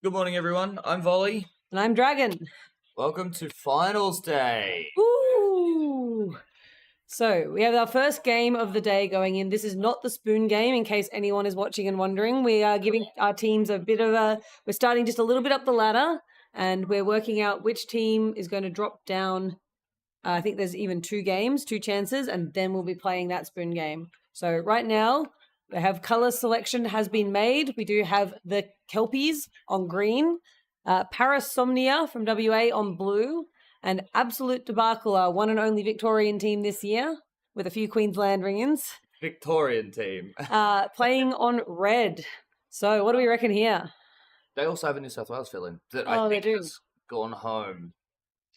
Good morning, everyone. I'm Volley. And I'm Dragon. Welcome to Finals Day. Woo! So, we have our first game of the day going in. This is not the spoon game, in case anyone is watching and wondering. We are giving our teams a bit of we're starting just a little bit up the ladder, and we're working out which team is going to drop down. I think there's even two chances, and then we'll be playing that spoon game. So, right now, we have colour selection has been made. We do have the Kelpies on green, Parasomnia from WA on blue, and Absolute Debacle, our one and only Victorian team this year, with a few Queensland ring-ins. Victorian team. Playing on red. So what do we reckon here? They also have a New South Wales fill-in that Oh, I think they do. has gone home.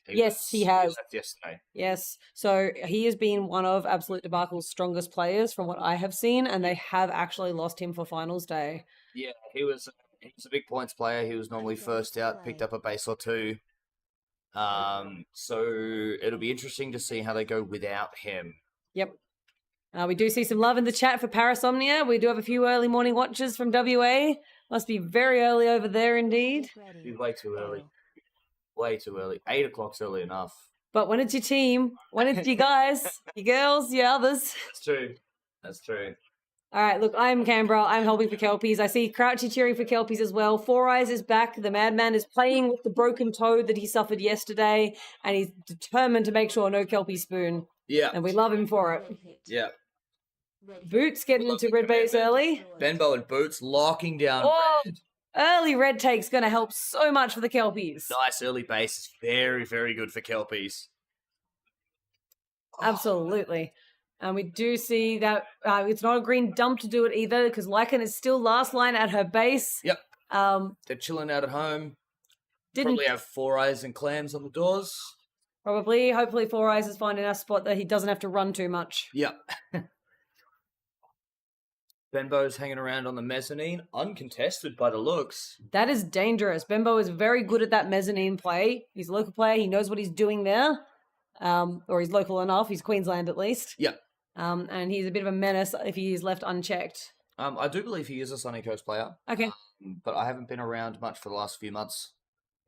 He has. left yesterday. Yes. So he has been one of Absolute Debacle's strongest players from what I have seen, and they have actually lost him for finals day. Yeah, he was a big points player. He was normally first out, picked up a base or two. So it'll be interesting to see how they go without him. Yep. We do see some love in the chat for Parasomnia. We do have a few early morning watchers from WA. Must be very early over there indeed. He's way too early. Way too early. 8 o'clock's early enough. But when it's your team, when it's you guys, your girls, your others. That's true. All right, look, I'm Canberra. I'm helping for Kelpies. I see Crouchy cheering for Kelpies as well. Four Eyes is back. The Madman is playing with the broken toe that he suffered yesterday, and he's determined to make sure no Kelpie spoon. Yeah. And we love him for it. Yeah. Boots getting into red base early. Benbow and Boots locking down red. Early red take's going to help so much for the Kelpies. Nice early base is very, very good for Kelpies. Absolutely. And we do see that it's not a green dump to do it either, because Lycan is still last line at her base. Yep. They're chilling out at home. Didn't Probably have Four Eyes and Clams on the doors. Probably. Hopefully Four Eyes is finding a spot that he doesn't have to run too much. Yep. Benbow's hanging around on the mezzanine, uncontested by the looks. That is dangerous. Benbow is very good at that mezzanine play. He's a local player. He knows what he's doing there. Or he's local enough. He's Queensland at least. Yep. And he's a bit of a menace if he is left unchecked. I do believe he is a Sunny Coast player. Okay. But I haven't been around much for the last few months,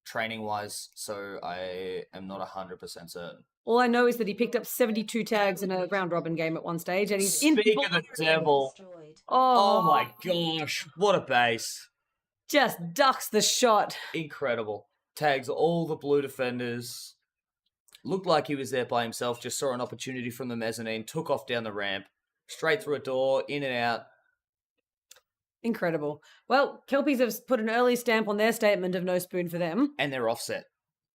training-wise, so I am not 100% certain. All I know is that he picked up 72 tags in a round-robin game at one stage, and he's Speak of the devil. Oh my gosh, what a base. Just ducks the shot. Incredible. Tags all the blue defenders. Looked like he was there by himself, just saw an opportunity from the mezzanine, took off down the ramp, straight through a door, in and out. Incredible. Well, Kelpies have put an early stamp on their statement of no spoon for them. And they're offset.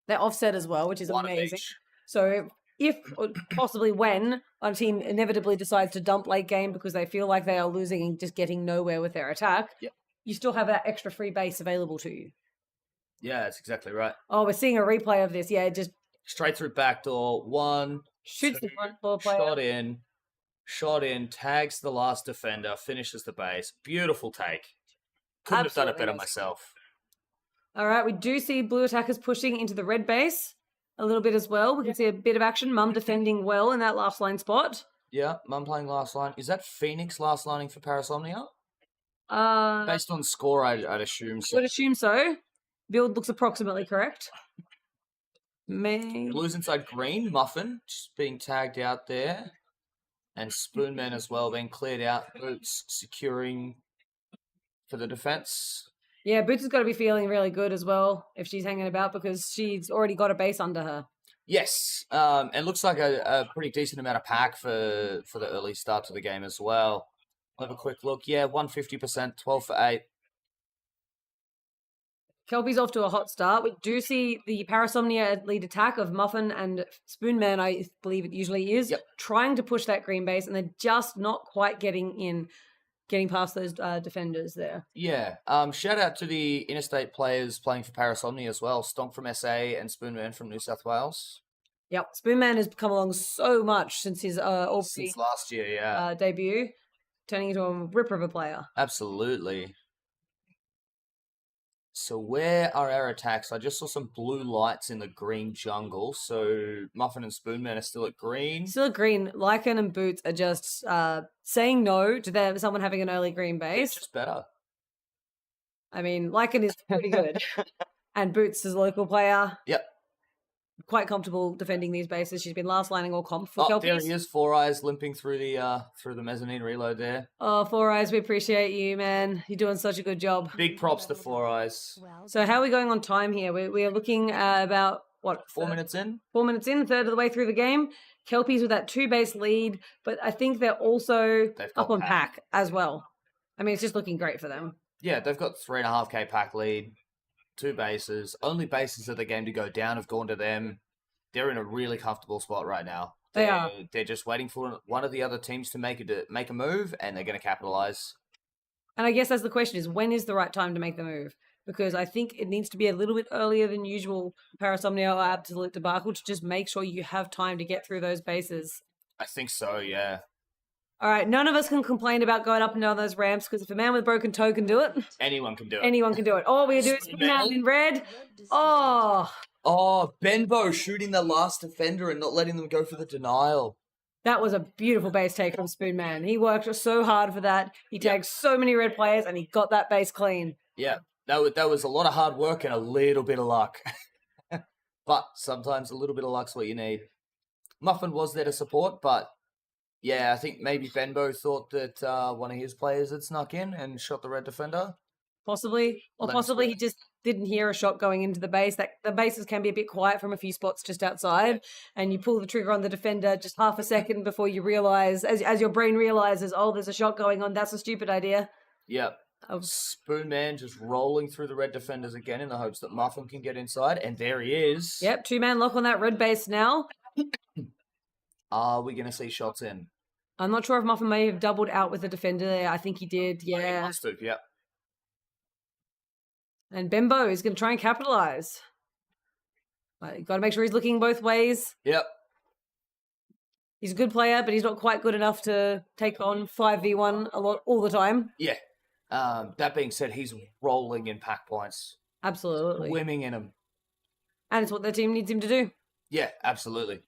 They're offset as well, which is One amazing. each. So if, or possibly when, a team inevitably decides to dump late game because they feel like they are losing and just getting nowhere with their attack, you still have that extra free base available to you. Yeah, that's exactly right. Oh, we're seeing a replay of this. Yeah, just straight through back door. One. Shoots two, the front floor player. Shot in. Tags the last defender. Finishes the base. Beautiful take. Couldn't have done it better myself. All right, we do see blue attackers pushing into the red base a little bit as well. We can see a bit of action. Mum defending well in that last line spot. Yeah, Mum playing last line. Is that Phoenix last lining for Parasomnia? Based on score, I'd assume so. I would assume so. Build looks approximately correct. Blues inside green. Muffin just being tagged out there. And Spoonman as well being cleared out. Boots securing for the defense. Yeah, Boots has got to be feeling really good as well if she's hanging about because she's already got a base under her. Yes, it looks like a pretty decent amount of pack for the early start to the game as well. Have a quick look. Yeah, 150%, 12 for 8. Kelpie's off to a hot start. We do see the Parasomnia lead attack of Muffin and Spoonman, I believe it usually is, trying to push that green base, and they're just not quite getting past those defenders there. Yeah. Shout out to the interstate players playing for Parasomnia as well. Stonk from SA and Spoonman from New South Wales. Yep. Spoonman has come along so much since his since last year, debut, turning into a ripper of a player. Absolutely. So where are our attacks? I just saw some blue lights in the green jungle. So Muffin and Spoonman are still at green. Still at green. Lycan and Boots are just saying no to someone having an early green base. It's just better. I mean, Lycan is pretty good. And Boots is a local player. Yep. Quite comfortable defending these bases. She's been last lining all comp for Oh, Kelpies. there he is. Four Eyes limping through the mezzanine reload there. Oh, Four Eyes, we appreciate you, man. You're doing such a good job. Big props to Four Eyes. So how are we going on time here? We are looking at about, what? 4 minutes in? 4 minutes in, third of the way through the game. Kelpies with that 2-base lead, but I think they're also up on pack as well. I mean, it's just looking great for them. Yeah, they've got 3.5k pack lead, 2 bases. Only bases of the game to go down have gone to them. They're in a really comfortable spot right now. They are. They're just waiting for one of the other teams to make a move, and they're going to capitalize. And I guess that's the question: is when is the right time to make the move? Because I think it needs to be a little bit earlier than usual, Parasomnia or Absolute Debacle, to just make sure you have time to get through those bases. I think so, yeah. All right, none of us can complain about going up and down those ramps, because if a man with a broken toe can do it, anyone can do it. Anyone can do it. All we do is spin out in red. Oh, Benbow shooting the last defender and not letting them go for the denial. That was a beautiful base take from Spoonman. He worked so hard for that. He tagged so many red players, and he got that base clean. Yeah, that was a lot of hard work and a little bit of luck. But sometimes a little bit of luck's what you need. Muffin was there to support, but yeah, I think maybe Benbow thought that one of his players had snuck in and shot the red defender. Possibly. Or possibly he just didn't hear a shot going into the base. The bases can be a bit quiet from a few spots just outside, and you pull the trigger on the defender just half a second before you realise, as your brain realises, oh, there's a shot going on, that's a stupid idea. Yep. Spoonman just rolling through the red defenders again in the hopes that Muffin can get inside, and there he is. Yep, 2-man lock on that red base now. Are we going to see shots in? I'm not sure if Muffin may have doubled out with the defender there. I think he did, yeah. He must have, yep. And Bembo is going to try and capitalise. Got to make sure he's looking both ways. Yep. He's a good player, but he's not quite good enough to take on 5v1 all the time. Yeah. That being said, he's rolling in pack points. Absolutely. Swimming in them. And it's what their team needs him to do. Yeah, absolutely.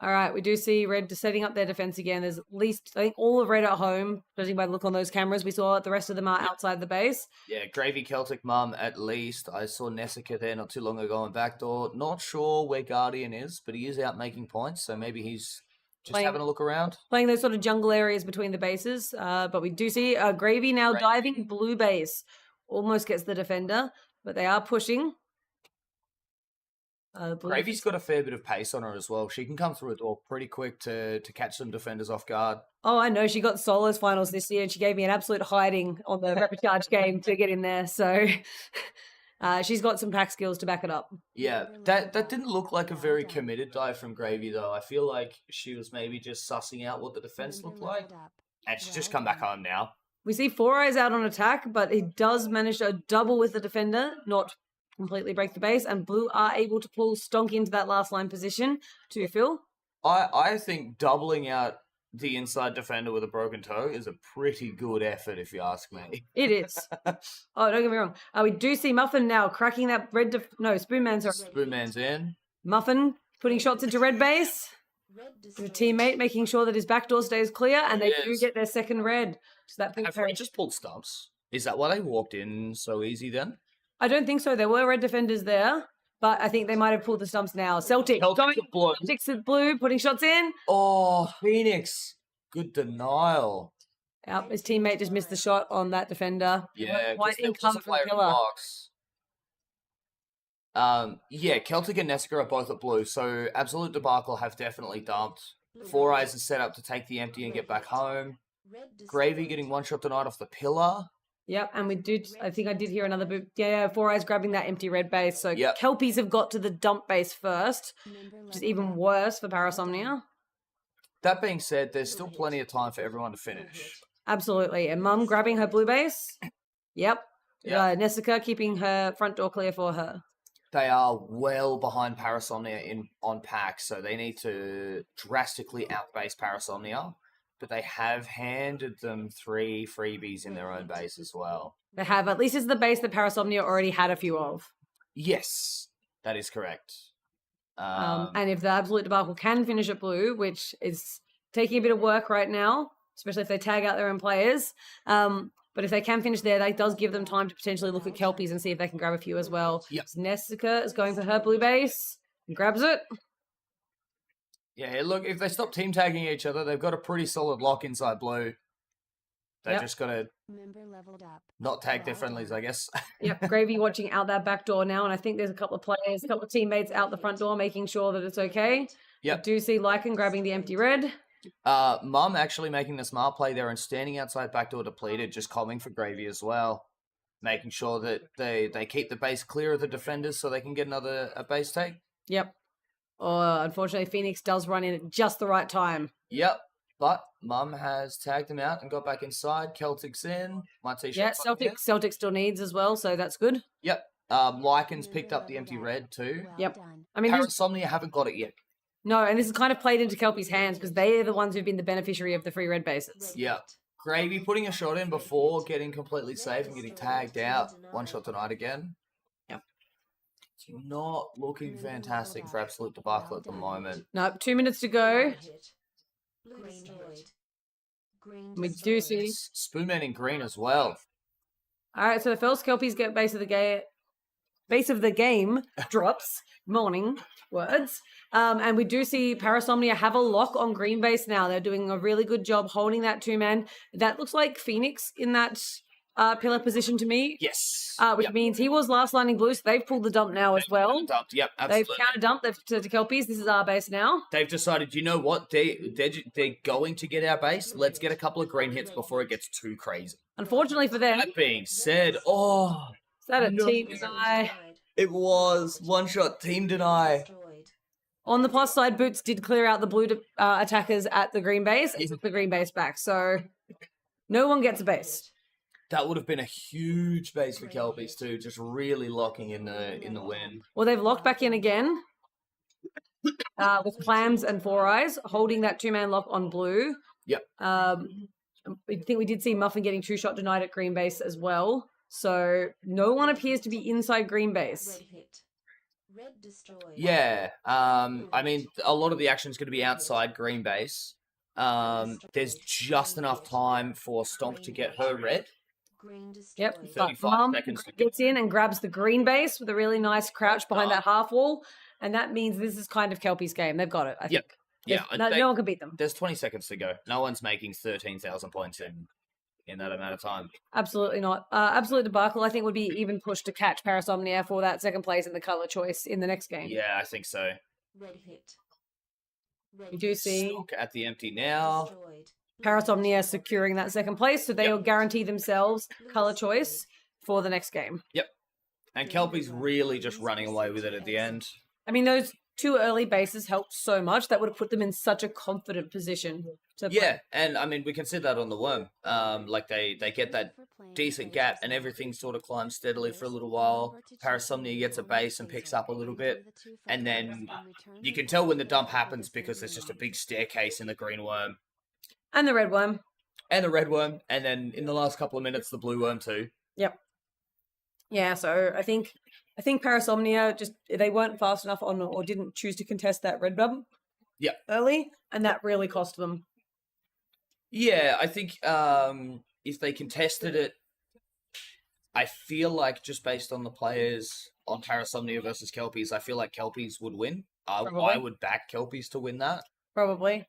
All right, we do see Red setting up their defense again. There's at least, I think, all of Red at home, judging by the look on those cameras. We saw the rest of them are outside the base. Yeah, Gravy Celtic Mum at least. I saw Nessica there not too long ago on backdoor. Not sure where Guardian is, but he is out making points, so maybe he's just having a look around. Playing those sort of jungle areas between the bases. But we do see Gravy now diving blue base. Almost gets the defender, but they are pushing. Gravy's got a fair bit of pace on her as well. She can come through a door pretty quick to catch some defenders off guard. Oh, I know. She got solos finals this year, and she gave me an absolute hiding on the Riptide game to get in there. So she's got some pack skills to back it up. Yeah, that didn't look like a very committed dive from Gravy, though. I feel like she was maybe just sussing out what the defense looked like. And she's just come back home now. We see Four Eyes out on attack, but he does manage to double with the defender, not completely break the base, and Blue are able to pull Stonk into that last line position to Phil. I think doubling out the inside defender with a broken toe is a pretty good effort, if you ask me. It is. Oh, don't get me wrong. We do see Muffin now cracking that red... Spoonman's... Spoonman's in. Muffin putting shots into red base. The teammate making sure that his backdoor stays clear, and they do get their second red. So that Have they just pulled stumps? Is that why they walked in so easy then? I don't think so. There were red defenders there, but I think they might have pulled the stumps now. Celtics blue. Celtics with blue, putting shots in. Oh, Phoenix. Good denial. Yep, his teammate just missed the shot on that defender. Yeah, White in cover from Killer. Yeah, Celtic and Nessica are both at blue, so Absolute Debacle have definitely dumped. Four Eyes is set up to take the empty and get back home. Gravy getting one shot tonight off the pillar. Yep, and I think I did hear another boot. Yeah, Four Eyes grabbing that empty red base. So Kelpies have got to the dump base first, which is even worse for Parasomnia. That being said, there's still plenty of time for everyone to finish. Absolutely. And Mum grabbing her blue base. Yep. Nessica keeping her front door clear for her. They are well behind Parasomnia on packs, so they need to drastically outbase Parasomnia. But they have handed them 3 freebies in their own base as well. They have. At least it's the base that Parasomnia already had a few of. Yes, that is correct. And if the Absolute Debacle can finish at blue, which is taking a bit of work right now, especially if they tag out their own players, But if they can finish there, that does give them time to potentially look at Kelpies and see if they can grab a few as well. Yep. So Nessica is going for her blue base and grabs it. Yeah, look, if they stop team tagging each other, they've got a pretty solid lock inside blue. They just got to not tag their friendlies, I guess. Yep, Gravy watching out that back door now, and I think there's a couple of players, a couple of teammates out the front door making sure that it's okay. Yep. I do see Lycan grabbing the empty red. Mum actually making the smart play there and standing outside back door depleted, just calling for Gravy as well. Making sure that they keep the base clear of the defenders so they can get a base take. Yep. Unfortunately, Phoenix does run in at just the right time. Yep. But Mum has tagged him out and got back inside. Celtic's in. My t-shirt. Yeah, Celtic still needs as well, so that's good. Yep. Lycan's picked up the empty red too. Yep. I mean, Parasomnia haven't got it yet. No, and this is kind of played into Kelpie's hands because they are the ones who've been the beneficiary of the free red bases. Yeah. Gravy putting a shot in before getting completely safe and getting tagged out. One shot tonight again. Yep. It's not looking fantastic for Absolute Debacle at the moment. No, 2 minutes to go. We do see Spoonman in green as well. All right, so the first Kelpies get base of the game drops. Morning words. And we do see Parasomnia have a lock on green base now. They're doing a really good job holding that 2-man. That looks like Phoenix in that pillar position to me. Yes. Which means he was last landing blue, so they've pulled the dump now as well. Dumped. Yep, absolutely. They've counter dumped. They've to Kelpies. This is our base now. They've decided, you know what? They're going to get our base. Let's get a couple of green hits before it gets too crazy. Unfortunately for them. That being said, Is that a team deny? It was one shot team deny. On the plus side, Boots did clear out the blue attackers at the green base and took the green base back. So no one gets a base. That would have been a huge base for Kelpies too, just really locking in the win. Well, they've locked back in again with Clams and Four Eyes, holding that 2-man lock on blue. Yep. I think we did see Muffin getting 2-shot denied at green base as well. So no one appears to be inside green base. Yeah. I mean, a lot of the action is going to be outside green base. There's just enough time for Stomp to get her red. Yep. 35 seconds to gets in and grabs the green base with a really nice crouch behind that half wall. And that means this is kind of Kelpie's game. They've got it, I think. Yep. Yeah. No one can beat them. There's 20 seconds to go. No one's making 13,000 points in that amount of time. Absolutely not. Absolute Debacle, I think, would be even pushed to catch Parasomnia for that second place in the colour choice in the next game. Yeah, I think so. You do see Stock at the empty now. Parasomnia securing that second place, so they'll guarantee themselves colour choice for the next game. Yep. And Kelpie's really just running away with it at the end. I mean, those 2 early bases helped so much. That would have put them in such a confident position to play. Yeah, and I mean, we can see that on the worm. Like they get that decent gap and everything sort of climbs steadily for a little while. Parasomnia gets a base and picks up a little bit. And then you can tell when the dump happens because there's just a big staircase in the green worm. And the red worm. And the red worm. And then in the last couple of minutes, the blue worm too. Yep. Yeah, so I think Parasomnia they weren't fast enough on or didn't choose to contest that red bump early, and that really cost them. Yeah, I think if they contested it, I feel like just based on the players on Parasomnia versus Kelpies, I feel like Kelpies would win. I would back Kelpies to win that. Probably.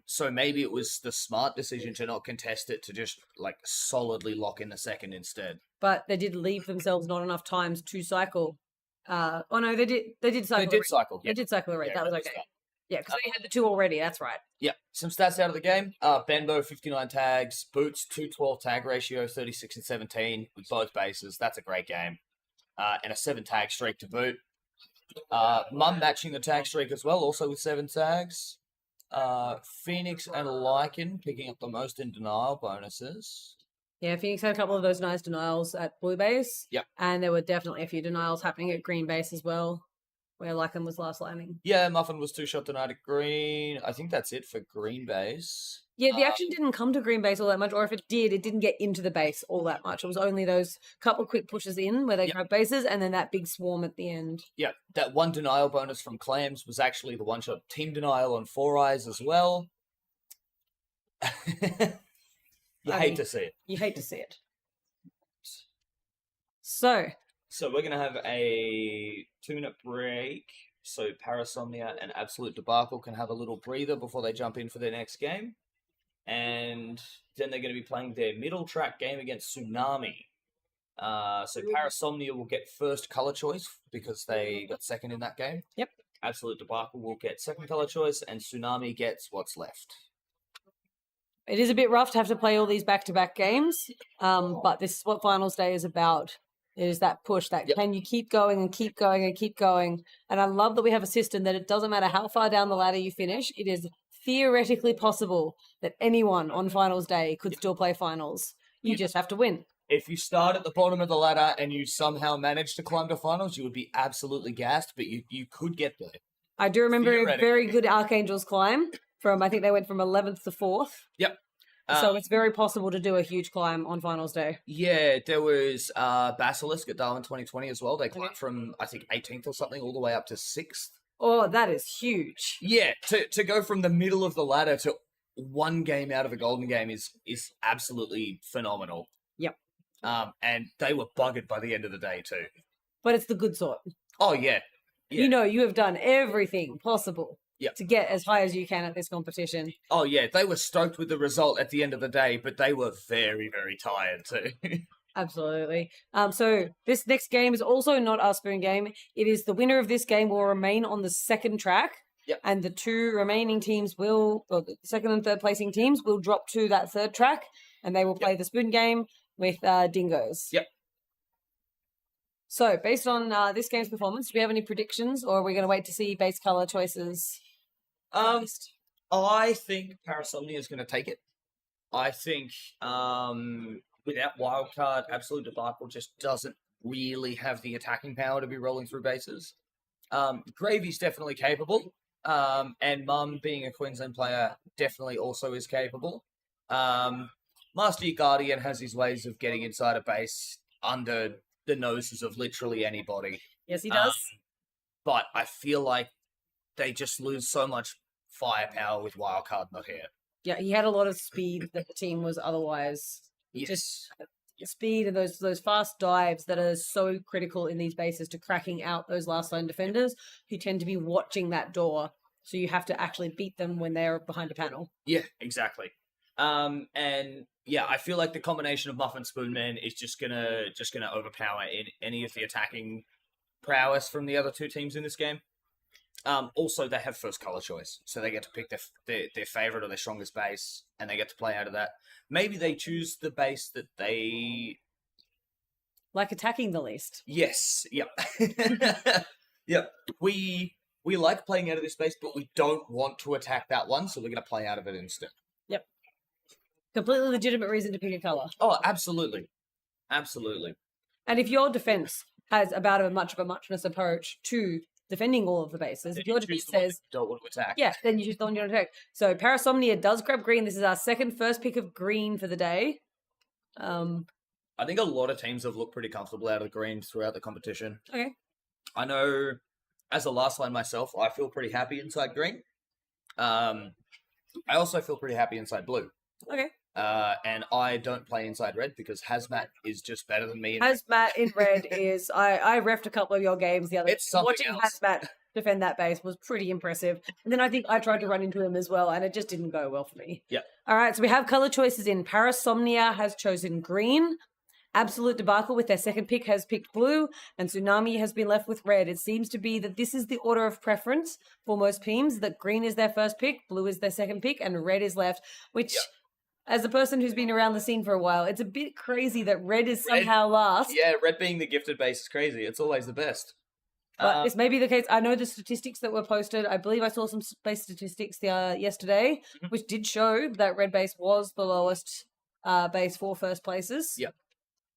So maybe it was the smart decision to not contest it, to just like solidly lock in the second instead. But they did leave themselves not enough times to cycle. Oh no, they did cycle. They did cycle. Yeah. They did cycle already. Yeah, that was okay. Yeah, because they had the 2 already. That's right. Yeah. Some stats out of the game. Benbow, 59 tags. Boots, 212 tag ratio, 36 and 17 with both bases. That's a great game. And a 7 tag streak to boot. Mum matching the tag streak as well, also with 7 tags. Phoenix and Lycan picking up the most in denial bonuses. Yeah, Phoenix had a couple of those nice denials at blue base. Yep. And there were definitely a few denials happening at green base as well, where Lycan was last landing. Yeah, Muffin was 2-shot denied at green. I think that's it for green base. Yeah, the action didn't come to green base all that much, or if it did, it didn't get into the base all that much. It was only those couple of quick pushes in where they grabbed bases, and then that big swarm at the end. Yeah, that 1 denial bonus from Clams was actually the 1-shot team denial on Four Eyes as well. You hate to see it. You hate to see it. So, we're going to have a 2-minute break. So Parasomnia and Absolute Debacle can have a little breather before they jump in for their next game. And then they're going to be playing their middle track game against Tsunami. So Parasomnia will get first color choice because they got second in that game. Yep. Absolute Debacle will get second color choice, and Tsunami gets what's left. it is a bit rough to have to play all these back-to-back games, but this is what Finals Day is about. It is that push, that can you keep going and keep going and keep going. And I love that we have a system that it doesn't matter how far down the ladder you finish, it is theoretically possible that anyone on Finals Day could still play Finals. You just have to win. If you start at the bottom of the ladder and you somehow manage to climb to Finals, you would be absolutely gassed, but you could get there. I do remember a very good Archangel's climb from, I think they went from 11th to 4th. Yep. So it's very possible to do a huge climb on Finals Day. Yeah, there was Basilisk at Darwin 2020 as well. They climbed from, I think, 18th or something all the way up to 6th. Oh, that is huge. Yeah, to go from the middle of the ladder to one game out of a golden game is absolutely phenomenal. Yep. And they were buggered by the end of the day too. But it's the good sort. Oh, yeah. You know, you have done everything possible to get as high as you can at this competition. Oh, yeah. They were stoked with the result at the end of the day, but they were very, very tired too. Absolutely. So this next game is also not our spoon game. It is the winner of this game will remain on the second track. Yep. And the two remaining teams the second and third placing teams will drop to that third track, and they will play the spoon game with Dingoes. Yep. So, based on this game's performance, do we have any predictions, or are we going to wait to see base color choices? I think Parasomnia is going to take it. I think without Wildcard, Absolute Debacle just doesn't really have the attacking power to be rolling through bases. Gravy's definitely capable, and Mum, being a Queensland player, definitely also is capable. Master Guardian has his ways of getting inside a base under the noses of literally anybody. Yes, he does. But I feel like they just lose so much firepower with Wildcard not here. Yeah, he had a lot of speed that the team was otherwise. Yes. Just speed and those fast dives that are so critical in these bases to cracking out those last line defenders who tend to be watching that door. So you have to actually beat them when they're behind a panel. Yeah, exactly. And yeah, I feel like the combination of Muff and Spoonman is just gonna overpower any of the attacking prowess from the other two teams in this game. Also, they have first color choice, so they get to pick their favorite or their strongest base, and they get to play out of that. Maybe they choose the base that they like attacking the least. Yes. Yep. Yep. We like playing out of this base, but we don't want to attack that one, so we're going to play out of it instead. Yep. Completely legitimate reason to pick a color. Oh, absolutely. Absolutely. And if your defense has about a muchness approach to defending all of the bases, if your defense says don't want to attack. Yeah, then you choose the one you want to attack. So Parasomnia does grab green. This is our first pick of green for the day. I think a lot of teams have looked pretty comfortable out of the green throughout the competition. Okay. I know, as a last line myself, I feel pretty happy inside green. I also feel pretty happy inside blue. Okay. And I don't play inside red because Hazmat is just better than me. Hazmat in red is... I refed a couple of your games the other day. It's something Watching else. Hazmat defend that base was pretty impressive. And then I think I tried to run into him as well, and it just didn't go well for me. Yeah. All right, so we have color choices in. Parasomnia has chosen green. Absolute Debacle with their second pick has picked blue, and Tsunami has been left with red. It seems to be that this is the order of preference for most teams, that green is their first pick, blue is their second pick, and red is left, which... Yep. As a person who's been around the scene for a while, it's a bit crazy that red is somehow last. Yeah, red being the gifted base is crazy. It's always the best. But this may be the case. I know the statistics that were posted. I believe I saw some base statistics yesterday, which did show that red base was the lowest base for first places. Yep.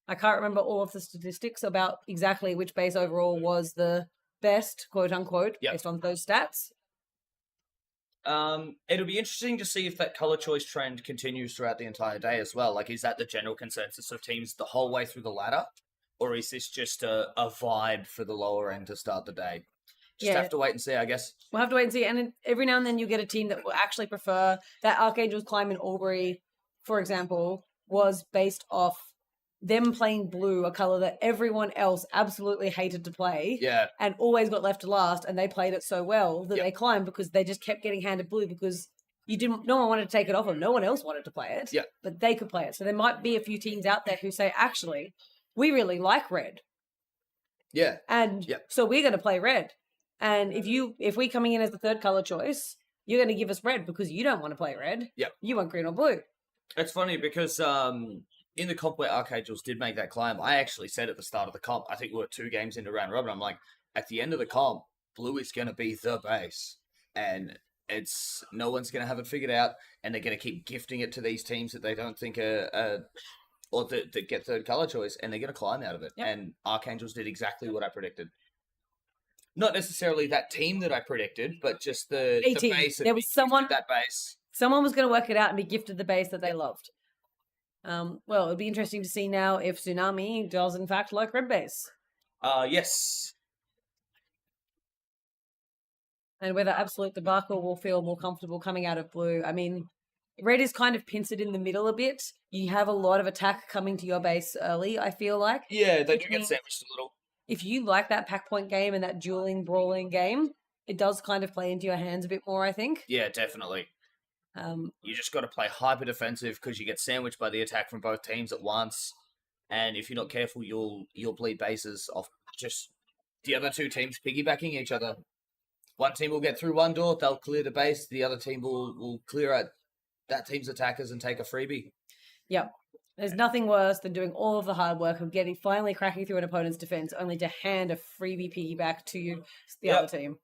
I can't remember all of the statistics about exactly which base overall was the best, quote unquote, based on those stats. It'll be interesting to see if that color choice trend continues throughout the entire day as well. Like, is that the general consensus of teams the whole way through the ladder? Or is this just a vibe for the lower end to start the day? Just have to wait and see, I guess. We'll have to wait and see. And every now and then you get a team that will actually prefer that Archangel's climb in Albury, for example, was based off them playing blue, a color that everyone else absolutely hated to play, Yeah. and always got left to last, and they played it so well that they climbed because they just kept getting handed blue because no one wanted to take it off them. No one else wanted to play it, but they could play it. So there might be a few teams out there who say, actually, we really like red. Yeah. And so we're going to play red. And if we're coming in as the third color choice, you're going to give us red because you don't want to play red. Yep. You want green or blue. It's funny because in the comp where Archangels did make that climb, I actually said at the start of the comp, I think we were 2 games into round robin, I'm like, at the end of the comp, blue is going to be the base. And no one's going to have it figured out, and they're going to keep gifting it to these teams that they don't think are or that get third color choice, and they're going to climb out of it. Yep. And Archangels did exactly what I predicted. Not necessarily that team that I predicted, but just the base. There was that base. Someone was going to work it out and be gifted the base that they loved. Well, it'll be interesting to see now if Tsunami does in fact like red base. Yes. And whether Absolute Debacle will feel more comfortable coming out of blue. I mean, red is kind of pincered in the middle a bit. You have a lot of attack coming to your base early, I feel like. Yeah, they do get sandwiched a little. If you like that pack point game and that dueling, brawling game, it does kind of play into your hands a bit more, I think. Yeah, definitely. You just got to play hyper defensive because you get sandwiched by the attack from both teams at once. And if you're not careful, you'll bleed bases off just the other 2 teams piggybacking each other. One team will get through one door, they'll clear the base. The other team will clear out that team's attackers and take a freebie. Yep. There's nothing worse than doing all of the hard work of finally cracking through an opponent's defense, only to hand a freebie piggyback to the other team.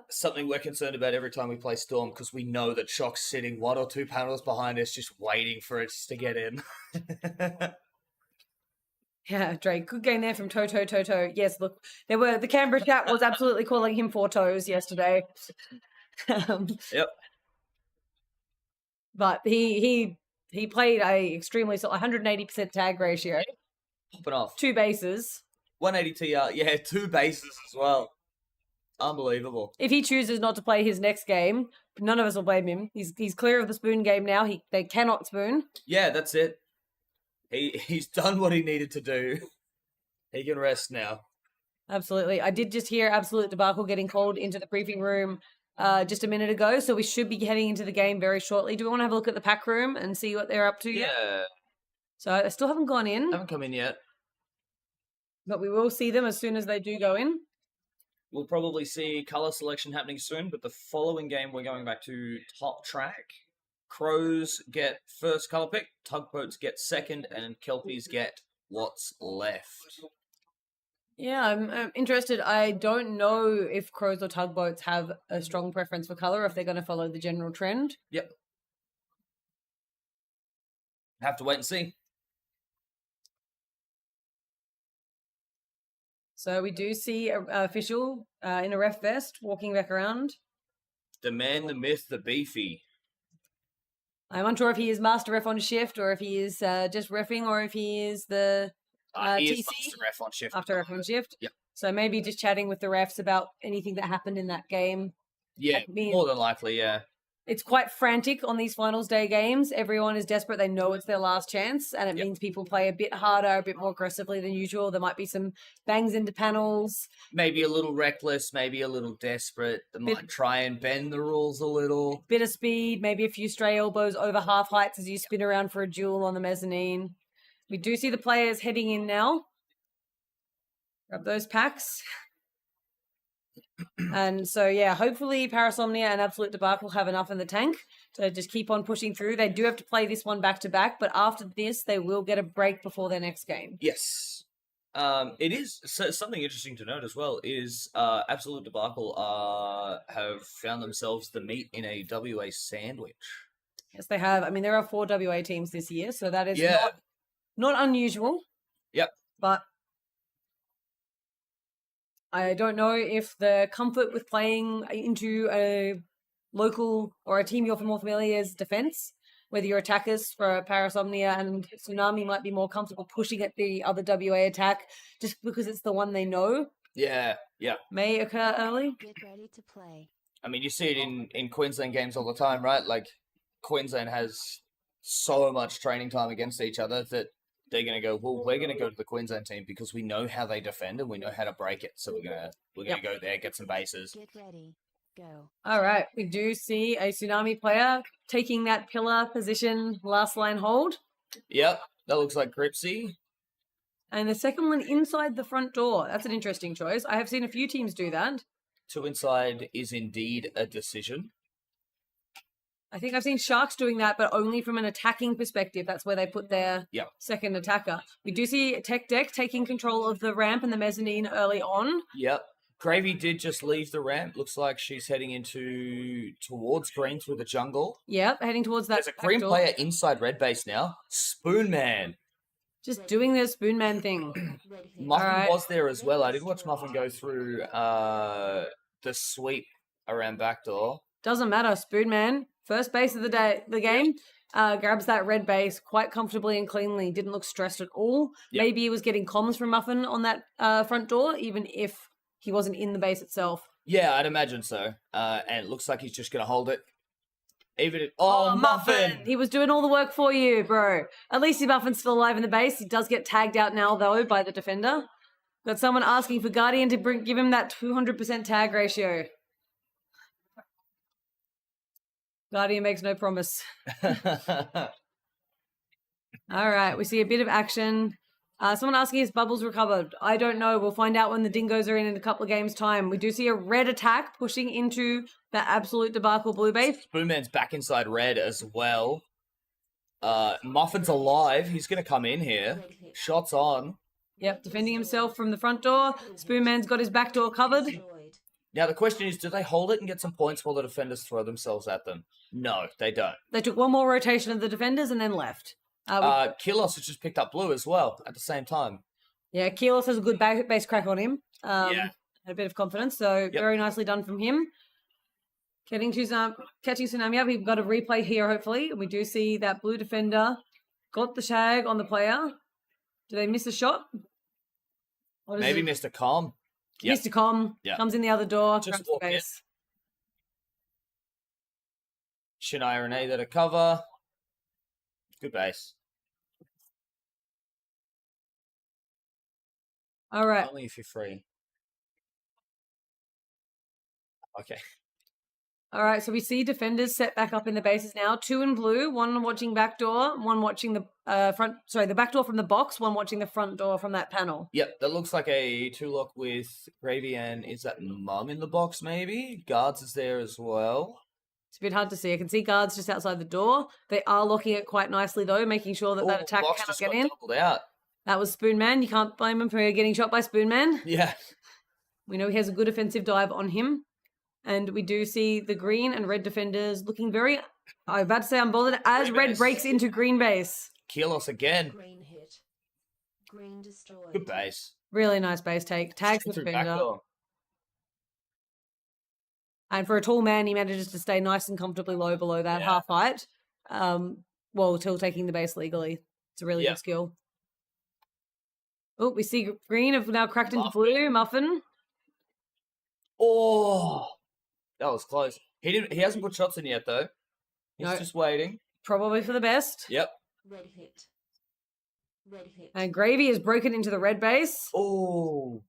Something we're concerned about every time we play Storm, because we know that Shock's sitting 1 or 2 panels behind us, just waiting for it to get in. Yeah, Drake, good game there from Toto. Yes, look, the Canberra chat was absolutely calling him 4 toes yesterday. Yep. But he played a extremely 180% tag ratio. Popping off. 2 bases. 180 TR. Yeah, 2 bases as well. Unbelievable. If he chooses not to play his next game, none of us will blame him. He's clear of the spoon game now. They cannot spoon. Yeah, that's it. He's done what he needed to do. He can rest now. Absolutely. I did just hear Absolute Debacle getting called into the briefing room just a minute ago, so we should be heading into the game very shortly. Do we want to have a look at the pack room and see what they're up to yet? Yeah. So I still haven't gone in. Haven't come in yet. But we will see them as soon as they do go in. We'll probably see colour selection happening soon, but the following game we're going back to top track. Crows get first colour pick, Tugboats get second, and Kelpies get what's left. Yeah, I'm interested. I don't know if Crows or Tugboats have a strong preference for colour, if they're going to follow the general trend. Yep. Have to wait and see. So we do see an official in a ref vest walking back around. The man, the myth, the beefy. I'm unsure if he is master ref on shift or if he is just reffing or if he is the he TC. is master ref on shift. After ref on shift. Yep. So maybe just chatting with the refs about anything that happened in that game. Yeah, more than likely, yeah. It's quite frantic on these finals day games. Everyone is desperate. They know it's their last chance, and it means people play a bit harder, a bit more aggressively than usual. There might be some bangs into panels. Maybe a little reckless, maybe a little desperate. They might try and bend the rules a little. Bit of speed, maybe a few stray elbows over half heights as you spin around for a duel on the mezzanine. We do see the players heading in now. Grab those packs. And so, yeah, hopefully Parasomnia and Absolute Debacle have enough in the tank to just keep on pushing through. They do have to play this one back-to-back, but after this, they will get a break before their next game. Yes. It is something interesting to note as well is Absolute Debacle have found themselves the meat in a WA sandwich. Yes, they have. I mean, there are 4 WA teams this year, so that is not unusual. Yep. But I don't know if the comfort with playing into a local or a team you're more familiar's defense, whether your attackers for Parasomnia and Tsunami might be more comfortable pushing at the other WA attack just because it's the one they know. Yeah. May occur early. Get ready to play. I mean, you see it in Queensland games all the time, right? Like, Queensland has so much training time against each other that they're going to go, well, we're going to go to the Queensland team because we know how they defend and we know how to break it. So we're gonna go there, get some bases. Get ready. Go. All right, we do see a Tsunami player taking that pillar position, last line hold. Yep, that looks like Gripsy. And the second one inside the front door. That's an interesting choice. I have seen a few teams do that. 2 inside is indeed a decision. I think I've seen Sharks doing that, but only from an attacking perspective. That's where they put their second attacker. We do see Tech Deck taking control of the ramp and the mezzanine early on. Yep. Gravy did just leave the ramp. Looks like she's heading towards green through the jungle. Yep, heading towards that. There's a green player inside red base now. Spoonman. Just doing their Spoonman thing. Muffin was there as well. I did watch Muffin go through the sweep around backdoor. Doesn't matter. Spoonman, first base of the game, grabs that red base quite comfortably and cleanly. Didn't look stressed at all. Yep. Maybe he was getting comms from Muffin on that front door, even if he wasn't in the base itself. Yeah, I'd imagine so. And it looks like he's just going to hold it. Muffin! He was doing all the work for you, bro. At least your Muffin's still alive in the base. He does get tagged out now, though, by the defender. Got someone asking for Guardian to give him that 200% tag ratio. Guardian makes no promise. All right, we see a bit of action. Someone asking if Bubbles recovered. I don't know. We'll find out when the Dingoes are in a couple of games' time. We do see a red attack pushing into that absolute debacle blue base. Spoonman's back inside red as well. Muffin's alive. He's going to come in here. Shots on. Yep, defending himself from the front door. Spoonman's got his back door covered. Now, the question is, do they hold it and get some points while the defenders throw themselves at them? No, they don't. They took one more rotation of the defenders and then left. Kilos has just picked up blue as well at the same time. Yeah, Kilos has a good base crack on him. Yeah. A bit of confidence, so very nicely done from him. Catching Tsunami up, we've got a replay here, hopefully. We do see that blue defender got the shag on the player. Do they miss a shot? Maybe missed a comm. Missed a comm. Comes in the other door. Just walk in. Shania Renee there to cover. Good base. All right. Only if you're free. Okay. All right, so we see defenders set back up in the bases now. 2 in blue, one watching back door, one watching the the back door from the box, one watching the front door from that panel. Yep, that looks like a 2-lock with Gravy and is that Mum in the box maybe? Guards is there as well. It's a bit hard to see. I can see guards just outside the door. They are locking it quite nicely though, making sure that that attack cannot get in. Out. That was Spoonman. You can't blame him for getting shot by Spoonman. Yeah. We know he has a good offensive dive on him. And we do see the green and red defenders looking very, I'm about to say unbothered, as Green red base. breaks into green base. Kilos again. Green hit. Green destroyed. Good base. Really nice base take. Tags the Through defender. backdoor. And for a tall man, he manages to stay nice and comfortably low below that half height, while still taking the base legally. It's a really good skill. Oh, we see green have now cracked into blue. Muffin. Oh, that was close. He hasn't put shots in yet though. He's just waiting. Probably for the best. Yep. Red hit. Red hit. And Gravy is broken into the red base. Oh.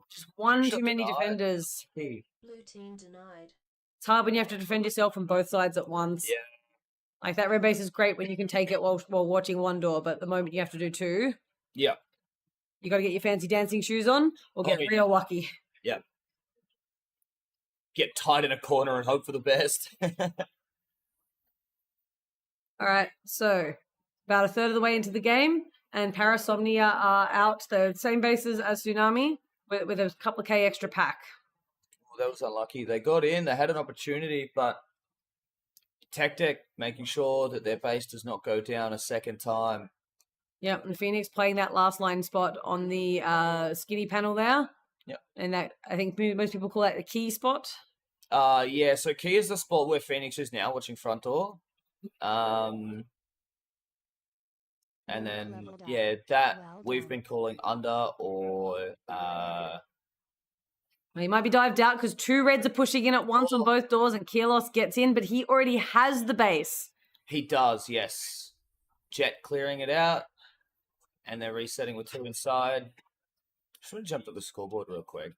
Just one Shot too many denied. defenders. Blue team denied. It's hard when you have to defend yourself from both sides at once. Yeah. Like that red base is great when you can take it while watching one door, but the moment you have to do two, Yep. you got to get your fancy dancing shoes on or get real lucky. Yep. Get tied in a corner and hope for the best. All right, so about a third of the way into the game, and Parasomnia are out the same bases as Tsunami with a couple of K extra pack. Well, that was unlucky. They got in, they had an opportunity, but Tech Deck making sure that their base does not go down a second time. Yep, and Phoenix playing that last line spot on the skinny panel there. Yep. And that, I think most people call that the key spot. Yeah, so key is the spot where Phoenix is now, watching front door. And then, yeah, that we've been calling under or... He might be dived out because two reds are pushing in at once on both doors and Kilos gets in, but he already has the base. He does, yes. Jet clearing it out. and they're resetting with 2 inside. Just want to jump to the scoreboard real quick.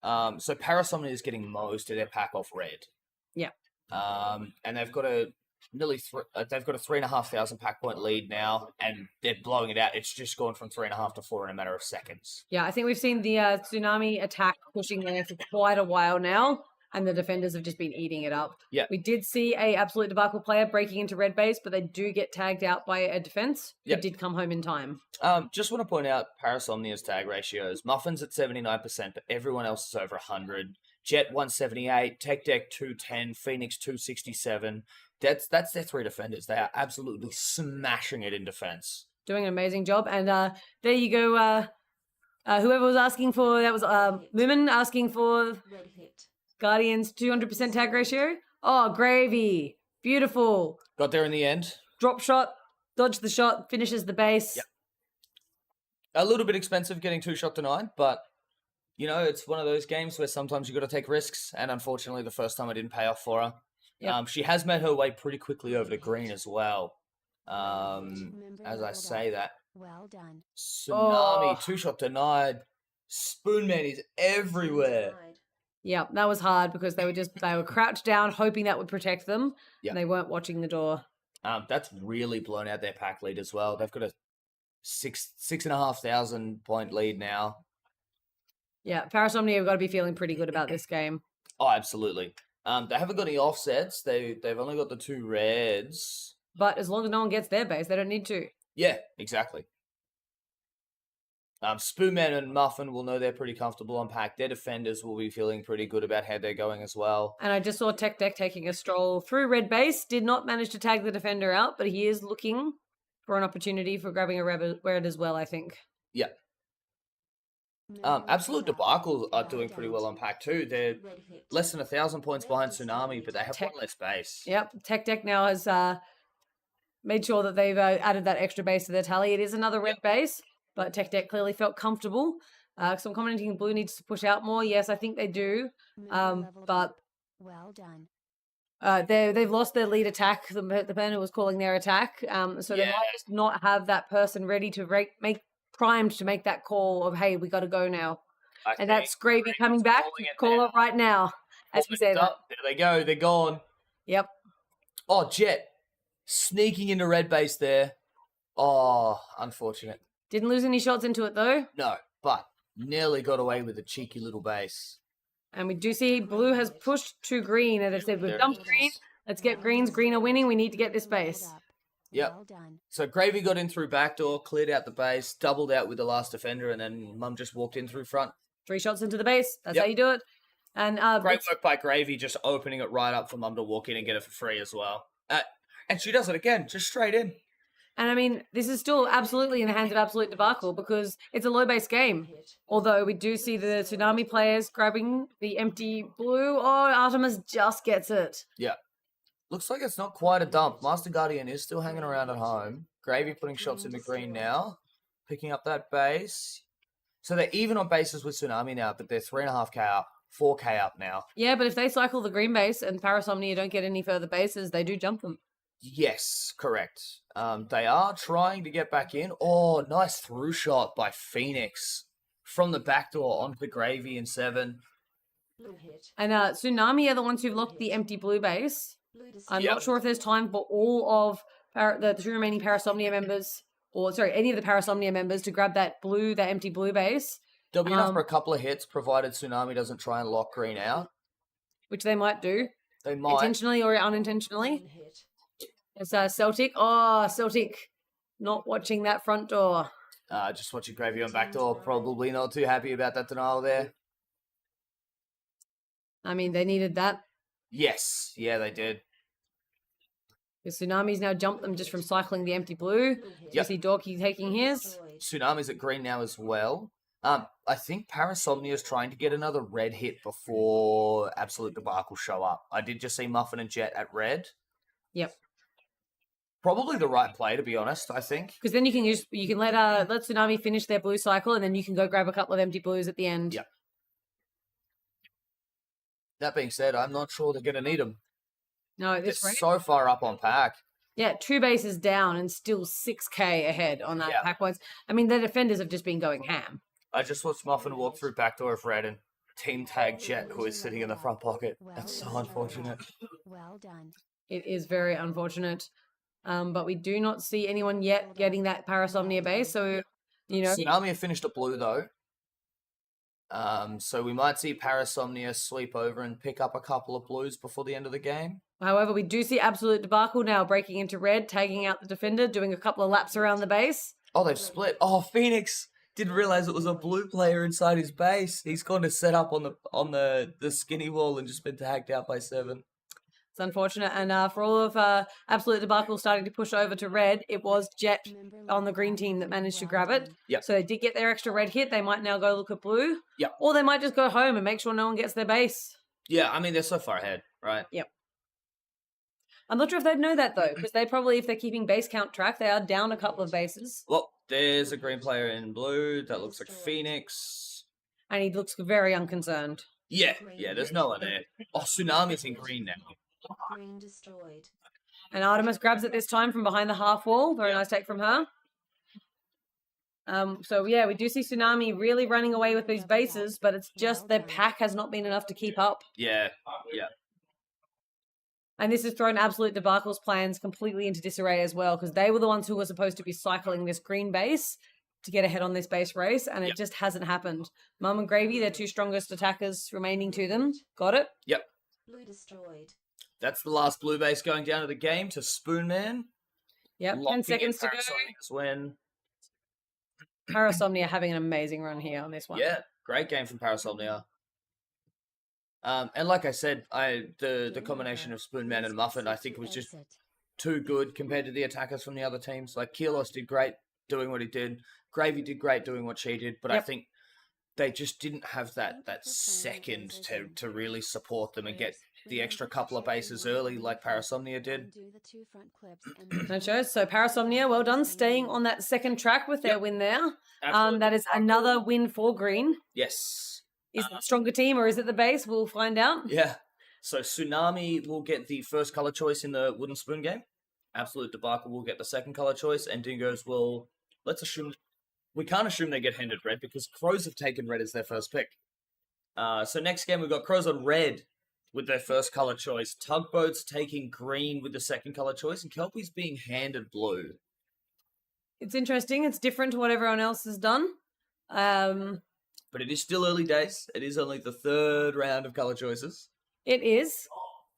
So Parasomnia is getting most of their pack off red. Yeah. And they've got a they've got a 3,500 pack point lead now, and they're blowing it out. It's just gone from 3.5 to 4 in a matter of seconds. Yeah, I think we've seen the Tsunami attack pushing there for quite a while now, and the defenders have just been eating it up. Yeah. We did see a Absolute Debacle player breaking into red base, but they do get tagged out by a defense. Yep. It did come home in time. Just want to point out Parasomnia's tag ratios. Muffin's at 79%, but everyone else is over 100. Jet 178, Tech Deck 210, Phoenix 267. That's their 3 defenders. They are absolutely smashing it in defense. Doing an amazing job. And there you go. Whoever was asking for, that was Lumen asking for Red hit. Guardians 200% tag ratio. Oh, gravy. Beautiful. Got there in the end. Drop shot, dodge the shot, finishes the base. Yep. A little bit expensive getting 2-shot denied, but you know, it's one of those games where sometimes you got to take risks, and unfortunately, the first time it didn't pay off for her. Yep. She has made her way pretty quickly over to green as well. As I say that, Well done. Tsunami 2-shot denied. Spoonman is everywhere. Denied. Yeah, that was hard because they were crouched down, hoping that would protect them. Yep. And they weren't watching the door. That's really blown out their pack lead as well. They've got a 6,500 point lead now. Yeah, Parasomnia have got to be feeling pretty good about this game. Oh, absolutely. They haven't got any offsets. They've only got the 2 reds. But as long as no one gets their base, they don't need to. Yeah, exactly. Spoonman and Muffin will know they're pretty comfortable on pack. Their defenders will be feeling pretty good about how they're going as well. And I just saw Tech Deck taking a stroll through red base. Did not manage to tag the defender out, but he is looking for an opportunity for grabbing a red as well, I think. Yeah. Absolute Debacle are doing pretty well on pack too. They're Red hit. less than 1,000 points behind Tsunami, but they have Tech- one less base. Yep, Tech Deck now has made sure that they've added that extra base to their tally. It is another red base, but Tech Deck clearly felt comfortable. So I'm commenting blue needs to push out more. Yes, I think they do. But Well done. they've lost their lead attack, the man who was calling their attack. So they Yeah. might just not have that person ready to make primed to make that call of, hey, we got to go now. And that's Gravy coming back. Call it right now, as we say that. There they go. They're gone. Yep. Oh, Jet sneaking into red base there. Oh, unfortunate. Didn't lose any shots into it though. No, but nearly got away with a cheeky little base. And we do see blue has pushed to green. As I said, we've There it dumped is. green. Let's get greens. Green are winning. We need to get this base. Yep. Well done. So Gravy got in through backdoor, cleared out the base, doubled out with the last defender, and then Mum just walked in through front. 3 shots into the base. That's Yep. how you do it. And Great work by Gravy, just opening it right up for Mum to walk in and get it for free as well. And she does it again, just straight in. And I mean, this is still absolutely in the hands of Absolute Debacle because it's a low base game. Hit. Although we do see the Tsunami players grabbing the empty blue. Oh, Artemis just gets it. Yeah. Looks like it's not quite a dump. Master Guardian is still hanging around at home. Gravy putting shots into green now. Picking up that base. So they're even on bases with Tsunami now, but they're 3.5k up, 4k up now. Yeah, but if they cycle the green base and Parasomnia don't get any further bases, they do jump them. Yes, correct. They are trying to get back in. Oh, nice through shot by Phoenix. From the back door onto the Gravy in 7. Blue hit. And Tsunami are the ones who've locked the empty blue base. Blue I'm Yep. not sure if there's time for all of the 2 remaining Parasomnia members, or sorry, any of the Parasomnia members to grab that empty blue base, There'll be enough for a couple of hits, provided Tsunami doesn't try and lock green out. which they might do, They might. intentionally or unintentionally. Green hit. It's Celtic. Oh, Celtic not watching that front door. Just watching Gravy on back door. Probably not too happy about that denial there. I mean, they needed that. Yes. Yeah, they did. The Tsunami's now jumped them just from cycling the empty blue. Blue hit. You see Dorky taking his. Destroyed. Tsunami's at green now as well. I think Parasomnia is trying to get another red hit before Absolute Debacle show up. I did just see Muffin and Jet at red. Yep. Probably the right play, to be honest, I think. Because then you can let Tsunami finish their blue cycle, and then you can go grab a couple of empty blues at the end. Yep. That being said, I'm not sure they're going to need them. No, They're this rate. so far up on pack. Yeah, 2 bases down and still 6k ahead on that Yeah. pack points. I mean, the defenders have just been going ham. I just watched Muffin walk through backdoor of red and team tag Jet, who is sitting in the front pocket. That's so unfortunate. Well done. It is very unfortunate. But we do not see anyone yet getting that Parasomnia base. So, you know, Tsunami have finished a blue though. So we might see Parasomnia sweep over and pick up a couple of blues before the end of the game. however, we do see Absolute Debacle now breaking into red, tagging out the defender, doing a couple of laps around the base. Oh, they've split. Oh, Phoenix didn't realize it was a blue player inside his base. He's gone to set up on the skinny wall and just been tagged out by 7. It's unfortunate. And for all of Absolute Debacle starting to push over to red, it was Jet on the green team that managed to grab it. Yep. So they did get their extra red hit. They might now go look at blue. Yep. Or they might just go home and make sure no one gets their base. Yeah, I mean, they're so far ahead, right? I'm not sure if they'd know that, though, because they probably, if they're keeping base count track, they are down a couple of bases. Well, there's a green player in blue. That looks like Phoenix. And he looks very unconcerned. Yeah, there's no one there. Oh, Tsunami's in green now. Green destroyed. And Artemis grabs it this time from behind the half wall. Very nice take from her. So yeah, we do see Tsunami really running away with these bases, but it's just their pack has not been enough to keep up. Yeah. And this has thrown Absolute Debacle's plans completely into disarray as well, because they were the ones who were supposed to be cycling this green base to get ahead on this base race, and it just hasn't happened. Mum and Gravy, their 2 strongest attackers remaining to them. Got it? Yep. Blue destroyed. That's the last blue base going down to the game to Spoonman. Yep, Locking 10 seconds to go. Parasomnia's win. Parasomnia having an amazing run here on this one. Yeah, great game from Parasomnia. And like I said, the combination of Spoonman and Muffin, I think, was just too good compared to the attackers from the other teams. Like, Kielos did great doing what he did. Gravy did great doing what she did. But I think they just didn't have that second to really support them and get the extra couple of bases early like Parasomnia did. That shows. So Parasomnia, well done, staying on that second track with their win there. Absolutely. That is another win for green. Yes. Is it the stronger team or is it the base? We'll find out. Yeah. So Tsunami will get the first color choice in the Wooden Spoon game. Absolute Debacle will get the second color choice, and Dingoes will, let's assume, we can't assume they get handed red because Crows have taken red as their first pick. So next game we've got Crows on red with their first color choice, Tugboats taking green with the second color choice, and Kelpies being handed blue. It's interesting. It's different to what everyone else has done. But it is still early days. It is only the 3rd round of color choices. It is.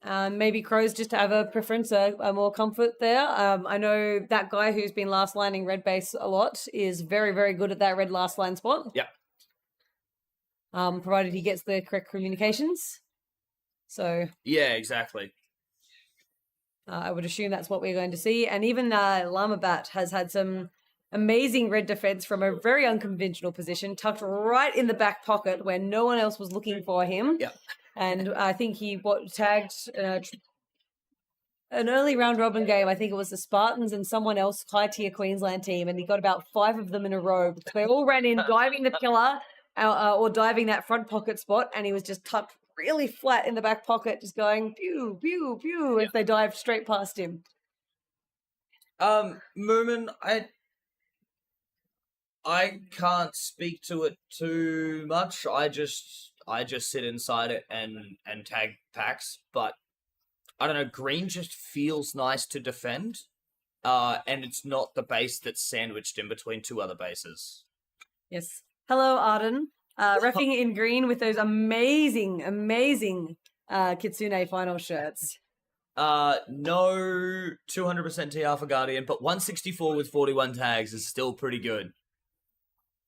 Maybe Crows just have a preference, a more comfort there. I know that guy who's been last lining red base a lot is very, very good at that red last line spot. Yeah. Provided he gets the correct communications. So yeah, exactly. I would assume that's what we're going to see. And even Llama Bat has had some amazing red defense from a very unconventional position, tucked right in the back pocket where no one else was looking for him. Yeah. And I think he tagged an early round robin game. I think it was the Spartans and someone else, high tier Queensland team, and he got about 5 of them in a row. They all ran in, diving the pillar or diving that front pocket spot, and he was just tucked really flat in the back pocket, just going pew, pew, pew, as they dived straight past him. Moomin, I can't speak to it too much. I just sit inside it and tag packs, but I don't know, green just feels nice to defend. And it's not the base that's sandwiched in between 2 other bases. Yes. Hello, Arden. Reffing in green with those amazing, amazing Kitsune final shirts. No 200% TR for Guardian, but 164 with 41 tags is still pretty good.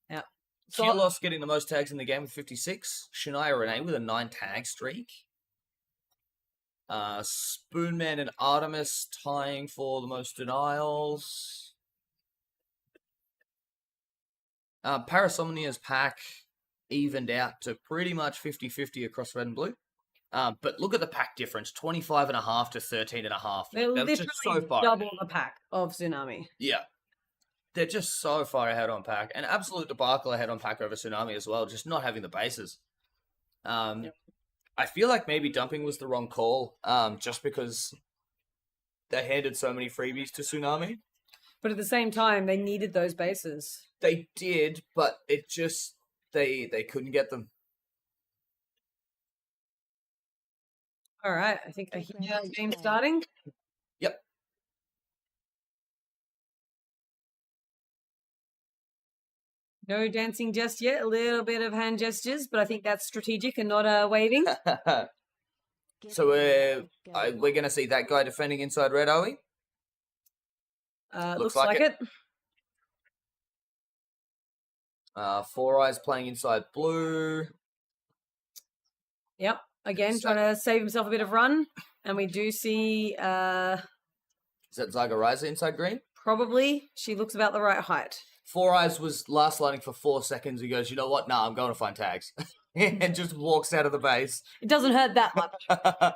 Yeah. Kielos getting the most tags in the game with 56. Shania Renee with a 9 tag streak. Spoonman and Artemis tying for the most denials. Parasomnia's pack evened out to pretty much 50-50 across red and blue. But look at the pack difference, 25.5 to 13.5. They're literally just so far double ahead. the pack of Tsunami. Yeah. They're just so far ahead on pack. And Absolute Debacle ahead on pack over Tsunami as well, just not having the bases. I feel like maybe dumping was the wrong call, just because they handed so many freebies to Tsunami. But at the same time, they needed those bases. They did, but it just they couldn't get them. All right, I think I hear the game starting. Yep. No dancing just yet. A little bit of hand gestures, but I think that's strategic and not waving. So we're going to see that guy defending inside red, are we? Looks like it. Four Eyes playing inside blue. Yep. Again, trying to save himself a bit of run. And we do see... Is that Zagariza inside green? Probably. She looks about the right height. Four Eyes was last lining for 4 seconds. He goes, you know what? Nah, I'm going to find tags. And just walks out of the base. It doesn't hurt that much. All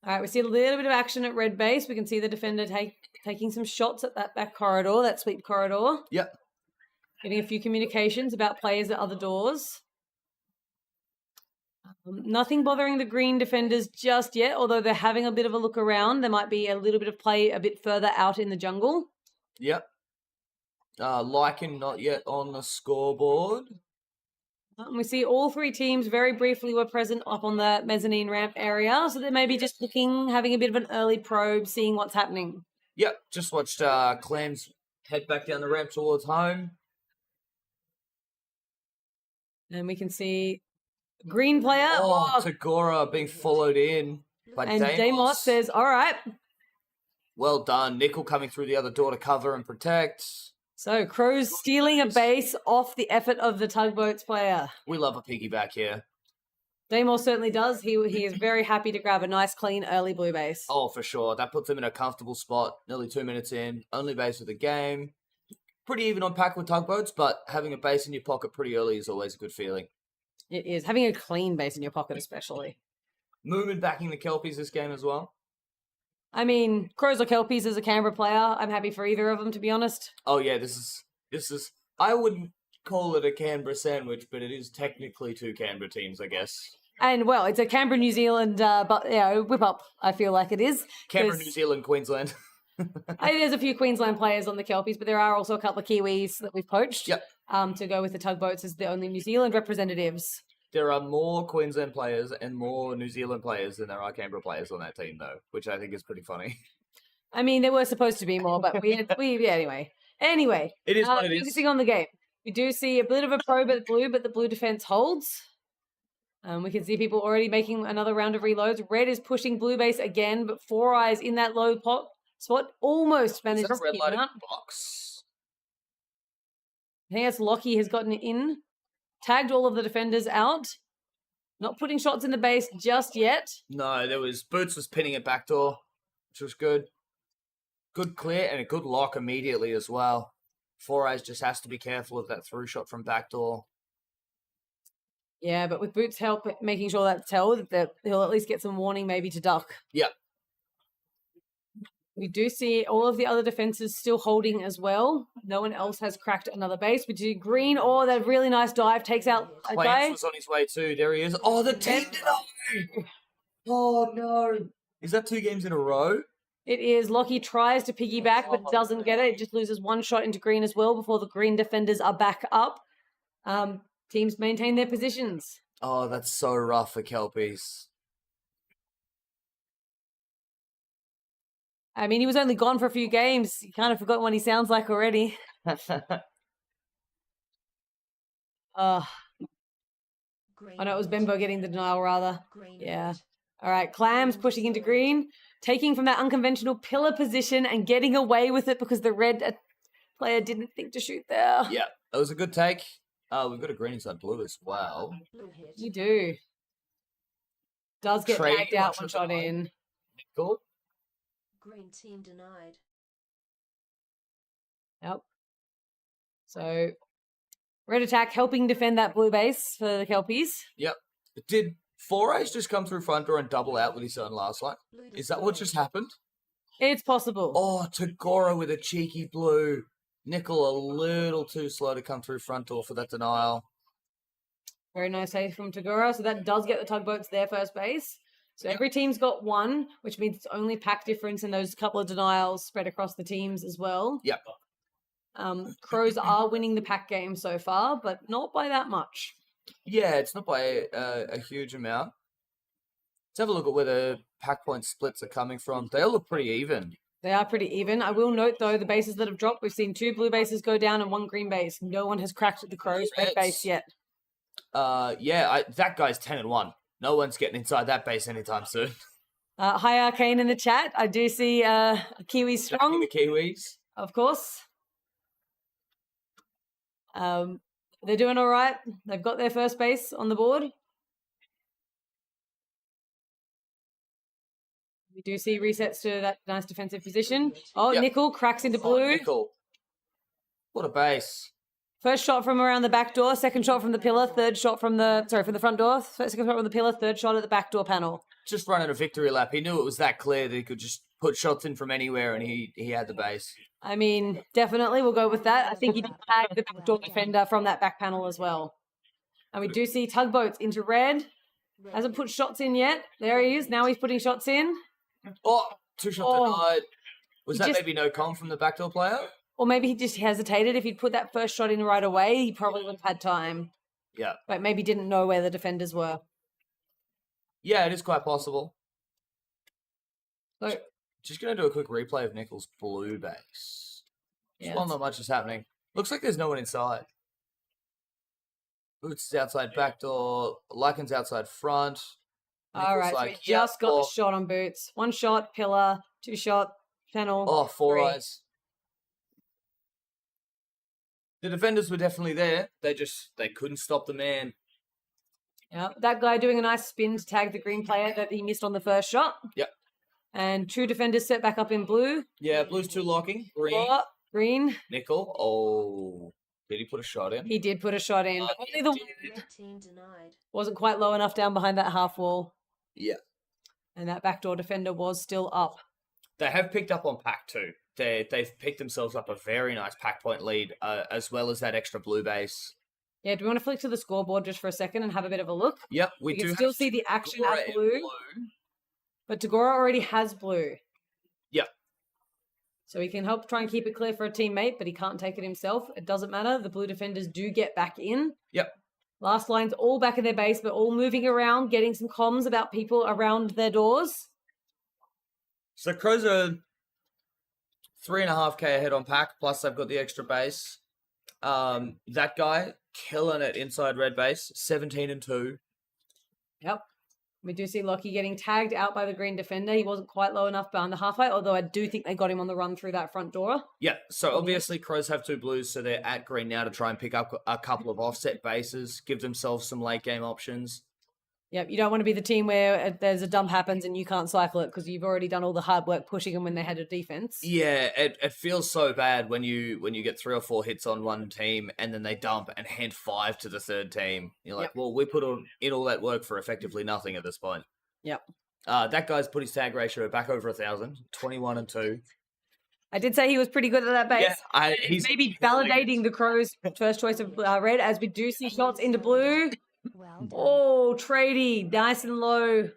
right, we see a little bit of action at red base. We can see the defender taking some shots at that back corridor, that sweep corridor. Yep. Getting a few communications about players at other doors. Nothing bothering the green defenders just yet, although they're having a bit of a look around. There might be a little bit of play a bit further out in the jungle. Yep. Lycan not yet on the scoreboard. And we see all three teams very briefly were present up on the mezzanine ramp area. So they may be just looking, having a bit of an early probe, seeing what's happening. Yep. Just watched Clams head back down the ramp towards home. And we can see green player. Oh, Tagora being followed in by and Deimos says, all right. Well done. Nickel coming through the other door to cover and protect. So Crow's stealing a base off the effort of the Tugboats player. We love a piggyback here. Deimos certainly does. He is very happy to grab a nice, clean, early blue base. Oh, for sure. That puts him in a comfortable spot. Nearly 2 minutes in. Only base of the game. Pretty even on pack with Tugboats, but having a base in your pocket pretty early is always a good feeling. It is. Having a clean base in your pocket especially. Moomin backing the Kelpies this game as well. I mean, Crows or Kelpies as a Canberra player, I'm happy for either of them, to be honest. Oh, yeah, this is... I wouldn't call it a Canberra sandwich, but it is technically 2 Canberra teams, I guess. And, well, it's a Canberra, New Zealand, whip up, I feel like it is. Canberra, New Zealand, Queensland. There's a few Queensland players on the Kelpies, but there are also a couple of Kiwis that we've poached. Yep. To go with the Tugboats as the only New Zealand representatives. There are more Queensland players and more New Zealand players than there are Canberra players on that team, though, which I think is pretty funny. I mean, there were supposed to be more, but anyway. Anyway, it is what it is. Focusing on the game, we do see a bit of a probe at blue, but the blue defense holds. We can see people already making another round of reloads. Red is pushing blue base again, but Four Eyes in that low spot almost manages to keep it out. Box? I think that's Lockie has gotten in. Tagged all of the defenders out. Not putting shots in the base just yet. No, Boots was pinning it backdoor, which was good. Good clear and a good lock immediately as well. Four Eyes just has to be careful of that through shot from backdoor. Yeah, but with Boots' help making sure that's held, that he'll at least get some warning maybe to duck. Yep. We do see all of the other defenses still holding as well. No one else has cracked another base. We do green. Oh, that really nice dive takes out a guy. Clams was on his way too. There he is. Oh, the team denied. Oh, no. Is that 2 games in a row? It is. Lockie tries to piggyback, but doesn't get it. It just loses 1 shot into green as well before the green defenders are back up. Teams maintain their positions. Oh, that's so rough for Kelpies. I mean, he was only gone for a few games. You kind of forgot what he sounds like already. I know it was Bembo getting the denial, rather. Yeah. All right, Clams pushing into green, taking from that unconventional pillar position and getting away with it because the red player didn't think to shoot there. Yeah, that was a good take. We've got a green inside blue as well. You do. Does get tagged out 1 shot in. Cool. Green team denied. Yep. So, red attack helping defend that blue base for the Kelpies. Yep. Did Four Eyes just come through front door and double out with his own last line? Is that what just happened? It's possible. Oh, Tagora with a cheeky blue. Nickel a little too slow to come through front door for that denial. Very nice save from Tagora. So that does get the Tugboats their first base. So every team's got one, which means it's only pack difference and those couple of denials spread across the teams as well. Yep. Crows are winning the pack game so far, but not by that much. Yeah, it's not by a huge amount. Let's have a look at where the pack point splits are coming from. They all look pretty even. They are pretty even. I will note, though, the bases that have dropped, we've seen 2 blue bases go down and 1 green base. No one has cracked the Crows red base yet. That guy's 10-1. No one's getting inside that base anytime soon. Hi, Arcane in the chat. I do see Kiwi strong. The Kiwis. Of course. They're doing all right. They've got their first base on the board. We do see resets to that nice defensive position. Oh, Yep. Nickel cracks into blue. Nickel. What a base. First shot from around the back door, second shot from the pillar, third shot from the front door, second shot from the pillar, third shot at the back door panel. Just running a victory lap. He knew it was that clear that he could just put shots in from anywhere, and he had the base. I mean, definitely we'll go with that. I think he did tag the back door defender from that back panel as well. And we do see tugboats into red. Hasn't put shots in yet. There he is. Now he's putting shots in. Oh, 2 shots denied. Was He that just- maybe no com from the backdoor player? Or maybe he just hesitated. If he'd put that first shot in right away, he probably would have had time. Yeah. But maybe didn't know where the defenders were. Yeah, it is quite possible. So, Just going to do a quick replay of Nickel's blue base. yeah, Well, not much is happening. Looks like there's no one inside. Boots is outside back door. Lycan's outside front. all right. Nickel's So we just got the shot on Boots. 1 shot, pillar, 2 shot, panel. Oh, 4 3. eyes. The defenders were definitely there. They couldn't stop the man. Yeah, that guy doing a nice spin to tag the green player that he missed on the first shot. Yep. And 2 defenders set back up in blue. Yeah, blue's 2 locking. Green. Oh, green. Nickel. Oh. Did he put a shot in? He did put a shot in. But only the one Red team denied. wasn't quite low enough down behind that half wall. Yeah. And that backdoor defender was still up. They have picked up on pack 2. They've picked themselves up a very nice pack point lead, as well as that extra blue base. Yeah, do we want to flick to the scoreboard just for a second and have a bit of a look? Yep, We we can do still have see the action Tagora at in blue, but Tagora already has blue. Yep. So he can help try and keep it clear for a teammate, but he can't take it himself. It doesn't matter. The blue defenders do get back in. Yep. Last line's all back in their base, but all moving around, getting some comms about people around their doors. So Crows are 3.5k ahead on pack, plus they've got the extra base. That guy killing it inside red base, 17-2. Yep. We do see Lockie getting tagged out by the green defender. He wasn't quite low enough behind the halfway, although I do think they got him on the run through that front door. Yeah, so obviously Crows have 2 blues, so they're at green now to try and pick up a couple of offset bases, give themselves some late game options. Yep, you don't want to be the team where there's a dump happens and you can't cycle it because you've already done all the hard work pushing them when they had a defense. Yeah, it feels so bad when you get 3 or 4 hits on one team and then they dump and hand 5 to the third team. You're like, Yep. well, we put in all that work for effectively nothing at this point. Yep. That guy's put his tag ratio back over 1,000, 21-2. I did say he was pretty good at that base. Yeah, he's Maybe validating the Crows' first choice of red as we do see shots into blue. Well done. Oh, Trady, nice and low.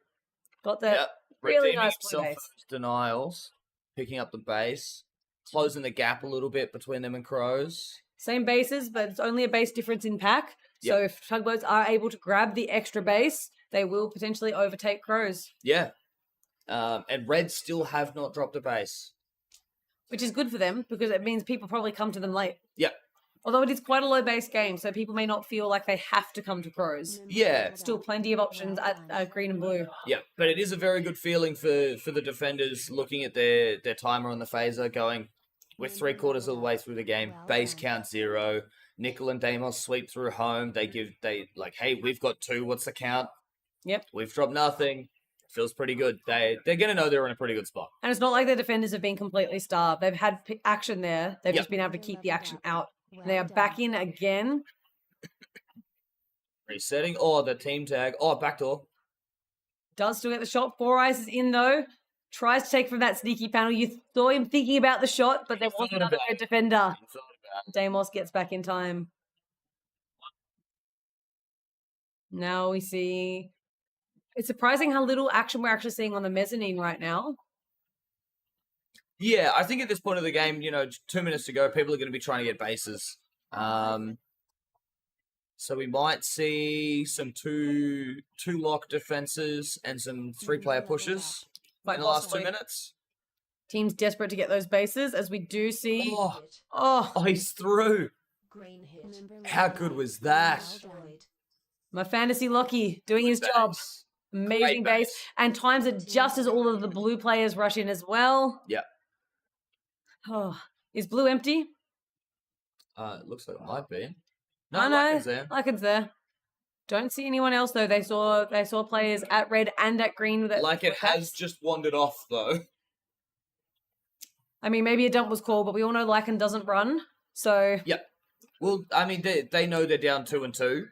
Got that. Yep. really Redeeming nice blue himself base. from his denials, picking up the base, closing the gap a little bit between them and Crows. Same bases, but it's only a base difference in pack. So if tugboats are able to grab the extra base, they will potentially overtake Crows, Yeah. And Reds still have not dropped a base. which is good for them because it means people probably come to them late. Yep. Although it is quite a low base game, so people may not feel like they have to come to Crows. Yeah. Still plenty of options at green and blue. Yeah, but it is a very good feeling for the defenders looking at their timer on the phaser going, we're 3/4 of the way through the game, base count 0. Nickel and Deimos sweep through home. They like, hey, we've got 2. What's the count? Yep. We've dropped nothing. Feels pretty good. They're going to know they're in a pretty good spot. And it's not like the defenders have been completely starved. They've had action there. They've Yep. just been able to keep the action out. Well They are back done. in again. Resetting. Oh, the team tag. Oh, backdoor. Does still get the shot. 4 eyes is in though. Tries to take from that sneaky panel. You saw him thinking about the shot, but there was another red defender. Deimos gets back in time. Now we see It's surprising how little action we're actually seeing on the mezzanine right now. Yeah, I think at this point of the game, 2 minutes to go, people are going to be trying to get bases. So we might see some two lock defenses and some 3-player pushes in the last 2 possibly. minutes. Teams desperate to get those bases, as we do see. Oh, Oh, he's through. Green hit. How good was that? Destroyed. my fantasy Lockie doing his job. Base. Amazing Great base. And times it just as all of the blue players rush in as well. Yeah. Oh, is blue empty? It looks like it might be. No, I know. Lycan's there. Lycan's there. Don't see anyone else though. They saw players at red and at green with it. Like it has just wandered off though. I mean, maybe a dump was called, but we all know Lycan doesn't run. So Yep. Well, I mean, they know they're down 2-2,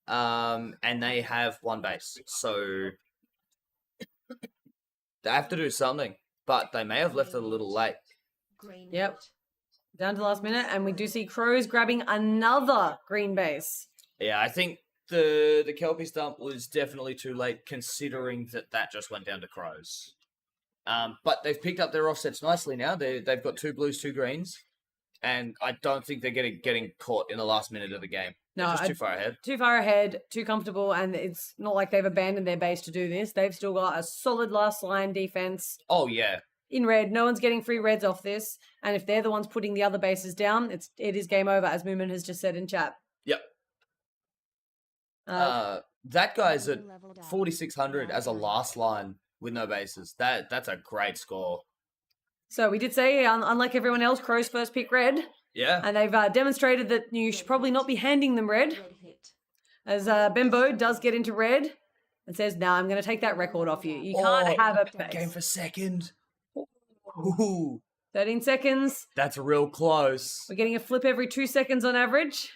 and they have one base, so they have to do something. But they may have left it a little late. Green Yep. hit. down to the last minute, and we do see Crows grabbing another green base. Yeah, I think the Kelpies dump was definitely too late, considering that just went down to Crows. But they've picked up their offsets nicely now. They've got 2 blues, 2 greens, and I don't think they're getting caught in the last minute of the game. No, Just too far ahead. Too far ahead, too comfortable, and it's not like they've abandoned their base to do this. They've still got a solid last line defense Oh yeah, in red. No one's getting free reds off this, and if they're the ones putting the other bases down, it is game over, as Moomin has just said in chat. yep. That guy's at 4,600 as a last line with no bases. That's a great score. So we did say, unlike everyone else, Crows first pick red, Yeah. and they've demonstrated that you should probably not be handing them red, Red hit. as Bembo does get into red and says, "Nah, I'm going to take that record off you. You can't have a base." game for second. Ooh, 13 seconds. that's real close. We're getting a flip every 2 seconds on average.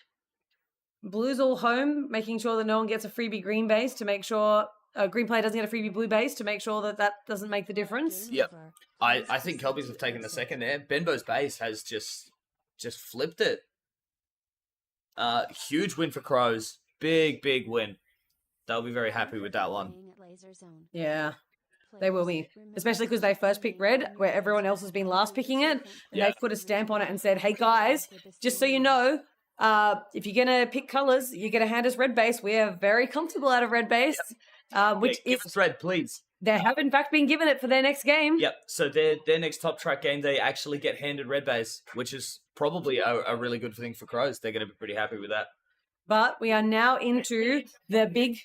Blue's all home, making sure that no one gets a freebie green base to make sure green player doesn't get a freebie blue base to make sure that doesn't make the difference. Game Yep. over. I think Kelpies have taken the second there. Benbo's base has just flipped it. Huge win for Crows. Big win. They'll be very happy with that one. Playing at laser zone. Yeah, they will be. Especially because they first picked red, where everyone else has been last picking it. And Yeah. they've put a stamp on it and said, "Hey guys, just so you know, if you're going to pick colours, you're going to hand us red base. We are very comfortable out of red base." Which Give is, us red, please. they have in fact been given it for their next game. Yep. So their next top track game, they actually get handed red base, which is probably a really good thing for Crows. They're going to be pretty happy with that. But we are now into the big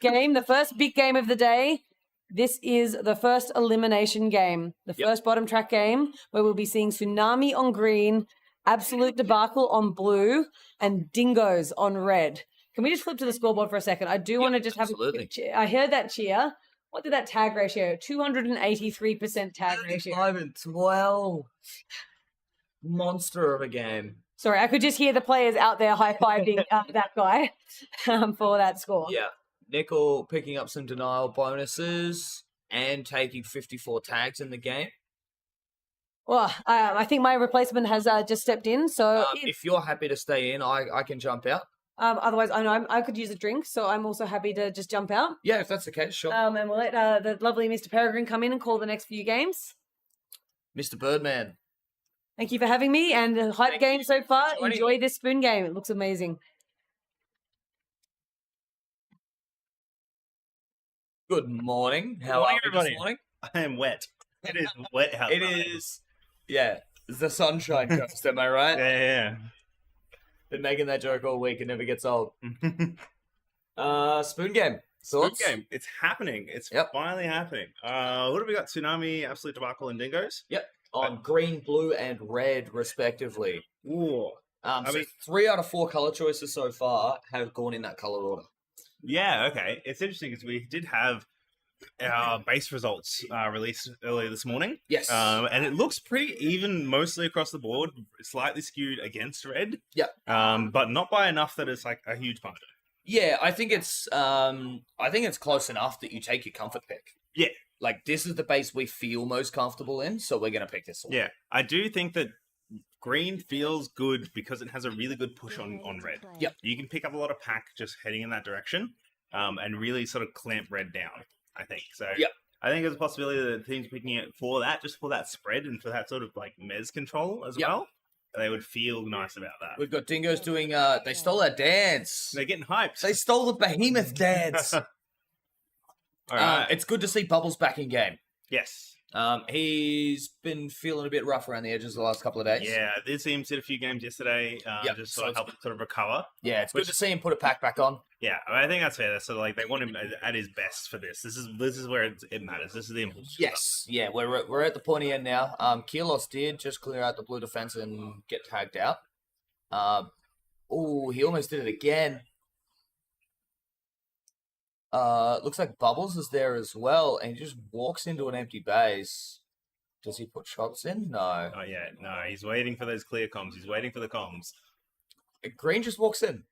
game, the first big game of the day. This is the first elimination game, the Yep. first bottom track game, where we'll be seeing Tsunami on green, Absolute Debacle on blue, and Dingoes on red. Can we just flip to the scoreboard for a second? I do want to just have a absolutely. quick cheer. I heard that cheer. What did that tag ratio? 283% tag ratio. 5-12. Monster of a game. Sorry, I could just hear the players out there high-fiving that guy for that score. Yeah. Nickel picking up some denial bonuses and taking 54 tags in the game. Well, I think my replacement has just stepped in, so If you're happy to stay in, I can jump out. otherwise I know I could use a drink, so I'm also happy to just jump out. Yeah, if that's the case, sure. And we'll let the lovely Mr. Peregrine come in and call the next few games. Mr. Birdman. Thank you for having me, and the hype Thank game you so far. for joining Enjoy this spoon game. It looks amazing. Good morning. How Morning, are we everybody. this morning? I am wet. It is wet outside. It is, yeah, it's the Sunshine Coast, am I right? Yeah, Been making that joke all week. It never gets old. yeah. Spoon game. Spoon Thoughts? game. It's happening. It's Yep. finally happening. What have we got? Tsunami, Absolute Debacle, and Dingoes? On green, blue, and red, respectively. Ooh. So mean- 3 out of 4 color choices so far have gone in that color order. Yeah, okay. It's interesting because we did have our base results released earlier this morning. Yes. And it looks pretty even mostly across the board, slightly skewed against red. Yep. But not by enough that it's like a huge punch. Yeah, I think it's close enough that you take your comfort pick. Yeah. Like, this is the base we feel most comfortable in, so we're going to pick this one. Yeah, I do think that green feels good because it has a really good push on red. Yep. You can pick up a lot of pack just heading in that direction. and really sort of clamp red down, I think. So Yep. I think there's a possibility that the team's picking it for that, just for that spread and for that sort of like mez control as Yep. well. They would feel nice about that. We've got Dingoes doing, they stole our dance. They're getting hyped. They stole the behemoth dance. All right. It's good to see Bubbles back in game. Yes. He's been feeling a bit rough around the edges the last couple of days. Yeah, I did see him sit a few games yesterday, Yep, just so sort of it's- help sort of recover. Yeah, it's good to see him put a pack back on. Yeah, I think that's fair. That's sort of like they want him at his best for this. This is where it matters. This is the impulse. Yes, yeah, we're at the pointy end now. Kilos did just clear out the blue defense and get tagged out. He almost did it again. Looks like Bubbles is there as well, and he just walks into an empty base. Does he put shots in? No. Oh yeah, no, he's waiting for those clear comms. He's waiting for the comms. Green just walks in.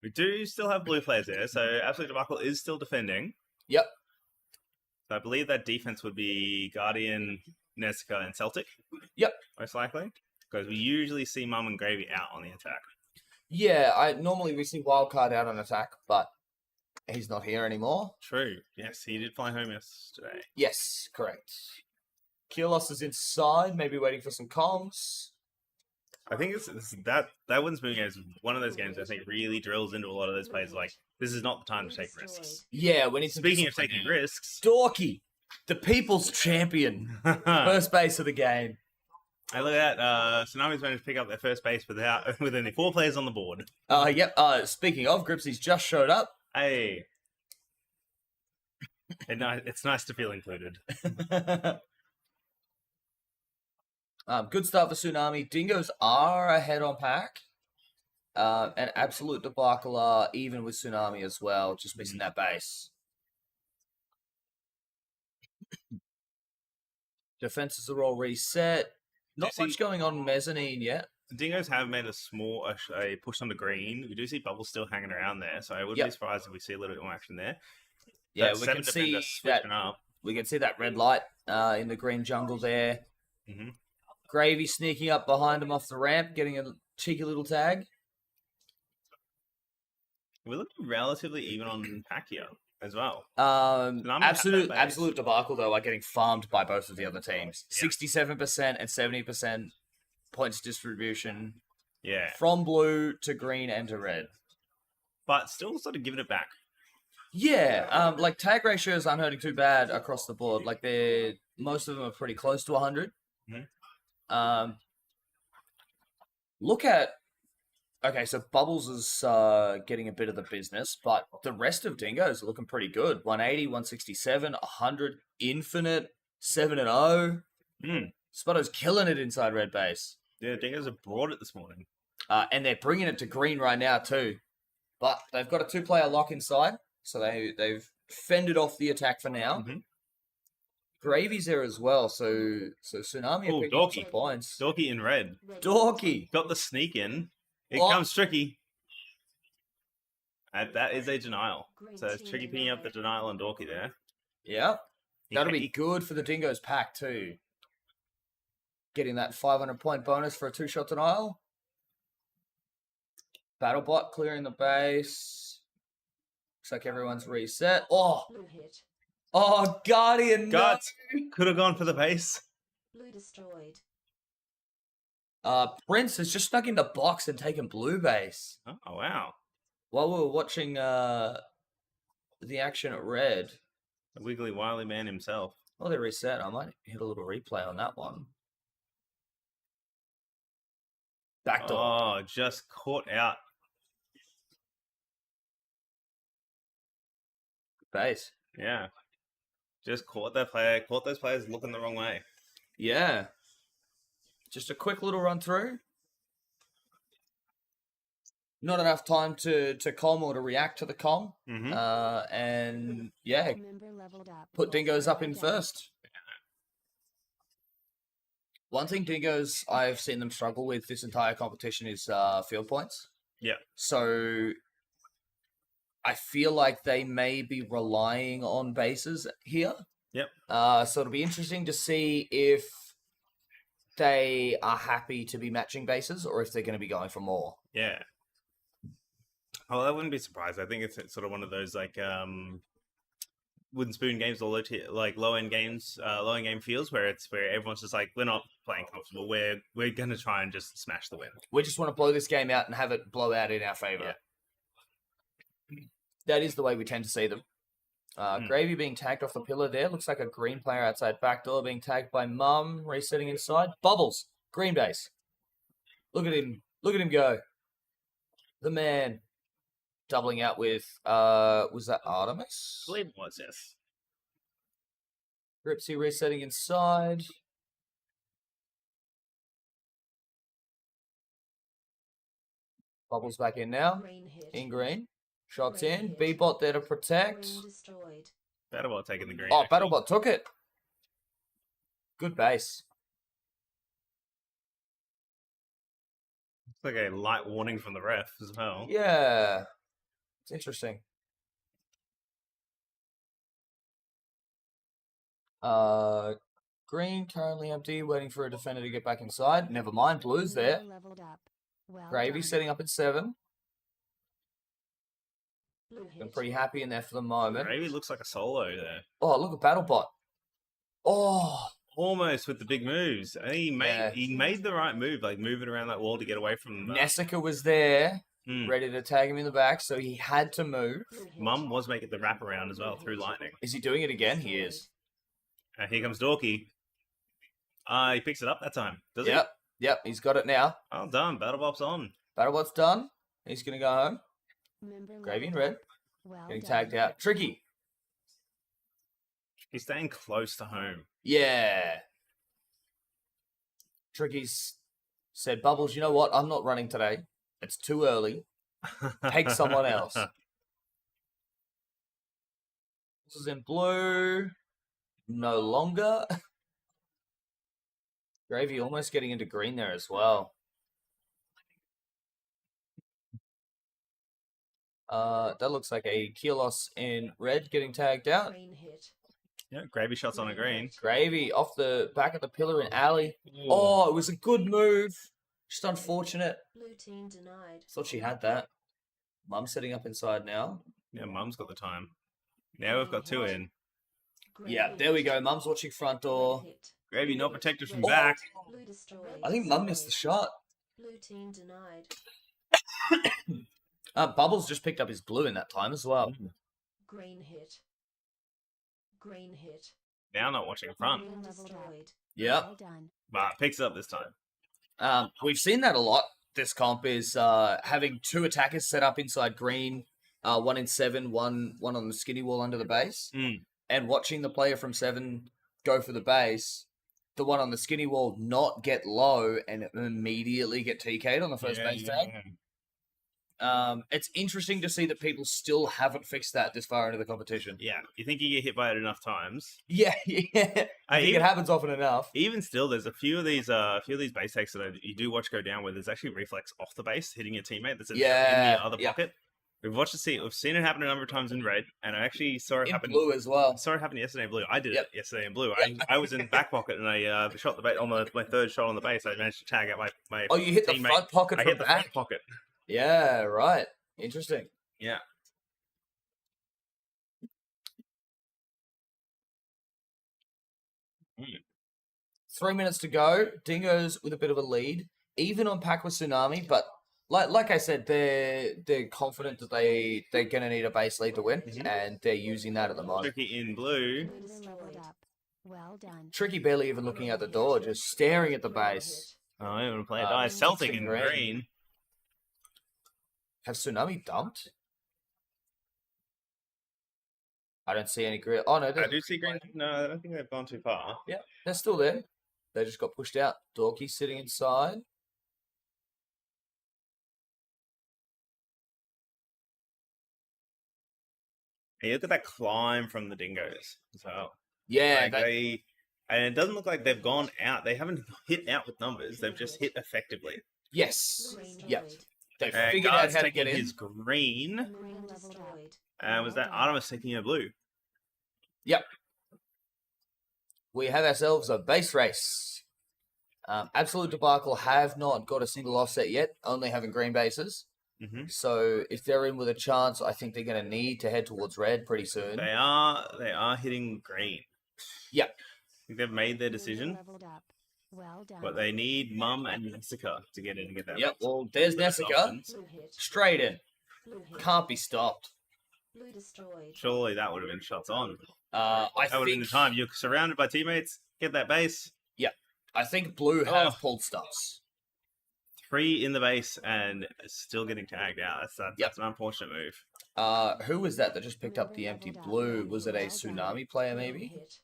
We do still have blue players there, so Absolute Debacle is still defending. Yep. So I believe that defense would be Guardian, Nesca, and Celtic. Yep. Most likely. Because we usually see Mum and Gravy out on the attack. Yeah, normally we see Wildcard out on attack, but he's not here anymore. True. Yes, he did fly home yesterday. Yes, correct. Kilos is inside, maybe waiting for some comms. I think that Wooden Spoon game is one of those games that I think really drills into a lot of those players. Like, this is not the time to take risks. Yeah, we need to Speaking of taking risks, Dorky, the people's champion, first base of the game. I look at Tsunami's managed to pick up their first base with only 4 players on the board. Yep. Speaking of, Gripsy's just showed up. Hey, it's nice to feel included. Good start for Tsunami. Dingoes are ahead on pack. And Absolute Debacle are even with Tsunami as well, just missing that base. Defenses are all reset. Not much going on in mezzanine yet. Dingoes have made a push on the green. We do see Bubbles still hanging around there, so I wouldn't be surprised if we see a little bit more action there. Yeah, That we seven can see defender that. switching up. We can see that red light in the green jungle there. Mhm. Gravy sneaking up behind him off the ramp, getting a cheeky little tag. We're looking relatively even on pack here as well. Absolute Debacle though are getting farmed by both of the other teams. Yeah. 67% and 70% points distribution Yeah, from blue to green and to red. but still sort of giving it back. Yeah, like tag ratios aren't hurting too bad across the board. Like most of them are pretty close to 100. Look at. Okay, so Bubbles is getting a bit of the business, but the rest of Dingoes are looking pretty good. 180, 167, 100, Infinite, 7-0. Spotto's killing it inside red base. Yeah, Dingoes have brought it this morning. And they're bringing it to green right now too. But they've got a 2-player lock inside, so they've fended off the attack for now. Gravy's there as well, so Tsunami are picking up some points. Dorky in red. Dorky! Got the sneak in. It Oh. comes tricky. And that is a denial. So it's tricky picking up the denial on Dorky there. Yeah. That'll He- be good for the Dingoes pack too. Getting that 500-point bonus for a 2-shot denial. Battlebot clearing the base. Looks like everyone's reset. Blue hit. Guardian! No! Guts could have gone for the base. Blue destroyed. Prince has just snuck in the box and taken blue base. Oh, wow. While we were watching the action at red. The wiggly wily man himself. Well, they reset. I might hit a little replay on that one. Backdoor. Oh, just caught out. Base. Yeah. Just caught that player, caught those players looking the wrong way. Yeah. Just a quick little run through. Not enough time to comm or to react to the comm. And yeah, Member leveled up. put Dingoes up in first. One thing Dingoes I've seen them struggle with this entire competition is field points. Yeah. So I feel like they may be relying on bases here. Yep. So it'll be interesting to see if they are happy to be matching bases or if they're going to be going for more. Yeah. Oh, I wouldn't be surprised. I think it's sort of one of those like wooden spoon games or low end games, low end game feels where everyone's just like, we're not playing comfortable. We're gonna try and just smash the win. We just want to blow this game out and have it blow out in our favor. Yeah. That is the way we tend to see them. Gravy being tagged off the pillar there. Looks like a green player outside back door being tagged by Mum, resetting inside. Bubbles, green base. Look at him. Look at him go. The man. Doubling out with, was that Artemis? I believe it was, yes. Ripsy resetting inside. Bubbles back in now. Green hit. In green. Shots Green in. hit. B-bot there to protect. Green destroyed. Battlebot taking the green. Oh, actually. Battlebot took it. Good base. It's like a light warning from the ref as well. Yeah. It's interesting. Green currently empty, waiting for a defender to get back inside. Never mind, Blue's there. Leveled up. Well Gravy done. setting up at 7. Blue Been hit. pretty happy in there for the moment. Maybe looks like a solo there. Oh, look at Battlebot. Oh, Almost with the big moves. He Yeah. made the right move, like moving around that wall to get away from Nessica was there, Hmm. ready to tag him in the back, so he had to move. Blue hit. Mum was making the wraparound as well through lightning. Is he doing it again? He is. Here comes Dorky. He picks it up that time. Does Yep, yep, he's got it now. he? Well done. Battlebop's on. Battlebot's done. He's going to go home. Member Gravy in leveled red. up. Well Getting done. tagged out. Tricky. He's staying close to home. Yeah. Tricky's said, Bubbles, you know what? I'm not running today. It's too early. Take someone else. This is in blue. No longer. Gravy almost getting into green there as well. That looks like a Kielos in red getting tagged out. Green hit. Yeah, Gravy shots on a green. Gravy off the back of the pillar in alley. Oh, it was a good move. Just unfortunate. Blue team denied. Thought she had that. Mum's sitting up inside now. Yeah, Mum's got the time. Now we've got 2 in. Green Yeah, hit. there we go. Mum's watching front door. Green hit. Gravy not protected from Oh. back. Blue destroyed. I think Mum missed the shot. Blue team denied. Bubbles just picked up his blue in that time as well. Green hit. Green hit. Now not watching front. Green destroyed. Yep. Well done. But picks it up this time. We've seen that a lot. This comp is having 2 attackers set up inside green, 1 in 7, one on the skinny wall under the base, Mm. and watching the player from 7 go for the base, the one on the skinny wall not get low and immediately get TK'd on the first base tag. It's interesting to see that people still haven't fixed that this far into the competition. Yeah, you think you get hit by it enough times. Yeah, yeah. I think it happens often enough. Even still, there's a few of these base takes that you do watch go down where there's actually reflex off the base hitting your teammate that's in Yeah, the other yeah. pocket. We've seen it happen a number of times in red, and I actually saw it In happen. blue as well. Saw it happen yesterday in blue. I did Yep. it yesterday in blue. I was in the back pocket and I shot the base on my third shot on the base. I managed to tag out my Oh, you hit the teammate. front pocket I from hit the back? front pocket. Yeah, right. Interesting. Yeah. 3 minutes to go. Dingoes with a bit of a lead, even on pack with Tsunami. But like I said, they're confident that they're gonna need a base lead to win, and they're using that at the moment. Tricky in blue. Blue leveled up. Well done. Tricky barely even looking out the door, just staring at the base. Oh, I'm gonna play a Uh, die. Celtic Celtic in green. green. Have Tsunami dumped? I don't see any green. Oh no, I they're, do see green. No, I don't think they've gone too far. yeah, they're still there. They just got pushed out. Dorky sitting inside. Hey, look at that climb from the dingoes. So Yeah, and it doesn't look like they've gone out. They haven't hit out with numbers. They've just hit effectively. yes. Green Yep. destroyed. They And figured out Guard's how to taking get in. his green. Green destroyed. And was that Well Artemis taking a blue? We have ourselves a base race. Absolute Debacle have not got a single offset yet, only having green bases. So if they're in with a chance, I think they're going to need to head towards red pretty soon. They are hitting green. Yep. I think they've made their decision, Leveled up. Well done. but they need Mum and Jessica to get in and get that. Yep, well, there's Nessica. Blue hit. Straight in. Blue hit. Can't be stopped. Blue destroyed. Surely that would have been shots on. I That would have been the think time. You're surrounded by teammates. Get that base. I think blue have Oh. pulled stuffs. 3 in the base and still getting tagged out. Yep. That's an unfortunate move. Who was that just picked up the empty blue? Was it a tsunami player Blue maybe? hit.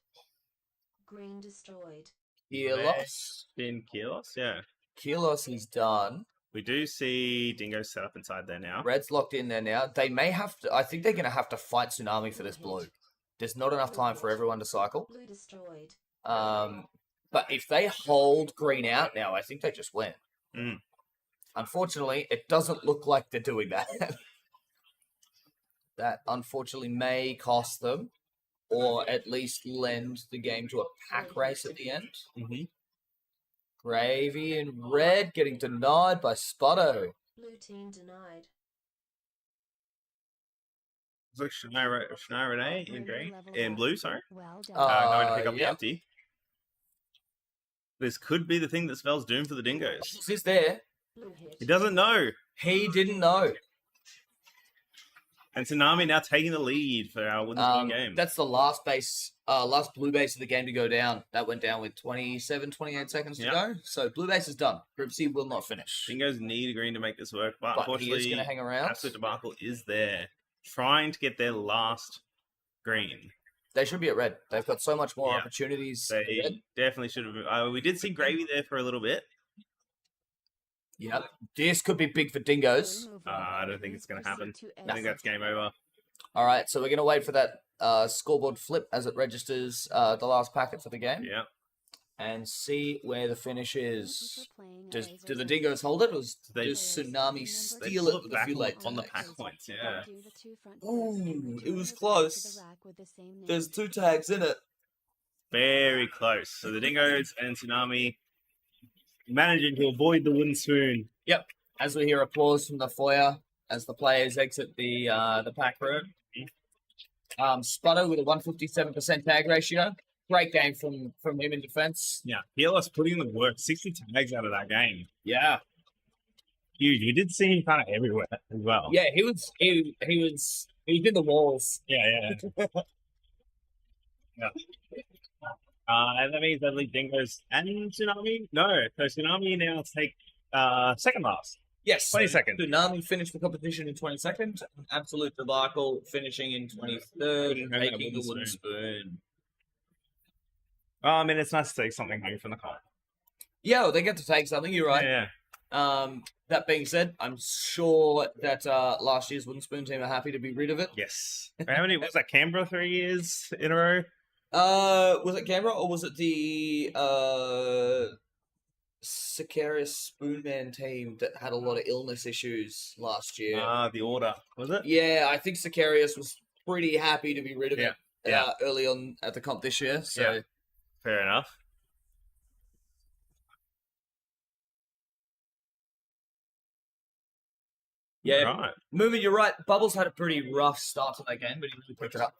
Green destroyed. Kilos. Been Kilos, yeah. Kilos is done. We do see Dingo set up inside there now. Red's locked in there now. They may have to. I think they're going to have to fight tsunami for this blue. There's not enough time for everyone to cycle. Blue destroyed. But if they hold green out now, I think they just win. Mm. Unfortunately, it doesn't look like they're doing that. That unfortunately may cost them, or at least lend the game to a pack race at the end. Mm-hmm. Gravy in red getting denied by Spotto. Blue team denied. Looks like Shania Renee in green. In blue, sorry. Well done. Going to pick up the Yep. empty. This could be the thing that spells doom for the Dingoes. He's there. Blue hit. He doesn't know. He didn't know. And Tsunami now taking the lead for our wooden spoon game. That's the last blue base of the game to go down. That went down with 27, 28 seconds to Yep. go. So blue base is done. Group C will not finish. Dingoes need a green to make this work, but, But he is unfortunately, going to hang around. Absolute Debacle is there, trying to get their last green. They should be at red. They've got so much more Yeah. opportunities. at They red. definitely should have. We did see Gravy there for a little bit. Yep. This could be big for Dingoes. I don't think it's going to happen. I think that's game over. All right, so we're going to wait for that scoreboard flip as it registers the last packet for the game Yeah. and see where the finish is. Do the the Dingoes hold it, or does They- Tsunami They steal pull it it with a back few late on the tags? pack points, yeah. Ooh, it was close. There's 2 tags in it. Very close. So the Dingoes and Tsunami managing to avoid the wooden spoon. As we hear applause from the foyer as the players exit the pack room. Spotto with a 157% tag ratio. Great game from him in defense. Yeah. Helos putting in the work. 60 tags out of that game. Yeah, Huge. We did see him kind of everywhere as well. yeah, he was in the walls. Yeah. Yeah. And that means that leaves Dingoes and Tsunami. No, so Tsunami now take second last. Yes, 22nd. Tsunami finished the competition in 22nd. Absolute Debacle finishing in 23rd, Taking home that taking the wooden wooden spoon. I mean, it's nice to take something home from the comp. Yeah, well, they get to take something. You're right. Yeah. That being said, I'm sure that last year's wooden spoon team are happy to be rid of it. Yes. How many was that? Canberra 3 years in a row? Was it Canberra or was it the Sicarius Spoonman team that had a lot of illness issues last year? The order was it? Yeah, I think Sicarius was pretty happy to be rid of it Yeah. early on at the comp this year. So Yeah. Fair enough. yeah, Right. Moomin, you're right. Bubbles had a pretty rough start to that game, but he really picked it up.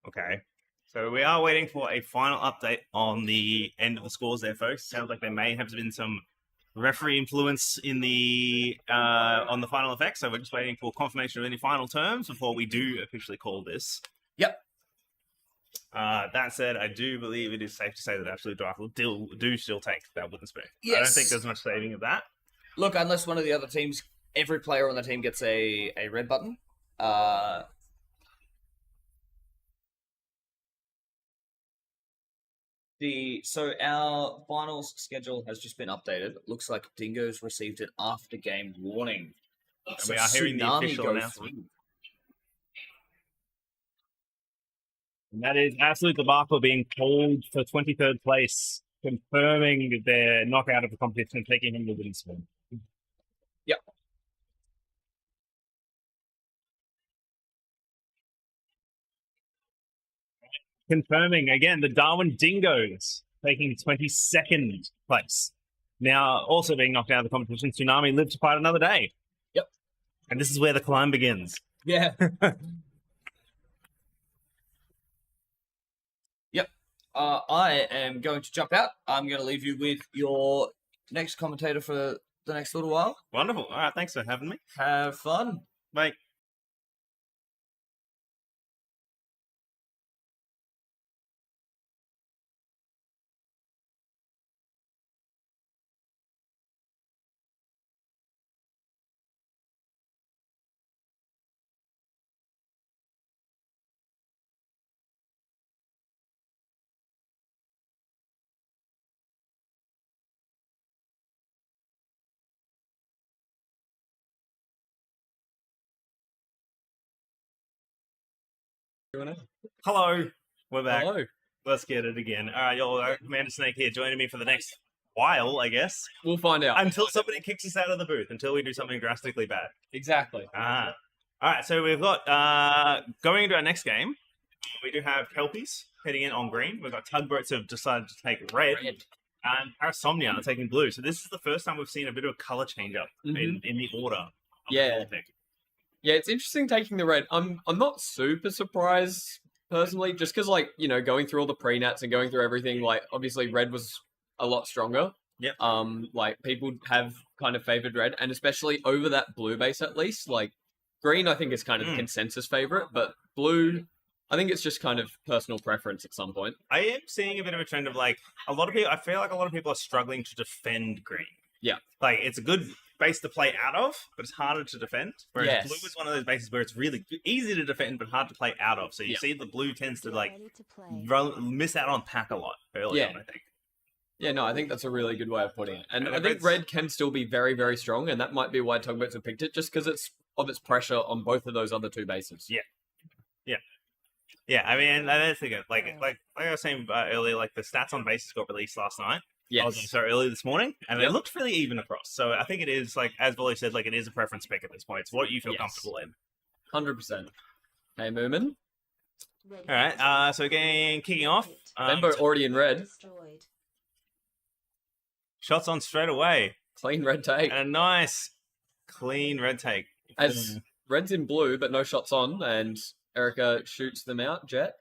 Okay. So we are waiting for a final update on the end of the scores there, folks. Sounds like there may have been some referee influence in the on the final effect. So we're just waiting for confirmation of any final terms before we do officially call this. Yep. That said, I do believe it is safe to say that Absolute Debacle do still take that wooden spoon. I don't Yes. think there's much saving of that. Look, unless one of the other teams, every player on the team gets a red button. So our finals schedule has just been updated. It looks like Dingoes received an after game warning. And we are hearing the Tsunami official go announcement. through. And that is Absolute Debacle being pulled for 23rd place, confirming their knockout of the competition and taking him the wooden spoon. Yep. Confirming again the Darwin Dingoes taking 22nd place. Now, also being knocked out of the competition, Tsunami lived to fight another day. Yep. And this is where the climb begins. Yeah. I am going to jump out. I'm going to leave you with your next commentator for the next little while. Wonderful. All right, thanks for having me. Have fun. Bye. Hello. We're back. Hello. Let's get it again. All right, y'all. Commander Snake here joining me for the next while, I guess. We'll find out. Until somebody kicks us out of the booth, until we do something drastically bad. Exactly. All right, so we've got, going into our next game, we do have Kelpies heading in on green. We've got Tugboats who have decided to take red. And Parasomnia are taking blue. So this is the first time we've seen a bit of a colour change up in the order. Of Yeah. the pick. Yeah, it's interesting taking the red. I'm not super surprised personally, just because going through all the pre-nats and going through everything, obviously red was a lot stronger. Yep. People have kind of favored red, and especially over that blue base at least. Green, I think is kind of the consensus favorite, but blue, I think it's just kind of personal preference at some point. I am seeing a bit of a trend of a lot of people. I feel like a lot of people are struggling to defend green. Yeah. It's a good base to play out of, but it's harder to defend. Whereas Yes. blue is one of those bases where it's really easy to defend, but hard to play out of. So you Yeah. see the blue tends to Ready to play. miss out on pack a lot early Yeah. on, I think. Yeah, no, I think that's a really good way of putting it. And And I think red's- red can still be very, very strong, and that might be why Tugboats have picked it, just because it's of its pressure on both of those other two bases. Yeah. Yeah, I mean, that's the good. Like I was saying earlier, the stats on bases got released last night. I was Yes. so early this morning, and Yep. it looked fairly even across. So I think it is as Volley said, it is a preference pick at this point. It's what you feel Yes. comfortable in. 100%. Hey, Moomin. Red All right, hit. so again, kicking off. Hit. Bembo already in red. Destroyed. Shots on straight away, Clean red take. and a nice clean red take. As red's in blue, but no shots on, and Erica shoots them out. Jet.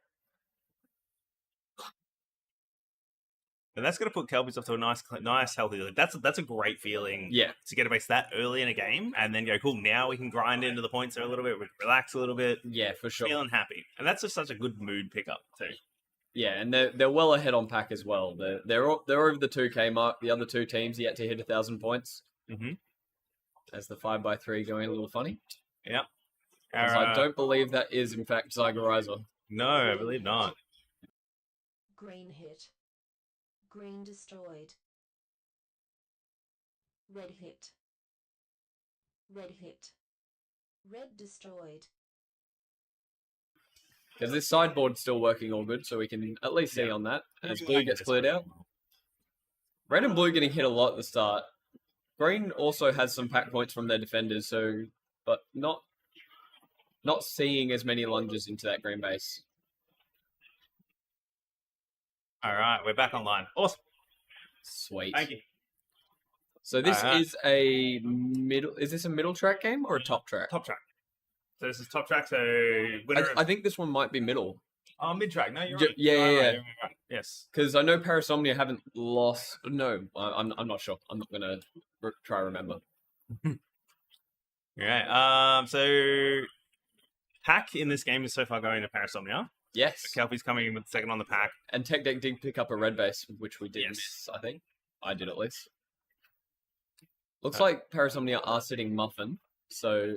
And that's going to put Kelpies off to a nice healthy lead. That's a great feeling. Yeah. To get a base that early in a game, and then go, cool. Now we can grind into the points there a little bit, relax a little bit, Yeah, for sure. feeling happy, and that's just such a good mood pickup too. Yeah, and they're well ahead on pack as well. They're over the 2K mark. The other two teams yet to hit 1,000 points. Mm-hmm. As the 5x3 going a little funny. Yeah. 'Cause I don't believe that is in fact Zygorizer. No, I believe not. Green hit. Green destroyed. Red hit. Red hit. Red destroyed. Because this sideboard's still working all good, so we can at least see Yeah. on that as blue gets cleared out. Red and blue getting hit a lot at the start. Green also has some pack points from their defenders, but not seeing as many lunges into that green base. All right, we're back online. Awesome. Sweet. Thank you. So this Alright. is a middle. Is this a middle track game or a top track? Top track. So this is top track. So winner I think this one might be middle. of mid track. No, you're Yeah, right. yeah, You are yeah. right, you're right. Yes. Because I know Parasomnia haven't lost. No, I'm not sure. I'm not gonna try to remember. All right. So pack in this game is so far going to Parasomnia. Yes, Kelpie's coming in with second on the pack. and Tech Deck did pick up a red base, which we did Yes. miss. I think I did at least. Looks like Parasomnia are sitting Muffin, so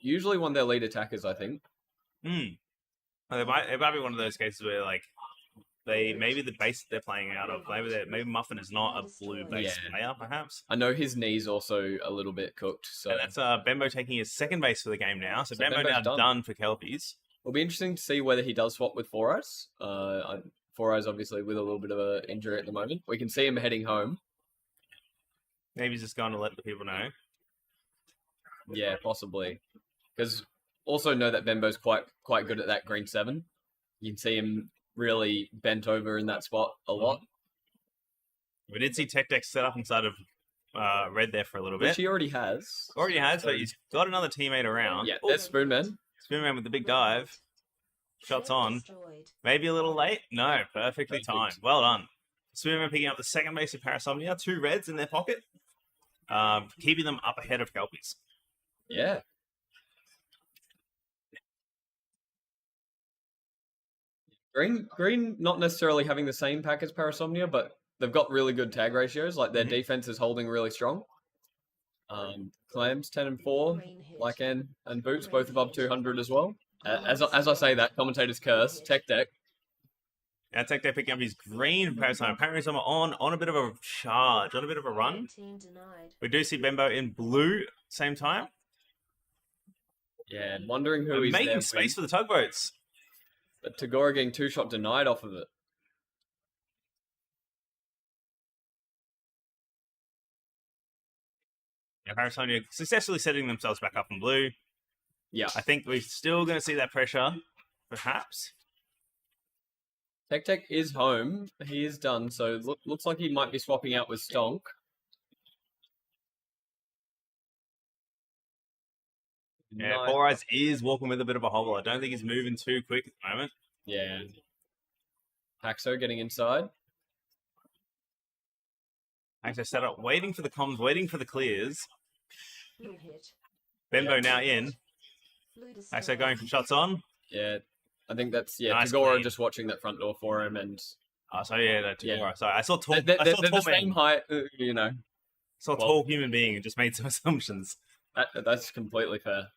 usually one of their lead attackers, I think. Well, it might be one of those cases where maybe the base they're playing out of maybe Muffin is not a blue base Yeah. player perhaps. I know his knee's also a little bit cooked, so And that's Bembo taking his second base for the game now. So, So Bembo now Bembo's done for Kelpies. it'll be interesting to see whether he does swap with Four Eyes. Four Eyes obviously with a little bit of an injury at the moment. We can see him heading home. Maybe he's just going to let the people know. Yeah, possibly. Because also know that Bembo's quite good at that green 7. You can see him really bent over in that spot a lot. We did see Tech Deck set up inside of red there for a little Which bit. he already has. Already has, So- but he's got another teammate around. Yeah, Oh, there's Spoonman. Spoonman with the big dive. Shots Red on. destroyed. Maybe a little late? No, perfectly Perfect. timed. Well done. Spoonman picking up the second base of Parasomnia. 2 reds in their pocket. Keeping them up ahead of Kelpies. Yeah. Green not necessarily having the same pack as Parasomnia, but they've got really good tag ratios. Like their defense is holding really strong. Clams 10 and 4, Green hit. Lycan and Boots both above 200 as well. As I say that, commentators curse. Tech Deck. Now Tech Deck picking up his green Parasomnia. Parasomnia on a bit of a charge, on a bit of a run. Red team denied. We do see Bembo in blue same time. Yeah, and wondering who he's Making there space with. for the tugboats. But Tagora getting 2-shot denied off of it. Yeah, Parasomnia successfully setting themselves back up in blue. Yeah. I think we're still going to see that pressure, perhaps. Tech Tech is home. He is done, so looks like he might be swapping out with Stonk. Yeah, Nice. Four Eyes is walking with a bit of a hobble. I don't think he's moving too quick at the moment. Yeah. Paxo getting inside. Actually set up, waiting for the comms, waiting for the clears. Blue hit. Bembo now in. Blue Actually destroyed. going from shots on. Yeah, I think that's Nice Tagora clean. just watching that front door for him, and Oh, so yeah, no, Yeah. Tagora. Sorry, I saw tall. they're I saw the tall same man. height, you know. Saw well- tall human being and just made some assumptions. That's completely fair.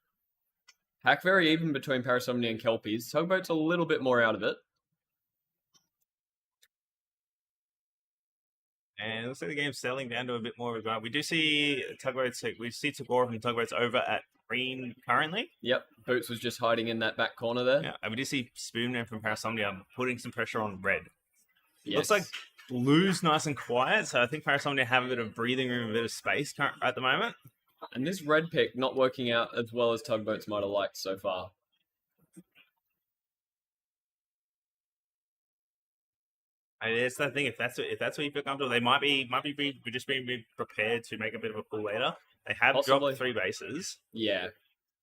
Pack very even between Parasomnia and Kelpies. Tugboat's a little bit more out of it. And it looks like the game's settling down to a bit more of a grind. We do see tugboats. We see Tagora from tugboats over at green currently. Yep, Boots was just hiding in that back corner there. Yeah, and we do see Spoonman from Parasomnia putting some pressure on red. Yes. Looks like blue's nice and quiet, so I think Parasomnia have a bit of breathing room, a bit of space at the moment. And this red pick not working out as well as Tugboats might have liked so far. And it's the thing. If that's what you feel comfortable, they might be just being prepared to make a bit of a pull later. They have Possibly. dropped 3 bases, Yeah.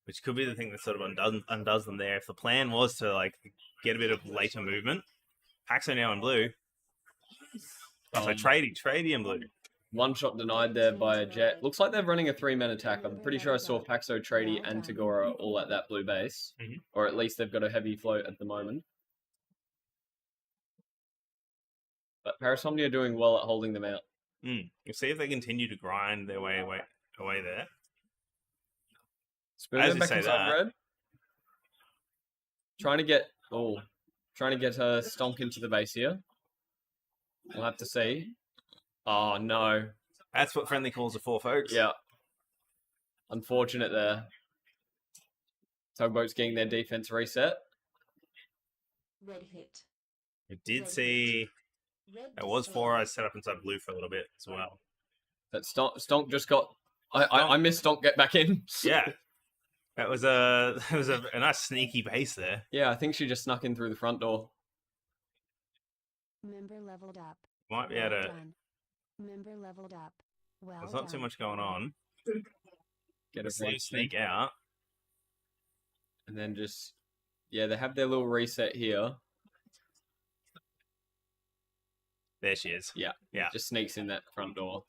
which could be the thing that sort of undoes them there. If the plan was to like get a bit of later movement, Paxo now in blue. So Tradie in blue. 1-shot denied there by a Jet. Looks like they're running a 3-man attack. I'm pretty sure I saw Paxo, Tradie, and Tagora all at that blue base. Mhm. Or at least they've got a heavy float at the moment. But Parasomnia doing well at holding them out. You'll see if they continue to grind their way there. As Spoonman you back say inside that- red. Trying to get Stonk into the base here. We'll have to see. Oh no. That's what friendly calls are for, folks. Yeah. Unfortunate there. Tugboat's getting their defense reset. Red hit. We did see Red it was destroyed. 4 Eyes set up inside blue for a little bit as well. But Stonk just got. I missed Stonk get back in. Yeah. That was a nice sneaky base there. Yeah, I think she just snuck in through the front door. Member leveled up. Might be Well able to. done. Member leveled up. Well There's not too done. much going on. Get a Just let you reset. sneak out. And then just. Yeah, they have their little reset here. There she is. Yeah. Just sneaks in that front door.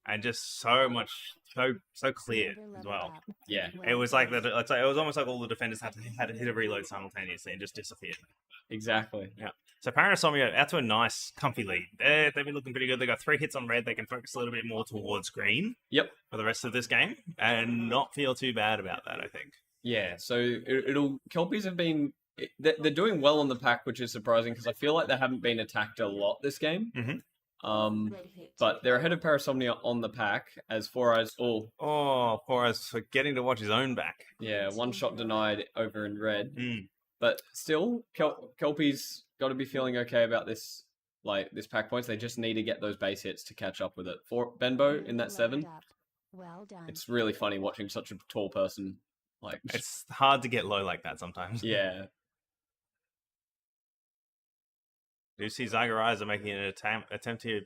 And just so much, so clear Member as leveled well. up. Yeah, It was like done. that. It was almost like all the defenders had to hit a reload simultaneously and just disappeared. exactly. So Parasomnia out to a nice, comfy lead. They've been looking pretty good. They got 3 hits on red. They can focus a little bit more towards green. Yep. For the rest of this game, and not feel too bad about that. I think. Yeah, so it'll. Kelpies have been. They're doing well on the pack, which is surprising because I feel like they haven't been attacked a lot this game. Mhm. Red hit. But they're ahead of Parasomnia on the pack as 4 Eyes. Oh, Oh, poor us forgetting to watch his own back. yeah, 1-shot denied over in red. Mm. But still, Kelpies got to be feeling okay about this. Like this pack points, they just need to get those base hits to catch up with it. For Benbow in that 7, Leveled up. Well done. it's really funny watching such a tall person. Like, It's hard to get low like that sometimes. yeah, Do you see Zagariza making an attempt here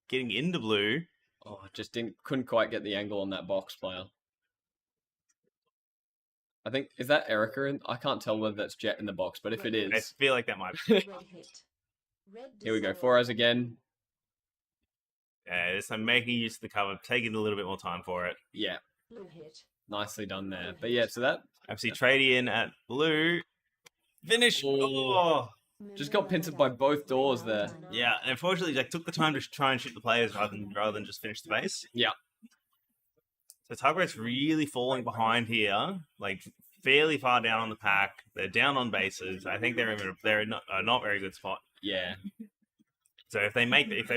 getting into blue. Oh, just couldn't quite get the angle on that box player. I think, is that Erica? I can't tell whether that's Jet in the box, but if it I is, feel like that might be. Red hit. Red here we go. destroyed. 4 eyes again. Yeah, so making use of the cover, taking a little bit more time for it. Yeah, Blue hit. nicely done there. But yeah, so that Obviously, tradie in at blue. Finish. Oh. just got pincered by both doors there. Yeah, and unfortunately, like took the time to try and shoot the players rather than just finish the base. Yeah. So Tugboat's really falling behind here, like fairly far down on the pack. They're down on bases. I think they're in a not very good spot. Yeah. So if they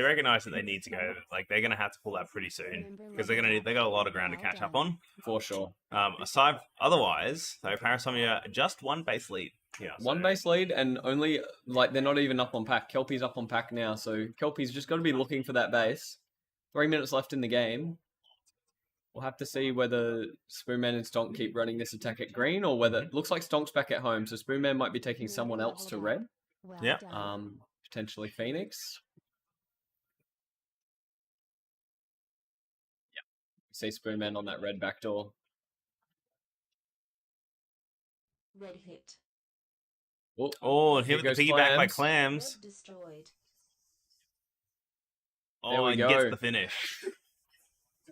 recognize that they need to go, like they're gonna have to pull that pretty soon because they got a lot of ground to catch up on. For sure. Otherwise, so Parasomnia just one base lead. Yeah, One base lead and only, like, they're not even up on pack. Kelpies up on pack now, so Kelpies just got to be looking for that base. 3 minutes left in the game. We'll have to see whether Spoonman and Stonk keep running this attack at green or whether it looks like Stonk's back at home, so Spoonman might be taking someone else to red. Well Yeah. done. Potentially Phoenix. Yeah. See Spoonman on that red back door. Red hit. Oh, and Here hit with the goes piggyback by Clams. Clams. Red destroyed. There Oh, we and go. gets the finish.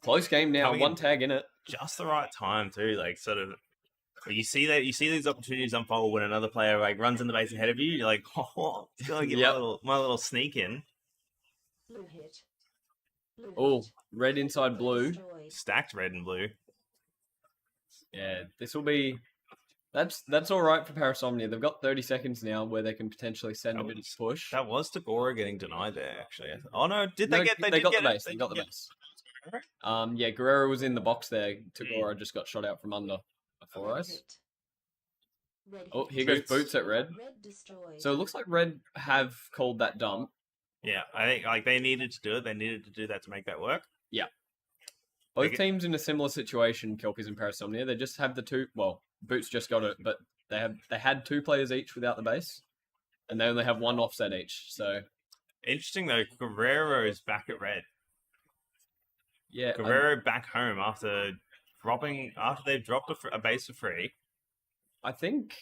Close game now, Coming one in. tag in it. Just the right time too, like sort of. You see these opportunities unfold when another player like runs in the base ahead of you. You're like, oh, gotta get Yep. my little sneak in. Blue hit. Blue Oh, hit. red inside Red blue. destroyed. Stacked red and blue. Yeah, this will be... That's all right for Parasomnia. They've got 30 seconds now where they can potentially send a bit of push. That was Tagora getting denied there, actually. Oh no, did No, they get? They did got get the it. base. They got the get- base. Yeah, Guerrero was in the box there. Tagora just got shot out from under for Red us. hit. Red Oh, hit. here goes Boots. Boots at red. Red destroyed. So it looks like red have called that dump. Yeah, I think like they needed to do it. They needed to do that to make that work. Both Okay. teams in a similar situation, Kelpies and Parasomnia. They just have the two. Well, Boots just got it, but they had 2 players each without the base, and they only have 1 offset each. So Interesting though, Guerrero is back at red. yeah, Guerrero back home after they've dropped a base for free. I think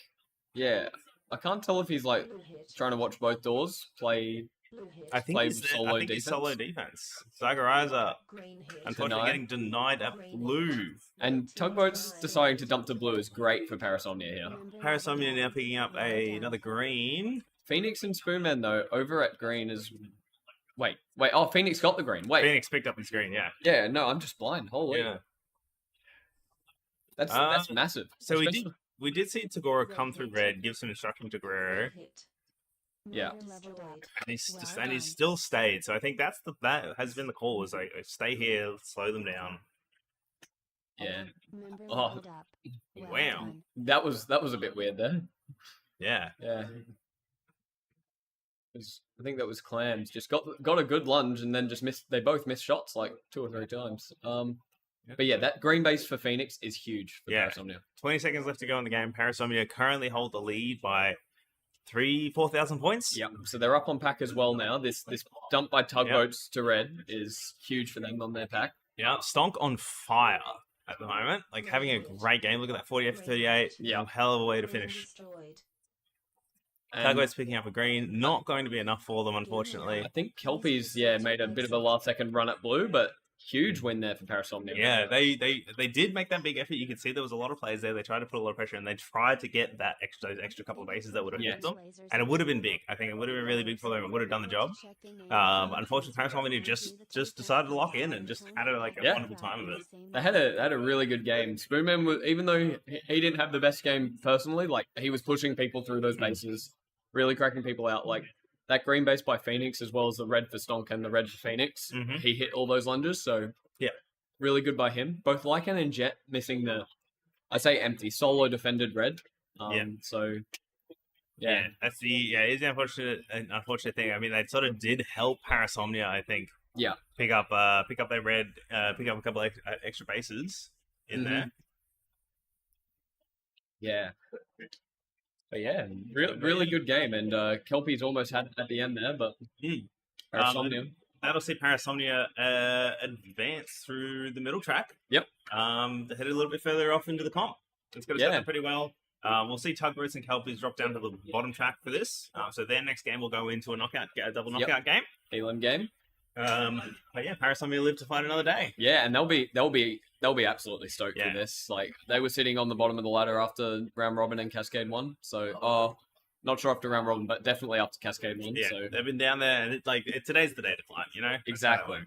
yeah. I can't tell if he's like Blue hit. trying to watch both doors play. Blue hit. I think Play he's solo he's solo defense. Zagaraza Green hit. unfortunately getting denied at blue. And Tugboat's deciding to dump to blue is great for Parasomnia here. Parasomnia now picking up another green. Phoenix and Spoonman though over at green is. Wait. Oh, Phoenix got the green. Wait. Phoenix picked up his green, yeah. Yeah, no, I'm just blind. Holy. Yeah. That's massive. So Especially- we did see Tagora come through red, give some instruction to Guerrero, Red hit. Yeah. Member leveled up. and he's still stayed. So I think that has been the call, is like stay here, slow them down. Yeah. Member Oh. leveled up. Well Wow. done. That was a bit weird there. Yeah. Yeah. I think that was Clams. Just got a good lunge and then just missed. They both missed shots like 2 or 3 times. But yeah, that green base for Phoenix is huge for Yeah. Parasomnia. 20 seconds left to go in the game. Parasomnia currently hold the lead by 4,000 points. Yep. So they're up on pack as well now. This dump by Tugboats to red is huge for them on their pack. Yeah. Stonk on fire at the moment. Like having a great game. Look at that 48 for 38. Yeah. Hell of a way to Green finish. destroyed. And Tugboat's picking up a green. Not going to be enough for them, unfortunately. I think Kelpies, made a bit of a last second run at blue, but huge win there for Parasomnia. Yeah, they did make that big effort. You could see there was a lot of players there. They tried to put a lot of pressure, and they tried to get those extra couple of bases that would have Yeah. hit them. And it would have been big. I think it would have been really big for them. It would have done the job. Unfortunately, Parasomnia just decided to lock in and just had a Yeah. wonderful time of it. They had a really good game. Spoonman was, even though he didn't have the best game personally, like he was pushing people through those bases, really cracking people out. Like that green base by Phoenix, as well as the red for Stonk and the red for Phoenix, Mhm. he hit all those lunges. So Yeah. really good by him. Both Lycan and Jet missing I say empty solo defended red. Yeah. So Yeah, it's the unfortunate thing. I mean, they sort of did help Parasomnia, I think. Yeah. Pick up their red, pick up a couple of extra bases in Mhm. there. yeah. But yeah, really good game, and Kelpies almost had it at the end there, but Mm. Parasomnia. that'll see Parasomnia advance through the middle track. Yep. They headed a little bit further off into the comp. It's going to set up pretty well. We'll see Tugboats and Kelpies drop down to the bottom track for this. So their next game will go into a double knockout game. Elam game. But yeah, Parasomnia live to fight another day. Yeah, and they'll be absolutely stoked with this. Like they were sitting on the bottom of the ladder after round robin and Cascade 1. So not sure after round robin, but definitely after Cascade 1. Yeah, so they've been down there, and today's the day to climb. You know exactly.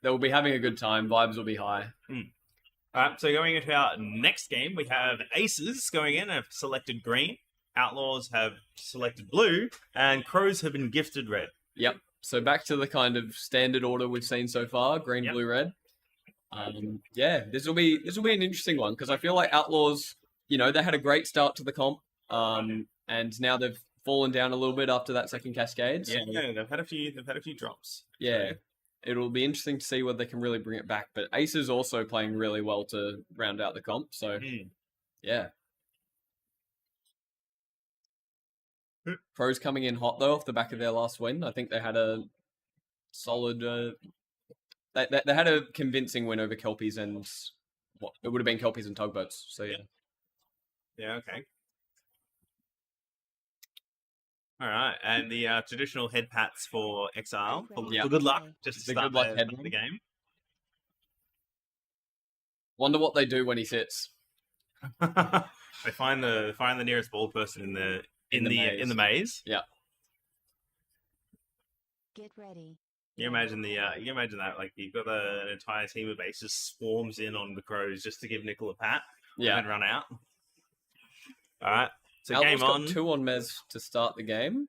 They'll be having a good time. Vibes will be high. All right, so going into our next game, we have Aces going in, have selected green, Outlaws have selected blue, and Crows have been gifted red. Yep. So back to the kind of standard order we've seen so far: green, blue, red. This will be an interesting one because I feel like Outlaws, they had a great start to the comp, and now they've fallen down a little bit after that second Cascade. So, Yeah, they've had a few drops. Yeah. It'll be interesting to see whether they can really bring it back. But Ace is also playing really well to round out the comp. So, yeah. Pros coming in hot, though, off the back of their last win. I think they had a solid... They had a convincing win over Kelpies and... it would have been Kelpies and Tugboats. So, yeah. Yeah, okay. All right, and the traditional head pats for Exile for good luck, just to The start good luck head the game. Wonder what they do when he sits. They find the nearest bald person in the maze. Yeah. Get ready. You imagine that, like you've got an entire team of aces swarms in on the Crows just to give Nickel a pat. Yeah. And run out. All right. So Outlaws game on. got 2 on Mez to start the game.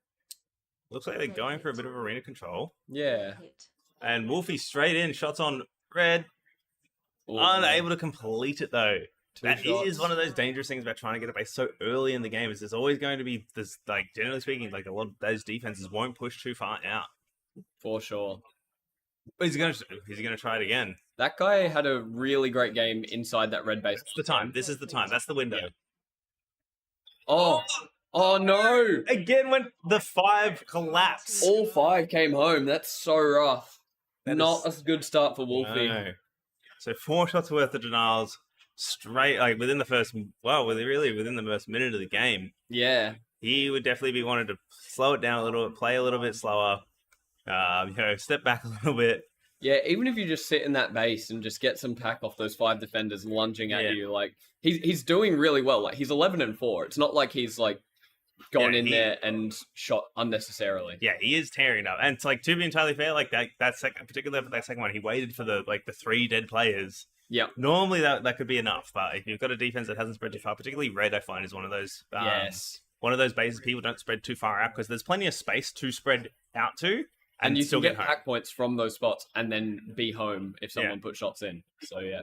Looks like they're going for a bit of arena control. Yeah. And Wolfie straight in, shots on red. Ooh. Unable to complete it though. 2 That shots. is one of those dangerous things about trying to get a base so early in the game. Is there's always going to be this, like generally speaking, like a lot of those defenses won't push too far out. For sure. But he's gonna try it again. That guy had a really great game inside that red base. It's the time. This is the time. That's the window. Yeah. Oh no! Again, when the 5 collapse. All 5 came home. That's so rough. That Not is- a good start for Wolfie. No. So 4 shots worth of denials straight, like within the first minute of the game. Yeah. He would definitely be wanting to slow it down a little bit, play a little bit slower, step back a little bit. Yeah, even if you just sit in that base and just get some pack off those 5 defenders lunging at you, like he's doing really well. Like he's 11-4. It's not like he's like gone in there and shot unnecessarily. Yeah, he is tearing up, and it's like, to be entirely fair, like that second, particularly for that second one, he waited for the 3 dead players. Yeah. Normally that could be enough, but if you've got a defense that hasn't spread too far, particularly red, I find is one of those. Yes. One of those bases people don't spread too far out because there's plenty of space to spread out to. And you still can get home. pack points from those spots and then be home if someone puts shots in. So, yeah.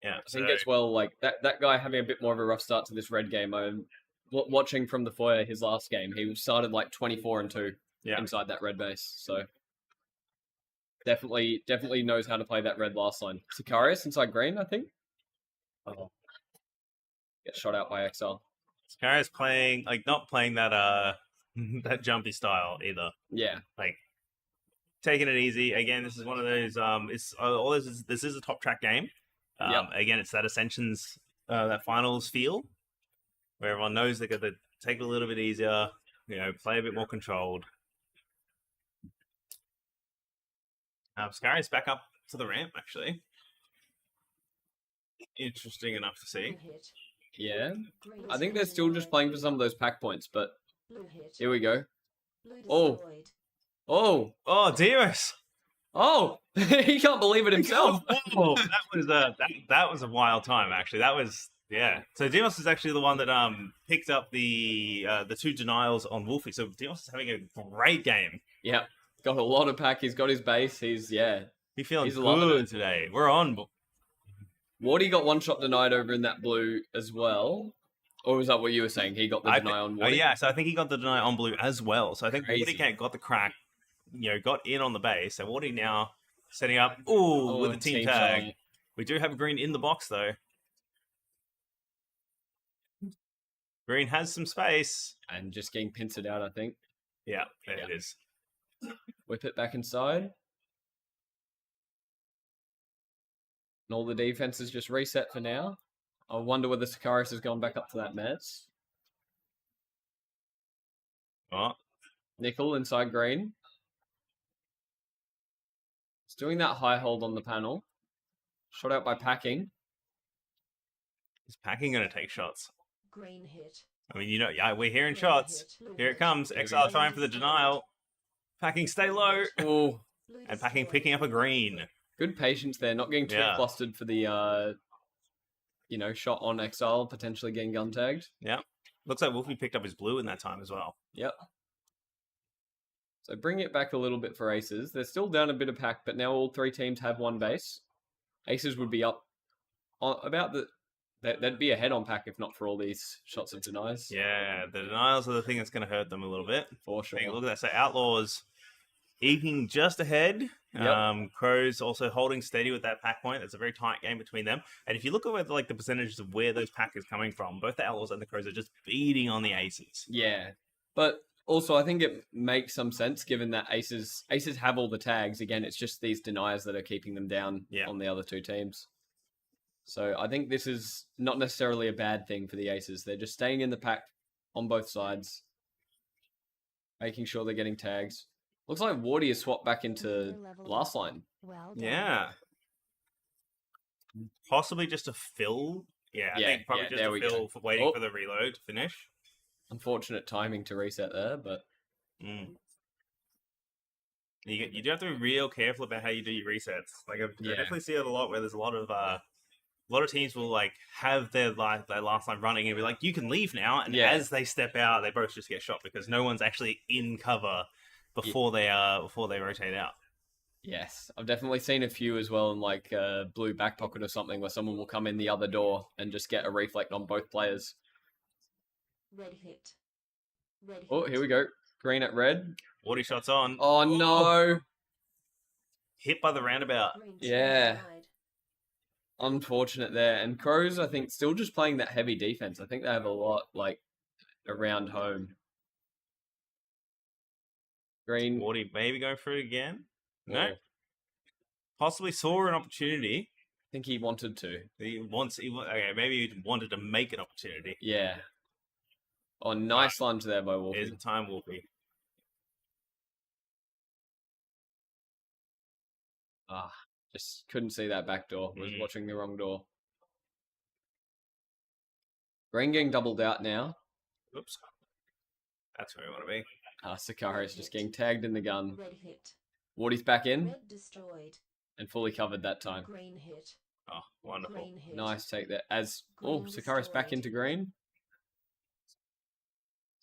Yeah. I think it's like that guy having a bit more of a rough start to this red game. I'm watching from the foyer his last game. He started like 24-2 inside that red base. So, definitely knows how to play that red last line. Sicarius inside green, I think. Oh. Get shot out by Exile. Sicarius playing, not playing that that jumpy style either. Yeah. Like taking it easy. Again, this is one of those this is a top track game. Again, it's that Ascensions that finals feel where everyone knows they're gonna take it a little bit easier, play a bit more controlled. Sicarius back up to the ramp actually. Interesting enough to see. Yeah. I think they're still just playing for some of those pack points, but here we go. Oh, Dearest! Oh, he can't believe it himself. That was a wild time actually. That was So Demos is actually the one that picked up the 2 denials on Wolfie. So Demos is having a great game. Yeah, got a lot of pack. He's got his base. He's feeling loving good it today. We're on. Wardy got 1 shot denied over in that blue as well. Or was that what you were saying? He got the deny on Wardy? So I think he got the deny on blue as well. So I think Crazy. Wardy got the crack, got in on the base. So Wardy now setting up, with a team tag. shot. We do have green in the box though. Green has some space. And just getting pincered out, I think. Yeah, there it is. Whip it back inside. And all the defenses just reset for now. I wonder whether Sakaris has gone back up to that mess. Oh, Nickel inside green. It's doing that high hold on the panel. Shot out by Packing. is Packing going to take shots? Green hit. I mean, you know, yeah, we're hearing Green shots. hit. Blue Here it hit. comes. Exile trying for the denial. Packing stay low. Oh, Blue And Packing destroyed. picking up a green. good patience there. Not getting too Yeah. flustered for the, shot on Exile, potentially getting gun tagged. Yeah. Looks like Wolfie picked up his blue in that time as well. Yep. So bring it back a little bit for Aces. They're still down a bit of pack, but now all three teams have one base. Aces would be up on about the... They'd be ahead on pack if not for all these shots of denies. Yeah, the denials are the thing that's going to hurt them a little bit. For sure. Look at that. So Outlaws eking just ahead. Yep. Crows also holding steady with that pack point. It's a very tight game between them. And if you look at where, like the percentages of where those pack is coming from, both the Outlaws and the Crows are just beating on the Aces. Yeah. But also I think it makes some sense given that Aces have all the tags. Again, it's just these deniers that are keeping them down on the other two teams. So I think this is not necessarily a bad thing for the Aces. They're just staying in the pack on both sides, making sure they're getting tags. Looks like Wardy has swapped back into last line. Well done. Yeah. Possibly just a fill. Yeah, I Yeah, think probably yeah, just there a we go. fill for waiting Oh. for the reload to finish. Unfortunate timing to reset there, but You do have to be real careful about how you do your resets. Like I Yeah. definitely see it a lot where there's a lot of teams will like have their last line running and be like, you can leave now, and Yeah. as they step out, they both just get shot because no one's actually in cover before they rotate out. yes, I've definitely seen a few as well in like blue back pocket or something where someone will come in the other door and just get a reflect on both players. Red hit. Red hit. Oh, here we go. Green at red. 40 shots on. Oh no! Hit by the roundabout. Green Yeah. denied. Unfortunate there. And Crows, I think, still just playing that heavy defense. I think they have a lot like around home. Green. 40 maybe going through again. No. Oh, Possibly saw an opportunity. I think he wanted to. Okay, maybe he wanted to make an opportunity. Yeah. Oh, nice lunge there by Wolfie. Here's the time, Wolfie. Ah, just couldn't see that back door. Was watching the wrong door. Green getting doubled out now. Oops. That's where we want to be. Sakara's just getting tagged in the gun. Red hit. Wardy's back in Red destroyed. and fully covered that time. Green hit. Oh, wonderful. Green hit. Nice take there. As oh, Green Sakara's back destroyed. into green.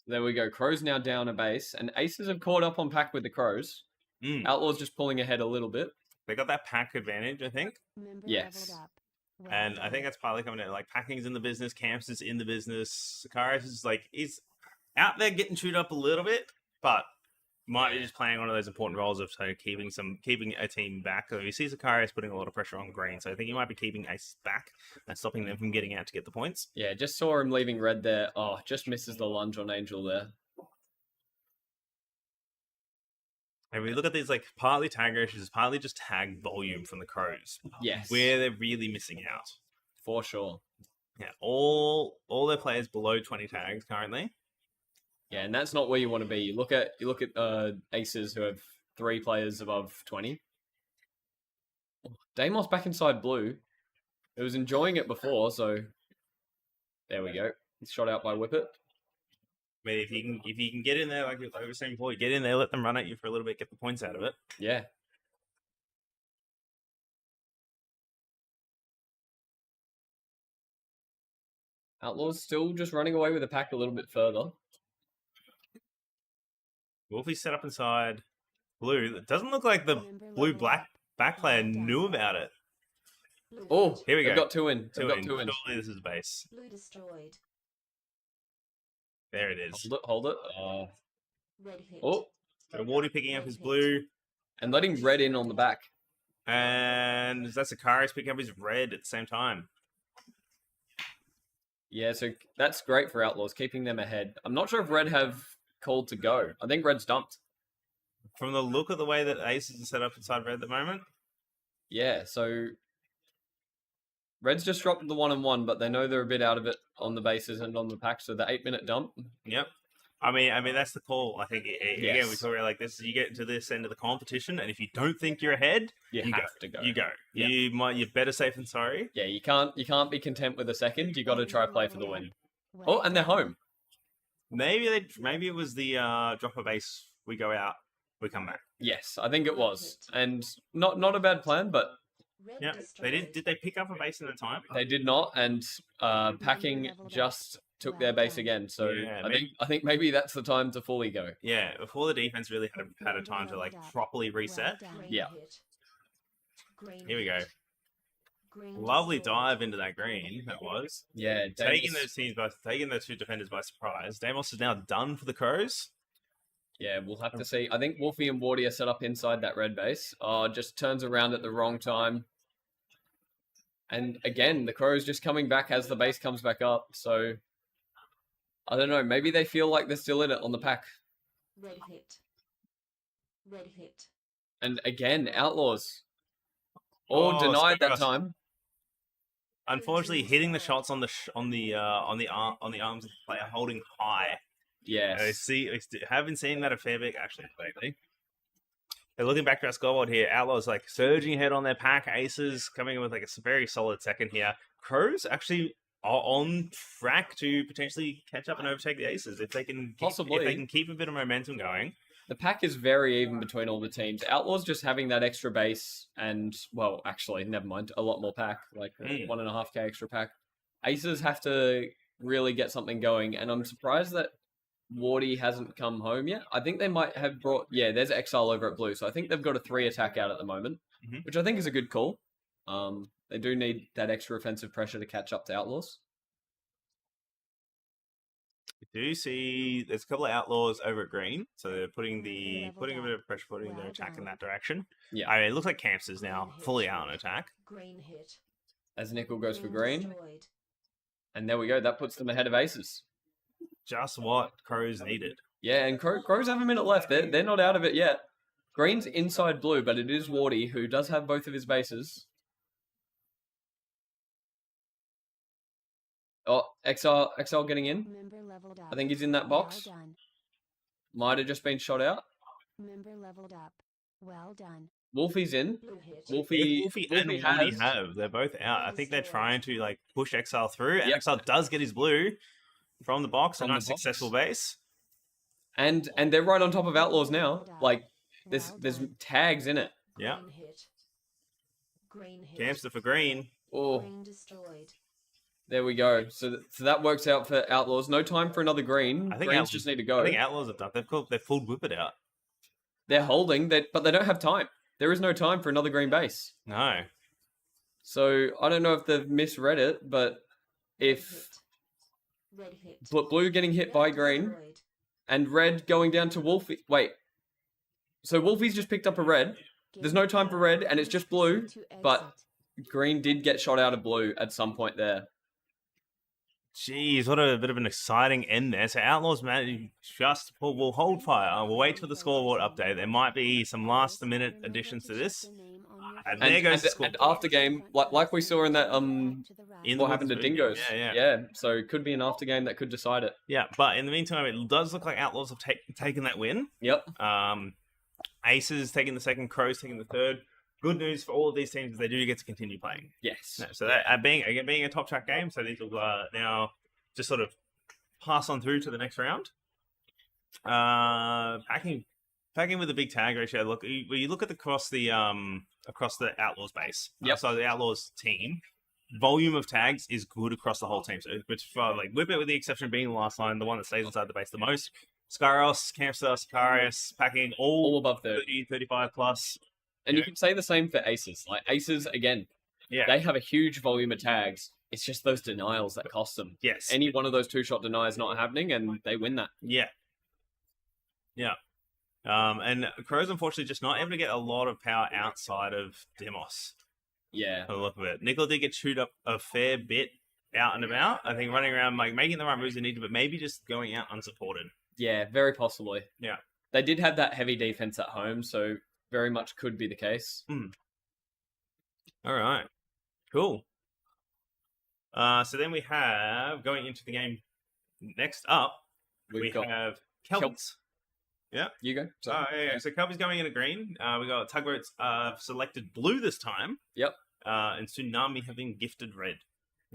There we go. Crows now down a base, and Aces have caught up on pack with the Crows. Outlaws just pulling ahead a little bit. They got that pack advantage, I think. Member Yes. leveled up. Well And I done. think that's partly coming down. Like, Packing's in the business, Camps is in the business. Sakaris is like, he's out there getting chewed up a little bit, but might be just playing one of those important roles of keeping a team back. So you see Sakaris putting a lot of pressure on green, so I think he might be keeping Ace back and stopping them from getting out to get the points. Yeah, just saw him leaving red there. Oh, just misses the lunge on Angel there. And we look at these like partly tag issues, partly just tag volume from the Crows, Yes, where they're really missing out. for sure. Yeah, all their players below 20 tags currently. Yeah, and that's not where you want to be. You look at Aces who have 3 players above 20. Deimos back inside blue. It was enjoying it before, so there we go. He's shot out by Whippet. I mean, if you can get in there, like I was saying before, you get in there, let them run at you for a little bit, get the points out of it. Yeah. Outlaws still just running away with the pack a little bit further. Wolfie's set up inside blue. It doesn't look like the Member leveled blue-black up. back player Well done. knew about it. Blue Oh, hit. Here we they've go. got 2 in. They've got 2 in. Surely this is base. Blue destroyed. There it is. Hold it. Red hit. Oh, So Wardy picking up his blue, and letting red in on the back. and that's Sakaris picking up his red at the same time. Yeah, so that's great for Outlaws, keeping them ahead. I'm not sure if red have called to go. I think red's dumped. from the look of the way that Aces are set up inside red at the moment. Yeah, so Red's just dropped the 1-1, but they know they're a bit out of it on the bases and on the pack, so the 8-minute dump. Yep. I mean that's the call. I think again we Yes. talk about like this. You get to this end of the competition, and if you don't think you're ahead, You you have to go. You go. Yeah. You're better safe than sorry. Yeah, you can't be content with a second. You got to try play for the win. Oh, and they're home. Maybe it was the drop a base. We go out, we come back. Yes, I think it was, and not a bad plan, but Yeah, they did. Did they pick up a base in the time? they did not, and packing just took their base again. So Yeah, I think maybe that's the time to fully go. Yeah, before the defense really had a time to like properly reset. Yeah. Here we go. Lovely dive into that green. That was Yeah, taking Deimos- those two defenders by surprise. Deimos is now done for the Crows. Yeah, we'll have to see. I think Wolfie and Wardy are set up inside that red base. Just turns around at the wrong time. And again, the Crows just coming back as the base comes back up. So, I don't know. Maybe they feel like they're still in it on the pack. Red hit. And again, Outlaws. All Oh, denied that Sparrows. time. Unfortunately, hitting the shots on the arms of the player holding high. Yes. I have been seeing that a fair bit actually lately. And looking back to our scoreboard here, Outlaws like surging ahead on their pack. Aces coming in with like a very solid second here. Crows actually are on track to potentially catch up and overtake the Aces if they can Possibly. if they can keep a bit of momentum going. The pack is very even between all the teams. Outlaws just having that extra base and, well, actually, never mind, a lot more pack, like 1.5k extra pack. Aces have to really get something going, and I'm surprised that Wardy hasn't come home yet. I think they might have brought, there's Exile over at blue, so I think they've got a 3 attack out at the moment, which I think is a good call. They do need that extra offensive pressure to catch up to Outlaws. We do see there's a couple of Outlaws over at green, so they're putting a bit of pressure, putting their attack in that direction. Yeah. I mean, it looks like Camps is now fully out on attack. Green hit. As Nickel goes for green, Destroyed. and there we go. That puts them ahead of Aces. Just what Crows needed. Yeah, and Crows have a minute left. They're not out of it yet. Green's inside blue, but it is Wardy, who does have both of his bases. Oh, XL getting in. Member leveled up. I think he's in that box. Well done. Might have just been shot out. Member leveled up. Well done. Wolfie's in. Blue hit. Wolfie and Wolfie Wardy has- have. They're both out. I think they're trying to like push Exile through, and Yep. Exile does get his blue from the box. From A the nice box. successful base. And they're right on top of Outlaws now. Like, there's Well done. tags in it. Yeah. Green hit. Green hit. Camster for green. Oh, Green destroyed. there we go. So that works out for Outlaws. No time for another green. I think Greens Outlaws- just need to go. I think Outlaws have done. They've pulled Whip It out. They're holding, but they don't have time. There is no time for another green base. No. So I don't know if they've misread it, but if Red hit. blue getting hit by green Destroyed. and red going down to Wolfie. Wait. So Wolfie's just picked up a red. There's no time for red, and it's just blue, To but exit. green did get shot out of blue at some point there. Jeez, what a bit of an exciting end there. So Outlaws managed just we'll hold fire. We'll wait till the scoreboard update. There might be some last-minute additions to this. And there goes the score. And after game, like we saw in that In what the happened to Wood's Moon. Dingoes. Yeah. So it could be an after game that could decide it. Yeah, but in the meantime, it does look like Outlaws have taken that win. Yep. Aces taking the second, Crows taking the third. Good news for all of these teams is they do get to continue playing. Yes. No, so that being a top track game, so these will now just sort of pass on through to the next round. Packing with a big tag ratio. Look, you look at across the Outlaws base. Yep. So the Outlaws team, volume of tags is good across the whole team. So it's like Whip It, with the exception of being the last line, the one that stays inside the base the most. Skyros, Campstar, Sicarius, packing All all above 30. 35 plus. And you Yeah. can say the same for Aces. Like Aces, again, Yeah. they have a huge volume of tags. It's just those denials that cost them. Yes. Any one of those 2-shot deniers not happening, and they win that. Yeah. Yeah. And Crows, unfortunately, just not able to get a lot of power outside of Demos. Yeah. By the look of it. Nickel did get chewed up a fair bit out and about. I think running around, like making the right moves they needed, but maybe just going out unsupported. Yeah, very possibly. they did have that heavy defense at home, so very much could be the case. All right. Cool. So then we have, going into the game next up, we got have Kelpies. Yeah. You go. So, so Kelpies going in a green. We got Tugboats selected blue this time. Yep. And Tsunami have been gifted red.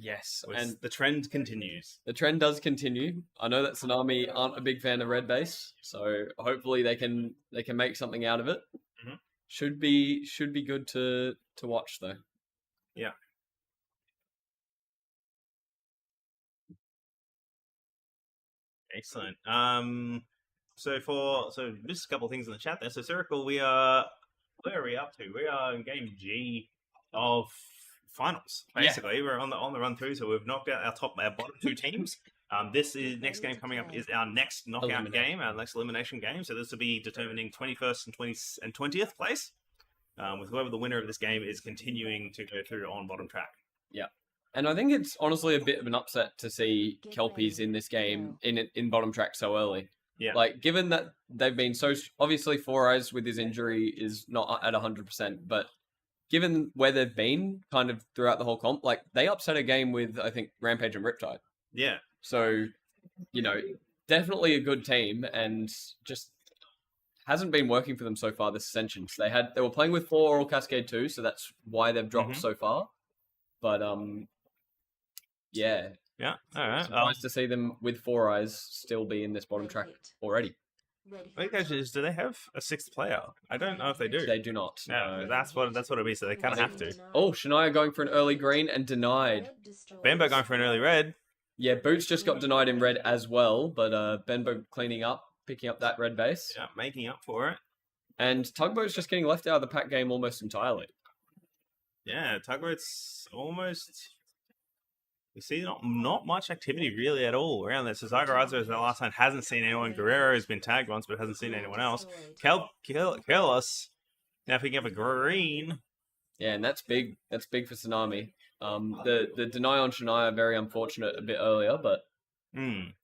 Yes, And the trend continues. the trend does continue. I know that Tsunami aren't a big fan of red base, so hopefully they can make something out of it. Mhm. Should be good to watch though. Yeah. Excellent. So just a couple of things in the chat there. So Circle, where are we up to? We are in game G of finals. Basically, we're on the run through. So we've knocked out our bottom two teams. This is next game coming up is our next knockout game, our next elimination game. So this will be determining 21st and 20th place. With whoever the winner of this game is continuing to go through on bottom track. Yeah. And I think it's honestly a bit of an upset to see Kelpies in this game in bottom track so early. Yeah. Like, given that they've been so obviously Four Eyes with his injury is not at 100%, but given where they've been kind of throughout the whole comp, like they upset a game with I think Rampage and Riptide. Yeah. So, definitely a good team, and just hasn't been working for them so far this Ascension. So they were playing with 4 Oral Cascade 2, so that's why they've dropped so far. But yeah. Yeah. All right. Nice to see them with Four Eyes still be in this bottom track already. Wait, guys, do they have a 6th player? I don't know if they do. They do not. No, that's what it'll be. So they kind of have to. Oh, Shania going for an early green and denied. Benbow going for an early red. Yeah, Boots just got denied in red as well, but Benbow cleaning up, picking up that red base. Yeah, making up for it. And Tugboat's just getting left out of the pack game almost entirely. Yeah, Tugboat's almost... We see not much activity really at all around this. So Zagarazo, as the last time, hasn't seen anyone. Guerrero has been tagged once, but hasn't seen anyone else. Kelpies now picking up a green. Yeah, and that's big. That's big for Tsunami. The deny on Shania, very unfortunate a bit earlier, but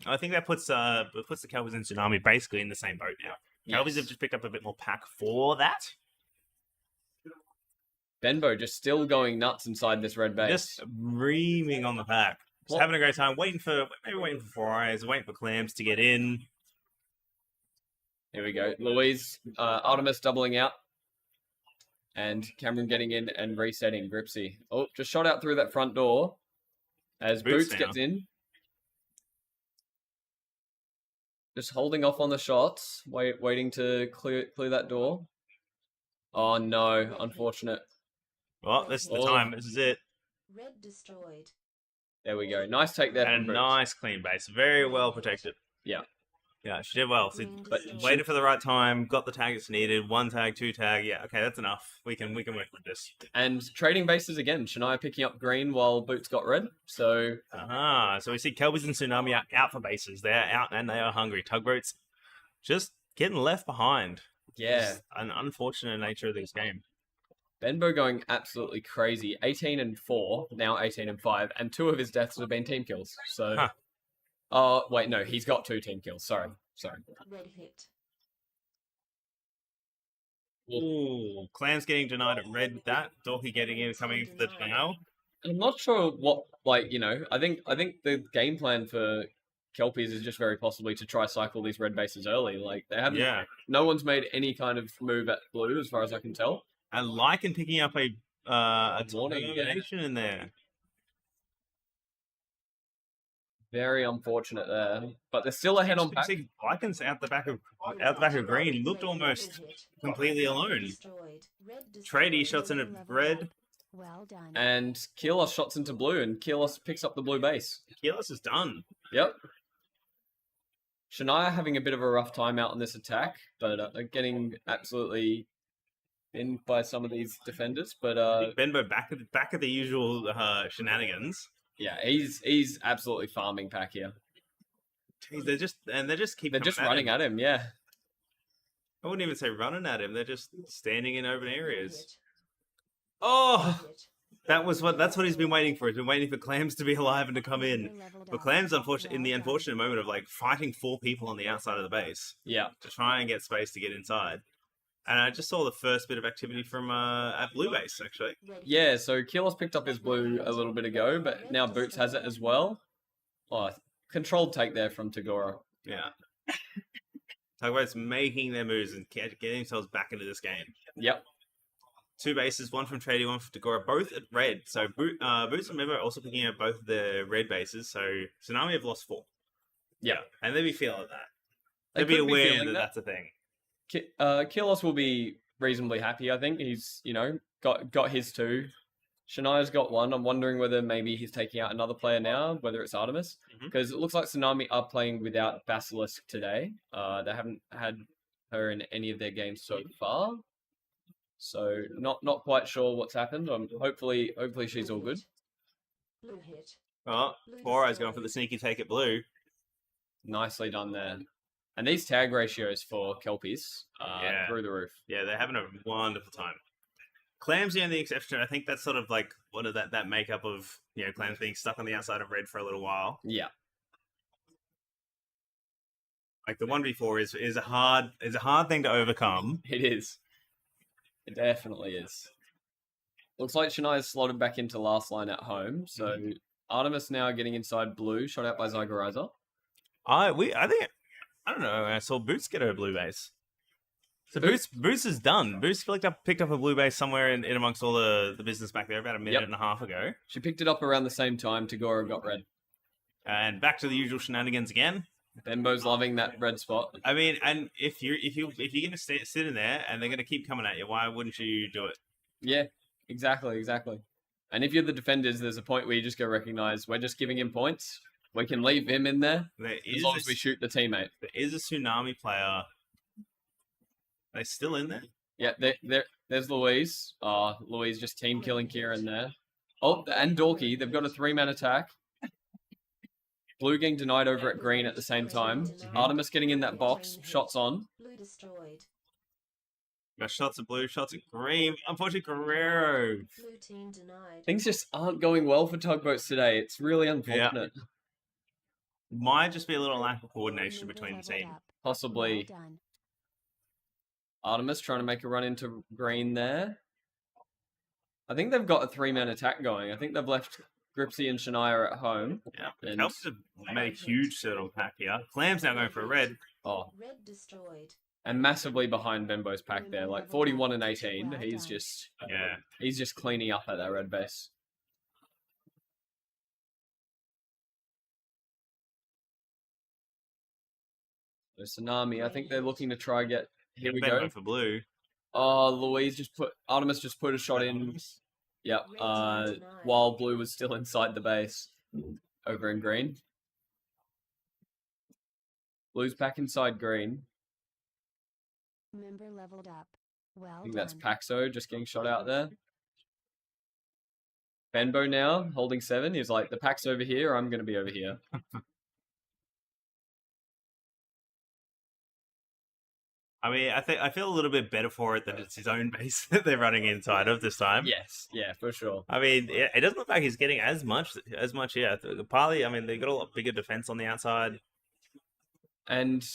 I think that puts the Kelpies and Tsunami basically in the same boat now. Kelpies have just picked up a bit more pack for that. Benbow just still going nuts inside this red base. Just reaming on the pack. Just having a great time, waiting for Four Eyes, waiting for Clams to get in. Here we go. Louise, Artemis doubling out. And Cameron getting in and resetting Gripsy. Oh, just shot out through that front door as Boots gets in. Just holding off on the shots, waiting to clear that door. Oh no, unfortunate. Well, this is the time. This is it. Red destroyed. There we go. Nice take there. And a nice clean base. Very well protected. Yeah. Yeah, she did well. So, but waited for the right time, got the tag it's needed. 1 tag, 2 tag. Yeah, okay, that's enough. We can work with this. And trading bases again. Shania picking up green while Boots got red. So so we see Kelpies and Tsunami out for bases. They're out and they are hungry. Tugboats just getting left behind. Yeah. Just an unfortunate nature of this game. Benbow going absolutely crazy. 18-4, now 18-5, and 2 of his deaths have been team kills. So oh, wait, no, he's got 2 team kills. Sorry. Red hit. Ooh, Clams getting denied at red with that. Dorky getting in, coming in for the denial. I'm not sure what, I think the game plan for Kelpies is just very possibly to try cycle these red bases early. Like, they haven't, no one's made any kind of move at blue as far as I can tell. And Lycan picking up a termination in there. Very unfortunate there, but they're still ahead on pack. Lycan's out the back of green, looked almost completely alone. Trady shots in a red. Well done. And Keelos shots into blue, and Keelos picks up the blue base. Keelos is done. Yep. Shania having a bit of a rough time out on this attack, but getting absolutely in by some of these defenders. But Benbow back at the usual shenanigans. Yeah, he's absolutely farming pack here. Jeez, they're just running at him. Yeah. I wouldn't even say running at him. They're just standing in open areas. Oh, That's what he's been waiting for. He's been waiting for Clams to be alive and to come in. Member leveled But up. Clams, unfortunately, in the Well done. unfortunate moment of like fighting 4 people on the outside of the base Yeah. to try and get space to get inside. And I just saw the first bit of activity from at Blue Base, actually. Red Yeah, so Kilos picked up his blue a little bit ago, but now Boots has it as well. Oh, controlled take there from Tagora. Yeah. Tugboat's making their moves and getting themselves back into this game. Yep. 2 bases, one from Tradie, one from Tagora, both at red. So Boots and Member are also picking up both of the red bases. So Tsunami have lost 4. Yeah. And they'd be feeling that. They They'd be could be aware feeling that that. that's a thing. Kilos will be reasonably happy, I think. He's, got his 2. Shania's got 1. I'm wondering whether maybe he's taking out another player now, whether it's Artemis. Mhm. Because it looks like Tsunami are playing without Basilisk today. They haven't had her in any of their games so far. So not quite sure what's happened. Hopefully she's all good. Blue hit. Oh, Fora's going for the sneaky take at blue. Nicely done there. And these tag ratios for Kelpies Yeah. through the roof. Yeah, they're having a wonderful time. Clams the only exception. I think that's sort of like one of that makeup of Clams being stuck on the outside of red for a little while. Yeah. Like the 1v4 is a hard thing to overcome. It is. It definitely is. Looks like Shania's slotted back into last line at home. So Artemis now getting inside blue, shot out by Zygorizer. I don't know. I saw Boots get her blue base. So Boots is done. Boots picked up a blue base somewhere in amongst all the business back there about a minute and a half ago. She picked it up around the same time Tagora got red. And back to the usual shenanigans again. Benbo's loving that red spot. I mean, and if you're gonna sit in there and they're gonna keep coming at you, why wouldn't you do it? Yeah, exactly. And if you're the defenders, there's a point where you just go recognize we're just giving him points. We can leave him in there as long as we shoot the teammate. There is a Tsunami player. Are they still in there? Yeah, there's Louise. Louise just team killing Kieran there. Oh, and Dorky. They've got a 3-man attack. Blue getting denied over at green at the same time. Artemis getting in that box. Shots on. Blue destroyed. Got shots of blue, shots of green. Unfortunately, Guerrero. Blue team denied. Things just aren't going well for tugboats today. It's really unfortunate. Might just be a little lack of coordination Member between the leveled team. up. Possibly. Well done. Artemis trying to make a run into green there. I think they've got a 3-man attack going. I think they've left Gripsy and Shania at home. Yeah, And- Kelpies have made a huge turtle pack here. Clam's now going for a red. Oh, Red destroyed. and massively behind Benbo's pack there, like 41 and 18. He's just cleaning up at that red base. So Tsunami, I think they're looking to try get. Here we Benbow go. for blue. Oh, Artemis just put a shot in. Yep. While blue was still inside the base, over in green. Blue's back inside green. Member leveled up. Well I think that's done. Paxo just getting shot out there. Benbow now holding 7. He's like, the pack's over here. I'm going to be over here. I mean, I feel a little bit better for it that it's his own base that they're running inside of this time. Yes, yeah, for sure. I mean, it doesn't look like he's getting as much. Yeah. Partly, I mean, they got a lot bigger defense on the outside. And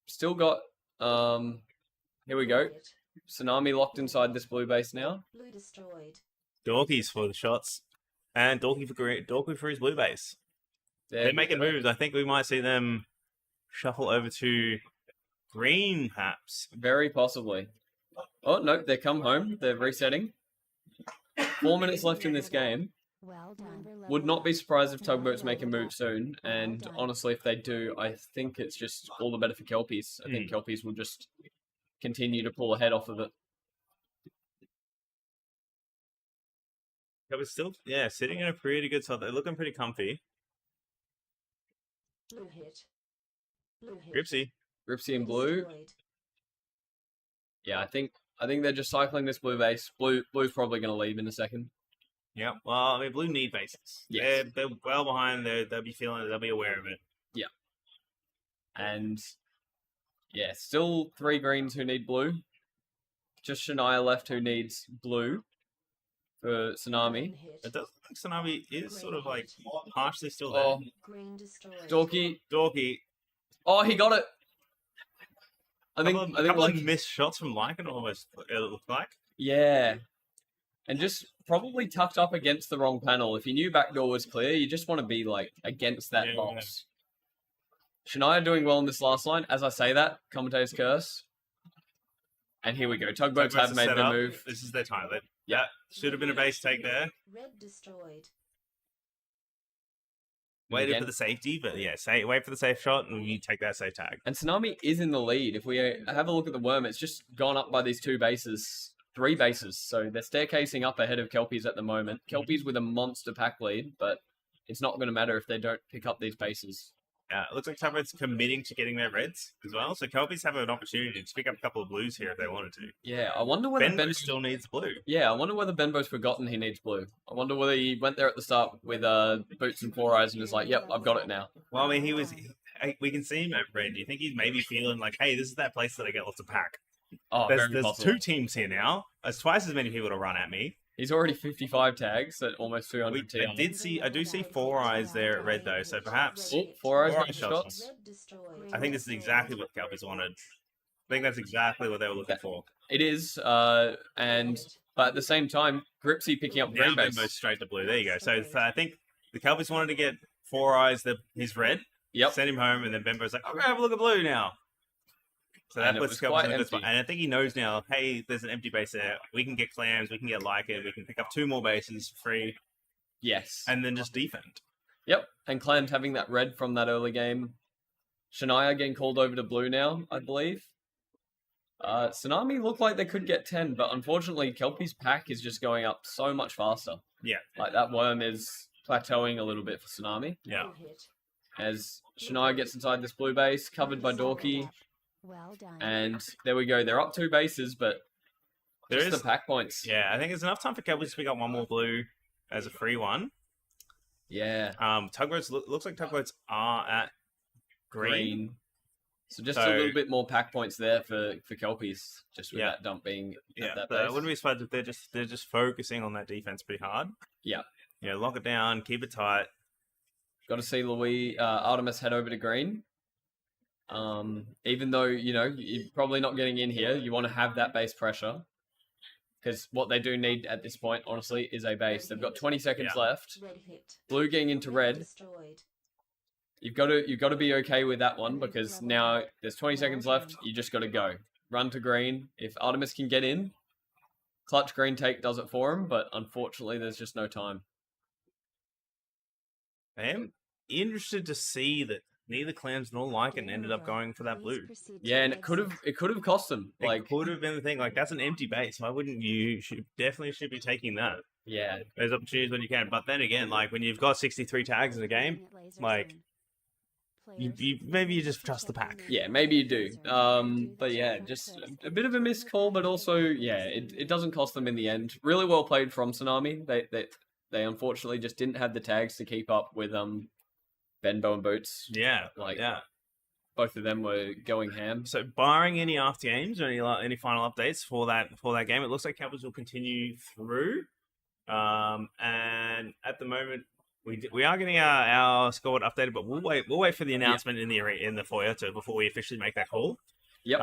still got, here we go. Hit. Tsunami locked inside this blue base now. Blue destroyed. Dorky's for the shots, and Dorky for his blue base. They're making moves. I think we might see them shuffle over to green, perhaps. Very possibly. Oh, no, they come home. They're resetting. 4 minutes left in this game. Well done. Would not be surprised if tugboats make a move soon. And honestly, if they do, I think it's just all the better for Kelpies. I think Kelpies will just continue to pull ahead off of it. It was still, sitting in a pretty good spot. They're looking pretty comfy. Blue hit. Blue hit. Gripsy. Ripsy and blue. Destroyed. Yeah, I think they're just cycling this blue base. Blue's probably going to leave in a second. Yeah. Well, I mean, blue need bases. Yes. They're well behind. They'll be feeling it. They'll be aware of it. And yeah, still 3 greens who need blue. Just Shania left who needs blue. for Tsunami. It does look like Tsunami is sort of like partially still there. Oh, Green destroyed. Dorky. oh, he got it. I think couple like of missed shots from Lycan almost, it looked like. yeah, and just probably tucked up against the wrong panel. If you knew backdoor was clear, you just want to be like against that Yeah. box. Shania doing well in this last line. As I say that, commentator's curse. And here we go. Tugboats have made their move. This is their time. Yeah, should have been a base take there. Red destroyed. Waited Again. for the safety, but yeah, wait for the safe shot and you take that safe tag. And Tsunami is in the lead. If we have a look at the worm, it's just gone up by these 3 bases. So they're staircasing up ahead of Kelpies at the moment. Kelpies with a monster pack lead, but it's not going to matter if they don't pick up these bases. It looks like Tugboat's committing to getting their reds as well, so Kelpies have an opportunity to pick up a couple of blues here if they wanted to. Yeah, I wonder whether Benbo still needs blue. Yeah, I wonder whether Benbo's forgotten he needs blue. I wonder whether he went there at the start with boots and 4 eyes and is like, "Yep, I've got it now." Well, I mean, we can see him at red. Do you think he's maybe feeling like, hey, this is that place that I get lots of pack? Oh, There's very possible. 2 teams here now. There's twice as many people to run at me. He's already 55 tags at almost 200 TI. I do see 4 eyes there at red though, so perhaps Oh, 4 eyes Four got eyes shots. Red destroyed. I think this is exactly what the Kelpies wanted. I think that's exactly what they were looking for. It is, but at the same time, Gripsy picking up Now green base. Benbo's straight to blue. There you go. So I think the Kelpies wanted to get 4 eyes. His red. Yep. Send him home, and then Benbo's like, "I'm gonna have a look at blue now." So that And it puts was Kelpies quite in a good spot. empty. And I think he knows now. Hey, there's an empty base there. We can get clams. We can get Lycan. We can pick up 2 more bases free, Yes. and then just defend. Yep. And Clams having that red from that early game. Shania getting called over to blue now, I believe. Tsunami looked like they could get 10, but unfortunately, Kelpie's pack is just going up so much faster. Yeah. Like that worm is plateauing a little bit for Tsunami. Yeah. As Shania gets inside this blue base, covered by Dorky. Well done. And there we go. They're up 2 bases, but There just is. the pack points. Yeah, I think there's enough time for Kelpies to pick up 1 more blue as a free one. Yeah. Tugboats looks like Tugboats are at green. So just So- a little bit more pack points there for Kelpies, just with Yeah. that dump being Yeah, at that but I base. wouldn't be surprised if they're just focusing on that defense pretty hard. Yeah. You know, lock it down, keep it tight. Got to see Artemis head over to green. Even though, you're probably not getting in here, you want to have that base pressure. Because what they do need at this point, honestly, is a base. They've got 20 seconds Yeah. left. Red hit. Blue getting into red. Destroyed. You've got to be okay with that one because now there's 20 seconds left. You just got to go. Run to green. If Artemis can get in, clutch green take does it for him, but unfortunately there's just no time. I am interested to see that neither clams nor Lycan ended up going for that blue. Yeah, and it could have cost them. It could have been the thing. Like, that's an empty base. Why wouldn't you? Definitely should be taking that. Yeah, There's opportunities when you can. But then again, like, when you've got 63 tags in a game, like, maybe you just trust the pack. yeah, maybe you do. But yeah, just a bit of a missed call, but also yeah, it doesn't cost them in the end. Really well played from Tsunami. They unfortunately just didn't have the tags to keep up with Benbo and Boots. Yeah, Like- yeah. Both of them were going ham. So, barring any after games or any final updates for that game, it looks like Kelpies will continue through. And at the moment, we are getting our scoreboard updated, but we'll wait for the announcement in the foyer before we officially make that call. Yep.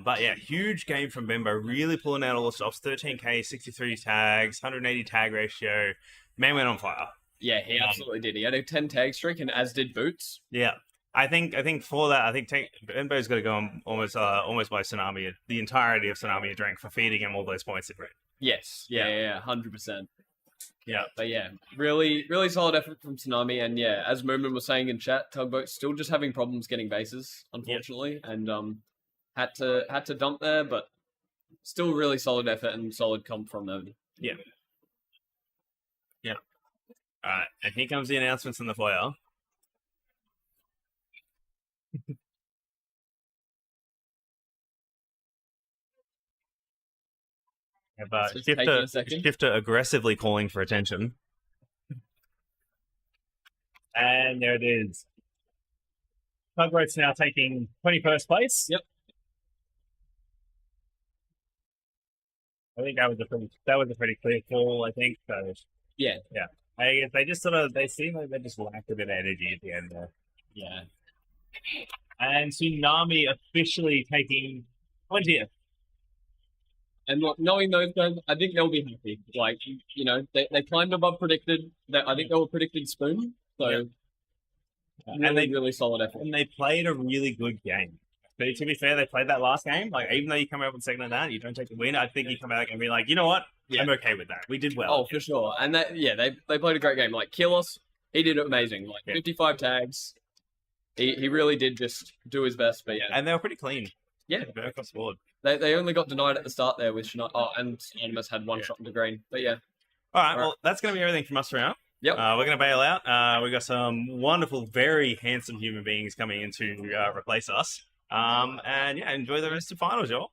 But yeah, huge game from Benbo, really pulling out all the stops. 13k, 63 tags, 180 tag ratio. Man went on fire. Yeah, he absolutely did. He had a 10 tag streak, and as did Boots. Yeah. I think for that, Benbo's got to go on almost by Tsunami. The entirety of Tsunami drank for feeding him all those points in red. Yes. Yeah, 100%. Yeah. But yeah, really, really solid effort from Tsunami. And yeah, as Moomin was saying in chat, Tugboat still just having problems getting bases, unfortunately, and had to dump there, but still really solid effort and solid comp from them. Yeah. All right, and here comes the announcements in the foyer. Have So it's taking a second. Shifter aggressively calling for attention. And there it is. Tugboat's now taking 21st place. Yep. I think that was a pretty clear call. I think so. Yeah. I guess they seem like they just lacked a bit of energy at the end there. Yeah. And Tsunami officially taking 20th. And knowing those guys, I think they'll be happy. Like, they climbed above predicted. I think they were predicted spoon. So, Yeah. really solid effort. And they played a really good game. But to be fair, they played that last game. Like, even though you come out with second on that, you don't take the win. I think you come out and be like, you know what? Yeah. I'm okay with that. We did well. Oh, for sure. And they played a great game. Like, Kilos, he did amazing. Like, 55 tags. He really did just do his best. But yeah. And they were pretty clean. Yeah. Across the board. They only got denied at the start there with Shania. Oh, and Animus had one shot into green. But yeah. All right. Well, that's going to be everything from us for now. Yep. We're going to bail out. We've got some wonderful, very handsome human beings coming in to replace us. And yeah, enjoy the rest of the finals, y'all.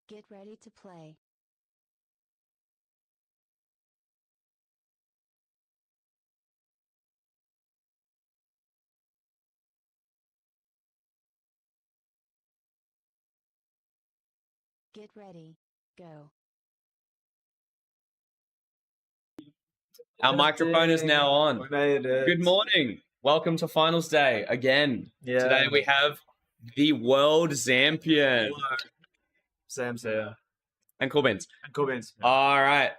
Get ready to play. Get ready. Go. Our microphone is now on. We made it. Good morning. Welcome to finals day again. Yeah. Today we have the world champion Sam's here. and Corbins. And Corbins. All right.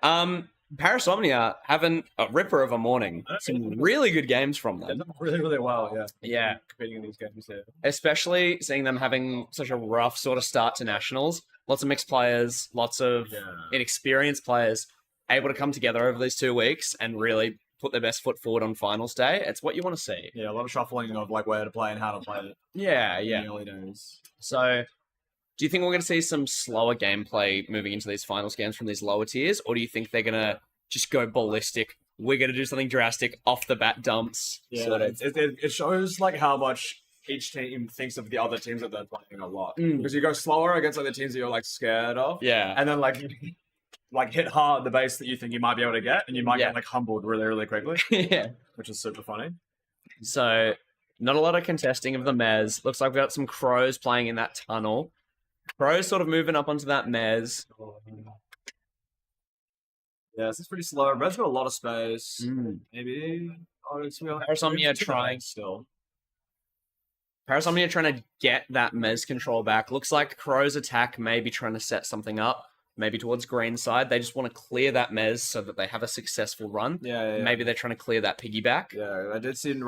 Parasomnia having a ripper of a morning. Some really good games from They've them. done really, really well, yeah. Yeah. Competing in these games here. Especially seeing them having such a rough sort of start to nationals. Lots of mixed players, lots of inexperienced players able to come together over these 2 weeks and really put their best foot forward on finals day. It's what you want to see. Yeah, a lot of shuffling of like where to play and how to play it. Yeah, In yeah. the early days. So, do you think we're going to see some slower gameplay moving into these finals games from these lower tiers, or do you think they're going to just go ballistic? We're going to do something drastic, off the bat dumps. Yeah, sort of. it shows like how much each team thinks of the other teams that they're playing a lot. Mm. Because you go slower against like the teams that you're like scared of. Yeah. And then like hit hard the base that you think you might be able to get, and you might Yeah. get like humbled really, really quickly, Yeah. which is super funny. So, not a lot of contesting of the mez. Looks like we've got some crows playing in that tunnel. Crows sort of moving up onto that mez. Yeah, this is pretty slow. Red's got a lot of space. Mm. Maybe. Oh, Parasomnia trying. Still. Parasomnia trying to get that mez control back. Looks like Crow's attack may be trying to set something up, maybe towards green side. They just want to clear that mez so that they have a successful run. Yeah. Maybe they're trying to clear that piggyback. Yeah, I did see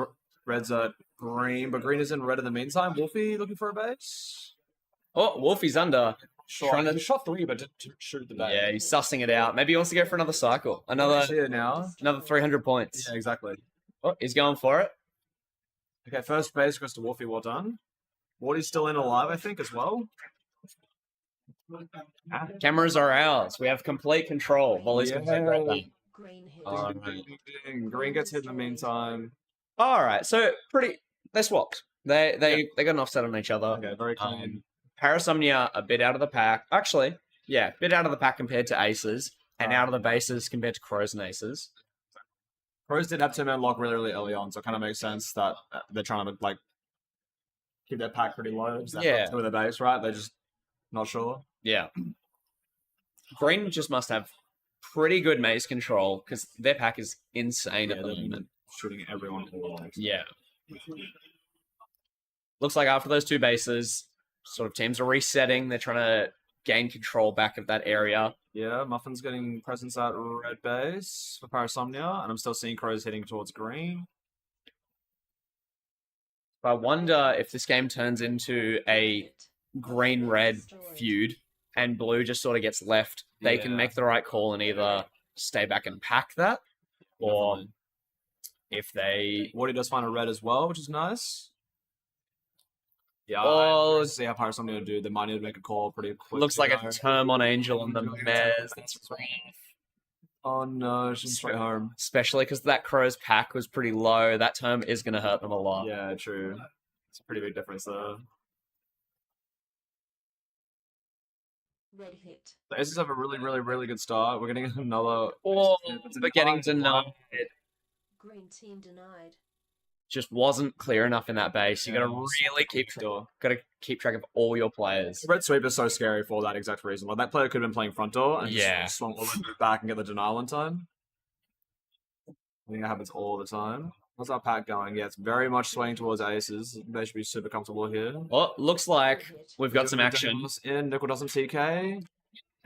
Red's at green, but green is in red in the meantime. Wolfie looking for a base. Oh, Wolfie's under. Trying to- He shot 3, but didn't shoot the base. Yeah, he's sussing it out. Maybe he wants to go for another cycle. I Another see it now. 300 points. Yeah, exactly. Oh, he's going for it. Okay, first base goes to Wolfie. Well done. Wardy's still in alive, I think, as well. Cameras are ours. We have complete control. Volley's going to take right back. Green hit. Alright. Green gets hit in the meantime. All right, so they swapped. They got an offset on each other. Okay, very clean. Parasomnia a bit out of the pack. Actually, yeah, a bit out of the pack compared to aces, and out of the bases compared to crows and aces. Pros did have 2-man lock really, really early on, so it kind of makes sense that they're trying to like keep their pack pretty low. Yeah. With the base, right? They're just not sure. Yeah. Green just must have pretty good maze control because their pack is insane at the they're moment. shooting everyone. Yeah. Looks like after those 2 bases, sort of teams are resetting. They're trying to gain control back of that area. Yeah, Muffin's getting presence at red base for Parasomnia, and I'm still seeing Crows heading towards green. But I wonder if this game turns into a green-red feud and blue just sort of gets left, they can Yeah. make the right call and either stay back and pack that, or Definitely. if they... Wardy does find a red as well, which is nice. Yeah, Oh, I see how Paris something to do. They might need to make a call pretty quick. looks to like go. a term on Angel on the Mez. That's rough. Oh no, she's straight home. Especially because that Crow's pack was pretty low. That term is going to hurt them a lot. Yeah, true. It's a pretty big difference there. Red hit. The Aces have a really good start. We're getting another. Oh, It's but getting fine. denied. Green team denied. Just wasn't clear enough in that base. You got to Yeah, really keep track of all your players. Red sweep is so scary for that exact reason. Like that player could have been playing front door and Yeah. just swung all the way back and get the denial in time. I think that happens all the time. What's our pack going? Yeah, it's very much swaying towards aces. They should be super comfortable here. Well, looks like we've got some action. Daniels in, Nickel doesn't TK.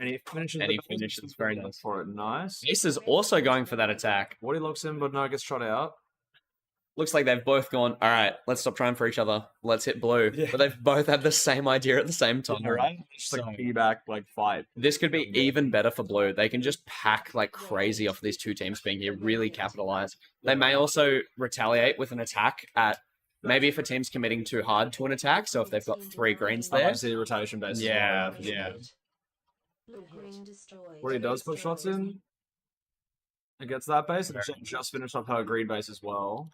And he finishes And he the base. finishes very nice. For it. Nice. Ace is also going for that attack. Wardy looks in, but no, gets shot out. Looks like they've both gone, all right, let's stop trying for each other. Let's hit blue. Yeah. But they've both had the same idea at the same time. Just like a piggyback fight. This could be even better for blue. They can just pack like crazy off these two teams being here, really capitalize. They may also retaliate with an attack at maybe if a team's committing too hard to an attack. So if they've got 3 greens there. Obviously, rotation base. Yeah, yeah. Green destroyed. Wardy does put shots in. It gets that base, and Jet just finished up her green base as well.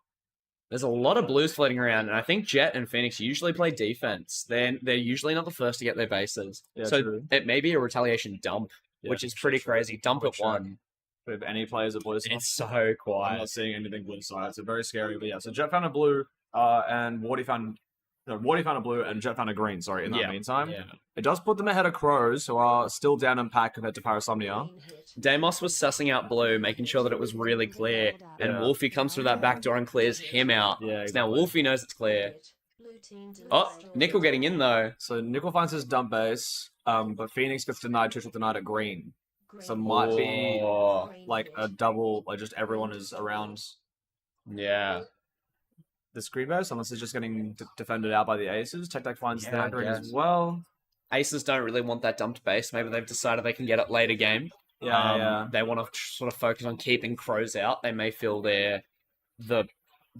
There's a lot of blues floating around, and I think Jet and Phoenix usually play defense. They're usually not the first to get their bases. Yeah, so true. it may be a retaliation dump, Yeah, which is pretty crazy. Dump at Check. 1. But if any players at blue side, It's so I'm quiet. not seeing anything blue side. It's very scary. But yeah, so Jet found a blue, and Wardy found a blue, and Jet found a green. Sorry, in that meantime, Yeah. it does put them ahead of Crows, who are still down in pack compared to Parasomnia. Green hit. Damos was sussing out blue, making sure that it was really clear, and Yeah. Wolfie comes through that back door and clears him out. Yeah, So now exactly. Wolfie knows it's clear. Blue team Oh, destroyed. Nickel getting in though. So Nickel finds his dump base, but Phoenix gets denied. Tuchel denied at green. Green So hit. might be Oh, Green like hit. a double, like just everyone is around yeah. this green base, unless it's just getting defended out by the aces. Tech Deck finds Yeah, their I green as guess. well. Aces don't really want that dumped base. Maybe they've decided they can get it later game. Yeah. They want to sort of focus on keeping Crows out. They may feel they're the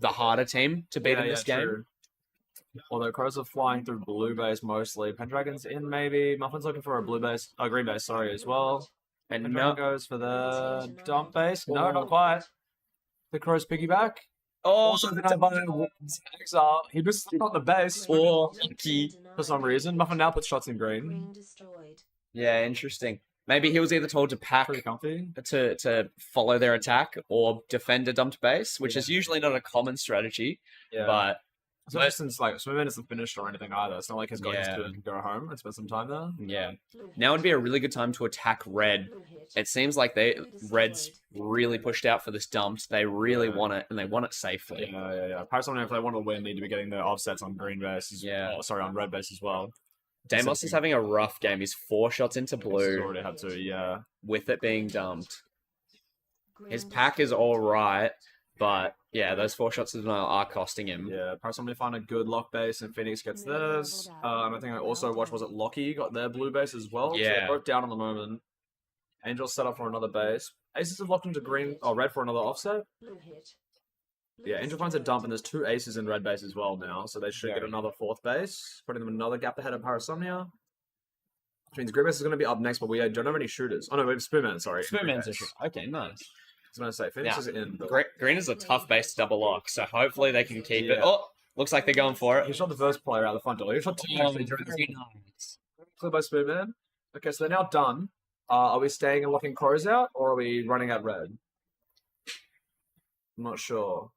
harder team to beat in this game. True. Although Crows are flying through blue base mostly. Pendragon's in maybe. Muffin's looking for a green base, sorry, as well. And Pendragon no, goes for the dump base. No, not quite. The Crows piggyback. oh, Also denied by Exile. He missed on the base Or Green lucky team for some denied. reason. Muffin now puts shots in green. Green destroyed. yeah, interesting. Maybe he was either told to pack Pretty comfy. to follow their attack or defend a dumped base, which is usually not a common strategy. Yeah. But Especially since like Swimmin isn't finished or anything either. It's not like he's got Yeah. to go home and spend some time there. yeah, Blue hit. now would be a really good time to attack red. Blue hit. It seems like Red's really pushed out for this dumped. They really Yeah. want it, and they want it safely. Yeah. Parasomnia, if they want to win, need to be getting their offsets on green base. Yeah. On red base as well. Damos is having a rough game. He's 4 shots into He's blue already had to, yeah. with it being dumped. Green His pack is destroyed. all right, but yeah, those 4 shots of denial are costing him. Yeah, Parasomnia find a good lock base and Phoenix gets theirs. And I think I also watched, was it Lockie got their blue base as well? So Yeah. they're both down on the moment. Angel's set up for another base. Aces have locked into red for another offset. Blue hit. Blue Yeah, Angel finds a dump, and there's 2 aces in red base as well now, so they should get Very another 4th base, putting them another gap ahead of Parasomnia. Which means green base is going to be up next, but we don't have any shooters. Oh no, we have Spoonman, sorry. Spoonman's a Green shot. base. Okay, nice. I was going to say, Phoenix Now, is in. But Green is a tough base to double lock, so hopefully they can keep it. Yeah. Oh, looks like they're going for he it. shot the first player out the front door. He shot 2 actually during the clear by Spoonman. Okay, so they're now done. Are we staying and locking Crows out, or are we running out red? I'm not sure.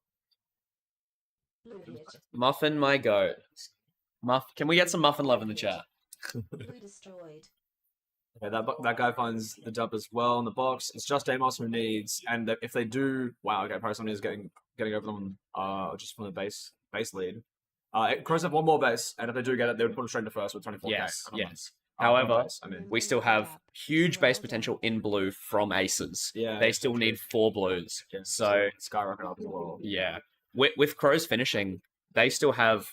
Blue hit. Muffin, my goat. Can we get some muffin love in the chat? Blue destroyed. Okay, that guy finds the dump as well in the box. It's just Amos who needs, and if they do, wow, okay, Parasomnia is getting over them just from the base lead. Crows have 1 more base, and if they do get it, they would put them straight into first with 24k. Yes, I don't know. yes. One However, base, I mean, we still have huge base potential in blue from aces. yeah, They still need 4 blues. yeah, So skyrocket up as well. yeah, with Crows finishing, they still have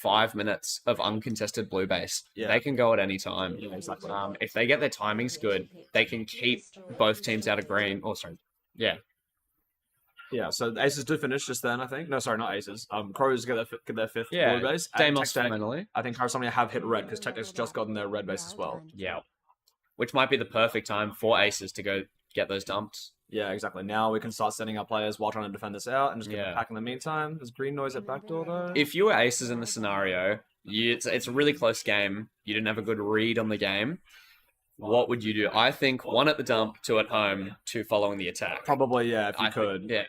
5 minutes of uncontested blue base. Yeah. They can go at any time. Yeah, exactly. If they get their timings good, they can keep both teams out of green. Oh, sorry. Yeah. Yeah, so the Aces do finish just then, I think. No, sorry, not Aces. Crows get their fifth Yeah. blue base. Deimos Tech Deck, finally. I think Parasomnia have hit red because Tech Deck's just gotten their red base as well. Yeah. Which might be the perfect time for Aces to go get those dumps. Yeah, exactly. Now we can start setting up players while trying to defend this out and just get Yeah. them back in the meantime. There's green noise at backdoor though. If you were Aces in the scenario, it's a really close game. You didn't have a good read on the game. What would you do? I think 1 at the dump, 2 at home, 2 following the attack. Probably, yeah, if you I think- could. yeah.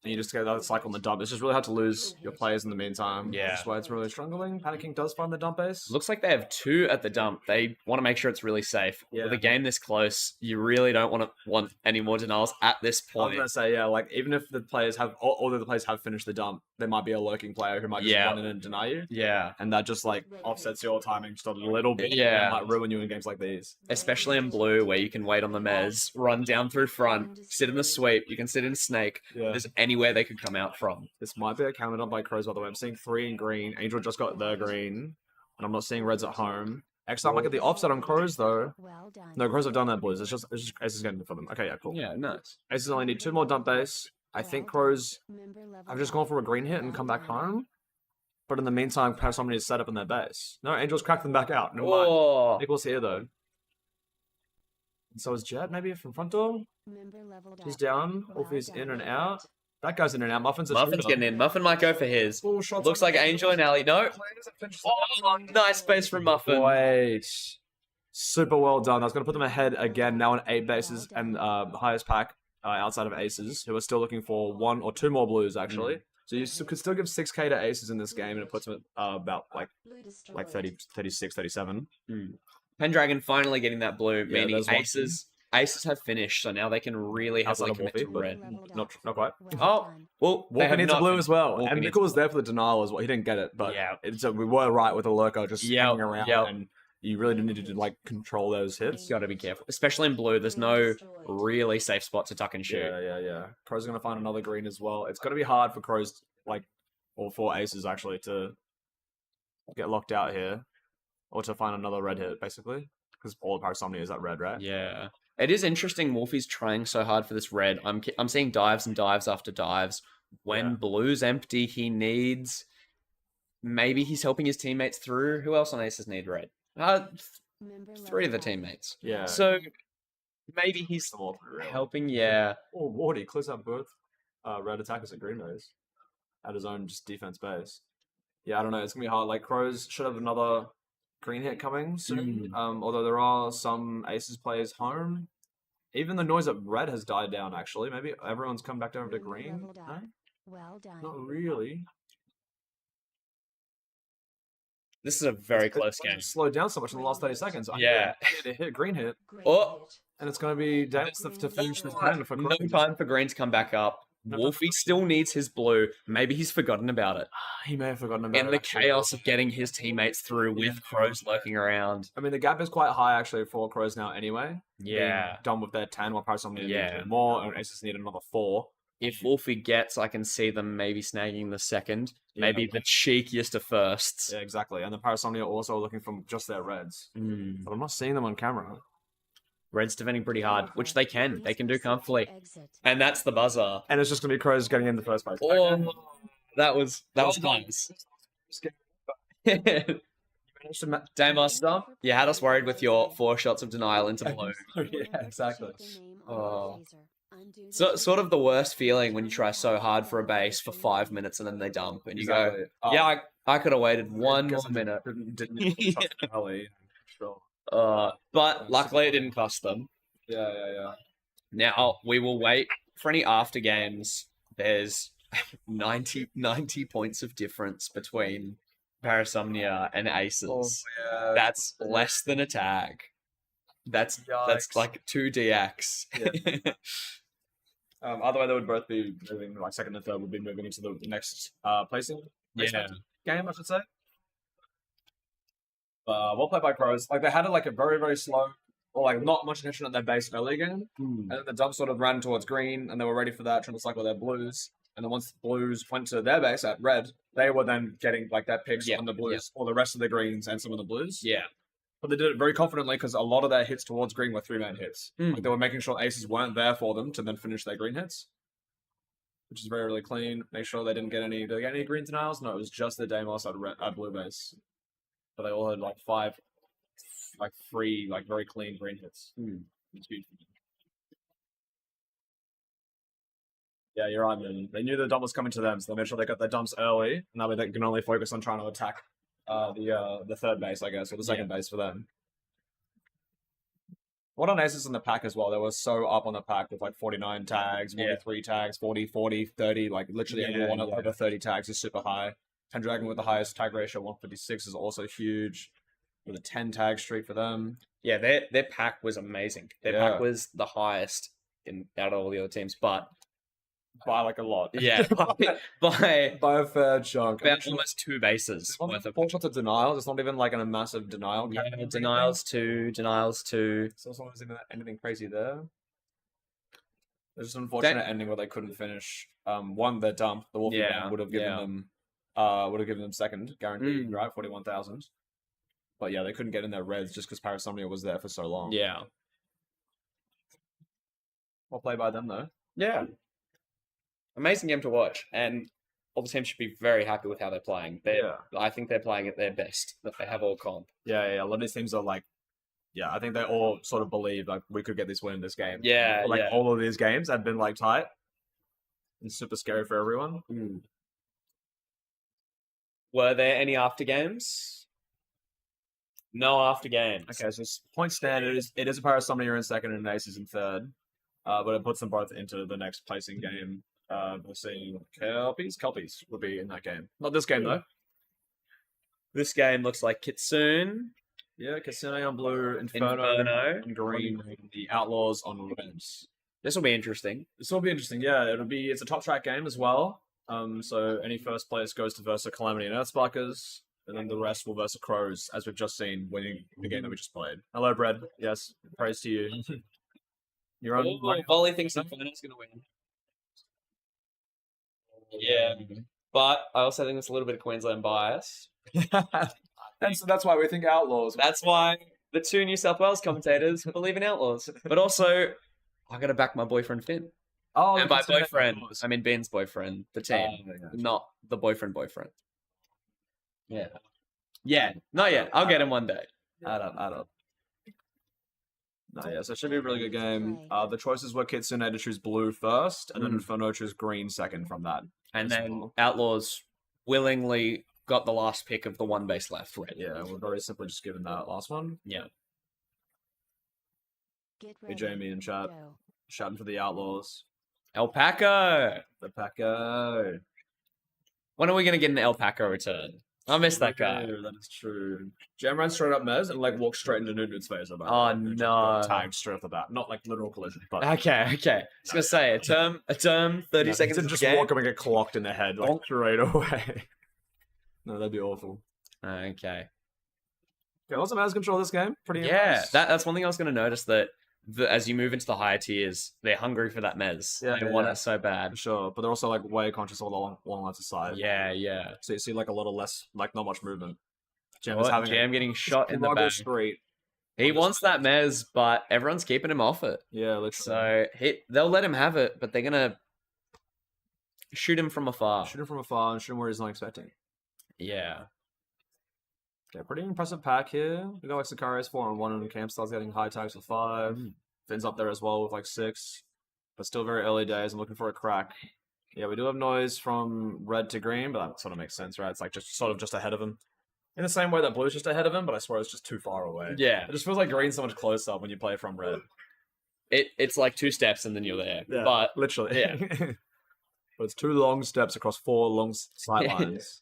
And you just get that cycle on the dump. It's just really hard to lose your players in the meantime. Yeah. That's why it's really struggling. Panicking does find the dump base. Looks like they have 2 at the dump. They want to make sure it's really safe. Yeah. With a game this close, you really don't want any more denials at this I was point. gonna say, yeah, like even if the players have, although the players have finished the dump, there might be a lurking player who might just Yeah. run in and deny you, Yeah. and that just like offsets your timing just a little bit. Yeah. and might ruin you in games like these. Especially in blue, where you can wait on the mez, run down through front, sit in the sweep, you can sit in snake. Yeah, There's anywhere they could come out from. this might be a counter dump by Crows. By the way, I'm seeing 3 in green. Angel just got their green, and I'm not seeing reds at home. Actually, I might get the offset on Crows though. Well done. No, Crows have done their blues. It's just Aces getting it for them. Okay, yeah, cool. Yeah, nice. Aces only need 2 more dump base. I think Crows have just gone for a green hit and come back home. But in the meantime, Parasomnia is set up in their base. No, Angels cracked them back out. No mind. Oh, Nicholas here though. And so is Jet maybe from front door. He's down. Wolfie's in and out. That guy's in and out. Muffin's a Muffin's getting in. Muffin might go for his. Full shots Looks on like the- Angel and Ali. No. Oh, nice space from Muffin. Wait. Super well done. I was going to put them ahead again, now on 8 bases and highest pack outside of Aces, who are still looking for 1 or 2 more blues, actually. So you could still give 6k to Aces in this game, and it puts them at about like 30, 36, 37. Pendragon finally getting that blue, Yeah, meaning there's one. Aces have finished, so now they can really Outside heavily of commit to Wolfie, but red. not quite. Oh, well, they Wolfie have needs a not blue finished. as well. Wolfie And needs Nickel was there for the denial as well. He didn't get it, but Yeah. we were right with the lurker just Yep, hanging around, yep. and you really needed to like control those hits. Got to be careful, especially in blue. There's no really safe spot to tuck and shoot. Yeah. Crows are going to find another green as well. It's going to be hard for Crows, like, or for Aces actually, to get locked out here, or to find another red hit, basically, because all of Parasomnia is that red, right? Yeah. It is interesting. Wolfie's trying so hard for this red. I'm seeing dives and dives after dives. When Yeah. blue's empty, he needs. Maybe he's helping his teammates through. Who else on Aces need red? 3 of the teammates. Yeah. So maybe he's Some more through, really. helping. Yeah. Oh, Wardy clears out both red attackers at green base at his own just defense base. Yeah, I don't know. It's gonna be hard. Like Crows should have another green hit coming soon. Although there are some Aces players home. Even the noise at red has died down. Actually, maybe everyone's come back down to green. No? Well done. Not really. This is a very It's- close it's game. slowed down so much in the last 30 seconds. I Yeah. need a hit, green hit, Oh. and it's going to be Davis to finish this turn for No Crows. time for green to come back up. No. Wolfie still needs his blue. Maybe he's forgotten about it. He may have forgotten about In it, the actually. chaos of getting his teammates through with Crows lurking around. I mean, the gap is quite high actually for Crows now anyway. Yeah. Being done with their 10, while Parasomnia need Yeah. 2 more, and Aces need another 4. If Wolfie gets, I can see them maybe snagging the second. Yeah. Maybe the cheekiest of firsts. Yeah, exactly. And the Parasomnia also looking for just their reds. But I'm not seeing them on camera. Red's defending pretty hard, which they can. They can do comfortably. And that's the buzzer. And it's just going to be Crows getting in the first place. Oh, that was close. Daymaster, you had us worried with your 4 shots of denial into blue. Yeah, exactly. Oh. So, sort of the worst feeling when you try so hard for a base for 5 minutes and then they dump and you go, Exactly. Oh, yeah, I could have waited one more guess I minute. didn't touch the alley. Sure. But luckily it didn't cost them. Yeah. Now we will wait for any after games. There's 90 points of difference between Parasomnia and Aces. yeah. That's less than a tag. That's Yikes. like 2 DX. Other way, they would both be moving, like second and third would be moving into the next placing Yeah. game, I should say. Well played by Crows. Like they had a very, very slow, or like not much attention at their base early game, and then the dump sort of ran towards green, and they were ready for that, trying to cycle their blues. And then once blues went to their base at red, they were then getting like their picks Yeah, on the blues, or the rest of the greens and some of the blues. Yeah. But they did it very confidently because a lot of their hits towards green were 3-man hits. Mm. Like they were making sure aces weren't there for them to then finish their green hits, which is very, really clean. Make sure they didn't get any. Did they get any green denials? No, it was just the Deimos at blue base. But they all had like 5, like 3, like very clean green hits. It's huge. Yeah, you're right, man. They knew the dump was coming to them, so they made sure they got their dumps early, and that way they can only focus on trying to attack the third base, I guess, or the second base for them. What on aces in the pack as well? They were so up on the pack with like 49 tags, 43 tags, 40, 30, like literally everyone over 30 tags is super high. Pendragon with the highest tag ratio, 156, is also huge. With a 10 tag streak for them. Yeah, their pack was amazing. Their pack was the highest out of all the other teams, but by like a lot. Yeah, by a fair chunk. About almost 2 bases worth of 4 shots of denials. It's not even like a massive denial. denials 2. So it's not even anything crazy there. There's just an unfortunate ending where they couldn't finish. One, their dump, the Wolfie Band would have given them second, guaranteed, right? 41,000. But yeah, they couldn't get in their reds just because Parasomnia was there for so long. Yeah. Well played by them though. Yeah. Amazing game to watch, and all the teams should be very happy with how they're playing. I think they're playing at their best that they have all comp. Yeah. A lot of these teams are like, I think they all sort of believe like we could get this win in this game. Yeah, but, all of these games have been like tight and super scary for everyone. Were there any after games? No after games. Okay, so point standard it is a Parasomnia in second and an Aces in third, but it puts them both into the next placing game. We're seeing Kelpies will be in that game. Not this game though. This game looks like Kitsune. Yeah, Kitsune on blue, Inferno on green, the Outlaws on reds. This will be interesting. Yeah, it's a top track game as well. So any first place goes to Versa Calamity and Earthsparkers, and then the rest will versus Crows, as we've just seen, winning the game that we just played. Hello, Brad. Yes, praise to you. You're on. Volley thinks Inferno's going to win. Yeah, but I also think it's a little bit of Queensland bias. And so that's why we think Outlaws. That's why the 2 New South Wales commentators believe in Outlaws. But also, I got to back my boyfriend Finn. Oh, and by boyfriend, I mean Ben's boyfriend, the team, not the boyfriend. Yeah. Yeah, not yet. I'll get him one day. Add up. No, yeah, so it should be a really good game. The choices were Kitsune to choose blue first, and then Inferno choose green second from that. And then Outlaws willingly got the last pick of the 1 base left. Right? Yeah, we're very simply just given that last one. Yeah. Hey, Jamie in chat. Shouting for the Outlaws. Alpaca! The Paco. When are we going to get an Alpaca return? I miss that guy. That is true. Jam ran straight up Mez and walked straight into Nunu's face. Oh no! Tagged straight off the bat, not like literal collision, but okay. I was gonna say a term, 30 seconds. Just walk up and get clocked in the head straight away. No, that'd be awful. Okay. Okay, also Mez control this game. Pretty. Yeah, that's one thing I was gonna notice that. As you move into the higher tiers, they're hungry for that mez. They want it so bad. For sure, but they're also way conscious of long lines of sight. Yeah. So you see a lot of less, not much movement. Jam getting shot in the back. Street. He wants that mez, but everyone's keeping him off it. Yeah, literally. So they'll let him have it, but they're gonna shoot him from afar. Shoot him from afar and shoot him where he's not expecting. Yeah. Okay, pretty impressive pack here. We got Sicarius 4-on-1 and Campstar's getting high tags with 5. Finn's up there as well with 6. But still very early days. I'm looking for a crack. Yeah, we do have noise from red to green, but that sort of makes sense, right? It's just ahead of him. In the same way that blue's just ahead of him, but I swear it's just too far away. Yeah. It just feels like green's so much closer when you play from red. It's like 2 steps and then you're there. Yeah, but literally. Yeah. But it's 2 long steps across 4 long sight lines.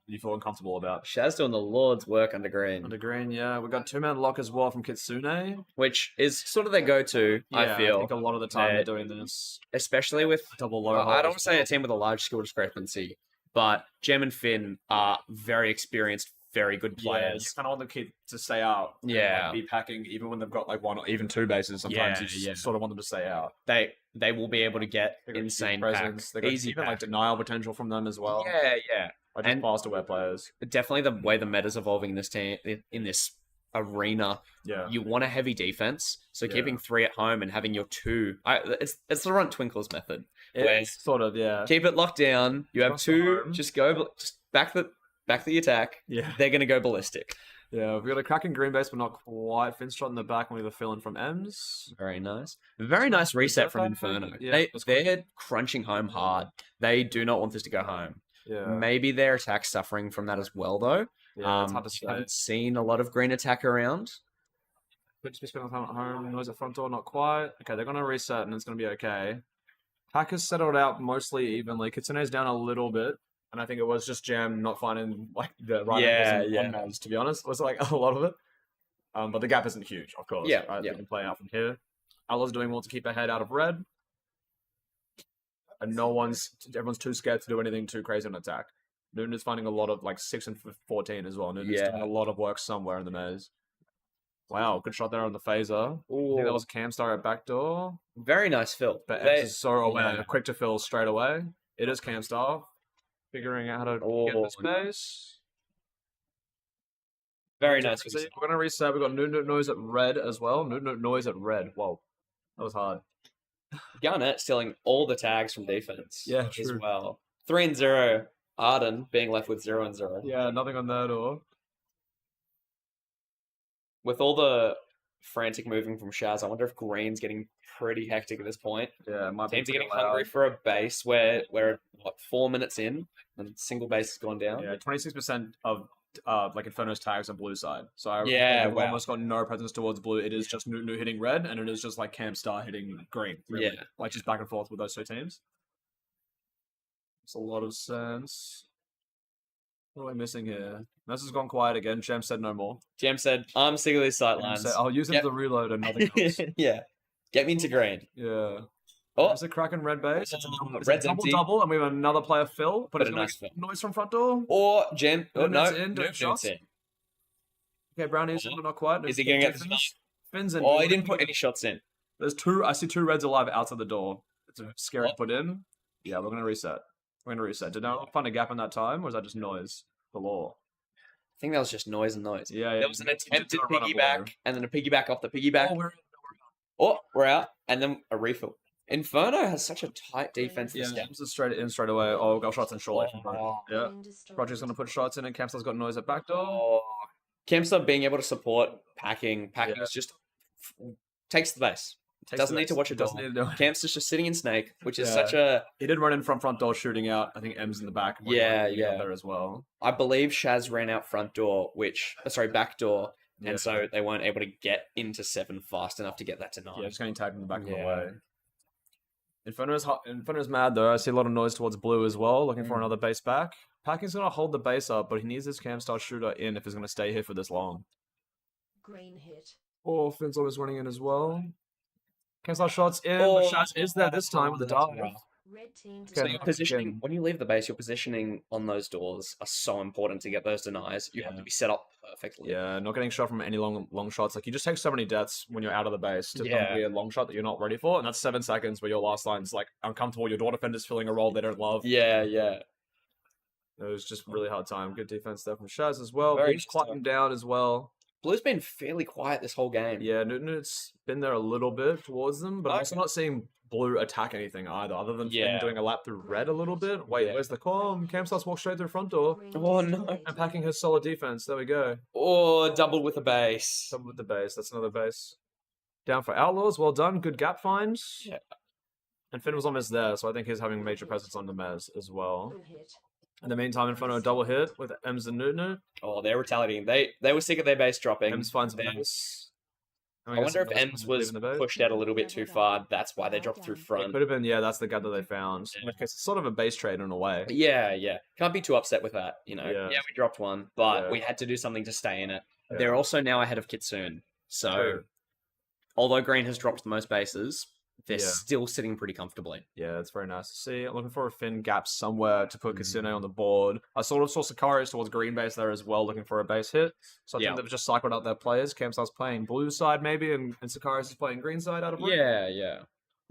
You feel uncomfortable about. Shaz doing the Lord's work under green. Under green, yeah. We got 2-man lock as well from Kitsune. Which is sort of their go-to, I feel. I think a lot of the time they're doing this. Especially with double low. I don't want to say a team with a large skill discrepancy, but Gem and Finn are very experienced very good Yeah, you players. kind of want the kid to stay out. and, like, Yeah. be packing even when they've got like one or even two bases. Sometimes you Yeah, yeah. sort of want them to stay out. They will be able to get They got huge insane presence. They pack, got easy even pack. like denial potential from them as well. Yeah. Like just And- faster aware players. Definitely the way the meta's evolving in this team in this arena. Yeah. You want a heavy defense, so Yeah. keeping 3 at home and having your 2. It's the Runt Twinkles method. Where It's sort of, yeah. keep it locked down. You have Across the 2. home. Just back the attack. Yeah. They're gonna go ballistic. Yeah, we've got a cracking green base, but not quite. Fin's shot in the back, and we have a fill in from Ems. Very nice. Very nice reset from that Inferno. yeah, that's cool. They're crunching home hard. They do not want this to go home. Yeah. Maybe their attack's suffering from that as well, though. Yeah, it's hard to say. Haven't seen a lot of green attack around. Could just be spending time at home. Noise at front door, not quite. Okay, they're going to reset, and it's going to be okay. Packers settled out mostly evenly. Kitsune's down a little bit, and I think it was just Jam not finding like the right angles Yeah, on Maz, to be honest. It was like a lot of it. But the gap isn't huge, of course. Yeah, right? yeah. They can play out from here. Allah's doing well to keep her head out of red. And everyone's too scared to do anything too crazy on attack. Noon is finding a lot of like 6 and 14 as well. Noon is Yeah. doing a lot of work somewhere in the maze. Wow, good shot there on the phaser. I think that was Camstar at backdoor. Very nice fill. But They- Ems is so aware, yeah. quick to fill straight away. It is Camstar. Figuring out how to get in the space. Very nice. So we're gonna reset. We've got Noon Noise at red as well. Noon Noise at red. Whoa. That was hard. Garnet stealing all the tags from defense. Yeah, as true. well. 3 and 0. Arden being left with 0 and 0. Yeah, nothing on that or With all the frantic moving from Shaz, I wonder if Green's getting pretty hectic at this point. yeah, my Teams are getting hungry for a base where we're 4 minutes in and single base has gone down. Yeah, 26% of like Inferno's tags are blue side. So Yeah, we've wow. almost got no presence towards blue. It is just New hitting red, and it is just like Camstar hitting green. Really. Yeah. Like just back and forth with those two teams. It's a lot of sense. What are we missing here? This has gone quiet again. Jem said no more. Jam said, I'm sick of these sight Jem lines. said, I'll use it Yep. to reload and nothing else. Yeah. Get me into green. Yeah. Oh, It's a Kraken red base. It's a Red's double empty. double, and we have another player Phil. But But it's a gonna nice be fill. noise from front door. or Jam. Oh, no, Noon's in, no, doing shots. in. Okay, Brownie's in, but not quite. Is he going to get the Fins- Fins in. Oh, he didn't put any shots in. There's two. I see 2 reds alive outside the door. It's a scary to put in. Yeah, we're gonna reset. We're gonna reset. Did I find a gap in that time, or is that just noise? The law. I think that was just noise and noise. Yeah, yeah. There was an attempted a run of piggyback, blue. and then a piggyback off the piggyback. Oh, We're out, and then a refill. Inferno has such a tight defense yeah, this game. James is straight in straight away. Oh, got shots in short. Oh. Yeah. Green destroyed. Roger's gonna put shots in, and Campstar's got noise at back door. Oh. Kempster being able to support packing Yeah. is just takes the base. Takes Doesn't the need to base. watch a Doesn't door. need to do it. Kempster's just sitting in snake, which is Yeah. such a. He did run in front door shooting out. I think M's in the back. Yeah, He got yeah. there as well. I believe Shaz ran out front door, back door, Yeah. and so they weren't able to get into 7 fast enough to get that to 9. Yeah, just getting tagged in the back of the Yeah. way. Inferno's mad though. I see a lot of noise towards blue as well, looking for another base back. Packing's gonna hold the base up, but he needs this Camstar shooter in if he's gonna stay here for this long. Green hit. Oh, Finn's always running in as well. Camstar shots in, Oh, but Shaz is there this time with the that's dive. rough. Red team So Okay. your destroyed. positioning, when you leave the base, your positioning on those doors are so important to get those denies. You have Yeah. to be set up perfectly. Yeah, not getting shot from any long shots. Like you just take so many deaths when you're out of the base to Yeah. be a long shot that you're not ready for, and that's 7 seconds where your last line's like uncomfortable. Your door defender's filling a role they don't love. Yeah. It was just really hard time. Good defense there from Shaz as well. Very Blue's nice time. quieting down as well. Blue's been fairly quiet this whole game. Yeah, Newton's been there a little bit towards them, but I'm also Okay. not seeing Blue attack anything either, other than Finn Yeah. doing a lap through red a little bit. Wait, Yeah. where's the call? Campstar's walk straight through front door Green Oh, no. destroyed. and packing his solid defense. There we go. Or doubled with a base. Double with the base. That's another base. Down for Outlaws. Well done. Good gap finds. Yeah. And Finn was almost there, so I think he's having major presence on the Mez as well. Blue hit. In the meantime, Inferno a double hit with Ems and Newton. Oh, they're retaliating. They were sick of their base dropping. Ems finds a They're- base. I wonder if Ems was pushed out a little bit too far. That's why they dropped through It front. could have been, yeah, that's the gap that they found. Yeah. In which case, it's sort of a base trade in a way. Yeah. Can't be too upset with that. Yeah. Yeah, we dropped one, but Yeah. we had to do something to stay in it. Yeah. They're also now ahead of Kitsune. So, True. although Green has dropped the most bases, they're Yeah. still sitting pretty comfortably. Yeah, it's very nice to see. I'm looking for a Finn gap somewhere to put Kitsune on the board. I sort of saw Sicarius towards green base there as well, looking for a base hit. So I Yeah. think they've just cycled out their players. Camstar's playing blue side maybe, and Sicarius is playing green side out of root. Yeah.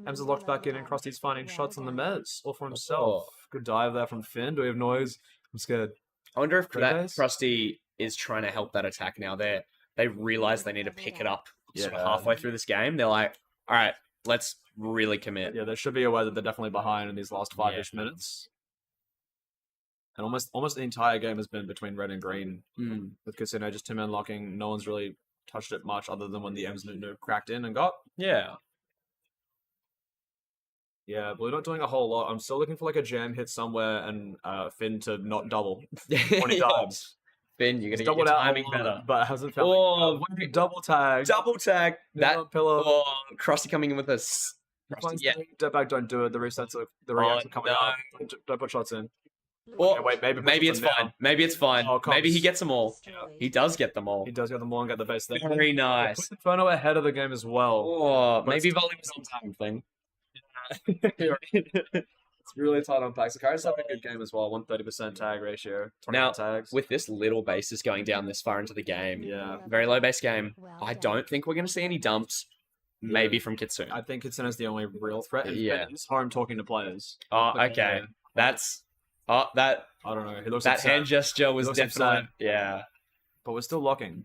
Ems are locked back in, and Krusty's finding shots on the mez, all for himself. Good dive there from Finn. Do we have noise? I'm scared. I wonder if Green that base? Krusty is trying to help that attack now. They realize they need to pick it up sort of Yeah. halfway through this game. They're like, all right, let's really commit. Yeah, there should be a way that they're definitely behind in these last 5-ish minutes. And almost the entire game has been between red and green. With Kitsune just two-man locking. No one's really touched it much other than when the Ems Nunu cracked in and got. Yeah. Yeah, blue not doing a whole lot. I'm still looking for like a jam hit somewhere and Finn to not double when he dives. Finn, you're He's going to get your doubled out timing a lot, better. but hasn't found Oh, double tag. double tag. That That pillow. oh, Krusty coming in with us. Yeah. Deadbag don't do it. The resets are reacts are coming no. up. Don't put shots in. Or Okay, wait, maybe maybe push it's them down. fine. Maybe it's fine. Oh, Maybe he comes. gets them all. He does get them all. He does get them all and get the base there. Very nice. Put Inferno ahead of the game as well. Oh, But maybe it's- volume is on time thing. It's really tight on packs. Sicarius having a good game as well. 130% tag ratio. 20 Now, tags. With this little bases going down this far into the game, Yeah. very low base game, I don't think we're going to see any dumps. Maybe from Kitsune. I think Kitsune is the only real threat. And Yeah. Finn's home talking to players. Oh, But, okay. That's that I don't know. He looks that upset, hand gesture was looks definitely upset. yeah. but we're still locking.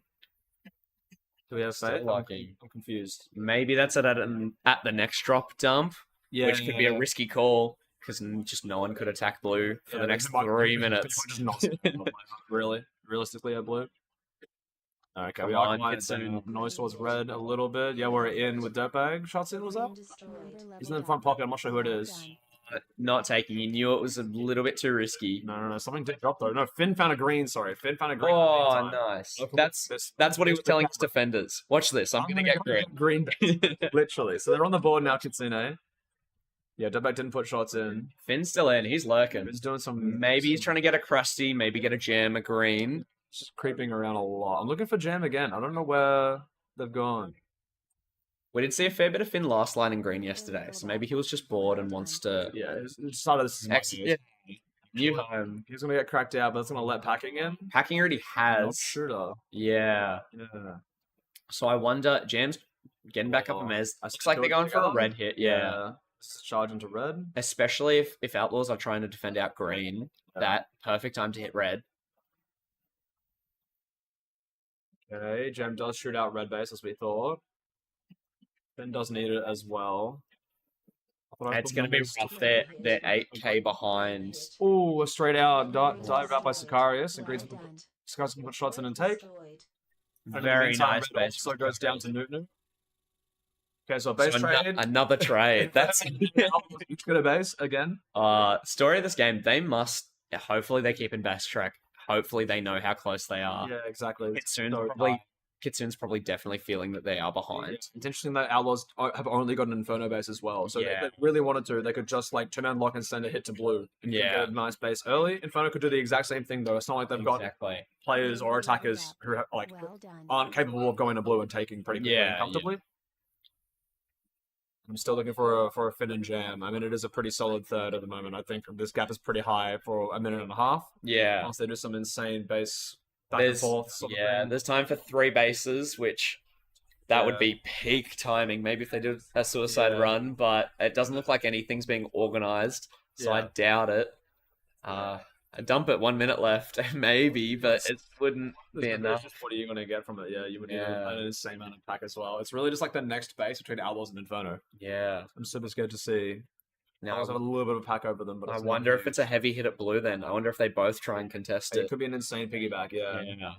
Do we have Still faith? locking. I'm confused. Maybe that's at the next drop dump, Yeah, which could be a risky call because just no one could attack blue for Yeah, the next they might- 3 they minutes. might just not- really, realistically, at blue. Okay, Come we on, are quiet. Kitsune. Noise towards red a little bit. Yeah, we're in with Dirtbag. Shots in was up. He's in the front pocket. I'm not sure who it is. Not taking. You knew it was a little bit too risky. No. Something did drop though. No, Finn found a green. Sorry, Finn found a green. Oh, in the meantime. nice. Look, That's what he was telling his defenders. Watch this. I'm gonna get green. green. Literally. So they're on the board now, Kitsune. Yeah, Dirtbag didn't put shots in. Finn's still in. He's lurking. He's doing some. Maybe he's trying to get a Krusty. Maybe get a Jam, a green. just creeping around a lot. I'm looking for Jam again. I don't know where they've gone. We did see a fair bit of Finn last line in green yesterday, so maybe he was just bored and wants to. Yeah, it started this is Yeah. New home. He's gonna get cracked out, but it's gonna let packing in. Hacking already Not has. shooter. Yeah. Yeah. So I wonder, Jam's getting back up a Oh, mez. I Looks like they're still going for a together. red hit. Yeah. Charge into red. Especially if Outlaws are trying to defend out green. Yeah. That perfect time to hit red. Okay, Jam does shoot out red base as we thought. Finn does need it as well. It's going to be rough. They're 8k behind. Ooh, a straight out dive out by Sicarius. Agrees with the Sicarius can put shots in and take. And in the Very meantime, nice red base. also goes down to Newton. Okay, so a base So trade. another trade. That's Each got a base again. story of this game. They must. Hopefully they keep in best track. Hopefully they know how close they are. Yeah, exactly. Kitsune's probably definitely feeling that they are behind. It's interesting that Outlaws have only got an Inferno base as well. So Yeah. if they really wanted to, they could just like two-man lock and send a hit to blue. And Yeah. get a nice base early. Inferno could do the exact same thing though. It's not like they've got Exactly. players or attackers who like aren't capable of going to blue and taking pretty quickly and Yeah, comfortably. I'm still looking for a Finn and Jam. I mean, it is a pretty solid third at the moment. I think this gap is pretty high for a minute and a half. Yeah. Unless they do some insane base back There's and forth. Sort of yeah. thing. There's time for 3 bases, which that would Yeah. be peak timing. Maybe if they did a suicide Yeah. run, but it doesn't look like anything's being organized, so I Yeah. doubt it. A dump at 1 minute left, maybe, but it wouldn't be There's enough. just what are you going to get from it? Yeah, you would need Yeah. an insane amount of pack as well. It's really just like the next base between Outlaws and Inferno. Yeah. I'm super scared to see. Now Outlaws have a little bit of a pack over them, but I it's wonder not if it's a heavy hit at blue. Then I wonder if they both try and contest huge. it. Could be an insane piggyback. Yeah. Yeah.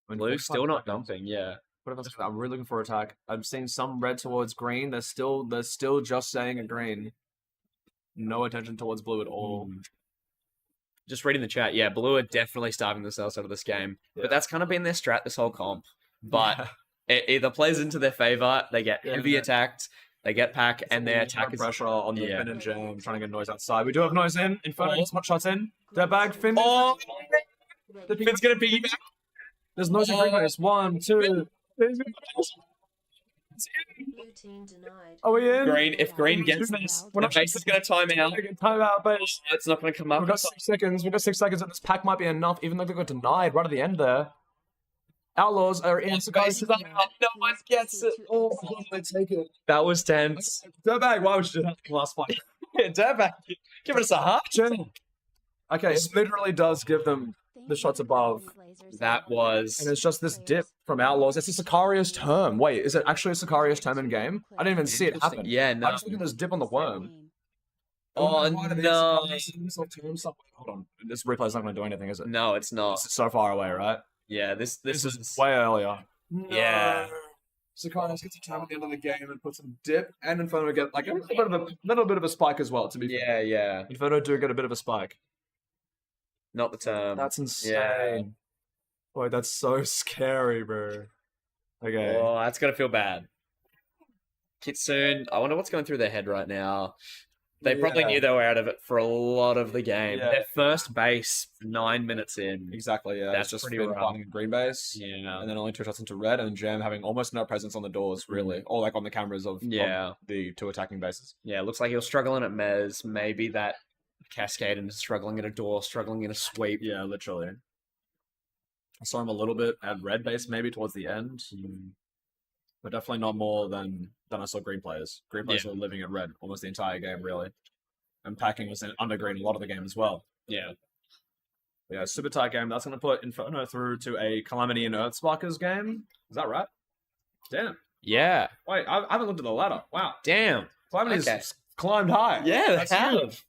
I mean, Blue forty-five still not seconds. dumping. Yeah. What if I'm really looking for attack. I'm seeing some red towards green. They're still just saying a green. No attention towards blue at all. Just reading the chat. Yeah, blue are definitely starving themselves out of this game, Yeah. but that's kind of been their strat this whole comp. But Yeah. it either plays into their favor. They get heavy Yeah. attacked. They get pack, It's and a their lot of attack is pressure on the yeah. Finn and Jam trying to get noise outside. We do have noise in. Inferno gets hot shots in. Their bag. Finn. Oh, Finn's gonna piggyback. There's noise in green base. 1, 2. Blue team denied. Are we in? Green, if Green gets We're this, not- the base is going to time out. Time out, base. It's not going to come up. We've got 6 seconds. We've got 6 seconds, and this pack might be enough, even though they got denied right at the end there. Outlaws are in. So guys, Base is up. No one gets it. oh, they take it. That was tense. Dirtbag, why would you do that last fight? Yeah, Dirtbag, give us a heart. Okay, it literally does give them the shots above. That was. And it's just this dip from Outlaws. It's a Sicarius term. Wait, is it actually a Sicarius term in game? I didn't even see it happen. Yeah, no. I just look at this dip on the worm. Oh, Why do these no. Sicarius terms- Hold on. This replay's not going to do anything, is it? No, it's not. It's so far away, right? Yeah, this This is is way earlier. Yeah. Sicarius gets a time at the end of the game and puts some dip, and Inferno get like a little bit of a spike as well, to be fair. yeah. Inferno do get a bit of a spike. Not the term. That's insane. yeah. Boy, that's so scary, bro. Okay. Oh, that's gonna feel bad. Kitsune, I wonder what's going through their head right now. They probably Yeah. knew they were out of it for a lot of the game. Yeah. Their first base, 9 minutes in. Exactly, yeah. That's It's just pretty been rough. fighting in green base. Yeah. And then only 2 shots into red, and Jam having almost no presence on the doors, really. Or like on the cameras of Yeah. the 2 attacking bases. Yeah, looks like he was struggling at Mez. Maybe that Cascade and struggling at a door, struggling in a sweep. Yeah, literally. I saw him a little bit at red base maybe towards the end. But definitely not more than I saw green players. Green players were living at red almost the entire game, really. And packing was in under green a lot of the game as well. Yeah. Yeah, super tight game. That's going to put Inferno through to a Calamity and Earthsparkers game. Is that right? Damn. Yeah. Wait, I haven't looked at the ladder. Wow. Damn. Calamity's Okay. climbed high. Yeah, That's they huge. have.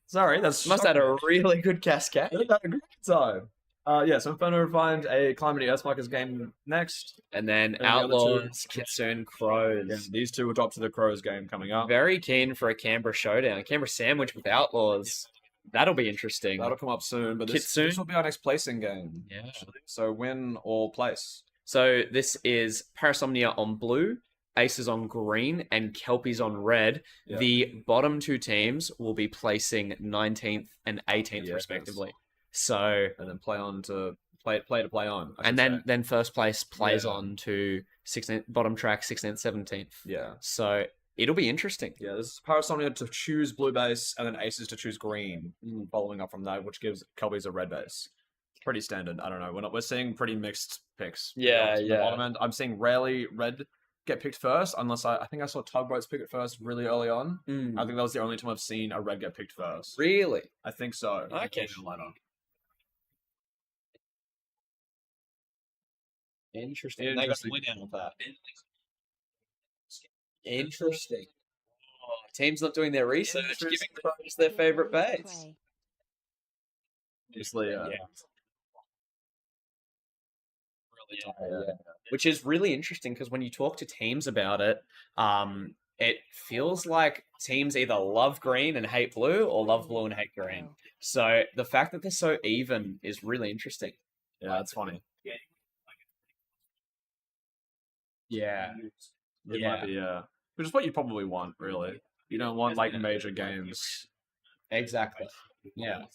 Sorry, that's Must have had a really good cascade. They had a great time. Yeah, so Inferno find a Calamity Earthsparkers game next. And then the other two- Outlaws, Kitsune, Crows. Yeah, these two will drop to the Crows game coming up. Very keen for a Canberra showdown. Canberra sandwich with Outlaws. That'll be interesting. That'll come up soon, but this Kitsune? will be our next placing game. Yeah. So win or place. So this is Parasomnia on blue, Aces on green, and Kelpies on red. Yeah. The bottom 2 teams will be placing 19th and 18th Yes. respectively. So And then play on to play on. I and should say. then first place plays Yeah. on to 16th bottom track 16th 17th. Yeah. So it'll be interesting. Yeah, this is Parasomnia to choose blue base and then Aces to choose green, following up from that, which gives Kelpies a red base. Pretty standard. I don't know. We're seeing pretty mixed picks. Yeah, The yeah. bottom end, I'm seeing rarely red get picked first, unless I think I saw Tugboats pick it first really early on. I think that was the only time I've seen a red get picked first. Really? I think so. Okay. Later. Interesting. They got the win out of that. Interesting. Oh, teams not doing their research, giving Crows their favourite base. Obviously, Yeah. yeah. Which is really interesting because when you talk to teams about it, it feels like teams either love green and hate blue or love blue and hate green. So the fact that they're so even is really interesting. Yeah, that's funny. Yeah. It might be, which is what you probably want, really. You don't want like major games. Exactly. Yeah.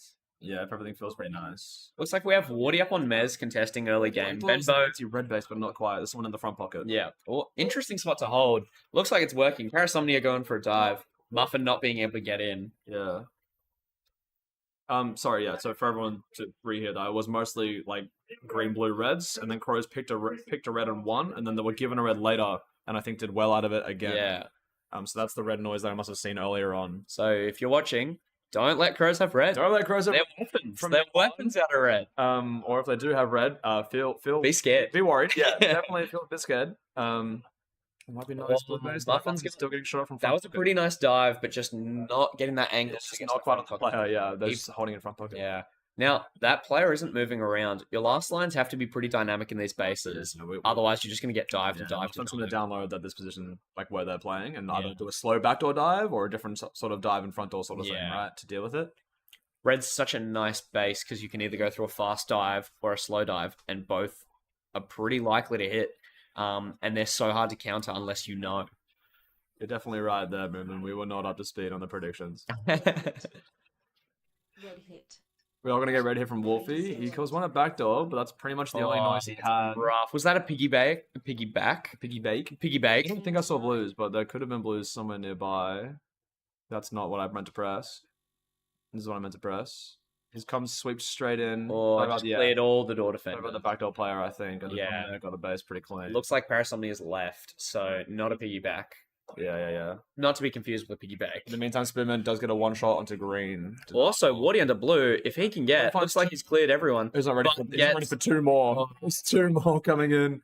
Yeah, if everything feels pretty nice. Looks like we have Wardy up on Mez contesting early game. Benbow. It's your red base, but not quite. There's someone in the front pocket. Yeah. Well, interesting spot to hold. Looks like it's working. Parasomnia going for a dive. Muffin not being able to get in. Yeah. Sorry, yeah. So for everyone to rehear that, it was mostly like green, blue, reds, and then Crows picked a red and won, and then they were given a red later, and I think did well out of it again. Yeah. So that's the red noise that I must have seen earlier on. So if you're watching, don't let Crows have red. Don't let Crows have They're weapons. from They're now on. weapons out of red. or if they do have red, feel Be scared. be worried. Yeah, definitely feel a bit scared. It might be nice. Well, Blue base. Muffin's Muffin's still getting shot from That front was a pocket. pretty nice dive, but just not getting that angle. It's just not quite on the player. Yeah, they're He- just holding in front pocket. Yeah. Now, that player isn't moving around. Your last lines have to be pretty dynamic in these bases. Yeah, we- Otherwise, you're just going to get dived and dived. I'm and going to dived. download that this position, like where they're playing, and either Yeah. do a slow backdoor dive or a different sort of dive and front door sort of thing, Yeah. right, to deal with it. Red's such a nice base because you can either go through a fast dive or a slow dive, and both are pretty likely to hit. And they're so hard to counter unless you know. You're definitely right there, Moomin. We were not up to speed on the predictions. Red hit. We're all gonna get red here from Wolfie. He kills one at backdoor, but that's pretty much the only noise he had. Rough. Was that a piggyback? Piggyback? Piggy bake. I Piggyback. don't think I saw blues, but there could have been blues somewhere nearby. That's not what I meant to press. This is what I meant to press. His comes sweeps straight in. Or just cleared all the door Over defenders. the backdoor player, I think. And Yeah. yeah, got a base pretty clean. Looks like Parasomnia's left, so not a piggyback. Yeah. Not to be confused with a piggyback. In the meantime, Spearman does get a one shot onto green. Also, Wardy under blue, if he can get, looks like he's cleared everyone. He's not ready, But he's not ready for two more. There's two more coming in.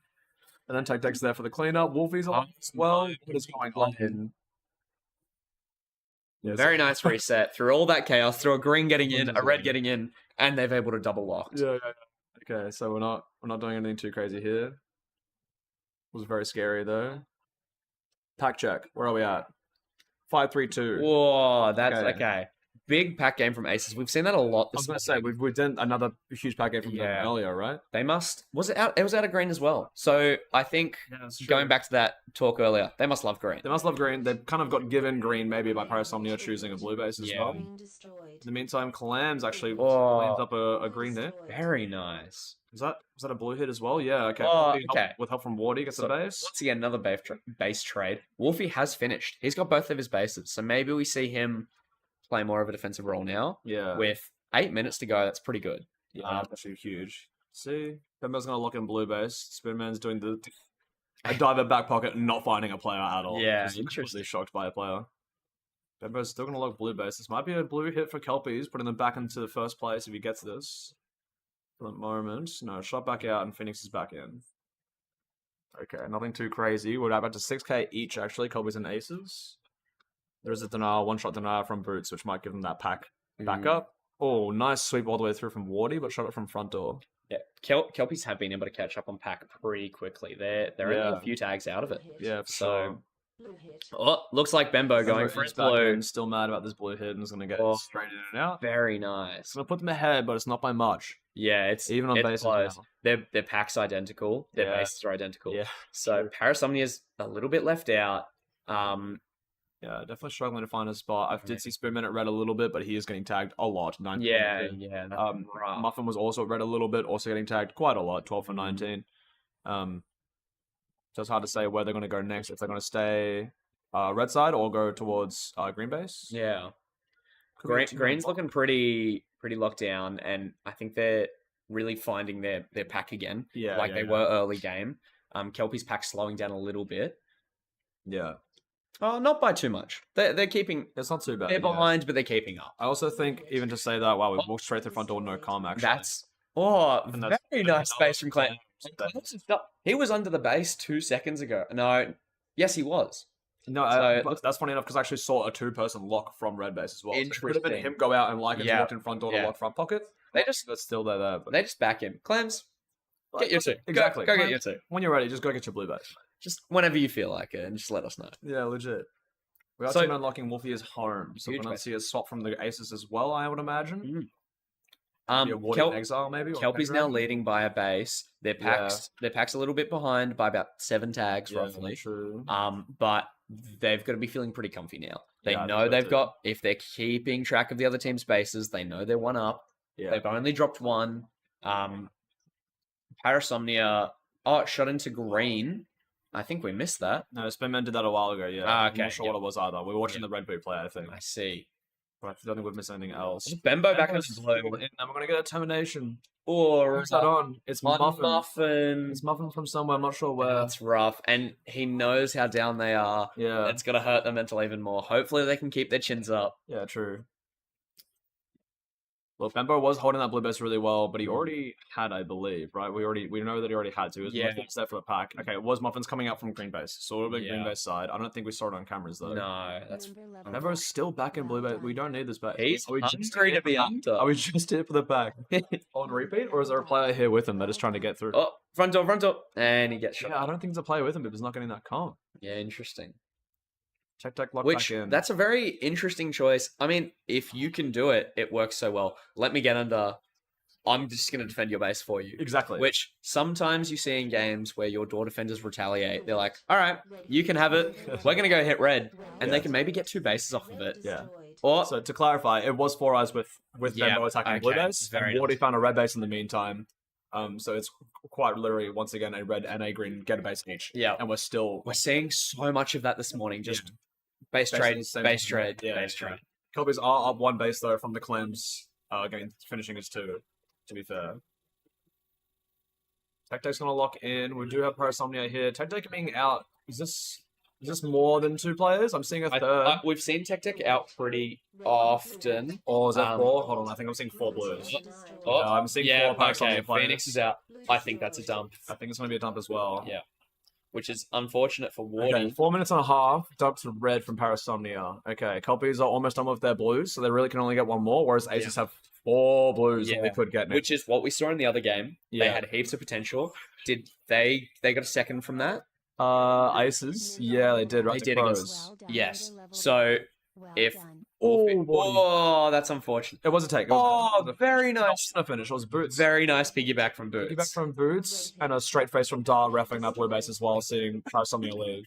And then Tactic's there for the cleanup. Wolfie's alive as well. What is going on? Yes. Very nice reset through all that chaos, through a green getting in, a red getting in, and they've able to double locked. Yeah. Okay, so we're not doing anything too crazy here. Was very scary though. Pack check. Where are we at? 5-3-2. Whoa, that's Okay. okay. Big pack game from Aces. We've seen that a lot. I was gonna say we've done another huge pack game from them Yeah. earlier, right? They must. Was it out? It was out of green as well. So I think going back to that talk earlier, they must love green. They must love green. They've kind of got given green maybe by Parasomnia choosing a blue base as Yeah. well. Green destroyed. In the meantime, Clams actually Oh. lands up a green there. Very nice. Was that a blue hit as well? Yeah, okay. Oh, Wolfie okay. With help from Wardy gets So, the base. once again, another base trade. Wolfie has finished. He's got both of his bases. So maybe we see him play more of a defensive role now. Yeah. With 8 minutes to go, that's pretty good. Yeah, that's actually huge. See? Pembo's gonna lock in blue base. Spinman's doing a diver back pocket, not finding a player at all. Yeah, He's completely interesting. shocked by a player. Pembo's still gonna lock blue base. This might be a blue hit for Kelpies, putting them back into the first place if he gets this. For the moment. No, shot back out and Phoenix is back in. Okay, nothing too crazy. We're about to 6k each actually, Kelpies and Aces. There is a denial, one-shot denial from Boots, which might give them that pack back up. Oh, nice sweep all the way through from Wardy, but shot it from front door. Yeah, Kelpies have been able to catch up on pack pretty quickly. They're only Yeah. a few tags out of it. Yeah, for So, sure. Blue hit. oh, looks like Bembo going Bembo for is his back blue. in, still mad about this blue hit and is going to get Oh. straight in and out. Very nice. It's going to put them ahead, but it's not by much. Yeah, it's Even on it's bases close. now. Their pack's identical. Their Yeah. bases are identical. Yeah. So Parasomnia's a little bit left out. Yeah, definitely struggling to find a spot. I did see Spearman at red a little bit, but he is getting tagged a lot. 9 Yeah, for 19. yeah. That's rough. Muffin was also at red a little bit, also getting tagged quite a lot, 12 for Mm-hmm. 19. So it's hard to say where they're going to go next, if they're going to stay red side or go towards green base. Yeah. Could be a two-man Green's block. looking pretty locked down, and I think they're really finding their pack again, Yeah, like yeah, they yeah. were early game. Kelpie's pack slowing down a little bit. Yeah, Oh, not by too much. They're keeping. it's not too bad. They're yeah. behind, but they're keeping up. I also think, even to say that, wow, we walked straight through front door, no calm, actually. That's And that's very nice space from Clan. Clan. He was under the base 2 seconds ago. No, yes, he was. No, So- but that's funny enough because I actually saw a two-person lock from red base as well. So it could have been Interesting. him go out and like Yeah, walked in front door to yeah. lock front pocket. They just That's still there. But they just back him. Clams, get your two. Exactly. Go get your two. When you're ready, just go get your blue base. Just whenever you feel like it, and just let us know. Yeah, legit. We are So- team unlocking Wolfie as home, so we're Huge going base. to see a swap from the aces as well, I would imagine. Maybe a Wardy Kel- in exile, maybe. or Kelpie's Pentagram? now leading by a base. Their pack's a little bit behind by about 7 tags Yeah, roughly. true. But they've got to be feeling pretty comfy now. They Yeah, I know think so they've too. got, if they're keeping track of the other team's bases, they know they're one up. Yeah. They've only dropped one. Parasomnia, shot into green. I think we missed that. No, Spinman did that a while ago, yeah. Ah, I'm okay, not sure yeah. what it was either. We were watching the red boot play, I think. I see. But I don't think we've missed anything else. Bembo back in Bembo's the still blue. in, and we're going to get a termination. Or Who's that on? It's Muffin. Muffin. It's Muffin from somewhere, I'm not sure where. That's rough. And he knows how down they are. Yeah, It's going to hurt their mental even more. Hopefully they can keep their chins up. yeah, true. Well, Bembo was holding that blue base really well, but he already had, I believe, right? We know that he already had to. He was Yeah. there for the pack. Okay, it was Muffins coming out from green base, so it'll be green Yeah. base side. I don't think we saw it on cameras though. No, that's... Member level Bembo's still back in blue base. We don't need this back. He's Are we just hungry here to be for that? under. Are we just here for the pack on repeat, or is there a player here with him that is trying to get through? Oh, front door. And he gets shot. Yeah, I don't think there's a player with him, but he's not getting that calm. Yeah, interesting. Check lock Which, back in. that's a very interesting choice. I mean, if you can do it, it works so well. Let me get under. I'm just going to defend your base for you. exactly. Which sometimes you see in games where your door defenders retaliate. They're like, all right, you can have it. We're going to go hit red. And they can maybe get 2 bases off of it. Yeah. Or So to clarify, it was 4 eyes with Yeah, Benbow attacking blue okay, base, very and Wardy nice. found a red base in the meantime. So it's quite literally once again a red and a green get a base each. Yeah. And we're still we're seeing so much of that this morning. Just base Basically trade, the same base thing. trade, Yeah, base yeah. trade. Kelpies are up 1 base though from the claims, finishing as 2. To be fair, Tactic's gonna lock in. We do have Parasomnia here. Tactic being out. Is this more than 2 players? I'm seeing a third. We've seen Tactic out pretty often. Or is that Um, 4? Hold on, I think I'm seeing 4 blues. Oh, I'm seeing yeah, 4 Parasomnia okay. players. Phoenix is out. I think that's a dump, I think it's gonna be a dump as well. Yeah. which is unfortunate for Wardy. Okay, 4 minutes and a half. Dump to red from Parasomnia. Okay, Kelpies are almost done with their blues, so they really can only get 1 more, whereas Aces have 4 blues that they Yeah. could get next. Which is what we saw in the other game. They Yeah. had heaps of potential. Did they got a second from that? Aces? Yeah, they did. Right They to did Crows. Well done. Yes. Leveled So up. Well if done. Oh, boy. Oh, that's unfortunate. It was a take. It was Oh, very It nice. wasn't a finish. It was Boots. Very nice piggyback from Boots. Piggyback from Boots and a straight face from Dar reffing that blue base as well, seeing Parasomnia leave.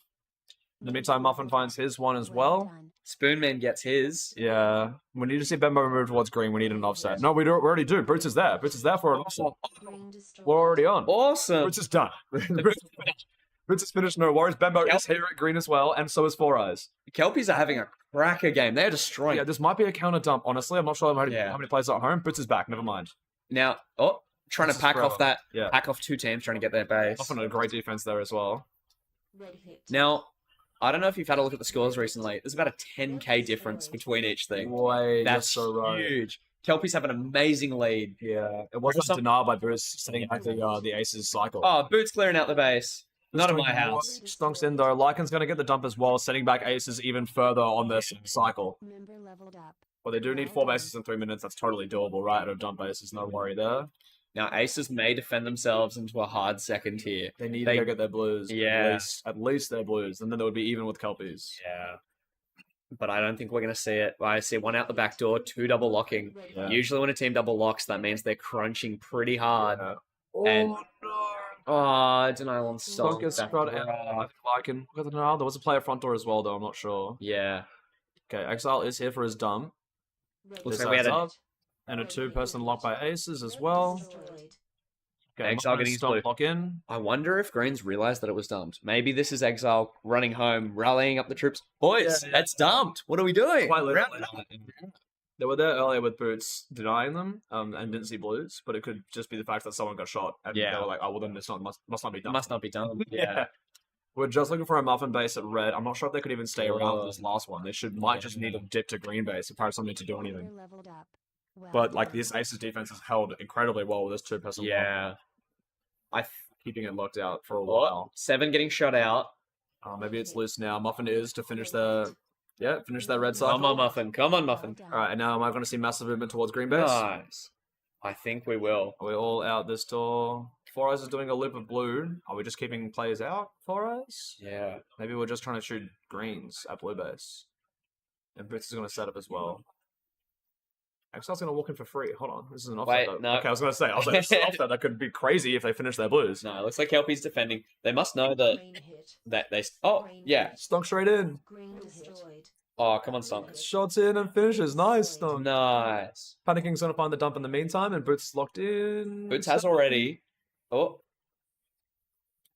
In the meantime, Muffin finds his one as well. done. Spoonman gets his. Yeah. We need to see Bembo move towards green. We need an offset. No, we already do. Boots is there. Boots is there for an offset. Green destroyed. We're already on. Awesome. Boots is done. Boots is finished. No worries. Bembo is here at green as well, and so is 4 eyes. Kelpies are having a cracker game. They're destroying. Yeah, this might be a counter dump. Honestly, I'm not sure how many players are at home. Boots is back. Never mind. Now, trying This to is pack forever. off that. Yeah. Pack off 2 teams trying to get their base. Often a great defense there as well. Red hit. Now, I don't know if you've had a look at the scores recently. There's about a 10k difference between each thing. Way, That's you're so right. huge. Kelpies have an amazing lead. Yeah, it wasn't Some- denied by Boots setting back the Aces cycle. Oh, Boots clearing out the base. Not in my house. Stonks in though. Lycan's going to get the dump as well, setting back Aces even further on their cycle. Member leveled up. But they do need 4 bases in 3 minutes. That's totally doable, right? Out of dump bases, no worry there. Now, Aces may defend themselves into a hard second here. They need They- to go get their blues. Yeah. At least their blues, and then they would be even with Kelpies. Yeah. But I don't think we're going to see it. I see 1 out the back door, 2 double locking. Red Yeah. Usually when a team double locks, that means they're crunching pretty hard. Yeah. And- Oh no! Oh, denial on Stonk song. gets spread out. I think Lycan. Look at the denial. There was a player front door as well, though. I'm not sure. Yeah. Okay, Exile is here for his dump. Red Looks This like we had a- adds up. And a 2-person lock by Aces as well. destroyed. Okay, Exile Muffin getting his Stomp blue. lock in. I wonder if Greens realised that it was dumped. Maybe this is Exile running home, rallying up the troops. Boys, Yeah. it's dumped. What are we doing? Quite literally. Round it up. They were there earlier with Boots denying them and didn't see blues, but it could just be the fact that someone got shot. And Yeah. they were like, oh, well, then this must not be done. Must not be done. Yeah. Yeah. We're just looking for a Muffin base at red. I'm not sure if they could even stay around for Oh. this last one. They might just need a dip to green base if Paris something to do anything. Member leveled up. Well But like done. this Aces defense has held incredibly well with this 2-person lock, Yeah. keeping it locked out for a What? while. 7 getting shot out. Maybe it's loose now. Muffin is to finish their red cycle. Come on, Muffin. Come on, Muffin. Well done. All right, and now am I going to see massive movement towards green base? Nice. I think we will. Are we all out this door? 4 Eyes is doing a loop of blue. Are we just keeping players out, 4 Eyes? Yeah. Maybe we're just trying to shoot greens at blue base. And Boots is going to set up as well. Exile's going to walk in for free. Hold on. This is an offset. Wait, though. no. Okay, I was going to say, this is an offset. That could be crazy if they finish their blues. No, it looks like Kelpie's defending. They must know that Green hit. they. Oh, yeah. Stunk straight in. Green destroyed. Oh, come on, Sunk. Shots in and finishes. Nice, Stunk. Nice. Panicking's going to find the dump in the meantime, and Boots is locked in. Boots has already. Oh,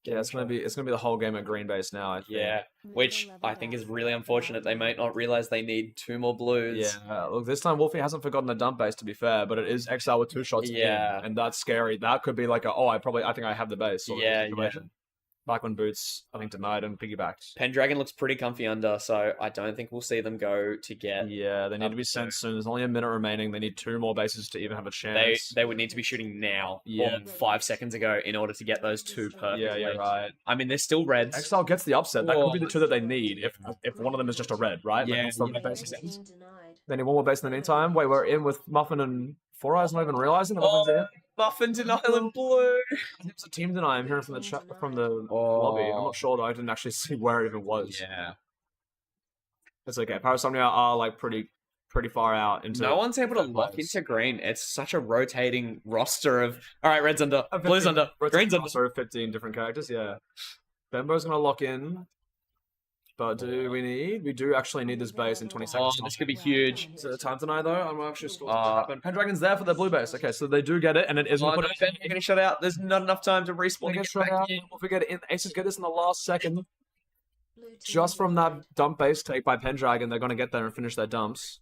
Yeah, it's gonna be the whole game at green base now. I think. yeah. Which I think is really unfortunate. They might not realize they need 2 more blues. Yeah, look, this time Wolfie hasn't forgotten the dump base, to be fair, but it is Exile with 2 shots Yeah. in, and that's scary. That could be like I think I have the base sort of Yeah, situation. Back when Boots, I think, denied and piggybacked. Pendragon looks pretty comfy under, so I don't think we'll see them go to get. Yeah, they need to be Up sent there. soon. There's only a minute remaining. They need 2 more bases to even have a They chance. they would need to be shooting now, Yeah. or 5 seconds ago, in order to get those 2 perfect. yeah, right. I mean, they're still reds. Exile gets the upset. That could be Whoa. the 2 that they need if one of them is just a red, right? Yeah. Like, red bases. Team denied. They need 1 more base in the meantime. Wait, we're in with Muffin and 4 Eyes, not even realizing that Muffin's in. Muffin denial in blue. It's a team deny. I'm hearing from the chat from the Oh. lobby. I'm not sure though. I didn't actually see where it even was. Yeah. It's okay. Parasomnia are like pretty far out into. No one's able to that lock place. into green. It's such a rotating roster of. All right, red's under, blue's under, green's under. So 15 different characters. Yeah. Bembo's gonna lock in. But we do actually need this base in 20 Oh, seconds. this could be huge. Is it time tonight though? I'm actually sure what's happen. Pendragon's there for their blue base. Okay, so they do get it, and it isn't Oh, put no, Ben, you're getting shut out. There's not enough time to respawn. They to get get shot back out. in. We'll forget it. Aces get this in the last second. Blue team Just from that eliminated. dump base take by Pendragon, they're going to get there and finish their dumps.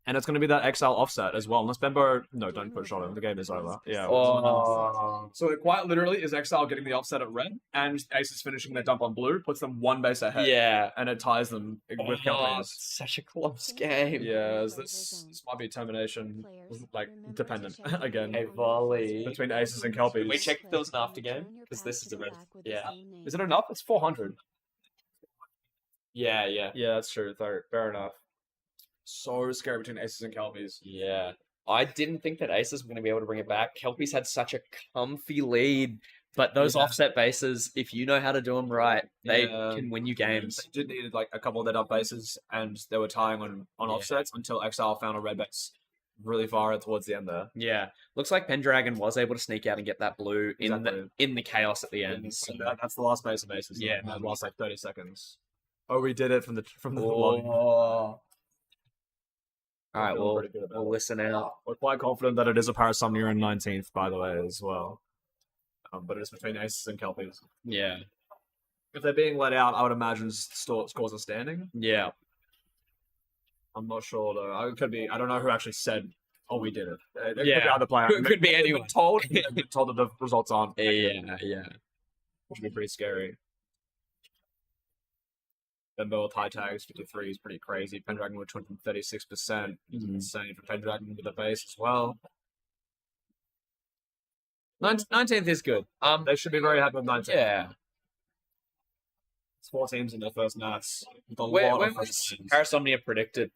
And it's going to be that exile offset as well. Unless Bembo... No, don't put a shot in. The game is over. Yeah. Oh. So it quite literally is exile getting the offset at red, and Aces finishing their dump on blue, puts them one base ahead. Yeah. And it ties them with Oh, Kelpies. it's such a close game. Yeah, this might be termination, like, dependent, again. A volley. Between Aces and Kelpies. Can we check if there was an after game? Because this is a red. Yeah. Is it enough? It's 400. Yeah, yeah. Yeah, that's true. Fair enough. So scary between Aces and Kelpies. Yeah. I didn't think that Aces were going to be able to bring it back. Kelpies had such a comfy lead. But those Yeah. offset bases, if you know how to do them right, they Yeah. can win you games. They did need like a couple of their up bases, and they were tying on Yeah. offsets until Exile found a red base really far towards the end there. Yeah. Looks like Pendragon was able to sneak out and get that blue Exactly. in the chaos at the end. So, That's the last base of Aces. Yeah. The last like 30 seconds. Oh, we did it from the lobby. All right, Feeling pretty good about we'll it. listen out. We're quite confident that it is a Parasomnia in 19th, by the way, as well. But it is between Aces and Kelpies. Yeah. If they're being let out, I would imagine scores are standing. Yeah. I'm not sure though. It could be. I don't know who actually said, "Oh, we did it." It could be Yeah. either player. Could be They've been anyone. Told they've been told that the results aren't. Yeah, yeah. Which would be pretty scary. Bembo with high tags, 53 is pretty crazy. Pendragon with 236%. Mhm. Insane for Pendragon with the base as well. 19th is good. They should be very happy with 19. Yeah. It's 4 teams in their first nats. With a When lot of was first wins. Parasomnia predicted?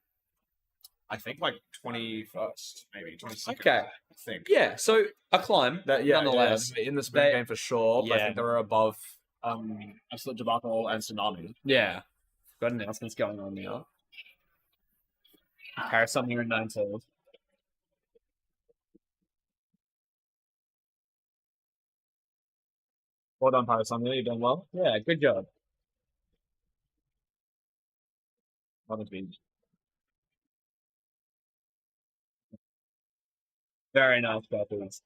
I think like 21st, maybe 22nd. Okay. I think. Yeah, so a climb, nonetheless. in the spring They- game for sure. But I yeah. think they were above Absolute Debacle and Tsunami. Yeah. Got announcements going on now. Parasomnia in 19th. Well done, Parasomnia. You've done well. Yeah, good job. Nothing to be. Very nice, Kelpies.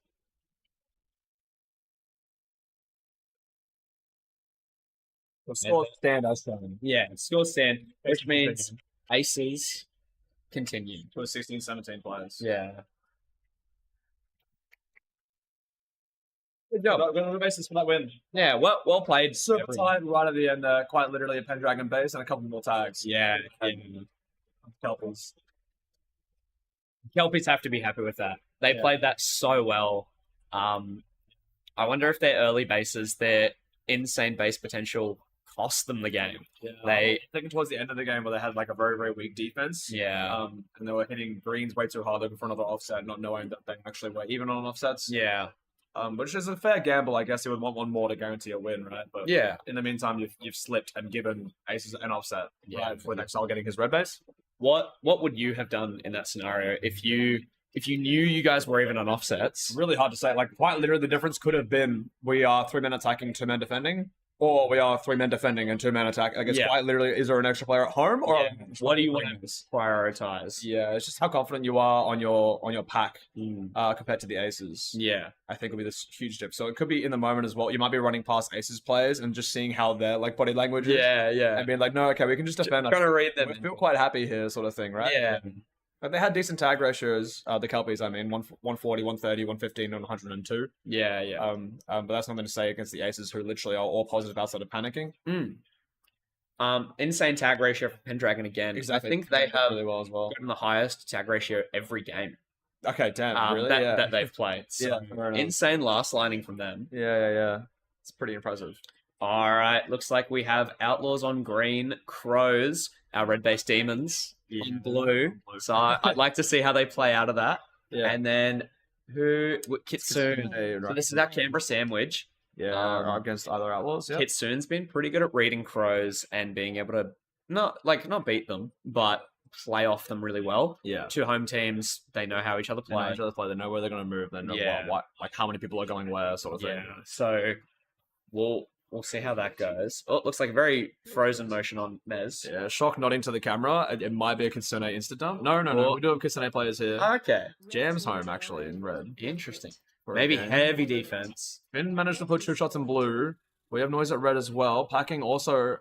The score stand as shown. Yeah, score stand, which Continue. means Aces continue. To 16-17 players. Yeah. Good job. Good on the basis for that win. Yeah, well played. Super everyone. tight right at the end there. Quite literally a Pendragon base and a couple more tags. Yeah, yeah. Kelpies. Kelpies have to be happy with that. They Yeah. played that so well. I wonder if their early bases, their insane base potential, cost them the game. Yeah. They- I think towards the end of the game where they had like a very, very weak defense. Yeah. And they were hitting greens way too hard looking for another offset, not knowing that they actually were even on offsets. Yeah. Which is a fair gamble, I guess. You would want one more to guarantee a win, right? But Yeah. in the meantime, you've slipped and given Aces an offset, Yeah. right? With Exile getting his red base. What would you have done in that scenario if you knew you guys were even on offsets? Really hard to say. Like, quite literally, the difference could have been we are 3 men attacking, 2 men defending, or we are 3 men defending and 2 men attack. I guess Yeah. quite literally, is there an extra player at home or? Yeah. What do you want to prioritize? Yeah, it's just how confident you are on your pack Mm. compared to the Aces. Yeah. I think will be this huge dip. So it could be in the moment as well. You might be running past Aces players and just seeing how their like body language is, Yeah. and being like, no, okay, we can just defend. Trying to read We them. feel quite happy here, sort of thing, right? Yeah. But they had decent tag ratios. The Kelpies, I mean, 140, 130, 115, and 102. Yeah. Yeah. But that's nothing to say against the Aces, who literally are all positive outside of panicking. Insane tag ratio for Pendragon again. I think they have really well as well. gotten the highest tag ratio every game Okay, damn, really? that, yeah. that they've played. So Yeah, fair enough. insane last lining from them. Yeah. It's pretty impressive. All right, looks like we have Outlaws on green, Crows, our red-based demons on blue. So I'd like to see how they play out of that. Yeah. And then Kitsune. So this is our Canberra sandwich. Yeah, against other Outlaws. Yeah. Kitsune's been pretty good at reading Crows and being able to not beat them, but play off them really well. Yeah. Two home teams, they know how each other They know play. each other play. They know where they're going to move. They know Yeah. what, like how many people are going where, sort of thing. Yeah. So we'll we'll see how that goes. Oh, it looks like a very frozen motion on Mez. Yeah, Shock nodding to the camera. It might be a Kitsune instant dump. No. Well- We do have Kitsune players here. Okay, Jam's home, actually, in red. interesting. for a Maybe game. heavy defense. Finn managed to put 2 shots in blue. We have noise at red as well. Packing also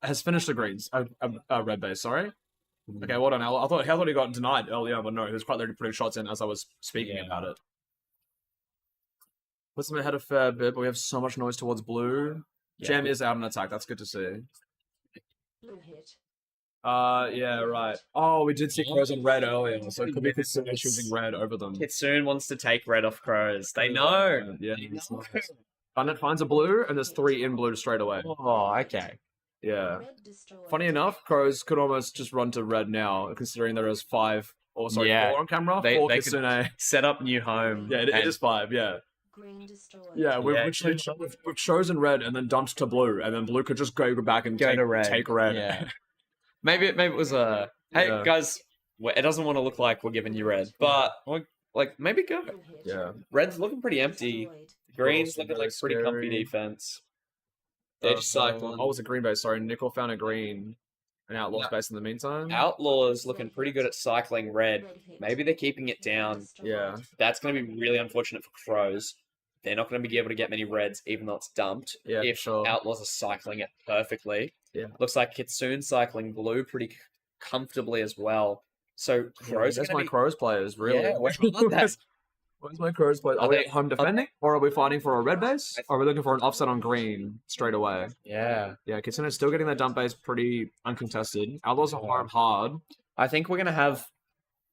has finished the greens. Red base, sorry. Okay, well done, Al. I thought he got denied earlier, but no, he was quite literally putting shots in as I was speaking Yeah. about it. Puts them ahead a fair bit, but we have so much noise towards blue. Yeah. Jam is out on attack. That's good to see. Blue hit. Yeah, right. Oh, we did see crows in red earlier, so it could be Yes. Kitsune choosing red over them. Kitsune wants to take red off crows. They know. Yeah, They it's know. nice. Bandit finds a blue, and there's 3 in blue straight away. Oh, okay. Yeah. Red destroyed. Funny enough, crows could almost just run to red now, considering there is 5, or sorry, Yeah. 4 on camera. They 4 could- Kitsune. Set up new home. Yeah, it and- is 5, yeah. Green destroyed. Yeah, we've Yeah. literally we've chosen red and then dumped to blue, and then blue could just go back and Go take, to red. take red. Yeah. Maybe it was a hey Yeah. guys. It doesn't want to look like we're giving you red, but like maybe go. Blue hit. Yeah. Red's looking pretty empty. Destroyed. Green's Also looking very like pretty comfy scary. defense. They're just cycling. Oh, it was a green base, sorry. Nickel found a green. An outlaw Yeah. space in the meantime. Outlaws looking pretty good at cycling red. Red hit. Maybe they're keeping it down. Destroyed. Yeah. That's going to be really unfortunate for crows. They're not going to be able to get many reds, even though it's dumped. Yeah, if sure. Outlaws are cycling it perfectly. Yeah. Looks like Kitsune cycling blue pretty comfortably as well. So crows. That's are my gonna be... crows players, really. Yeah, where are they? Where's my crows players? Are, Are we they- at home defending? Or are we fighting for a red base? Or are we looking for an offset on green straight away? Yeah. Yeah, Kitsune is still getting their dump base pretty uncontested. Outlaws are home hard. I think we're going to have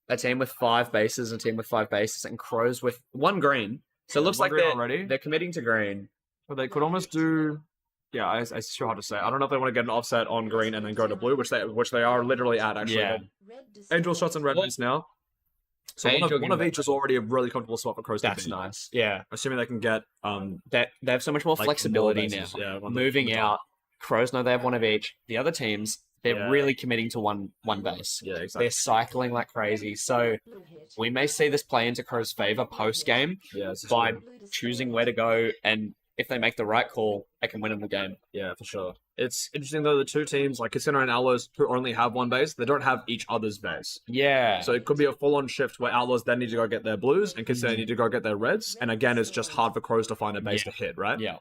a team with 5 bases, a team with 5 bases, and crows with 1 green. So it looks One like green they're, already. they're committing to green. But they could almost do. Yeah, it's sure hard to say. I don't know if they want to get an offset on green and then go to blue, which they are literally at actually. Yeah. Red destroyed. Angel shots and red base now. So Angel one of getting each is already a really comfortable spot for crows to That's be. nice. Yeah. Assuming they can get They have so much more like, flexibility more now. bases. Yeah, on Moving on top. out, crows know they have 1 of each. The other teams, they're Yeah. really committing to one base. Yeah, exactly. They're cycling like crazy. So Blue hit. we may see this play into crows' favor post game Yeah, this is by true. Blue destroyed. choosing where to go, and if they make the right call, they can win in the game. Yeah, for sure. It's interesting though, the 2 teams, like Kitsune and Outlaws, who only have 1 base, they don't have each other's base. Yeah. So it could be a full-on shift where Outlaws then need to go get their blues and Kitsune Mm-hmm. need to go get their reds. And again, it's just hard for crows to find a base Yeah. to hit, right? yeah.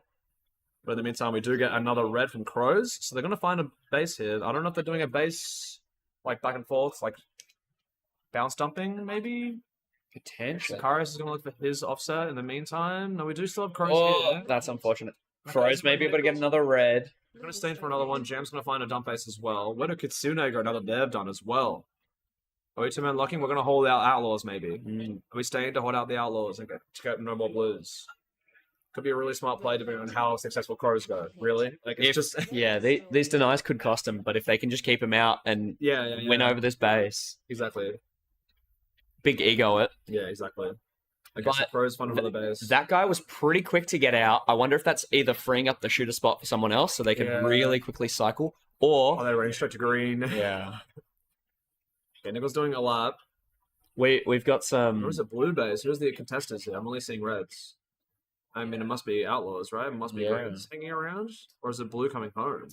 But in the meantime, we do get another red from crows. So they're going to find a base here. I don't know if they're doing a base, like back and forth, like bounce dumping, maybe? Potentially. Sicarius is going to look for his offset in the meantime. No, we do still have crows Oh, here. that's unfortunate. Okay, Crows so may be able to get another red. We're going to stay in for another one. Jam's going to find a dump base as well. Where do Kitsune go now that they've done as well? Are we 2-man locking? We're going to hold out Outlaws, maybe. Are we staying to hold out the Outlaws and get no more blues? Could be a really smart play depending on how successful crows go. Really? Like, it's If- just... Yeah, these denies could cost them, but if they can just keep them out and yeah. win over this base, Exactly. big ego it. Yeah, exactly. I guess the But crows fun for the base. That guy was pretty quick to get out. I wonder if that's either freeing up the shooter spot for someone else so they can Yeah. really quickly cycle, Oh, or they're running straight to green. yeah, Okay, Nichols doing a lap. we've got some. Where's the blue base? Who's the contestants here? I'm only seeing reds. I mean, it must be Outlaws, right? It must be Yeah. greens hanging around, or is it blue coming home?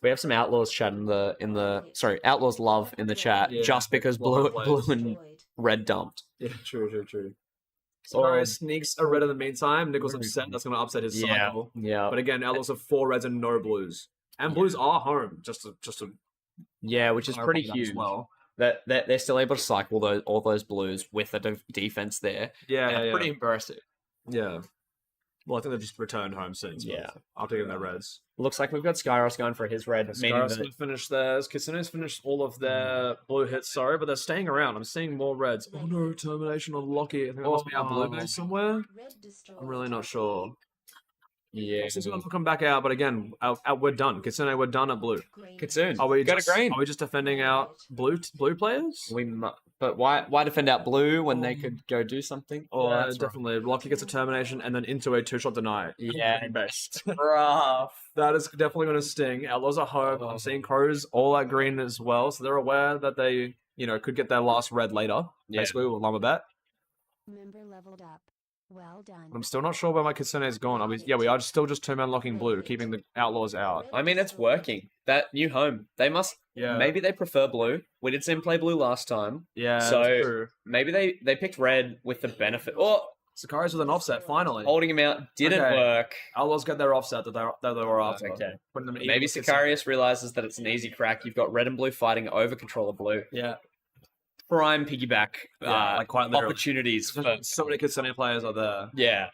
We have some outlaws chat in the sorry, outlaws love in the chat Yeah, just because blue blue and Destroyed. red dumped. Yeah, true. Or- Sicarius sneaks a red in the meantime. Nichols upset. That's going to upset his Yeah, cycle. yeah, But again, Outlaws have 4 reds and no blues, and blues are home. Just to yeah, which is pretty clarify that as huge. well. That they're still able to cycle all those blues with the defense there. Yeah, And yeah, it's pretty impressive. yeah. Well, I think they've just returned home since. but Yeah. after getting their reds. Looks like we've got Skyros going for his red, meaning Skyros that going to finish theirs. Kitsune's finished all of their blue hits, sorry, but they're staying around. I'm seeing more reds. Oh no, termination on Locky. I think that must be our blue base somewhere. Red destroyed. I'm really not sure. yeah, Since we'll come back out, but again, we're done. Kitsune, we're done at blue. Green. Kitsune. Are we got just, a green. Are we just defending out blue players? But why defend out blue when they could go do something? Oh, Yeah, that's definitely. Locky gets a termination and then into a 2-shot deny. Yeah. best. rough. That is definitely going to sting. Outlaws are home. I'm seeing crows all at green as well, so they're aware that they, could get their last red later. Yeah. Basically, with Llama Bet. Member leveled up. Well done. I'm still not sure where my Kitsune is gone. I mean, yeah, we are still just 2-man locking blue, keeping the Outlaws out. I mean, it's working. That new home. They must. Yeah. Maybe they prefer blue. We did see them play blue last time. Yeah, So- that's true. Maybe they picked red with the benefit. Or Sakari's with an offset, finally. holding him out didn't Okay. work. Outlaws get their offset that they were after. Okay. Putting them even Maybe with Kitsune. Sicarius realizes that it's an easy crack. You've got red and blue fighting over control of blue. Yeah. Prime piggyback Like quite literally. opportunities. For, So many Kitsune players are there. yeah.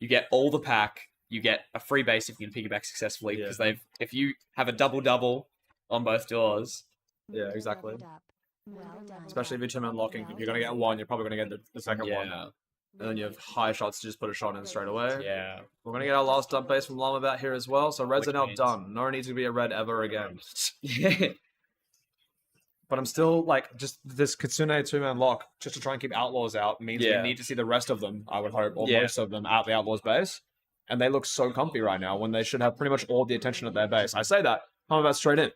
You get all the pack. You get a free base if you can piggyback successfully Yeah. because if you have a double on both doors. Yeah, exactly. Leveled up. Well done. Especially if you're 2-man locking. If you're going to get one, you're probably going to get the second one. Yeah. And then you have high shots to just put a shot in straight away. Yeah. We're going to get our last dub base from Llamabat here as well. So reds Which are now means- done. No need to be a red ever again. Yeah. But I'm still like, just this Kitsune 2-man lock, just to try and keep Outlaws out, means Yeah. we need to see the rest of them, I would hope, or Yeah. most of them at the Outlaws base. And they look so comfy right now when they should have pretty much all the attention at their base. I say that. Llamabat straight in.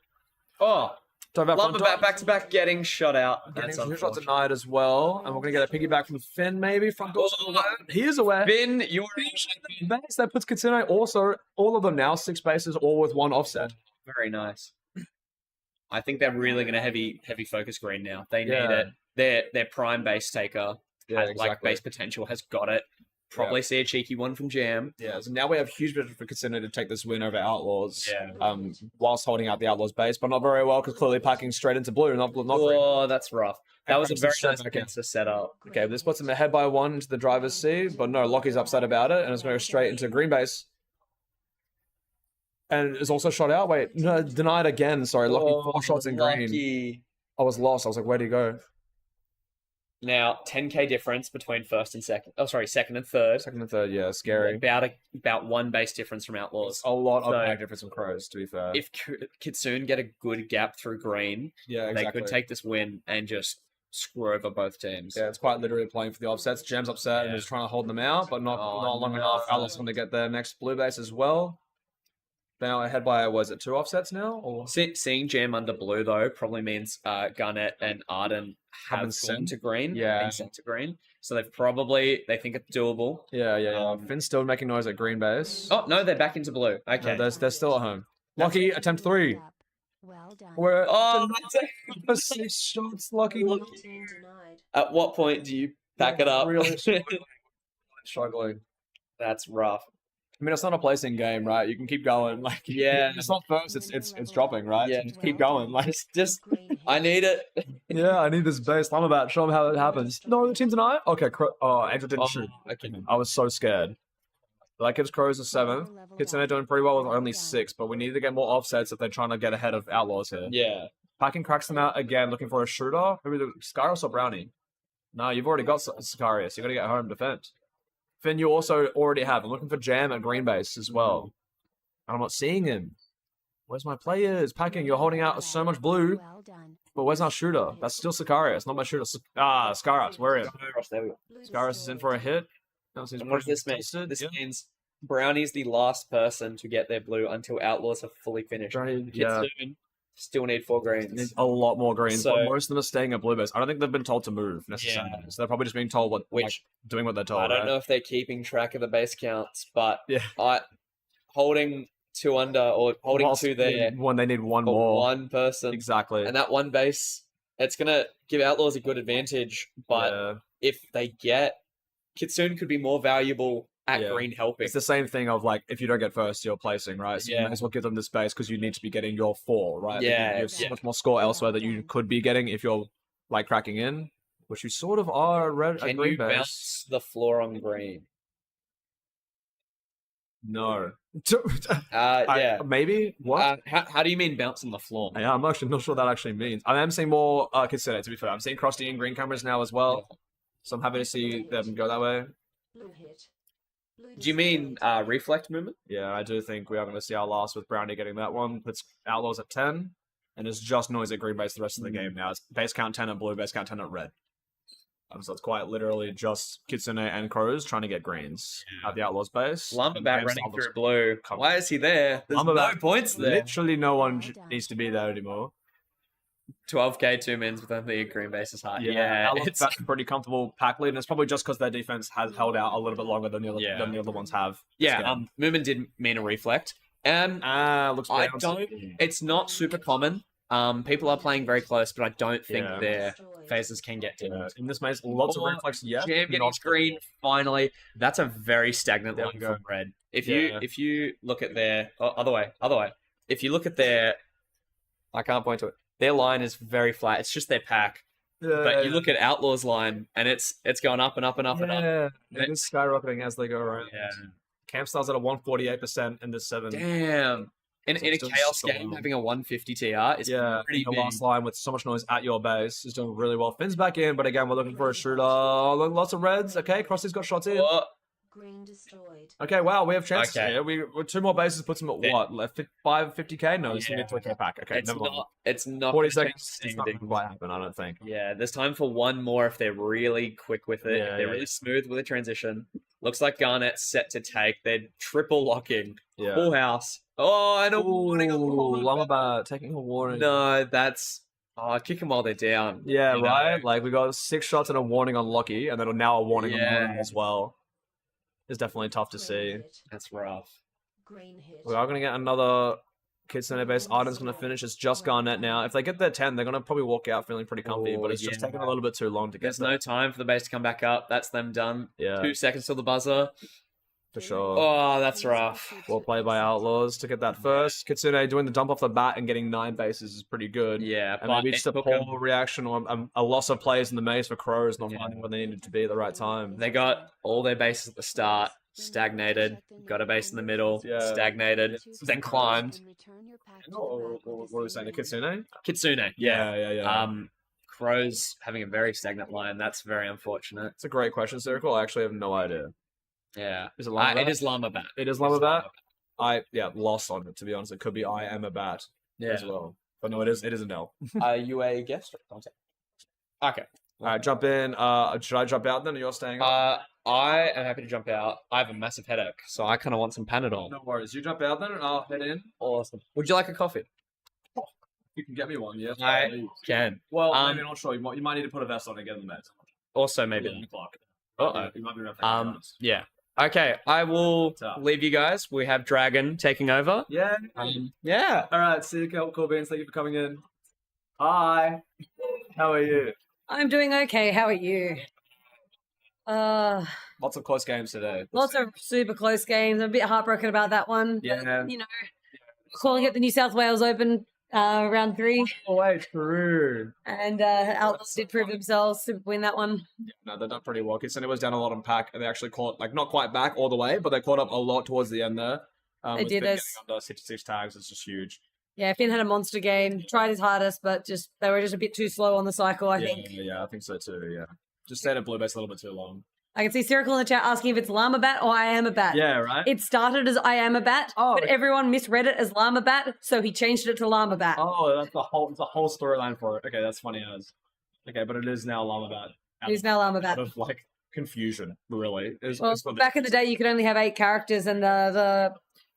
Oh, Talk about front Lumberback back to back getting shot out. Getting That's two shots unfortunate. denied as well. And we're going to get a piggyback from Finn, maybe. Front door's Oh. aware. He is aware. Finn, you were Base that puts Kitsune also, all of them now, 6 bases, all with 1 offset. very nice. I think they're really going to heavy focus green now. They need Yeah. it. Their prime base taker, has, like base potential, has got it. Probably see a cheeky one from Jam. Yeah, so now we have huge potential for Kitsune to take this win over Outlaws. Yeah. Whilst holding out the Outlaws base, but not very well because clearly packing straight into blue, not green. Oh, that's rough. That was a Cracks very the shot nice back in. against the setup. Okay, this puts him ahead by 1 into the driver's seat, but no, Lockie's upset about it and it's going to go straight into green base. And is also shot out. Wait, no, denied again. Sorry, Lockie 4 shots in green. Lucky. I was lost. I was like, where'd he go? Now, 10k difference between first and second. Oh, sorry, second and third. Second and third, yeah, scary. About 1 base difference from Outlaws. A lot of So- pack difference from Crows, to be fair. If Kitsune get a good gap through green, Yeah, they could take this win and just screw over both teams. Yeah, it's quite literally playing for the offsets. Jam's upset and Yeah. is trying to hold them out, but not Oh, long no. enough. Alice going to get their next blue base as well. Now ahead by, was it 2 offsets now? Or Seeing Jam under blue though probably means Garnet and Arden Have have been gone sent? to green. Yeah. been sent to green. So they think it's doable. yeah. Finn's still making noise at green base. Oh no, they're back into blue. Okay. No, they're still at home. Lucky, attempt 3. Well done. We're Oh, for 6 shots, Lucky. Team denied. at what point do you pack it up? Really struggling. That's rough. I mean, it's not a placing game, right? You can keep going. Like, Yeah. it's not first. It's dropping, right? Yeah. So just keep going. Like, Just Green hit. I need it. yeah, I need this base. Llamabat, show them how it happens. No, the team tonight. Okay, Angel didn't shoot. Okay. I was so scared. That gives Crows a 7. Leveled Kitsune up. doing pretty well with only Well 6, but we need to get more offsets if they're trying to get ahead of Outlaws here. Yeah. Packing cracks them out again, looking for a shooter. Maybe the Skyros or Brownie. No, you've already got Sicarius. You got to get home defend. Finn, you also already have. I'm looking for Jam at green base as well. And I'm not seeing him. Where's my players? Packing, you're holding out so much blue. Well done. But where's our shooter? That's still Sicarius, not my shooter. Scaros, where is There we go. Blue Scaros is in for a hit. No, so he's And what does this mean? contested. This Yeah. means Brownie's the last person to get their blue until Outlaws have fully finished. Brownie, yeah. Kitsune still need 4 greens. Needs a lot more greens, So- but most of them are staying at blue base. I don't think they've been told to move necessarily. Yeah. So they're probably just being told Which doing what they're told. I don't right? know if they're keeping track of the base counts, but Yeah. holding 2 under or holding Whilst 2 there when they need one for more. one person, Exactly. and that one base, it's gonna give Outlaws a good advantage. But Yeah. if they get Kitsune, could be more valuable at Yeah. green helping. It's the same thing of like, if you don't get first, you're placing, right? So you Yeah. may as well give them the space because you need to be getting your 4, right? Yeah, You have so yeah. much more score elsewhere that you could be getting if you're like cracking in, which you sort of are at Can green you base. bounce the floor on green? No. Yeah. Maybe? What? How do you mean bounce on the floor? Yeah, I'm actually not sure what that actually means. I am seeing more Kitsune, to be fair. I'm seeing Krusty and green cameras now as well. So I'm happy to see them go that way. Blue hit. Blue Do you mean destroyed. reflect movement? Yeah, I do think we are going to see our last with Brownie getting that one. Puts Outlaws at 10. And it's just noise at green base the rest of the game now. It's base count 10 at blue, base count 10 at red. So it's quite literally just Kitsune and Crows trying to get greens at the Outlaws base. Lumberback And running James through blue. Come- Why is he there? There's Lumberback no points there. Literally no one Well done. needs to be there anymore. 12k 2 mins with only a green base is hard. Yeah, that's a pretty comfortable pack lead, and it's probably just because their defense has held out a little bit longer than the other ones have. Yeah, Moomin did mean a reflect. Looks I bounced. don't. It's not super common. People are playing very close, but I don't think their phases can get to. In this maze, lots of reflex. Yeah, Jam getting green finally. That's a very stagnant There line we go. from red. If you look at their other way. If you look at their, I can't point to it. Their line is very flat. It's just their pack. But you look at Outlaw's line, and it's going up and up and up and up. Yeah, it is skyrocketing as they go around. Yeah. Camp Style's at a 148% in this 7. Damn. In a still chaos so game, low. having a 150 TR is pretty the big. last line with so much noise at your base is doing really well. Finn's back in, but again, we're looking for a shooter. Lots of reds. Okay, Crossy's got shots in. Oh, Green destroyed. Okay, wow, we have chances Okay. here. We're 2 more bases, puts them at what? Left 50k? No, it's going to get back. Okay, it's never mind. not. It's not. 40 gonna change seconds. It's not going to quite happen, I don't think. Yeah, there's time for one more if they're really quick with it. Yeah, if they're yeah. really smooth with the transition. Looks like Garnet's set to take. They're triple locking. Yeah. Full house. Oh, and a warning. Llamabat taking a warning. No, that's. Oh, kick them while they're down. Yeah, you know? right? Like, we got 6 shots and a warning on Locky, and then now a warning on Warren as well. It's definitely tough to see. That's rough. Green hit. We are going to get another Kitsune base. Arden's going to finish. It's just Garnet now. If they get their 10, they're going to probably walk out feeling pretty comfy, but it's just taking a little bit too long to get There's there. no time for the base to come back up. That's them done. Yeah. 2 seconds till the buzzer. For sure. Oh, that's rough. Well played by Outlaws to get that first. Kitsune doing the dump off the bat and getting 9 bases is pretty good. Yeah, And but maybe it just a took poor 'em- reaction or a loss of players in the maze for Crows not finding where they needed to be at the right time. They got all their bases at the start, stagnated, got a base in the middle, stagnated, then climbed. What were we saying? The Kitsune? Kitsune, Yeah. Crows having a very stagnant line. That's very unfortunate. It's a great question, Circle. I actually have no idea. Yeah. Is it Llamabat? It is Llamabat. It is Llamabat? Lost on it, to be honest. It could be I am a bat as well. But no, it is an L. Are you a guest or contact? Okay. Alright, jump in. Should I jump out then or you're staying up? I am happy to jump out. I have a massive headache, so I kind of want some Panadol. No worries. You jump out then and I'll head in. Awesome. Would you like a coffee? You can get me one, yes. I please. can. Well, maybe not sure. You might need to put a vest on and get in the meds. Also, maybe. 11 o'clock. Uh-oh. You might be around Yeah. Okay, I will Tough. leave you guys. We have Dragon taking over. Yeah. Yeah. Alright, see you, Cool Beans. Thank you for coming in. Hi. How are you? I'm doing okay. How are you? Lots of close games today. Lots of super close games. I'm a bit heartbroken about that one. Yeah. You know, calling it the New South Wales Open round 3. Oh, wait, true. And Outlaws did prove themselves to win that one. No, they've done pretty well. Kitsune was down a lot on pack, and they actually caught, like, not quite back all the way, but they caught up a lot towards the end there. They with did Finn this. getting under 66 tags. It's just huge. Yeah, Finn had a monster game. Tried his hardest, but they were just a bit too slow on the cycle, I think. Yeah, I think so too, yeah. Just stayed at blue base a little bit too long. I can see Cyril in the chat asking if it's Llamabat or I am a bat. Yeah, right? It started as I am a bat, Oh, but okay. everyone misread it as Llamabat, so he changed it to Llamabat. Oh, that's the whole storyline for it. Okay, that's funny as. Okay, but it is now Llamabat. He's now Out Llamabat. of, like, confusion, really. Well, back in the day, you could only have 8 characters, and the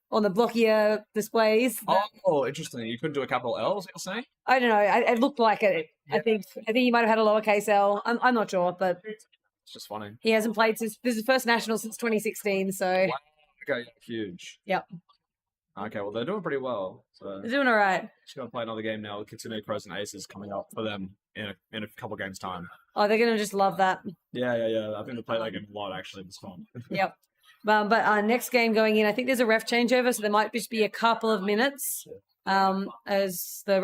on the blockier displays. Oh, interesting. You couldn't do a capital L, is what you're saying? I don't know. It looked like it. I think he might have had a lowercase L. I'm not sure, but It's just funny. he hasn't played since this is his first national since 2016. So Okay, huge. Yep. Okay, well, they're doing pretty well. So they're doing all right. just gonna play another game now with Kitsune, Crows, and Aces coming up for them in a couple games time. Oh, they're gonna just love that. Yeah. I think they play that game a lot actually. It's fun. Yep. But next game going in, I think there's a ref changeover, so there might just be a couple of minutes as the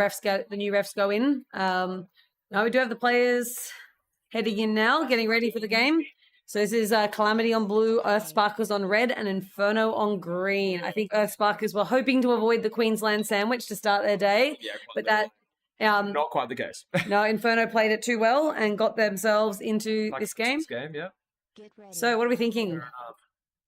new refs go in. Now we do have the players heading in now, getting ready for the game. So this is Calamity on blue, Earth Sparkers on red, and Inferno on green. I think Earth Sparkers were hoping to avoid the Queensland sandwich to start their day, Yeah, but that not quite the case. no, Inferno played it too well and got themselves into Like, this game. yeah. Get ready. So what are we thinking?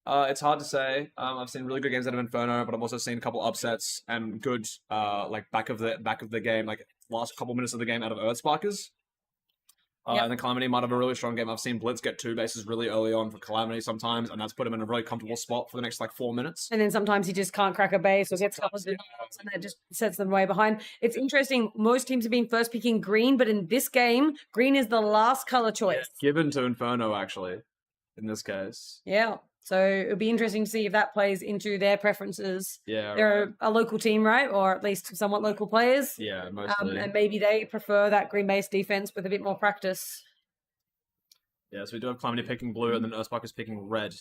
It's hard to say. I've seen really good games out of Inferno, but I've also seen a couple upsets and good like back of the game, like last couple minutes of the game out of Earthsparkers. Yep. And then Calamity might have a really strong game. I've seen Blitz get 2 bases really early on for Calamity sometimes, and that's put him in a really comfortable spot for the next 4 minutes. And then sometimes he just can't crack a base or gets couple of knocks, and that just sets them way behind. It's interesting. Most teams have been first picking green, but in this game, green is the last color choice. Given to Inferno, actually, in this case. Yeah. So it'll be interesting to see if that plays into their preferences. Yeah. They're a local team, right? Or at least somewhat local players. Yeah, mostly. And maybe they prefer that green-based defense with a bit more practice. Yeah, so we do have Calamity picking blue, and then Earthspark is picking red,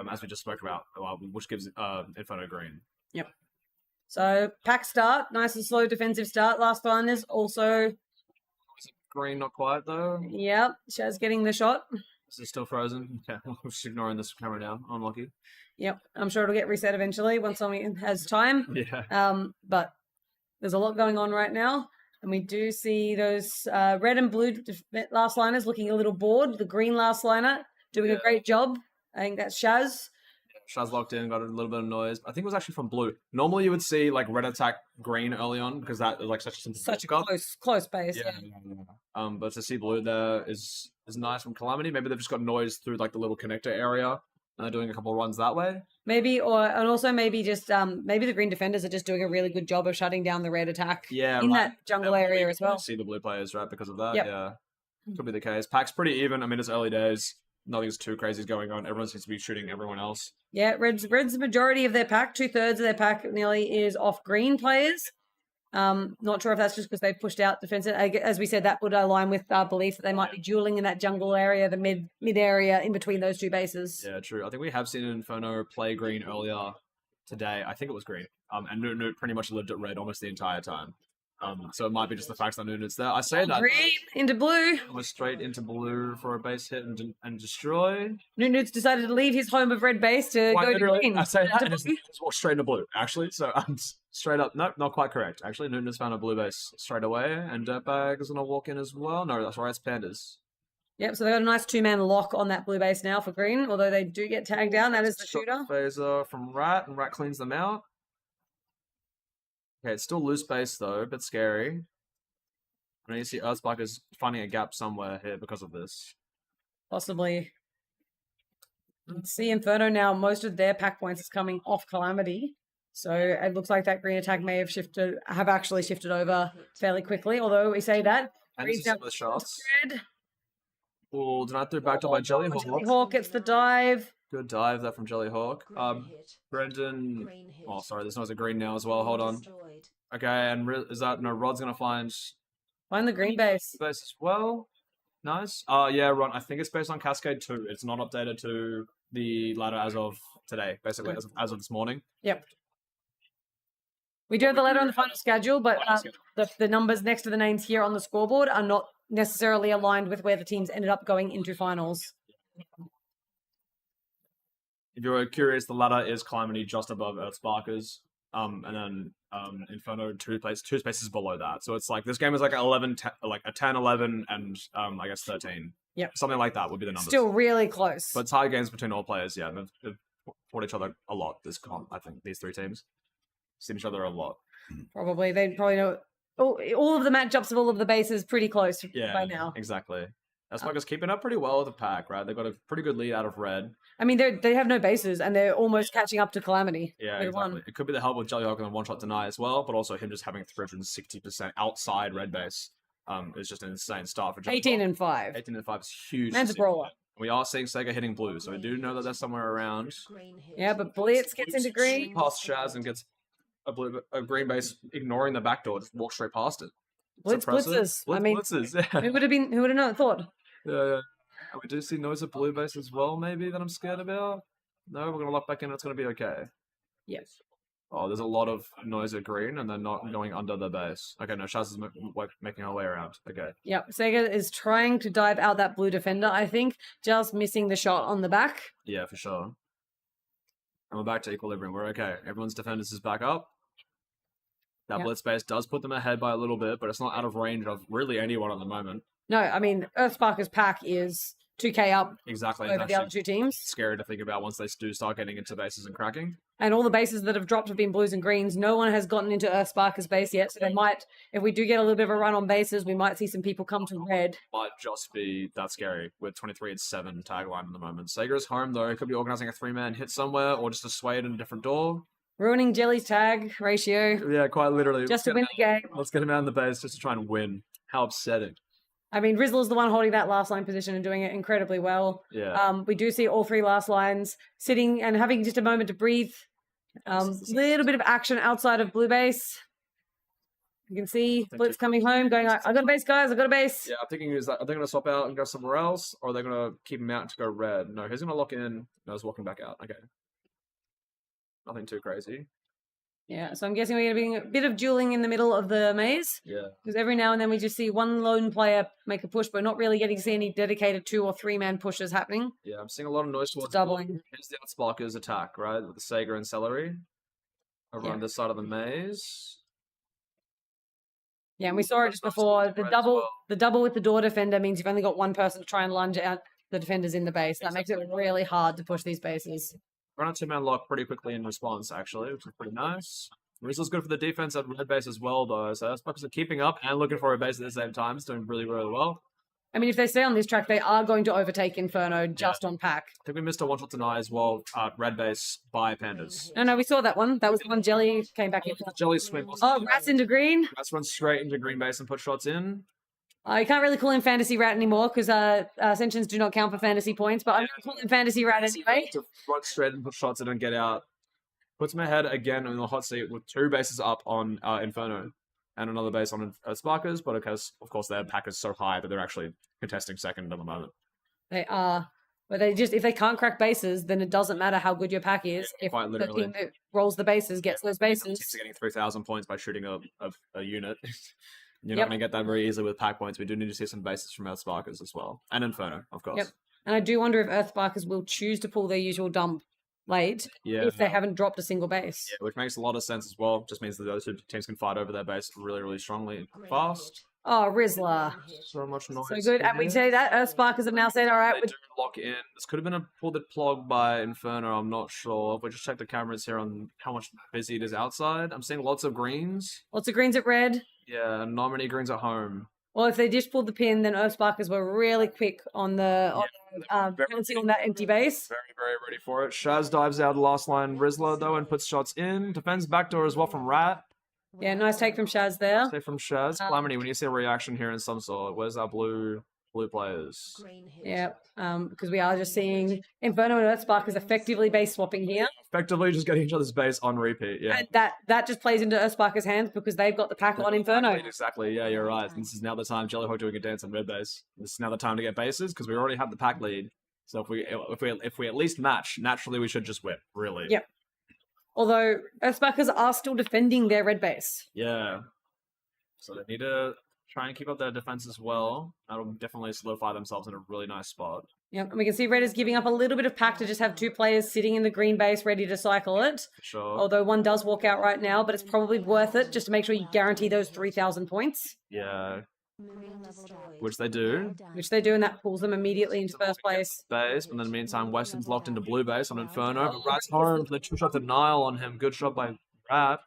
as we just spoke about, which gives Inferno green. Yep. So pack start, nice and slow defensive start. Last line is also Green, not quite, though. Yep, Shaz getting the shot. This is still frozen. Okay, we're just ignoring this camera now. Unlucky. Yep, I'm sure it'll get reset eventually once someone has time. Yeah. But there's a lot going on right now. And we do see those red and blue last liners looking a little bored. The green last liner doing a great job. I think that's Shaz. Shaz locked in, got a little bit of noise. I think it was actually from blue. Normally you would see red attack green early on because that is such a simple Such a pickup. close base. Yeah. But to see blue there is nice from Calamity. Maybe they've just got noise through the little connector area and they're doing a couple of runs that way. Maybe, and also maybe just maybe the green defenders are just doing a really good job of shutting down the red attack. Yeah, in right. that jungle area as well. See the blue players, right, because of that. Yep. Yeah, could be the case. Pack's pretty even. I mean, it's early days. Nothing's too crazy going on. Everyone seems to be shooting everyone else. Yeah, Red's the majority of their pack. 2/3 of their pack nearly is off green players. Not sure if that's just because they've pushed out defensive. As we said, that would align with our belief that they might be dueling in that jungle area, the mid area in between those two bases. Yeah, true. I think we have seen Inferno play green earlier today. I think it was green. And Newt pretty much lived at red almost the entire time. So it might be just the fact that Newt's there. I say that. Green into blue. We're straight into blue for a base hit and destroy. Newt's decided to leave his home of red base to Quite go to literally, green. I say that To and just blue. walk straight into blue, actually. So I'm straight up. Nope, not quite correct. Actually, Newton has found a blue base straight away, and Dirtbag is going to walk in as well. No, that's right, it's Pandas. Yep, so they got a nice 2-man lock on that blue base now for green, although they do get tagged down. That is the Shot shooter. Phaser from Rat, and Rat cleans them out. Okay, it's still loose base though, a bit scary. And you see Earthspark is finding a gap somewhere here because of this. Possibly. Let's see Inferno now. Most of their pack points is coming off Calamity. So it looks like that green attack may have actually shifted over fairly quickly. Although we say that. And this is some of the shots. Red. Oh, denied through back to by Jellyhawk. Jellyhawk gets the dive. Good dive there from Jellyhawk. Green hit. Brendan. Green hit. Oh, sorry, this one's a green now as well. Hold on. Destroyed. Okay, and is that no? Rod's gonna find Find the green base. base as well. Nice. Yeah, Ron. I think it's based on Cascade 2. It's not updated to the ladder as of today, basically as of this morning. Yep. We do have the letter on the final schedule, but the numbers next to the names here on the scoreboard are not necessarily aligned with where the teams ended up going into finals. If you're curious, the ladder is Calamity just above Earthsparkers. And then Inferno two spaces below that. So it's this game is 11, a 10, 11, and I guess 13. Yep. Something like that would be the numbers. Still really close. But tie games between all players, yeah. They've fought each other a lot this comp, I think, these three teams. Seen each other a lot. Probably. They probably know all of the matchups of all of the bases pretty close by now. Exactly. Earthsparkers keeping up pretty well with the pack, right? They've got a pretty good lead out of red. I mean, they have no bases, and they're almost catching up to Calamity. Yeah, with exactly. one. It could be the help with Jellyhawk and the one-shot deny as well, but also him just having 360% outside red base. Is just an insane start for Jellyhawk. 18 and 5. 18 and 5 is huge. Man's a brawler. We are seeing Sega hitting blue, so we do know that they're somewhere around. Green hit. Yeah, but Blitz gets into green. Past Shaz and gets a green base, ignoring the back door, just walk straight past it. Blitz blitzes. I mean, blitzes, yeah. who would have known? Thought. Yeah. And we do see noise of blue base as well, maybe, that I'm scared about. No, we're going to lock back in, it's going to be okay. Yes. Oh, there's a lot of noise at green, and they're not going under the base. Okay, no, Shaz is making her way around. Okay. Yep. Sega is trying to dive out that blue defender, I think, just missing the shot on the back. Yeah, for sure. And we're back to equilibrium. We're okay. Everyone's defenders is back up. That blitz base does put them ahead by a little bit, but it's not out of range of really anyone at the moment. No, I mean, Earthsparker's pack is 2k up Exactly. over It's the other actually two teams. scary to think about once they do start getting into bases and cracking. And all the bases that have dropped have been blues and greens. No one has gotten into Earthsparker's base yet, so they might, if we do get a little bit of a run on bases, we might see some people come to red. Might just be that scary with 23-7 tagline at the moment. Sager's home though. Could be organizing a 3-man hit somewhere or just a sway in a different door. Ruining Jelly's tag ratio Yeah, quite literally. just to win the game. Let's get him out in the base just to try and win. How upsetting. I mean, Rizzler's the one holding that last line position and doing it incredibly well. Yeah. We do see all three last lines sitting and having just a moment to breathe. Little bit of action outside of blue base. You can see Blitz coming home, going like, I got a base, guys, I got a base. Yeah, I'm thinking, is that, are they going to swap out and go somewhere else? Or are they going to keep him out to go red? No, he's going to lock in. No, he's walking back out. Okay. Nothing too crazy. Yeah, so I'm guessing we're going to be a bit of dueling in the middle of the maze. Yeah. Because every now and then we just see one lone player make a push, but not really getting to see any dedicated 2 or 3 man pushes happening. Yeah, I'm seeing a lot of noise towards doubling. Here's the Outsparkers attack, right? With the Sager and Celery. Over on this side of the maze. Yeah, and we saw it just before. The double with the door defender means you've only got one person to try and lunge out the defenders in the base. That makes it really hard to push these bases. Run a 2-man lock pretty quickly in response, actually, which is pretty nice. Rizzle's good for the defense at red base as well, though. So Outsparkers are keeping up and looking for a base at the same time. It's doing really, really well. I mean, if they stay on this track, they are going to overtake Inferno just on pack. I think we missed a one-shot deny as well at red base by Pandas. No, we saw that one. That was the one Jelly came back in. Jelly swim. Oh, Rats into green. Rats run straight into green base and put shots in. You can't really call him Fantasy Rat anymore because Ascensions do not count for fantasy points, but I'm going to call him Fantasy Rat anyway. To run straight and put shots in and get out. Puts him ahead again in the hot seat with 2 bases up on Inferno and another base on Sparkers, but because, of course, their pack is so high that they're actually contesting second at the moment. They are. But if they can't crack bases, then it doesn't matter how good your pack is. Yeah, if quite the literally. team that rolls the bases gets those bases. Teams are getting 3,000 points by shooting a unit. You're Yep. not going to get that very easily with pack points. We do need to see some bases from Sparkers as well. And Inferno, of course. Yep. And I do wonder if Earthsparkers will choose to pull their usual dump late if they haven't dropped a single base. Yeah, which makes a lot of sense as well. Just means that those two teams can fight over their base really, really strongly and fast. Oh, Rizzler. So much noise. So good. And we say that Earthsparkers have now said, all right, They do lock in. This could have been a pulled plug by Inferno. I'm not sure. If we just check the cameras here on how much busy it is outside, I'm seeing lots of greens. lots of greens at red. Yeah, not many greens at home. Well, if they just pulled the pin, then Earthsparkers were really quick on pouncing on that empty base. Very, very ready for it. Shaz dives out last line Rizzler, though, and puts shots in. Defends backdoor as well from Rat. Yeah, nice take from Shaz there. Stay from Shaz. Calamity, when you see a reaction here in some sort, where's our blue players? Green hit. Yeah, because we are just seeing Inferno and Earthsparkers effectively base swapping here. Effectively just getting each other's base on repeat, yeah. And that just plays into Earthsparkers' hands because they've got the pack on Inferno. Exactly, yeah, you're right. This is now the time Jellyhawk doing a dance on red base. This is now the time to get bases because we already have the pack lead. So if we at least match, naturally we should just whip, really. Yep. Although Earthsparkers are still defending their red base. Yeah. So they need to try and keep up their defense as well. That'll definitely solidify themselves in a really nice spot. Yep, and we can see Red is giving up a little bit of pack to just have 2 players sitting in the green base ready to cycle it. For sure. Although one does walk out right now, but it's probably worth it just to make sure you guarantee those 3,000 points. Yeah. Green destroyed. Which they do. Which they do, and that pulls them immediately into first place. Base, but in the meantime, Weston's locked into blue base on Inferno. But Rat's home. The 2-shot denial on him. Good shot by Rat.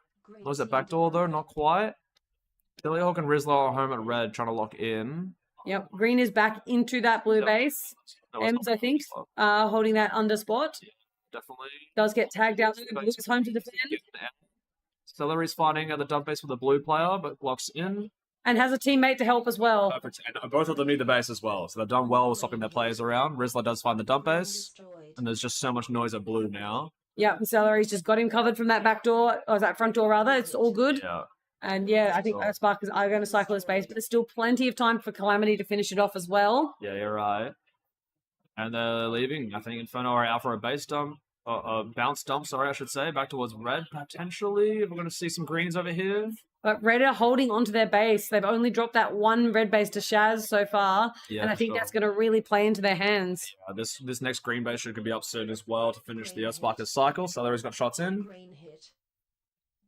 Was it backdoor though? Not quite. Jellyhawk and Rizzler are home at red, trying to lock in. Yep, green is back into that blue base. Ems, I think, holding that under spot. Definitely. Does get tagged out. Blue's home to defend. Celery's fighting at the dump base with a blue player, but locks in. And has a teammate to help as well. Perfect. And both of them need the base as well, so they've done well with swapping their players around. Rizzler does find the dump base, and there's just so much noise at blue now. Yep, and Celery's just got him covered from that back door, or that front door rather. It's all good. Yeah. And yeah, I think Earthsparkers are going to cycle his base, but there's still plenty of time for Calamity to finish it off as well. Yeah, you're right. And they're leaving. I think Inferno are out for a base dump. Bounce dump, sorry, I should say. Back towards red, potentially. We're going to see some greens over here. But red are holding onto their base. They've only dropped that one red base to Shaz so far. Yeah, and I think that's going to really play into their hands. This next green base should be up soon as well to finish the Earthsparkers cycle. Celery's got shots in. Green hit.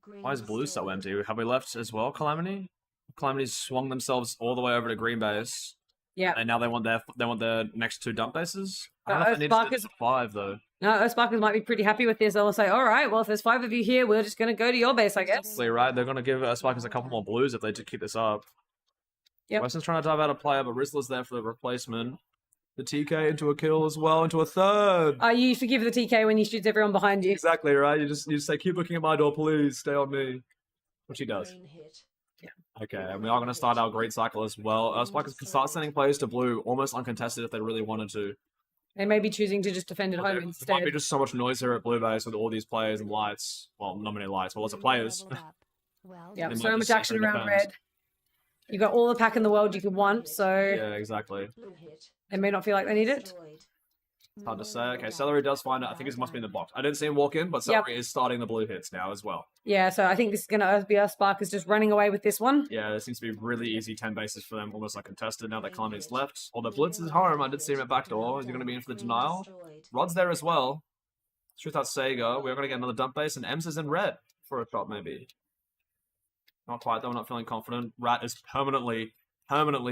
Green Why is blue so destroyed. empty? Have we left as well, Calamity? Calamity's swung themselves all the way over to green base. Yeah. And now they want their next 2 dump bases. I don't Uh, know if they need to do Sparkers- this to 5 though. No, Earthsparkers might be pretty happy with this. They'll say, all right, well, if there's 5 of you here, we're just going to go to your base, I guess. Exactly, right? They're going to give Sparkers a couple more blues if they do keep this up. Yep. Weston's trying to dive out a player, but Rizzler's there for the replacement. The TK into a kill as well, into a third. You forgive the TK when he shoots everyone behind you. Exactly, right? You just say, keep looking at my door, please. Stay on me. Which he does. Green hit. Okay, and we are going to start our green cycle as well. Sparkers can start sending players to blue almost uncontested if they really wanted to. They may be choosing to just defend at home There instead. might be just so much noise here at blue base with all these players and lights. Well, not many lights, but lots of players. Leveled up. Well Yeah, They done. might so just much action separate around defense. red. You've got all the pack in the world you could want, so Yeah, exactly. Blue hit. they may not feel like they need it. Destroyed. It's hard to say. Leveled Okay, up. Celery does find it. I think it must be in the box. I didn't see him walk in, but Yep. Celery is starting the blue hits now as well. Yeah, so I think this is going to be Sparkers just running away with this one. Yeah, there seems to be really easy 10 bases for them, almost uncontested now that Calamity's left. Although Blitz is home, I did see him at backdoor. Is he going to be in for the Green denial? destroyed. Rod's there as well. Truth out Sega. We're going to get another dump base, and Ems is in red for a shot, maybe. Not quite, though. I'm not feeling confident. Rat is permanently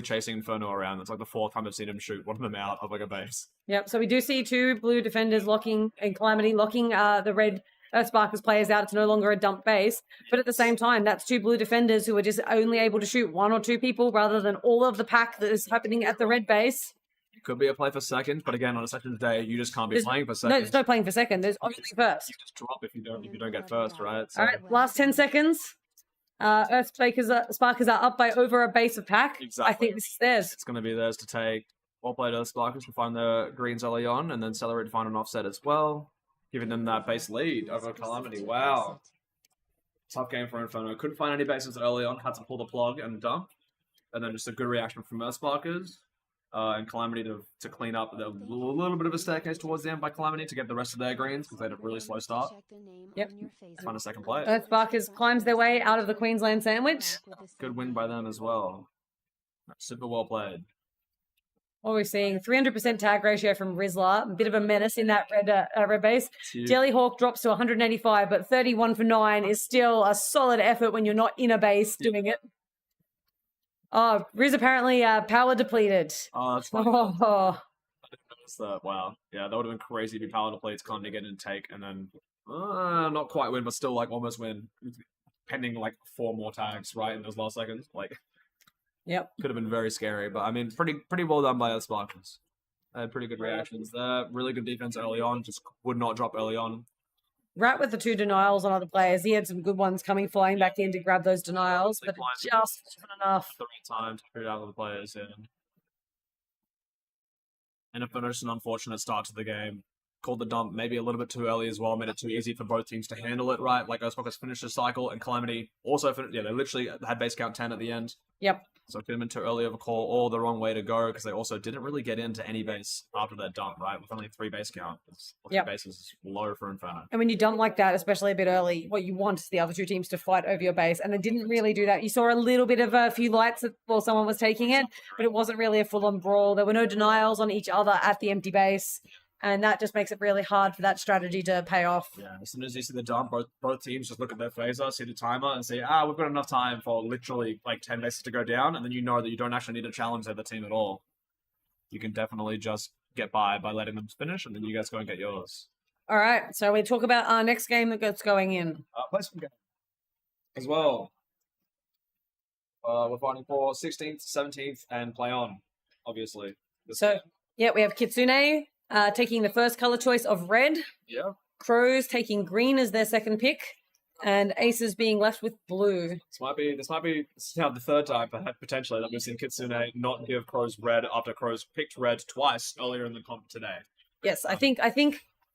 chasing Inferno around. It's like the 4th time I've seen him shoot one of them out of like a base. Yep, so we do see 2 blue defenders locking and Calamity locking the red Sparkers players out. It's no longer a dump base. But at the same time, that's 2 blue defenders who are just only able to shoot 1 or 2 people rather than all of the pack that is happening at the red base. It could be a play for second, but again, on a second day, you just can't be There's- playing for No, second. there's no playing for second. There's only first. You just drop if you don't get first, right? So, All right, last 10 seconds. Sparkers are up by over a base of pack. I Exactly. think this is theirs. it's going to be theirs to take. Well played, Sparkers to find the greens early on, and then Celery to find an offset as well, giving them that base lead over Calamity. Wow. Tough game for Inferno. Couldn't find any bases early on, had to pull the plug and dump. And then just a good reaction from Sparkers. And Calamity to clean up a little bit of a staircase towards the end by Calamity to get the rest of their greens because they had a really slow start. Check the name Yep. on your face. Find a second play. Sparkers climbs their way out of the Queensland sandwich. Good win by them as well. Super well played. What we're seeing, 300% tag ratio from Rizzler. A bit of a menace in that red base. It's huge. Jellyhawk drops to 185, but 31 for 9 is still a solid effort when you're not in a base doing it. Oh, Riz apparently power depleted. Oh, that's fine. Oh, Wow. Yeah, that would have been crazy if you power depletes, can't get and take, and then not quite win, but still like almost win. Pending like 4 more tags, right, in those last seconds. Like, yep. could have been very scary, but I mean, pretty well done by the Sparkers. Had pretty good reactions there. Really good defense early on. Just would not drop early on. Rat with the 2 denials on other players. He had some good ones coming flying back in to grab those denials, but it just wasn't enough. The right time to figure it out with the players. Yeah. And Inferno's an unfortunate start to the game. Called the dump maybe a little bit too early as well. Made it too easy for both teams to handle it, right? Like Sparkers finished the cycle, and Calamity also finished. Yeah, they literally had base count 10 at the end. Yep. So it could have been too early of a call or the wrong way to go because they also didn't really get into any base after that dump, right? With only 3 base count. Yep. Bases is low for Inferno. And when you dump like that, especially a bit early, what you want is the other 2 teams to fight over your base. And they didn't really do that. You saw a little bit of a few lights while someone was taking it, but it wasn't really a full-on brawl. There were no denials on each other at the empty base. And that just makes it really hard for that strategy to pay off. Yeah, as soon as you see the dump, both teams just look at their phaser, see the timer, and say, we've got enough time for literally like 10 bases to go down, and then you know that you don't actually need to challenge the other team at all. You can definitely just get by letting them finish, and then you guys go and get yours. All right, so we talk about our next game that's going in. Placement game as well. We're fighting for 16th, 17th, and play on, obviously. So, yeah, we have Kitsune taking the first color choice of red. Yeah. Crows taking green as their second pick. And Aces being left with blue. This might be now the 3rd time potentially that we've seen Kitsune not give Crows red after Crows picked red twice earlier in the comp today. Yes, I think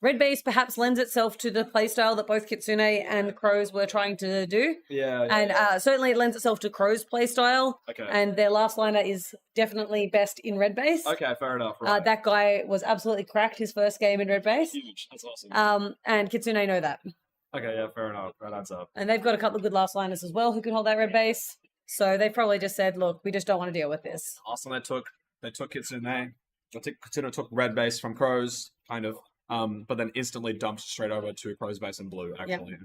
red base perhaps lends itself to the playstyle that both Kitsune and Crows were trying to do. Yeah. And certainly it lends itself to Crow's playstyle. Okay. And their last liner is definitely best in red base. Okay, fair enough. Right. That guy was absolutely cracked his first game in red base. Huge. That's awesome. And Kitsune know that. Okay, yeah, fair enough. That adds up. And they've got a couple of good last liners as well who can hold that red base. So they probably just said, look, we just don't want to deal with this. Last time they took Kitsune. I think Kitsune took red base from Crows, kind of. But then instantly dumped straight over to Crows base in blue, actually.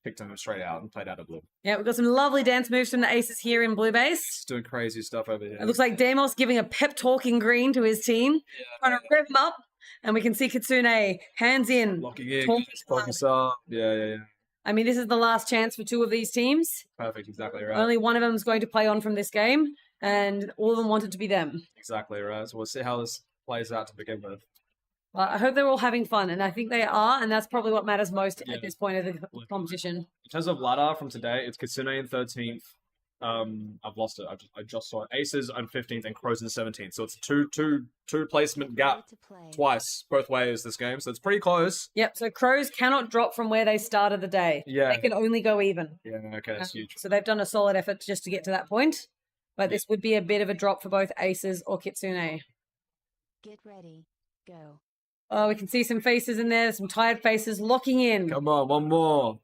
picked him straight out and played out of blue. Yeah, we've got some lovely dance moves from the aces here in blue base. He's doing crazy stuff over here. It looks like Deimos giving a pep talk in green to his team, trying to rev him up. And we can see Kitsune, hands in. Locking in, talking focus up. Yeah. I mean, this is the last chance for two of these teams. Perfect, exactly right. Only one of them is going to play on from this game, and all of them want it to be them. Exactly right. So we'll see how this plays out to begin with. Well, I hope they're all having fun, and I think they are, and that's probably what matters most at this point of the competition. In terms of ladder from today, it's Kitsune in 13th. I've lost it. I just saw it. Aces on 15th and Crows in 17th. So it's two placement gap To play. twice, both ways this game. So it's pretty close. Yep, so Crows cannot drop from where they started the day. Yeah. They can only go even. Yeah, okay, that's huge. So they've done a solid effort just to get to that point. But this would be a bit of a drop for both Aces or Kitsune. Get ready. Go. Oh, we can see some faces in there, some tired faces locking in. Come on, one more.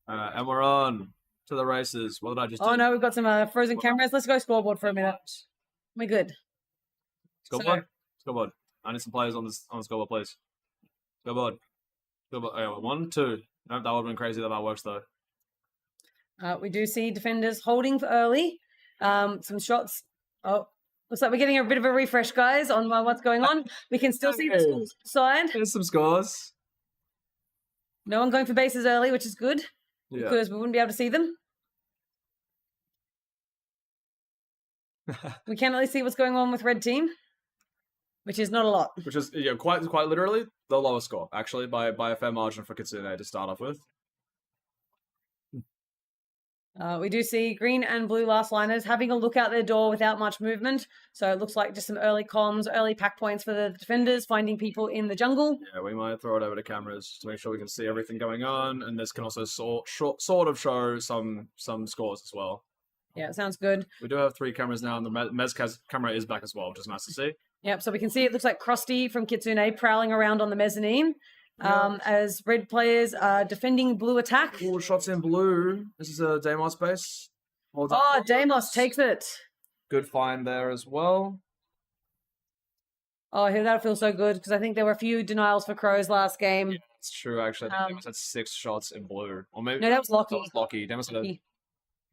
And we're on to the races. What did I just do? Oh no, we've got some frozen cameras. Let's go scoreboard for a minute. We're good. Scoreboard? Scoreboard. I need some players on the scoreboard, please. Scoreboard. Scoreboard. Okay, 1, 2. No, that would have been crazy that works, though. We do see defenders holding for early. Some shots. Oh, looks like we're getting a bit of a refresh, guys, on what's going on. We can still see the schools side. Here's some scores. No one going for bases early, which is good Yeah. because we wouldn't be able to see them. We can't really see what's going on with red team, which is not a lot. Which is quite literally the lowest score, actually, by a fair margin for Kitsune to start off with. We do see green and blue last liners having a look out their door without much movement. So it looks like just some early comms, early pack points for the defenders, finding people in the jungle. Yeah, we might throw it over to cameras to make sure we can see everything going on, and this can also sort of show some scores as well. Yeah, sounds good. We do have 3 cameras now, and the Mezcaz camera is back as well, which is nice to see. Yep, so we can see it looks like Krusty from Kitsune prowling around on the mezzanine. As red players are defending blue attack. Ooh, shots in blue. This is a Deimos base. Oh, Deimos takes it. Good find there as well. Oh, that feels so good because I think there were a few denials for Crows last game. It's true, actually. Deimos had 6 shots in blue. Or maybe No, that was Lockie. That was Lockie. Deimos had Lockie.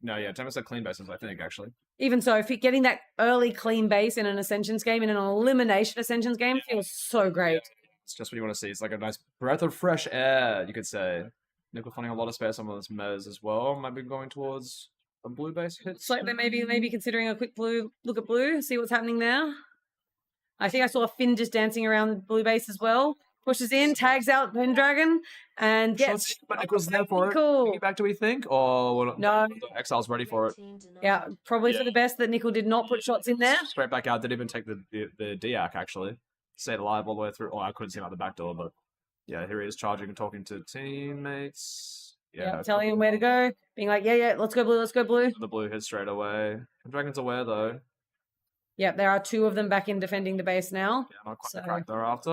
Deimos had clean bases, I think, actually. Even so, if you're getting that early clean base in an Ascensions game, in an elimination Ascensions game, feels so great. It's just what you want to see. It's like a nice breath of fresh air, you could say. Nickel finding a lot of space on this mez as well. Might be going towards a blue base hit. It's like they maybe considering a quick blue look at blue, see what's happening there. I think I saw a Finn just dancing around the blue base as well. Pushes in, tags out Pendragon, and gets. Shots, but Nickel's there for it. Cool. Back, do we think? Or No. the Exile's ready for it. Yeah, probably for the best that Nickel did not put shots in there. Straight back out. Didn't even take the DAC, actually. Stayed alive all the way through. Oh, I couldn't see him out the back door, but yeah, here he is charging and talking to teammates. Yeah, telling him where to go. Being like, yeah, let's go blue, let's go blue. The blue hit straight away. Dragon's aware, though. Yeah, there are 2 of them back in defending the base now. Yeah, not quite So- the crack thereafter.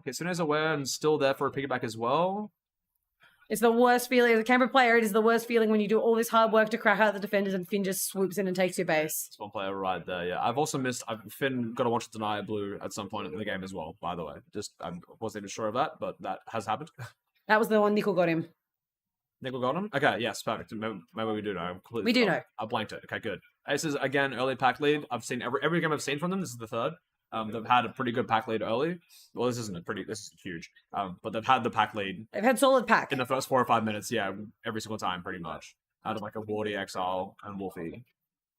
Kitsune's aware and still there for a piggyback as well. It's the worst feeling. As a Canberra player, it is the worst feeling when you do all this hard work to crack out the defenders and Finn just swoops in and takes your base. It's one player right there, yeah. I've also missed... Finn got to watch deny blue at some point in the game as well, by the way. I wasn't even sure of that, but that has happened. That was the one Nickel got him. Nickel got him? Okay, yes, perfect. Maybe we do know. I'm completely We do forgot. know. I blanked it. Okay, good. Aces, again, early pack lead. I've seen every game I've seen from them. This is the third. They've had a pretty good pack lead early. Well, this is huge. But they've had the pack lead They've had solid pack. in the first 4 or 5 minutes, yeah, every single time, pretty much. Out of like a Wardy, Exile, and Wolfie,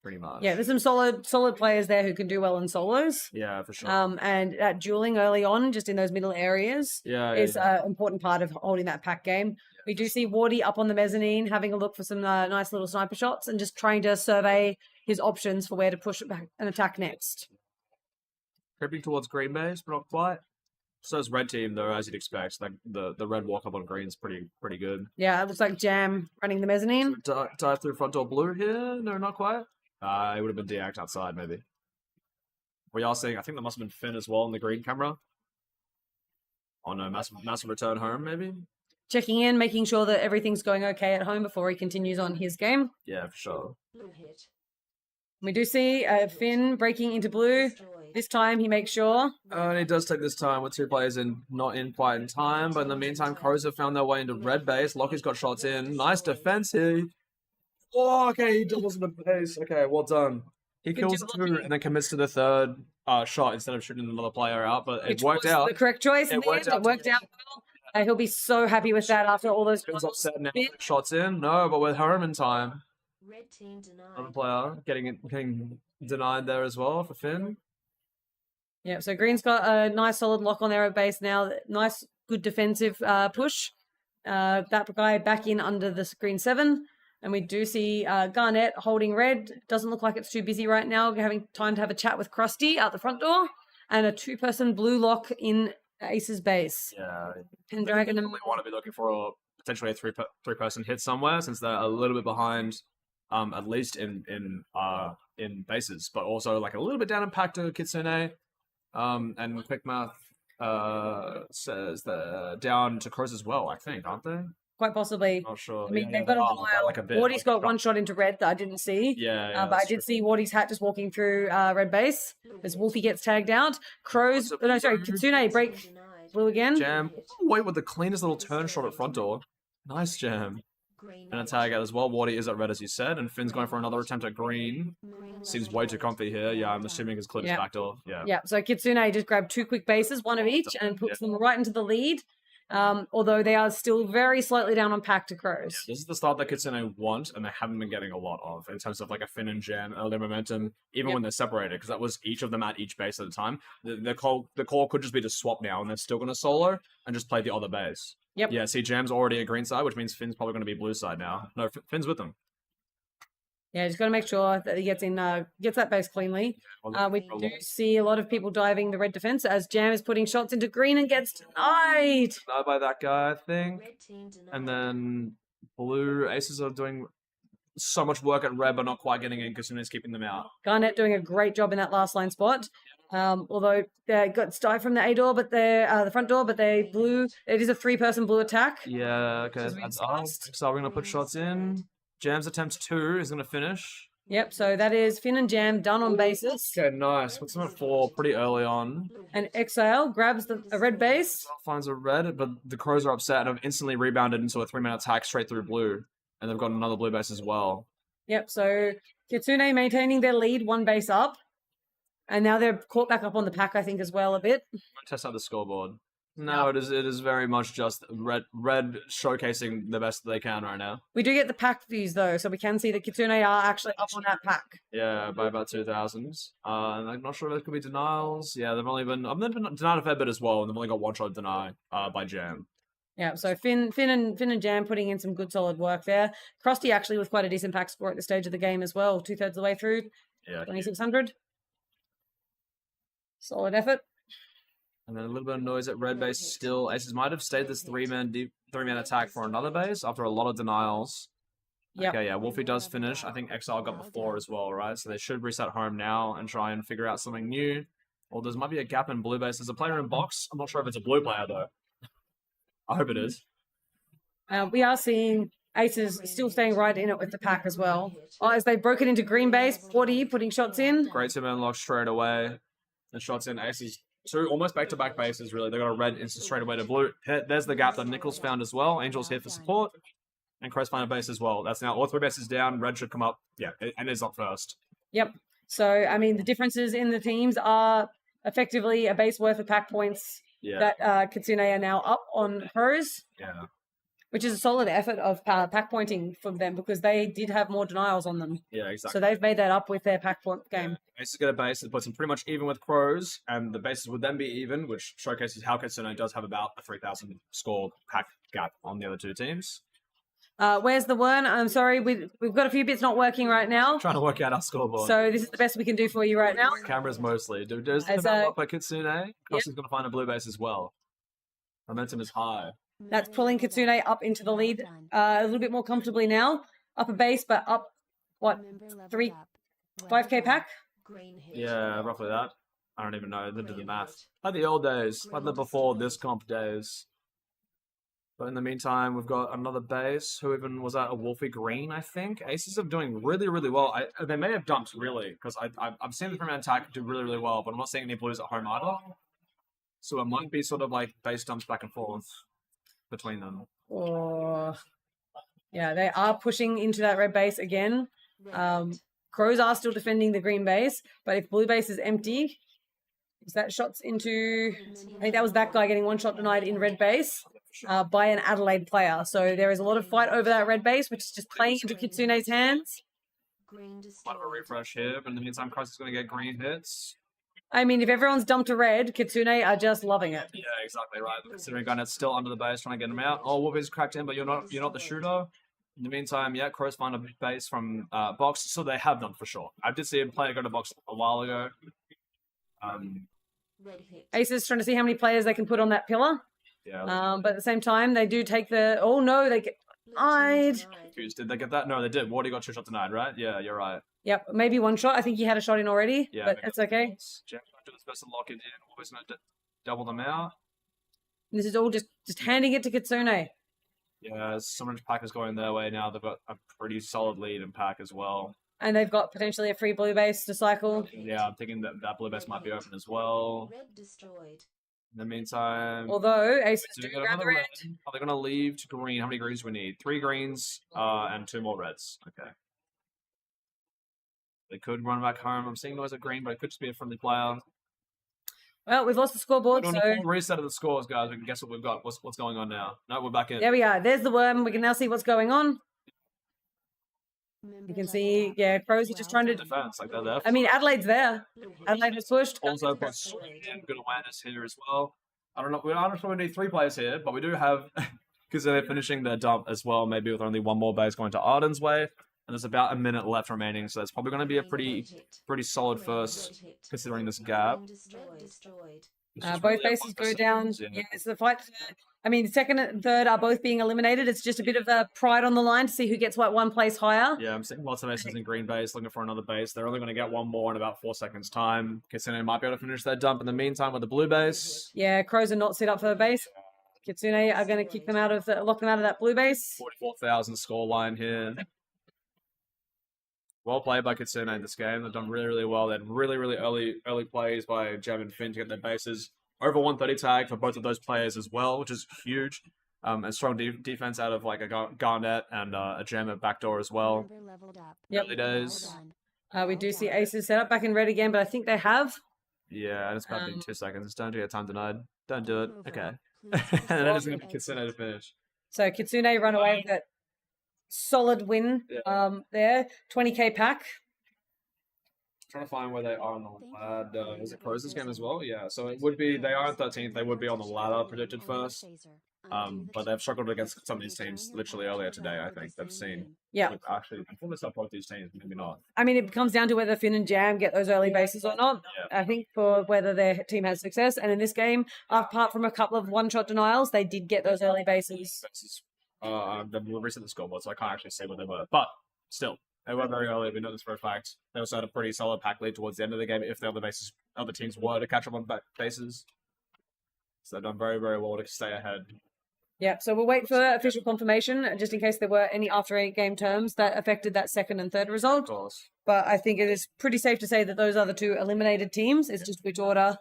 pretty much. Yeah, there's some solid players there who can do well in solos. Yeah, for sure. And that dueling early on, just in those middle areas, is an important part of holding that pack game. We do see Wardy up on the mezzanine, having a look for some nice little sniper shots and just trying to survey his options for where to push it back and attack next. Creeping towards green base, but not quite. So is red team, though, as you'd expect. Like the red walk up on green is pretty good. Yeah, it looks like Jam running the mezzanine. Dive through front door blue here? No, not quite. It would have been deact outside, maybe. We are seeing, I think there must have been Finn as well in the green camera. Oh no, massive return home, maybe? Checking in, making sure that everything's going okay at home before he continues on his game. Yeah, for sure. Blue hit. We do see Finn breaking into blue. Destroyed. This time he makes sure. And he does take this time with 2 players not in quite in time, but in the meantime, Crows have found their way into red base. Lockie's got shots in. Nice defense here. Oh, okay, he doubles the base. Okay, well done. He Good kills job, 2 Lockie. and then commits to the 3rd shot instead of shooting another player out, but it Which worked was out. the correct choice. It worked out. It worked out well. He'll be so happy with that after all those Finn's goals. upset now. Finn- Shots in. No, but with home in time. Red team Another denied. player getting denied there as well for Finn. Yeah, so Green's got a nice solid lock on there at base now. Nice, good defensive push. That guy back in under the green 7. And we do see Garnett holding red. Doesn't look like it's too busy right now. We're having time to have a chat with Krusty out the front door. And a 2-person blue lock in Ace's base. Yeah. And Dragon and Definitely want to be looking for potentially a three-person hit somewhere since they're a little bit behind, at least in bases, but also like a little bit down in pack to Kitsune. And Quick Math says they're down to Crows as well, I think, aren't they? quite possibly. Not sure. I mean, Yeah, they've got a oh, while. like a bit. Wardy's got like- one shot into red that I didn't see. Yeah, But I did see Wardy's hat just walking through red base as Wolfie gets tagged out. Crows, no, sorry, Kitsune break blue again. Jam. Wait, with the cleanest little turn shot at front door. Nice jam. And a tag out as well. Wardy is at red, as you said, and Finn's going for another attempt at green. Seems way too comfy here. Yeah, I'm assuming he's cleared his Yeah. back door. Yeah. Yeah, so Kitsune just grabbed 2 quick bases, one of each, and puts them right into the lead. Although they are still very slightly down on pack to Crows. This is the start that Kitsune want, and they haven't been getting a lot of in terms of like a Finn and Jam, early momentum, even Yep. when they're separated, because that was each of them at each base at a time. The call could just be to swap now, and they're still going to solo and just play the other base. Yep. Yeah, see, Jam's already a green side, which means Finn's probably going to be blue side now. No, Finn's with them. Yeah, just got to make sure that he gets in, gets that base cleanly. We do see a lot of people diving the red defense as Jam is putting shots into green and gets denied. Denied by that guy, I think. Red team denied. And then blue aces are doing so much work at red, but not quite getting in. Kitsune's keeping them out. Garnett doing a great job in that last line spot. Although they got dived from the A door, but they're the front door, but they blue. It is a 3-person blue attack. Yeah, okay. As we That's up. discussed. So we're going to put shots in. Jam's attempts 2 is going to finish. Yep. So that is Finn and Jam done on bases, Okay, nice. Puts them at 4 pretty early on. and Exile grabs a red base. Finds a red, but the Crows are upset and have instantly rebounded into a 3-man attack straight through blue. And they've got another blue base as well. Yep. So Kitsune maintaining their lead, 1 base up, and now they're caught back up on the pack, I think, as well a bit. Test out the scoreboard. No, it is very much just red showcasing the best they can right now. We do get the pack views though, so we can see that Kitsune are actually up on that pack. Yeah, by about 2,000. And I'm not sure if there could be denials. Yeah, they've been denied a fair bit as well, and they've only got 1 shot deny by Jam. Yeah, so Finn and Jam putting in some good solid work there. Krusty actually with quite a decent pack score at this stage of the game as well, 2/3 of the way through, Yeah. 2600. Solid effort. And then a little bit of noise at red base still. Aces might have stayed this 3-man attack for another base after a lot of denials. Yep. Okay, yeah, Wolfie does finish. I think Exile got before as well, right? So they should reset home now and try and figure out something new. Or there might be a gap in blue base. There's a player in box. I'm not sure if it's a blue player though. I hope it is. We are seeing Aces still staying right in it with the pack as well. As they broke it into green base, 40 putting shots in. Great 2-man lock straight away. And shots in Aces. 2 almost back-to-back bases, really. They got a red instant straight away to blue. There's the gap that Nichols found as well. Angel's here for support. And Crows find a base as well. That's now all 3 bases down. Red should come up. Yeah, and is up first. Yep. So, I mean, the differences in the teams are effectively a base worth of pack points Yeah. that Kitsune are now up on Crows, Yeah. which is a solid effort of pack pointing from them because they did have more denials on them. Yeah, exactly. So they've made that up with their pack point game. Aces get a base that puts them pretty much even with Crows, and the bases would then be even, which showcases how Kitsune does have about a 3,000 score pack gap on the other 2 teams. Where's the one? I'm sorry, we've got a few bits not working right now. Trying to work out our scoreboard. So this is the best we can do for you right now. Cameras mostly. There's As the a- up by Kitsune. Cross is going to find a blue base as well. Momentum is high. That's pulling Kitsune up into the lead a little bit more comfortably now. Up a base, but up, what, 5k pack? Yeah, roughly that. I don't even know. They did the math. Like the old days. Like the before this comp days. But in the meantime, we've got another base. Who even was that? A Wolfie Green, I think. Aces are doing really, really well. They may have dumped, really, because I've seen the Inferno attack do really, really well, but I'm not seeing any blues at home either. So it might be sort of like base dumps back and forth between them. Or yeah, they are pushing into that red base again. Crows are still defending the green base, but if blue base is empty, is that shots into... I think that was that guy getting one shot denied in red base by an Adelaide player. So there is a lot of fight over that red base, which is just playing into Kitsune's hands. Might have a refresh here, but in the meantime, Cross is going to get green hits. I mean, if everyone's dumped to red, Kitsune are just loving it. Yeah, exactly right. Considering Garnet's still under the base trying to get him out. Oh, Wolfie's cracked in, but you're not the shooter. In the meantime, yeah, Crows find a base from box, so they have done for sure. I did see a player go to box a while ago. Aces trying to see how many players they can put on that pillar. Yeah. But at the same time, they do take the... Oh, no, they get denied. Did they get that? No, they did. Wardy got 2 shots denied, right? Yeah, you're right. Yep, maybe 1 shot. I think he had a shot in already, Yeah, but it's okay. Jeff do his best to lock it in. Always going to double them out. This is all just handing it to Kitsune. Yeah, so much pack is going their way now. They've got a pretty solid lead in pack as well. And they've got potentially a free blue base to cycle. Yeah, I'm thinking that blue base might be open as well. In the meantime, Although Aces do do we get grab the another red. red? Are they going to leave to green? How many greens do we need? 3 greens and 2 more reds. Okay. They could run back home. I'm seeing noise at green, but it could just be a friendly player. Well, we've lost the scoreboard, Doing so... a full reset of the scores, guys. We can guess what we've got. What's going on now? No, we're back in. There we are. There's the worm. We can now see what's going on. You can see, yeah, Crows are just trying to... Defense, like they're there. I mean, Adelaide's there. Adelaide has pushed. Also, got good awareness here as well. I don't know. We don't need 3 players here, but we do have because they're finishing their dump as well. Maybe with only 1 more base going to Arden's way, and there's about a minute left remaining. So it's probably going to be a pretty solid first, considering this gap. Both bases go down. Yeah, it's the fight. I mean, second and third are both being eliminated. It's just a bit of a pride on the line to see who gets what 1 place higher. Yeah, I'm seeing lots of aces in green base looking for another base. They're only going to get 1 more in about 4 seconds' time. Kitsune might be able to finish their dump in the meantime with the blue base. Yeah, Crows are not set up for the base. Kitsune are going to kick them out of lock them out of that blue base. 44,000 score line here. Well played by Kitsune in this game. They've done really, really well. They had really, really early plays by Jam and Finn to get their bases. Over 130 tag for both of those players as well, which is huge. And strong defense out of like a Garnet and a Jam at backdoor as well. Yep. Early days. We do see Aces set up back in red again, but I think they have. Yeah, and it's about to be 2 seconds. Don't get time denied. Don't do it. Okay. And then it's going to be Kitsune to finish. So Kitsune run away with it. Solid win there. 20k pack. Trying to find where they are on the ladder. Is it Crows this game as well? Yeah, so it would be, they are in 13th, they would be on the ladder predicted first. But they've struggled against some of these teams literally earlier today, I think. They've seen. Yeah. Like, actually, I thought they stopped both these teams, maybe not. I mean, it comes down to whether Finn and Jam get those early bases or not. Yeah. I think for whether their team has success. And in this game, apart from a couple of one-shot denials, they did get those early bases. We'll reset the scoreboard, so I can't actually say what they were. But still, they were very early. We know this for a fact. They also had a pretty solid pack lead towards the end of the game if the other teams were to catch up on bases. So they've done very, very well to stay ahead. Yeah, so we'll wait for official confirmation, just in case there were any after-game terms that affected that second and third result. Of course. But I think it is pretty safe to say that those are the 2 eliminated teams. It's just which order,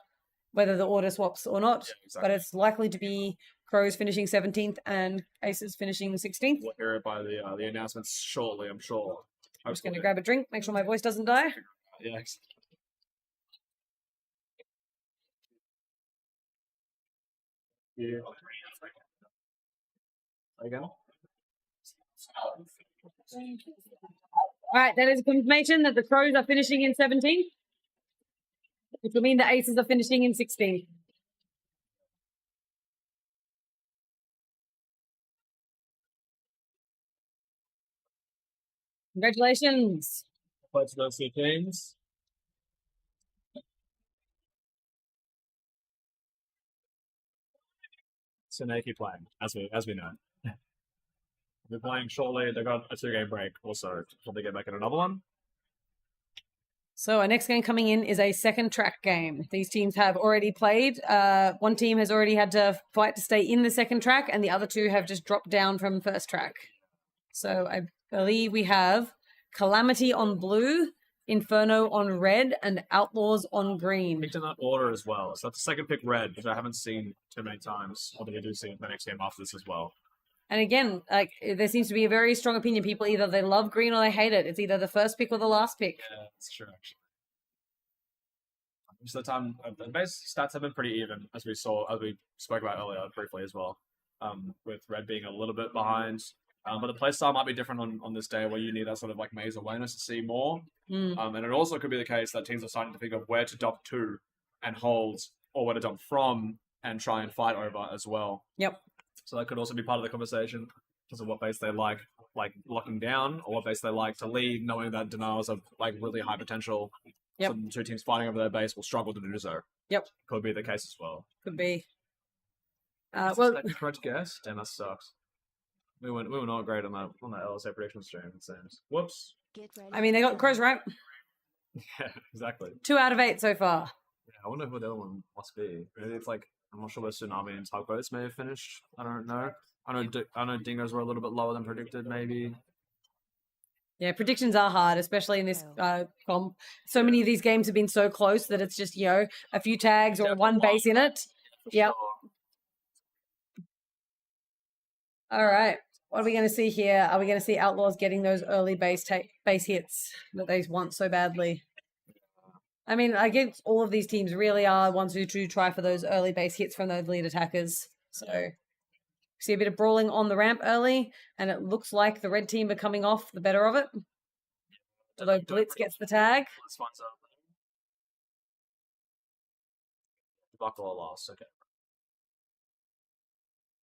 whether the order swaps or not. Yeah, exactly. But it's likely to be Crows finishing 17th and Aces finishing 16th. We'll hear it by the announcements shortly, I'm sure. I'm just going to grab a drink, make sure my voice doesn't die. Yeah. Again? All right, that is a confirmation that the Crows are finishing in 17th, which will mean the Aces are finishing in 16th. Congratulations. Let's go see teams. So they keep playing, as we know. They're playing shortly. They've got a 2-game break also until they get back in another one. So our next game coming in is a second track game. These teams have already played. One team has already had to fight to stay in the second track, and the other two have just dropped down from first track. So I believe we have Calamity on blue, Inferno on red, and Outlaws on green. Picked in that order as well. So that's the second pick red, which I haven't seen too many times. Although we do see the next game after this as well. And again, like there seems to be a very strong opinion. People either they love green or they hate it. It's either the first pick or the last pick. Yeah, that's true, actually. Most of the time, the base stats have been pretty even, as we spoke about earlier briefly as well. With red being a little bit behind. But the playstyle might be different on this day where you need that sort of like maze awareness to see more. And it also could be the case that teams are starting to think of where to dump to and hold, or where to dump from and try and fight over as well. Yep. So that could also be part of the conversation because of what base they like locking down, or what base they like to lead, knowing that denials are like really high potential. Yep. So the two teams fighting over their base will struggle to do so. Yep. Could be the case as well. Could be. Is Well, that the correct guess? Damn, that sucks. We were not great on that LSA prediction stream, it seems. Whoops. Get ready. I mean, they got the crows right. Yeah, exactly. 2 out of 8 so far. Yeah, I wonder who the other one must be. Maybe it's like, I'm not sure where Tsunami and Tugboats may have finished. I don't know. I know Dingos were a little bit lower than predicted, maybe. Yeah, predictions are hard, especially in this comp. So many of these games have been so close that it's just, a few tags or one base in it. Yep. All right. What are we going to see here? Are we going to see Outlaws getting those early base hits that they want so badly? I mean, I guess all of these teams really are ones who do try for those early base hits from those lead attackers. So see a bit of brawling on the ramp early, and it looks like the red team are coming off the better of it. Although Blitz gets the tag. Blitz finds out. Buckle or loss, okay.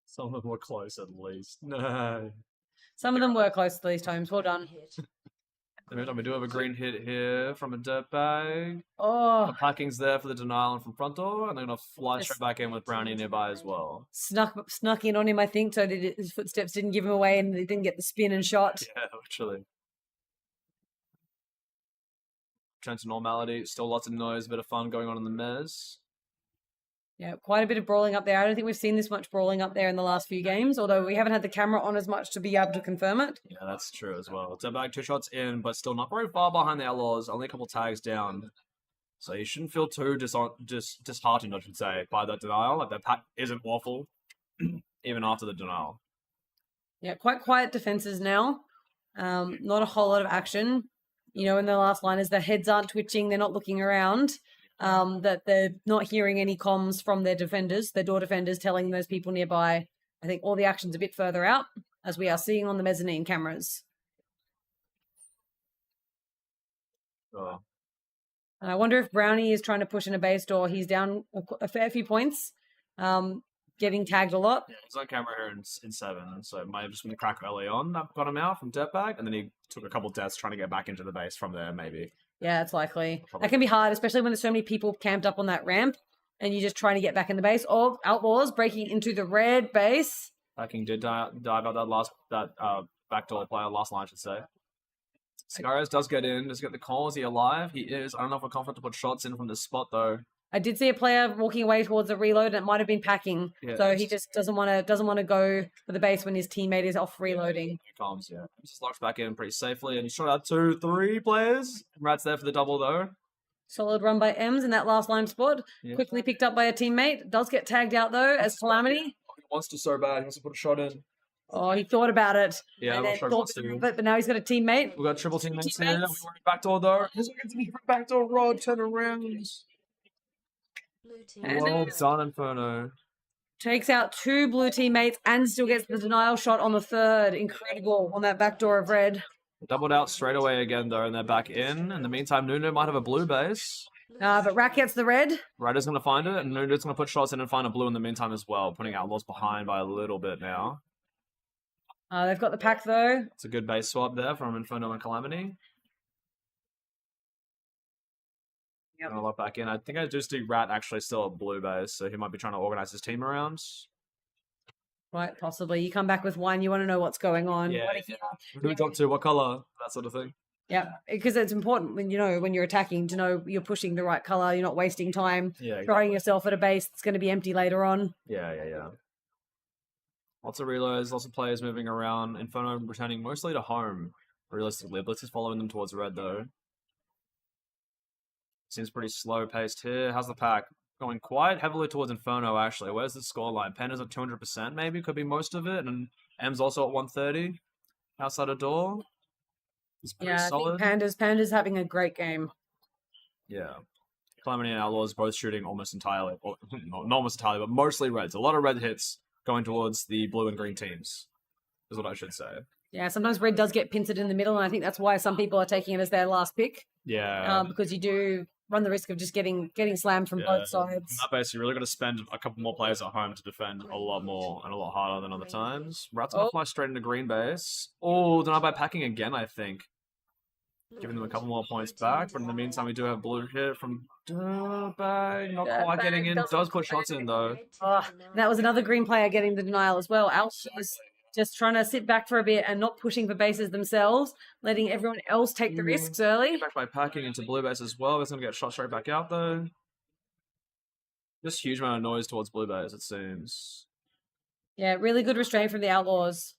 Some of them were close at least. No. Some of them were close to these times. Well done. In the meantime, we do have a green hit here from a dirtbag. Oh, The packing's there for the denial and from front door, and they're going to fly Yes. straight back in with Brownie nearby as well. snuck in on him, I think, so that his footsteps didn't give him away and he didn't get the spin and shot. Yeah, literally. Return to normality. Still lots of noise, a bit of fun going on in the mez. Yeah, quite a bit of brawling up there. I don't think we've seen this much brawling up there in the last few games, although we haven't had the camera on as much to be able to confirm it. Yeah, that's true as well. Dirtbag 2 shots in, but still not very far behind the Outlaws. Only a couple tags down. So you shouldn't feel too disheartened, I should say, by that denial. Like, that pack isn't awful, even after the denial. Yeah, quite quiet defenses now. Not a whole lot of action. In the last line is the heads aren't twitching, they're not looking around. That they're not hearing any comms from their defenders, their door defenders telling those people nearby. I think all the action's a bit further out, as we are seeing on the mezzanine cameras. So, And I wonder if Brownie is trying to push in a base door. He's down a fair few points, getting tagged a lot. yeah, he's on camera here in 7, so it might have just been the crack early on that got him out from Dirtbag, and then he took a couple deaths trying to get back into the base from there, maybe. Yeah, it's likely. Probably. That can be hard, especially when there's so many people camped up on that ramp and you're just trying to get back in the base. Or Outlaws breaking into the red base. Packing did dive out that backdoor player last line, I should say. Sicarios does get in. Does he get the call? Is he alive? He is. I don't know if we're confident to put shots in from this spot, though. I did see a player walking away towards a reload, and it might have been packing. Yeah, So he just doesn't want to go for the base when his teammate is off reloading. Comms, yeah. He just locks back in pretty safely, and he shot out 2-3 players. Rat's there for the double, though. Solid run by Ems in that last line spot. Yeah. Quickly picked up by a teammate. Does get tagged out though as Calamity. He wants to so bad. He wants to put a shot in. Oh, he thought about it. Yeah, and I'm then not sure he thought wants to. of it, but now he's got a teammate. We've got triple teammates here. Teammates. We were backdoor, though. He's going to be backdoor rod, turn around. Blue team. And Well then- done, Inferno. Takes out 2 blue teammates and still gets the denial shot on the 3rd. Incredible on that back door of red. Doubled out straight away again, though, and they're back in. In the meantime, Nuno might have a blue base. But Rat gets the red. Ryder's going to find it, and Nuno's going to put shots in and find a blue in the meantime as well, putting Outlaws behind by a little bit now. They've got the pack though. It's a good base swap there from Inferno and Calamity. Yep. Gonna lock back in. I think I do see Rat actually still a blue base, so he might be trying to organize his team around. Right, possibly. You come back with one, you want to know what's going on. Yeah, What if Who do we drop to? What color? That sort of thing. Yeah, because it's important when when you're attacking to know you're pushing the right color, you're not wasting time Yeah, throwing yourself at a base that's going to be empty later on. Yeah. Lots of reloads, lots of players moving around. Inferno returning mostly to home, realistically. Blitz is following them towards red, though. Seems pretty slow paced here. How's the pack? Going quite heavily towards Inferno, actually. Where's the scoreline? Pen is at 200%, maybe. Could be most of it. And M's also at 130. Outside a door. It's pretty solid. I think Panda's having a great game. Yeah. Calamity and Outlaws both shooting almost entirely. Or, not almost entirely, but mostly reds. A lot of red hits going towards the blue and green teams, is what I should say. Yeah, sometimes red does get pincered in the middle, and I think that's why some people are taking it as their last pick. Yeah. Because you do run the risk of just getting slammed from both sides. In that base, you really got to spend a couple more players at home to defend a lot more and a lot harder than other times. Rat's gonna fly straight into green base. Oh, denied by packing again, I think. Giving them a couple more points back, but in the meantime, we do have blue hit from Dirtbag. Not quite getting in. Does put shots in, though. Oh, that was another green player getting the denial as well. Alf is just trying to sit back for a bit and not pushing for bases themselves, letting everyone else take the risks early. Back by packing into blue base as well. It's going to get shot straight back out, though. Just huge amount of noise towards blue base, it seems. Yeah, really good restraint from the Outlaws.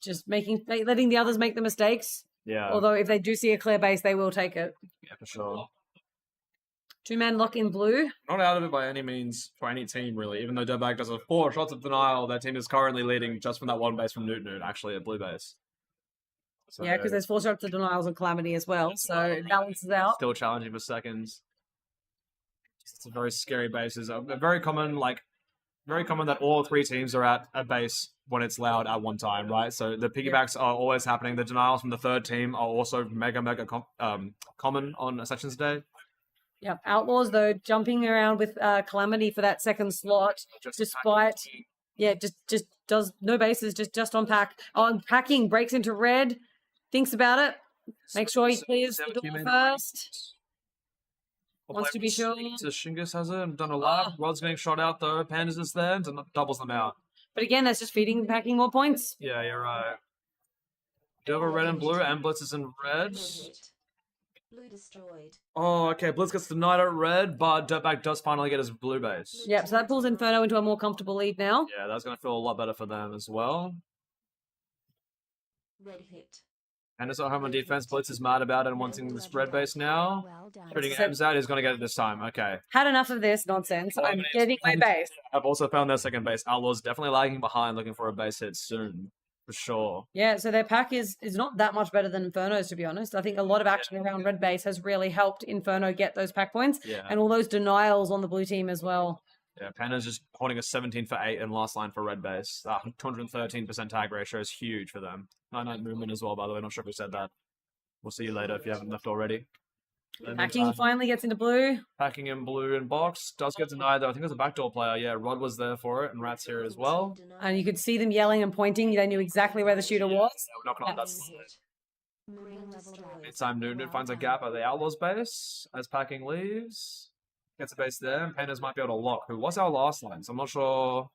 Just letting the others make the mistakes. Yeah. Although if they do see a clear base, they will take it. Yeah, for sure. 2-man lock in blue. Not out of it by any means for any team, really. Even though Dirtbag does 4 shots of denial, their team is currently leading just from that one base from Newt, actually, at blue base. So, Yeah, because there's 4 shots of denials on Calamity as well, so it balances out. Still challenging for seconds. It's a very scary base. It's very common that all 3 teams are at a base when it's loud at one time, right? So the piggybacks are always happening. The denials from the third team are also mega common on Sections Day. Yep, Outlaws though jumping around with Calamity for that second slot, despite just does no bases, just on pack. On packing, breaks into red, thinks about it, make sure he clears the door first. Wants to be sure. Shingus has it and done a lap. Rod's getting shot out though. Pandas is there and doubles them out. But again, that's just feeding packing more points. Yeah, you're right. Do you have a red and blue, and Blitz is in red. Blue destroyed. Oh, okay. Blitz gets denied at red, but Dirtbag does finally get his blue base. Yep, so that pulls Inferno into a more comfortable lead now. Yeah, that's going to feel a lot better for them as well. Red hit. And it's at home on defense. Blitz is mad about it and wanting this red base now. Well done. Putting M's out, he's going to get it this time. Okay. Had enough of this nonsense. I'm getting my base. I've also found their second base. Outlaws definitely lagging behind, looking for a base hit soon. For sure. Yeah, so their pack is not that much better than Inferno's, to be honest. I think a lot of action around red base has really helped Inferno get those pack points. Yeah. And all those denials on the blue team as well. Yeah, Panda's just holding a 17 for 8 in last line for red base. 213% tag ratio is huge for them. 99 movement as well, by the way. Not sure if we said that. We'll see you later if you haven't left already. Packing finally gets into blue. Packing in blue in box. Does get denied though. I think it was a backdoor player. Yeah, Rod was there for it and Rat's here as well. And you could see them yelling and pointing. They knew exactly where the shooter was. We're knocking on that. Green destroyed. Meantime, Newt finds a gap at the Outlaws base as Packing leaves. Gets a base there. And Pandas might be able to lock. Who was our last line? So I'm not sure.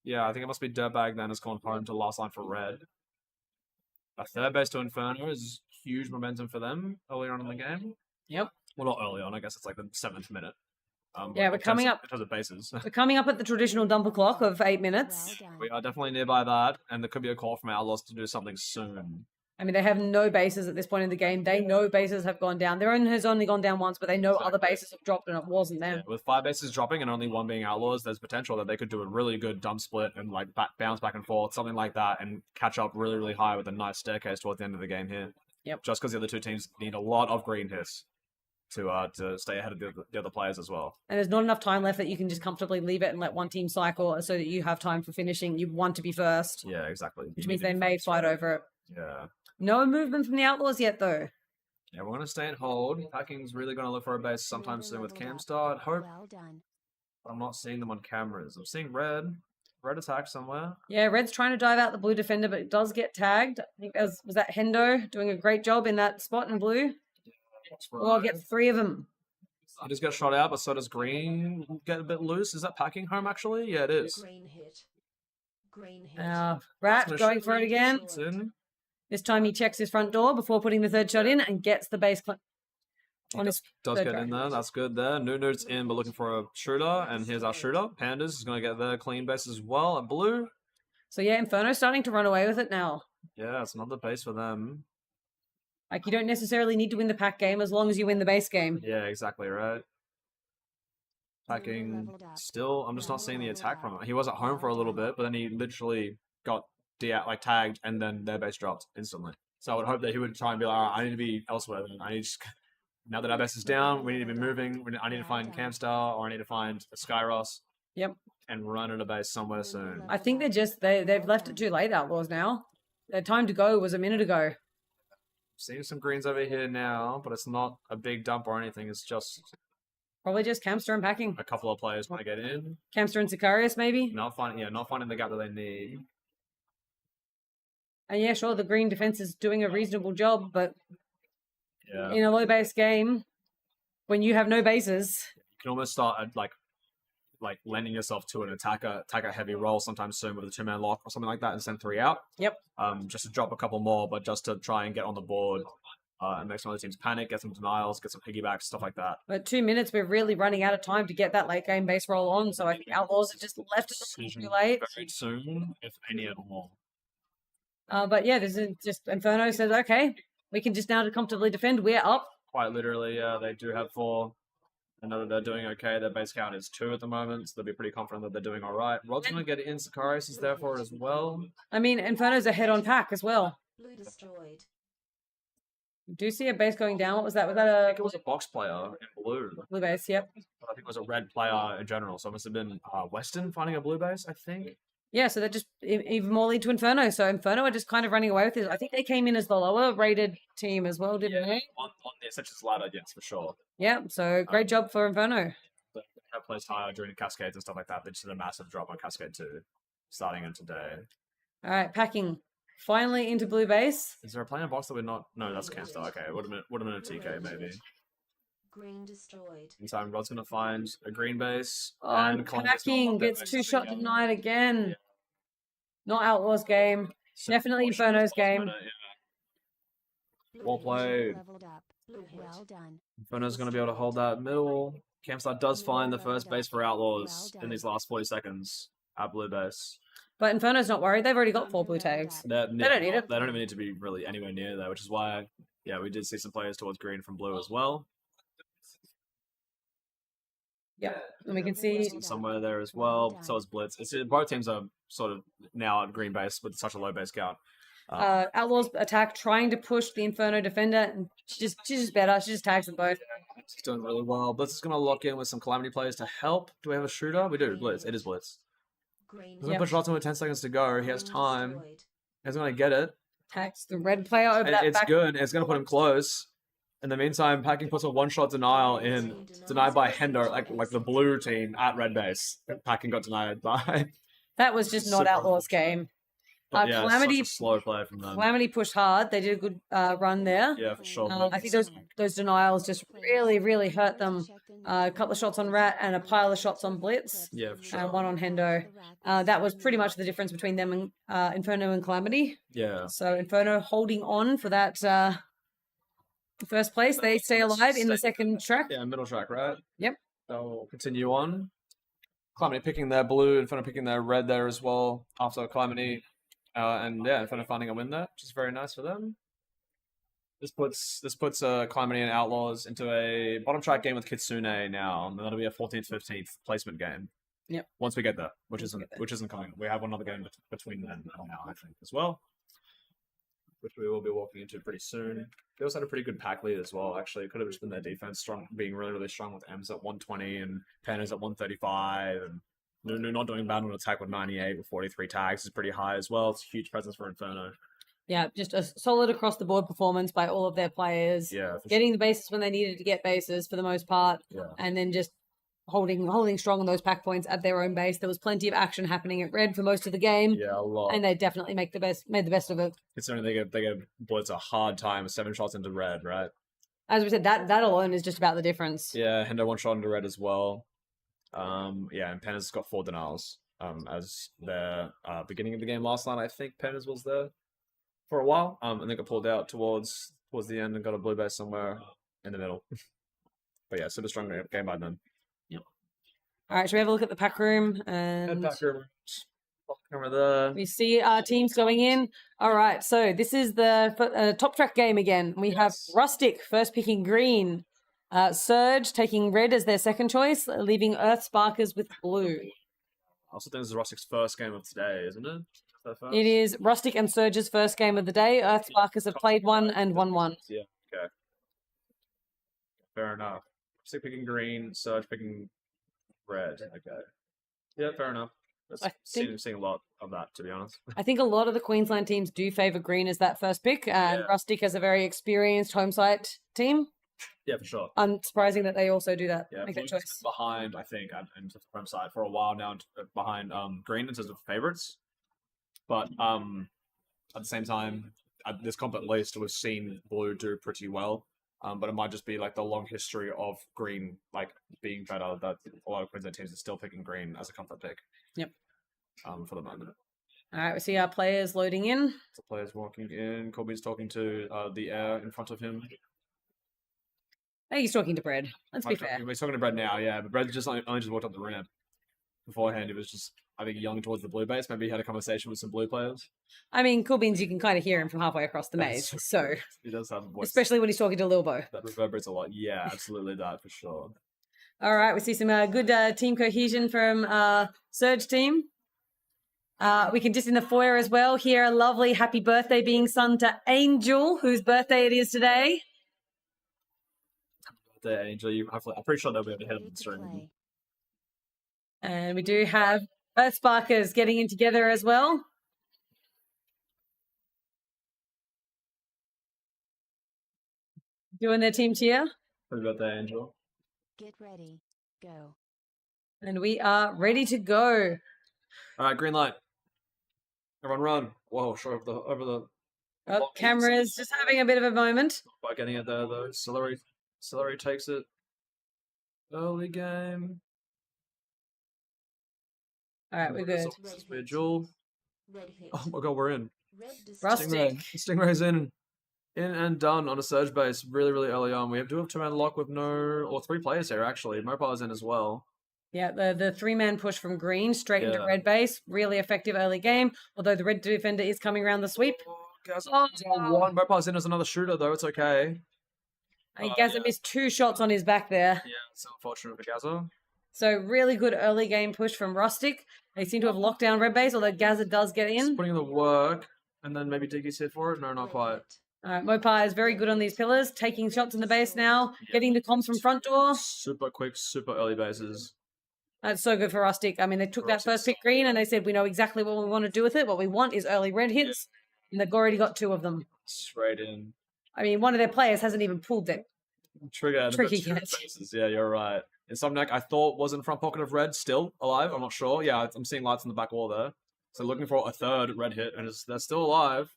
Yeah, I think it must be Dirtbag then has gone home to last line for red. A third base to Inferno is huge momentum for them earlier on in the game. Yep. Well, not early on. I guess it's like the 7th minute. Yeah, we're coming up. In terms of bases. We're coming up at the traditional dumper clock of 8 minutes. Well done. We are definitely nearby that, and there could be a call from Outlaws to do something soon. I mean, they have no bases at this point in the game. They know bases have gone down. Their own has only gone down once, but they know other bases have dropped and it wasn't them. Yeah, with 5 bases dropping and only 1 being Outlaws, there's potential that they could do a really good dump split and like bounce back and forth, something like that, and catch up really, really high with a nice staircase towards the end of the game here. Yep. Just because the other 2 teams need a lot of green hits to stay ahead of the other players as well. And there's not enough time left that you can just comfortably leave it and let one team cycle so that you have time for finishing. You want to be first, Yeah, exactly. which means they may fight over it. Yeah. No movement from the Outlaws yet, though. Yeah, we're going to stay and hold. Packing's really going to look for a base sometime soon with Camstar. I'd hope. Well done. But I'm not seeing them on cameras. I'm seeing red. Red attack somewhere. Yeah, Red's trying to dive out the blue defender, but it does get tagged. I think was that Hendo doing a great job in that spot in blue. Oh, I'll get 3 of them. He just got shot out, but so does Green get a bit loose. Is that Packing home, actually? Yeah, it is. Green hit. Green hit. Rat Gonna going shoot for it again. It's in. This time he checks his front door before putting the third shot in and gets the base on his Does third get try. in there. That's good there. Nunu's in, but looking for a shooter. And here's our shooter. Pandas is going to get their clean base as well at blue. So yeah, Inferno's starting to run away with it now. Yeah, it's another base for them. Like, you don't necessarily need to win the pack game as long as you win the base game. Yeah, exactly right. Attacking still, I'm just not seeing the attack from him. He was at home for a little bit, but then he literally got tagged, and then their base dropped instantly. So I would hope that he would try and be like, all right, I need to be elsewhere. Then I need to now that our base is down, we need to be moving. I need to find Camstar, or I need to find a Skyros. Yep. And run at a base somewhere soon. I think they've left it too late, Outlaws now. Their time to go was a minute ago. Seeing some greens over here now, but it's not a big dump or anything. It's just Probably just Camster and packing. a couple of players want to get in. Camster and Sicarius, maybe? Not finding the gap that they need. And yeah, sure, the green defense is doing a reasonable job, but Yeah. in a low base game, when you have no bases, You can almost start at, like lending yourself to an attacker heavy roll sometime soon with a 2-man lock or something like that and send 3 out. Yep. Just to drop a couple more, but just to try and get on the board and make some other teams panic, get some denials, get some piggybacks, stuff like that. but 2 minutes, we're really running out of time to get that late game base roll on. So I think Outlaws have just left it too late. Very soon, if any at all. But yeah, this is just Inferno says, okay, we can just now comfortably defend. We're up. Quite literally, they do have 4. I know that they're doing okay. Their base count is 2 at the moment, so they'll be pretty confident that they're doing all right. Rod's going to get in. Sicarius is there for it as well. I mean, Inferno's ahead on pack as well. Blue destroyed. Do you see a base going down? What was that? Was I that think a it was a box player in blue. blue base? Yep. But I think it was a red player in general, so it must have been Western finding a blue base, I think. Yeah, so that just even more lead to Inferno. So Inferno are just kind of running away with it. I think they came in as the lower rated team as well, didn't they? On the Ascension's ladder, yes, for sure. Yeah, so great job for Inferno. But they have placed higher during the Cascades and stuff like that. They just did a massive drop on Cascade 2, starting in today. All right, packing. Finally into blue base. Is there a player box that we're not... No, that's Camstar. Okay, would have been a TK, maybe. Green destroyed. In time, Rod's going to find a green base. Oh, and Columbus packing not their gets base 2 this shot weekend. denied again. Not Outlaws game. Definitely Inferno's game. Well played. Leveled up. Well done. Inferno's going to be able to hold that middle. Camstar does find the first base for Outlaws in these last 40 seconds at blue base. But Inferno's not worried. They've already got 4 blue tags. They don't need it. They don't even need to be really anywhere near there, which is why, yeah, we did see some players towards green from blue as well. Yeah, and we can see Somewhere there as well. So is Blitz. Both teams are sort of now at green base with such a low base count. Outlaws attack trying to push the Inferno defender, and she's just better. She just tags them both. She's doing really well. Blitz is going to lock in with some Calamity players to help. Do we have a shooter? We do. Blitz. It is Blitz. Green He's going to push Rotten with 10 seconds to go. He has time. destroyed. He's going to get it. Tags the red player over that It's back. good. It's going to put him close. In the meantime, Packing puts a 1-shot denial in, denied by Hendo, like the blue team at red base. Packing got denied by. That was just not Super Outlaws game. But yeah, Calamity- such a slow play from them. Calamity pushed hard. They did a good run there. Yeah, for sure. I think those denials just really hurt them. A couple of shots on Rat and a pile of shots on Blitz. Yeah, for sure. And 1 on Hendo. That was pretty much the difference between them and Inferno and Calamity. Yeah. So Inferno holding on for that first place. They stay alive in the second track. Yeah, middle track, right? Yep. They'll continue on. Calamity picking their blue, Inferno picking their red there as well after Calamity. And yeah, Inferno finding a win there, which is very nice for them. This puts Calamity and Outlaws into a bottom track game with Kitsune now, and that'll be a 14th, 15th placement game. Yep. Once we get there, which isn't coming. We have one other game between then and now, I think, as well, which we will be walking into pretty soon. They also had a pretty good pack lead as well. Actually, it could have just been their defense strong, being really strong with M's at 120 and Pandas at 135, and Nunu not doing bad on attack with 98 with 43 tags is pretty high as well. It's a huge presence for Inferno. Yeah, just a solid across the board performance by all of their players. Yeah, for Getting the bases when they needed to get bases for the most part, sure. Yeah. and then just holding strong on those pack points at their own base. There was plenty of action happening at red for most of the game, Yeah, a lot. and they definitely made the best of it. Considering they gave Blitz a hard time with 7 shots into red, right? As we said, that alone is just about the difference. Yeah, Hendo 1 shot into red as well. Yeah, and Pandas got 4 denials. As their beginning of the game last night, I think Pandas was there. for a while, and then got pulled out towards the end and got a blue base somewhere in the middle. But yeah, super strong game by them. All right, should we have a look at the pack room? Head And back room. Camera there. we see our teams going in. All right, so this is the top track game again. We have Yes. Rustic first picking green, Surge taking red as their second choice, leaving Earth Sparkers with blue. I also think this is Rustic's first game of today, isn't it? It is Rustic and Surge's first game of the day. Earth Sparkers have played one and won one. Yeah, okay. Fair enough. Rustic picking green, Surge picking red. Okay. Yeah, fair enough. I think- Seeing a lot of that, to be honest. I think a lot of the Queensland teams do favour green as that first pick, and Yeah. Rustic as a very experienced home site team. Yeah, for sure. Unsurprising that they also do that, Yeah, make that Blue's choice. behind, I think, in the front side for a while now, behind green in terms of favourites. But at the same time, at this comp at least, we've seen blue do pretty well. But it might just be like the long history of green like being better. That a lot of Queensland teams are still picking green as a comfort pick. Yep. For the moment. All right, we see our players loading in. The players walking in. Colby's talking to the air in front of him. I think he's talking to Brad. Let's be fair. We're talking to Brad now, yeah. But Brad just only just walked up the ramp. Beforehand, he was just, I think, young towards the blue base. Maybe he had a conversation with some blue players. I mean, Coolbeans, you can kind of hear him from halfway across the maze. That's So, He does have a voice especially when he's talking to Lilbo. that reverberates a lot. Yeah, absolutely that for sure. All right, we see some good team cohesion from Surge team. We can just in the foyer as well hear a lovely happy birthday being sung to Angel, whose birthday it is today. The Angel, I'm pretty sure they'll be able to hit Ready him to soon. play. And we do have Earth Sparkers getting in together as well. Doing their team cheer. Happy birthday, Angel. Get ready. Go. And we are ready to go. All right, green light. Everyone run. Whoa, short over the Oh, camera's just having a bit of a moment. by getting it there though. Celery takes it. Early game. All right, we're good. We're Jewel. Red hit. Oh my god, we're in. Red destroyed. Rustic. Stingray's in and done on a surge base really, really early on. We do have two-man lock with three players here actually. Mopile's in as well. Yeah, the three-man push from green straight into Yeah. red base. Really effective early game, although the red defender is coming around the sweep. Oh, one. Mopile's in as another shooter though. It's okay. I think Oh, Gaza yeah. missed 2 shots on his back there. Yeah, it's unfortunate for Gaza. So really good early game push from Rustic. They seem to have locked down red base, although Gaza does get Just in. putting in the work, and then maybe Diggy's hit for it. No, not Red quite. hit. All right, Mopai is very good on these pillars, taking shots in the base now, getting the comms from front door. Super quick, super early bases. That's so good for Rustic. I mean, they took that Rustic's first pick green and they said, we know exactly what we want to do with it. What we want is early red hits. And they've already got 2 of them. Straight in. I mean, one of their players hasn't even pulled that. Trigger. Tricky Two catch. bases. Yeah, you're right. Insomniac, I thought was in front pocket of red, still alive. I'm not sure. Yeah, I'm seeing lights on the back wall there. So looking for a third red hit, and they're still alive.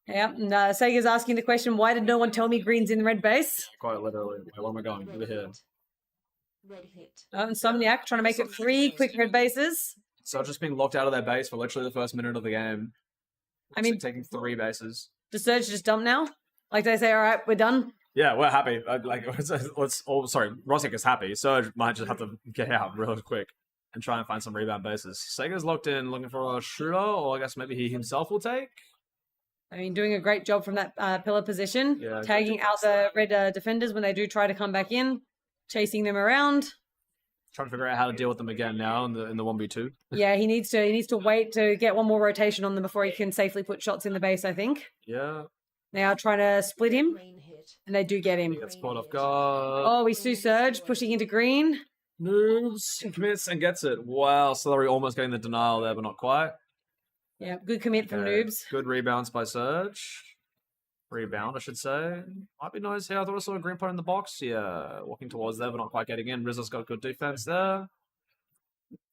Yeah, and Sega's asking the question, why did no one tell me green's in red base? Quite literally. Wait, where am I going? Red Over here. hit. Red hit. Insomniac trying to make it 3 quick red bases. So just being locked out of their base for literally the first minute of the game. I mean- taking 3 bases. Does Surge just dump now? Like they say, all right, we're done. Yeah, we're happy. Rustic is happy. Surge might just have to get out real quick and try and find some rebound bases. Sega's locked in, looking for a shooter, or I guess maybe he himself will take. I mean, doing a great job from that pillar position, Yeah, tagging out the red defenders when they do try to come back in, chasing them around. Trying to figure out how to deal with them again now in the 1v2. Yeah, he needs to wait to get one more rotation on them before he can safely put shots in the base, I think. Yeah, They are trying to split him, Green hit. and they do get him. gets caught off guard. Oh, we see Surge pushing into green. Moves, commits, and gets it. Wow, Celery almost getting the denial there, but not quite. Yeah, good commit from Okay, Noobs. Good rebounds by Surge. Rebound, I should say. Might be nice here. I thought I saw a green pot in the box. Yeah, walking towards there, but not quite getting in. Rizzo's got good defense there.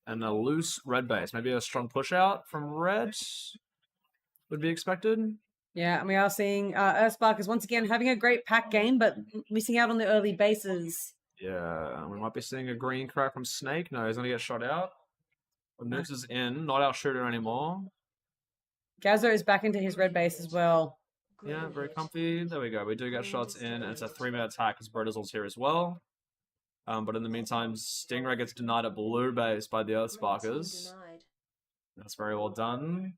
And a loose red base. Maybe a strong push out from red would be expected. Yeah, and we are seeing Earthsparkers once again having a great pack game, but missing out on the early bases. Yeah, we might be seeing a green crack from Snake. No, he's going to get shot out. Noobs is in, not our shooter anymore. Gazza is back into his red base as well. Yeah, very comfy. There we go. We do get shots in, and it's a 3-minute attack because Brodizzle's here as well. But in the meantime, Stingray gets denied at blue base by the Earthsparkers. That's very well done.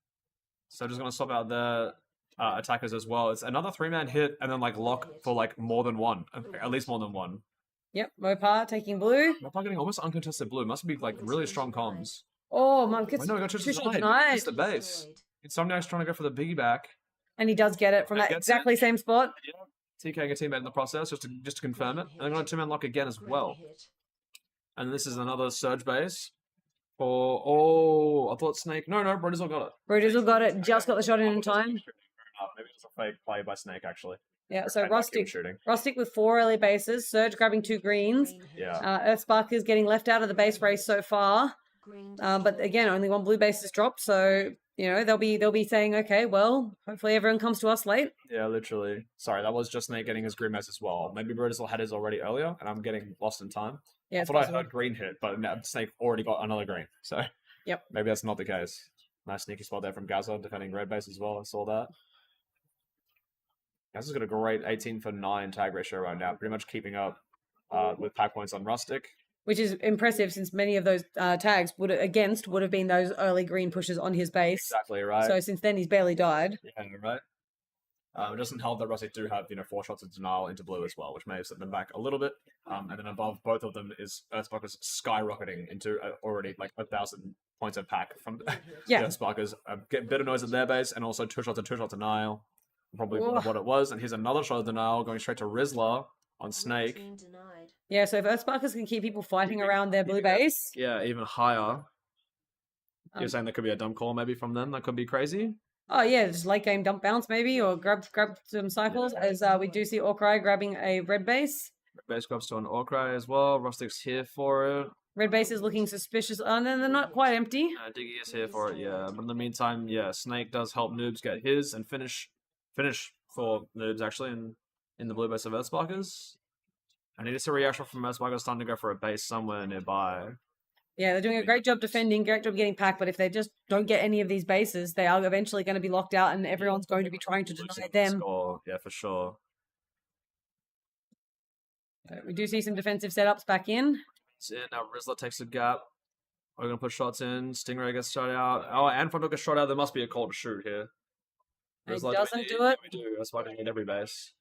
So just going to swap out their attackers as well. It's another 3-man hit, and then like lock for like more than one, at least more than one. Yep, Mopar taking blue. Mopar getting almost uncontested blue. Must be like really strong comms. Oh, my Wait, no, we got two shots denied. denied. It's the base. Insomniac's trying to go for the biggie back. And he does get it from that Gets exactly same spot. TKing a teammate in the process just to confirm it. And they're going to 2-man lock again as well. And this is another surge base. I thought Snake. No, Brodizzle got it. Brodizzle got it, just got the shot in time. Maybe it was a fake play by Snake, actually. Yeah, so Like he was Rustic shooting. with 4 early bases, Surge grabbing 2 greens. Yeah. Earthsparkers getting left out of the base race so far. But again, only 1 blue base is dropped, so you know they'll be saying, okay, well, hopefully everyone comes to us late. Yeah, literally. Sorry, that was just Snake getting his green base as well. Maybe Brodizzle had his already earlier, and I'm getting lost in time. Yeah, I it's thought I possible. heard green hit, but now Snake already got another green. So Yep. maybe that's not the case. Nice sneaky spot there from Gazza, defending red base as well. I saw that. Gazza's got a great 18 for 9 tag ratio right now, pretty much keeping up with pack points on Rustic. Which is impressive since many of those tags would have been those early green pushes on his base. Exactly right. So since then he's barely died. Yeah, right. It doesn't help that Rustic do have 4 shots of denial into blue as well, which may have set them back a little bit. And then above both of them is Earthsparkers skyrocketing into already like 1,000 points of pack from the Earthsparkers. Get better noise at their base, and also 2 shots of denial. Probably what it was. And here's another shot of denial going straight to Rizzler on Snake. Yeah, so if Earthsparkers can keep people fighting around their blue base. Yeah, even higher. You're saying there could be a dump call maybe from them? That could be crazy? Oh yeah, just late game dump bounce maybe, or grab some cycles, as we do see Orcry grabbing a red base. Red base grabs to an Orcry as well. Rustic's here for it. Red base is looking suspicious. Oh, no, they're not quite empty. Diggy is here for it, yeah. But in the meantime, yeah, Snake does help Noobs get his and finish for Noobs actually in the blue base of Earthsparkers. I need to see a reaction from Earthsparkers starting to go for a base somewhere nearby. Yeah, they're doing a great job defending, great job getting packed, but if they just don't get any of these bases, they are eventually going to be locked out and everyone's going to be trying to deny them. Yeah, for sure. We do see some defensive setups back in. It's in. Now Rizzler takes a gap. We're going to put shots in. Stingray gets shot out. Oh, and Frontal gets shot out. There must be a call to shoot here. And he Rizzler, doesn't do it. We do. That's why we need every base.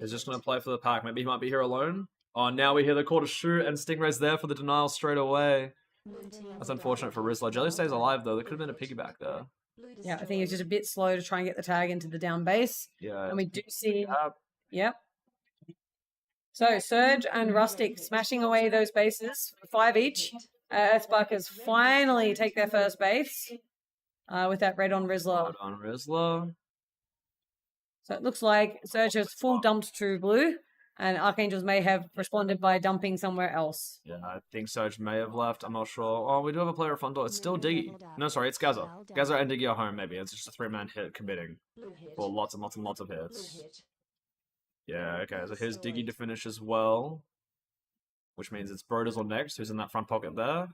He's just going to play for the pack. Maybe he might be here alone. Oh, now we hear the call to shoot, and Stingray's there for the denial straight away. That's unfortunate for Rizzler. Jelly stays alive, though. There could have been a piggyback there. Yeah, I think he's just a bit slow to try and get the tag into the down base. Yeah. And we do see... Yep. So, Surge and Rustic smashing away those bases, 5 each. Earthsparkers finally take their first base with that red on Rizzler. Red on Rizzler. So it looks like Surge has full dumped to blue, and Archangels may have responded by dumping somewhere else. Yeah, I think Surge may have left. I'm not sure. Oh, we do have a player at front door. It's still Diggy. No, sorry, it's Gazza. Gazza and Diggy are home, maybe. It's just a 3-man hit committing for lots and lots and lots of hits. Yeah, okay, so here's Diggy to finish as well. Which means it's Brodizzle next, who's in that front pocket there.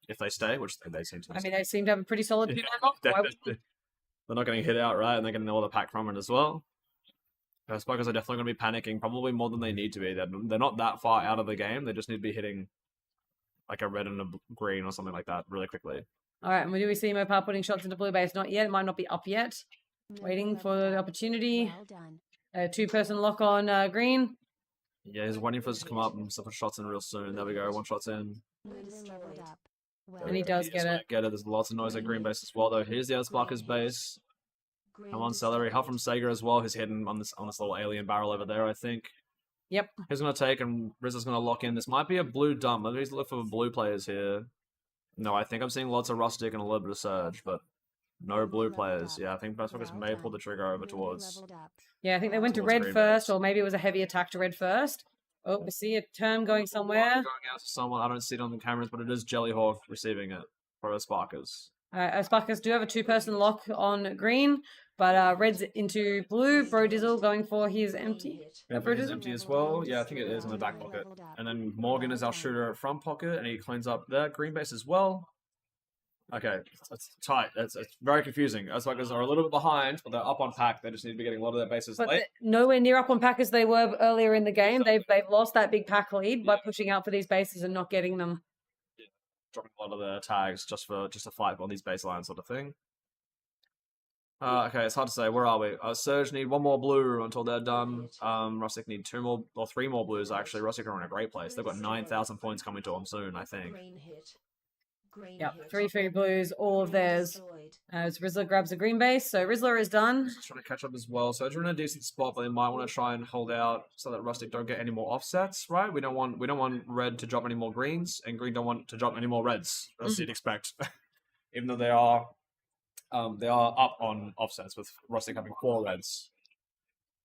If they stay, which they seem to. I mean, they seem to have a pretty solid 2-man lock. They're not getting hit out, right? And they're getting all the pack from it as well. Sparkers are definitely going to be panicking, probably more than they need to be. They're not that far out of the game. They just need to be hitting like a red and a green or something like that really quickly. All right, and do we see Mopar putting shots into blue base? Not yet. It might not be up yet. Waiting for the opportunity. A 2-person lock on green. Yeah, he's waiting for us to come up and put shots in real soon. There we go. 1 shot's in. And he does get it. There's lots of noise at green base as well, though. Here's the Earthsparkers base. Come on, Celery. Help from Sega as well, who's hidden on this little alien barrel over there, I think. Yep. He's going to take, and Rizzler's going to lock in. This might be a blue dump. Maybe he's looking for blue players here. No, I think I'm seeing lots of Rustic and a little bit of Surge, but no blue players. Yeah, I think Earthsparkers may pull the trigger over towards... Yeah, I think they went to towards red green first, base. or maybe it was a heavy attack to red first. Oh, we see a term going somewhere. Going out to someone. I don't see it on the cameras, but it is Jellyhawk receiving it for Earthsparkers. Sparkers do have a 2-person lock on green, but red's into blue. Brodizzle going for his empty. Yeah, Brodizzle's empty as well. Yeah, I think it is in the back pocket. And then Morgan is our shooter at front pocket, and he cleans up there. Green base as well. Okay, it's tight. It's very confusing. Earthsparkers are a little bit behind, but they're up on pack. They just need to be getting a lot of their bases But late. they're nowhere near up on pack as they were earlier in the game. They've lost that big pack lead by pushing out for these bases and not getting them. Dropping a lot of their tags just to fight on these baselines sort of thing. Okay, it's hard to say. Where are we? Surge need one more blue until they're done. Rustic need 2 more or 3 more blues actually. Rustic are in a great place. They've got 9,000 points coming to them soon, I think. Yep, 3 blues, all of theirs. As Rizzler grabs a green base, so Rizzler is done. Just trying to catch up as well. Surge are in a decent spot, but they might want to try and hold out so that Rustic don't get any more offsets, right? We don't want red to drop any more greens, and green don't want to drop any more reds, as you'd expect. Even though they are up on offsets with Rustic having 4 reds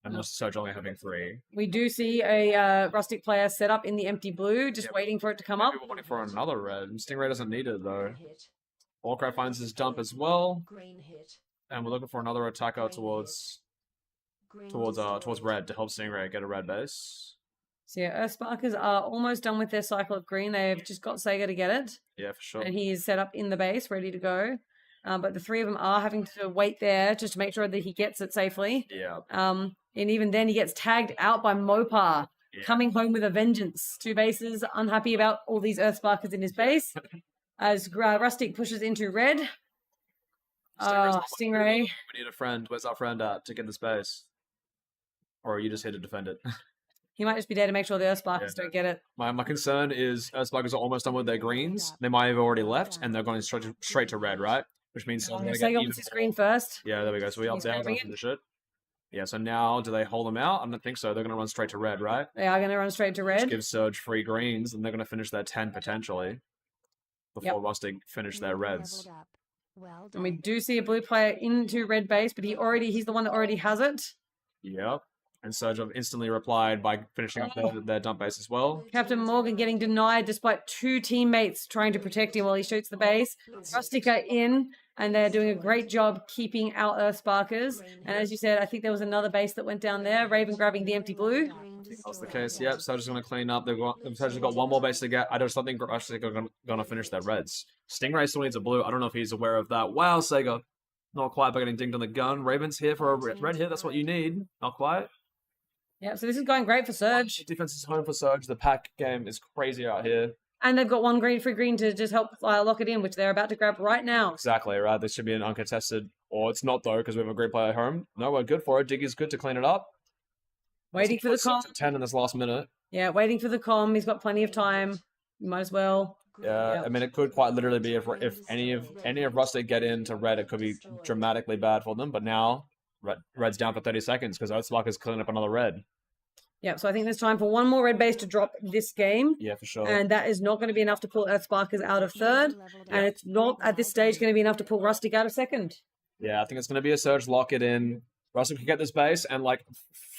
and Surge only having 3. We do see a Rustic player set up in the empty blue, just waiting for it to come up. Maybe we're waiting for another red. Stingray doesn't need it though. Warcry finds his dump as well, and we're looking for another attacker towards red to help Stingray get a red base. So yeah, Earthsparkers are almost done with their cycle of green. They've just got Sega to get it. Yeah, for sure. And he is set up in the base, ready to go. But the 3 of them are having to wait there just to make sure that he gets it safely. Yeah. And even then, he gets tagged out by Mopar, coming home with a vengeance. 2 bases, unhappy about all these Earthsparkers in his base. As Rustic pushes into red. Stingray. We need a friend. Where's our friend at to get the space? Or are you just here to defend it? He might just be there to make sure the Earthsparkers don't get it. My concern is Earthsparkers are almost done with their greens. They might have already left, and they're going straight to red, right? Which means Sega wants his green first. Yeah, there we go. So we up down to finish it. Yeah, so now do they hold them out? I don't think so. They're going to run straight to red, right? They are going to run straight to red. Just give Surge free greens, and they're going to finish their 10 potentially before Rustic finish their reds. And we do see a blue player into red base, but he's the one that already has it. Yep. And Surge have instantly replied by finishing up their dump base as well. Captain Morgan getting denied despite 2 teammates trying to protect him while he shoots the base. Rustic are in, and they're doing a great job keeping out Earthsparkers. And as you said, I think there was another base that went down there. Raven grabbing the empty blue. That's the case. Yep, Surge is going to clean up. Surge have got 1 more base to get. I just don't think Rustic are going to finish their reds. Stingray still needs a blue. I don't know if he's aware of that. Wow, Sega. Not quite by getting dinged on the gun. Raven's here for a red hit. That's what you need. Not quite. Yeah, so this is going great for Surge. Defense is home for Surge. The pack game is crazy out here. And they've got 1 green for green to just help lock it in, which they're about to grab right now. Exactly, right? This should be an uncontested, or it's not though, because we have a great player at home. No, we're good for it. Diggy's good to clean it up. Waiting for the com. 10 in this last minute. Yeah, waiting for the com. He's got plenty of time. Might as well. Yeah, I mean, it could quite literally be if any of Rustic get into red, it could be dramatically bad for them. But now, red's down for 30 seconds because Earthsparker's cleaning up another red. Yeah, so I think there's time for 1 more red base to drop this game. Yeah, for sure. And that is not going to be enough to pull Earthsparkers out of 3rd. And it's not, at this stage, going to be enough to pull Rustic out of 2nd. Yeah, I think it's going to be a Surge, lock it in. Rustic can get this base and like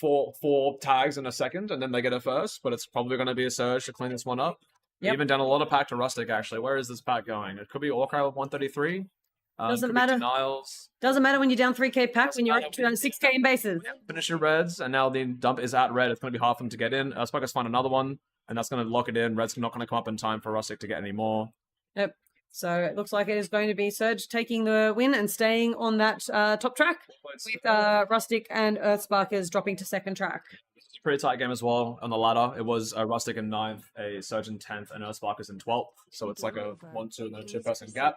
four tags in a second, and then they get a first. But it's probably going to be a Surge to clean this one up. Yep. Even done a lot of pack to Rustic, actually. Where is this pack going? It could be Warcry with 133. Doesn't matter. Denials. Doesn't matter when you're down 3k pack, when you're up to 6k in bases. Finish your reds, and now the dump is at red. It's going to be hard for them to get in. Sparkers find another one, and that's going to lock it in. Red's not going to come up in time for Rustic to get any more. Yep. So it looks like it is going to be Surge taking the win and staying on that top track, with Rustic and Earthsparkers dropping to 2nd track. It's a pretty tight game as well on the ladder. It was Rustic in 9th, a Surge in 10th, and Earthsparkers in 12th. So it's like a 1-2 and then a 2-person gap.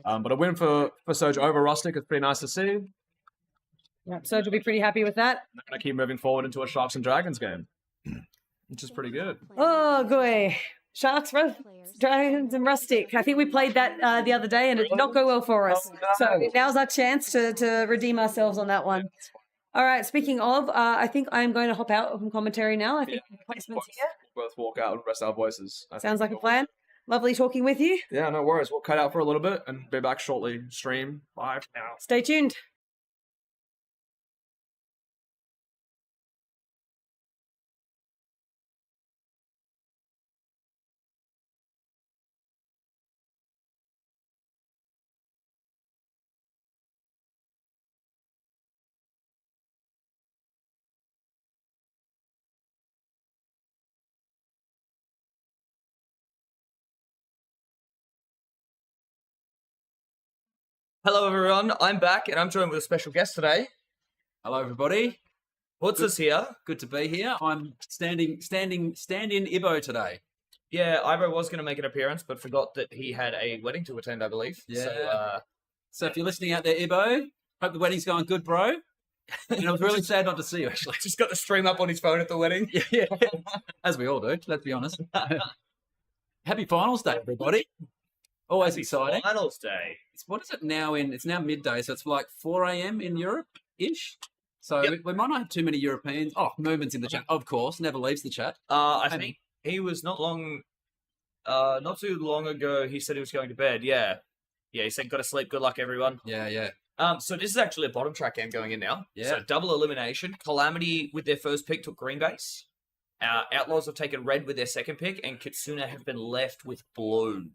But a win for Surge over Rustic is pretty nice to see. Yep, Surge will be pretty happy with that. They're going to keep moving forward into a Sharks and Dragons game, which is pretty good. Oh, boy. Sharks, Dragons, and Rustic. I think we played that the other day, and it did not go well for us. Oh, no. So now's our chance to redeem ourselves on that one. All right, speaking of, I think I'm going to hop out from commentary now. I think replacements here. We'll both walk out and rest our voices. Sounds like a plan. Lovely talking with you. Yeah, no worries. We'll cut out for a little bit and be back shortly. Stream. Bye for now. Stay tuned. Hello, everyone. I'm back, and I'm joined with a special guest today. Hello, everybody. What's this here? Good to be here. I'm stand-in Ibo today. Yeah, Ibo was going to make an appearance, but forgot that he had a wedding to attend, I believe. Yeah. So if you're listening out there, Ibo, hope the wedding's going good, bro. And I was really sad not to see you, actually. Just got the stream up on his phone at the wedding. Yeah. As we all do, let's be honest. Happy Finals Day, everybody. Always exciting. Finals day. What is it now it's now midday, so it's like 4 a.m. in Europe-ish. So we might not have too many Europeans. Oh, movements in the chat, of course, never leaves the chat. I think he was not too long ago, he said he was going to bed. Yeah. Yeah, he said, got to sleep. Good luck, everyone. Yeah. So this is actually a bottom track game going in now. Yeah. So double elimination. Calamity with their first pick took green base. Outlaws have taken red with their second pick, and Kitsune have been left with blue.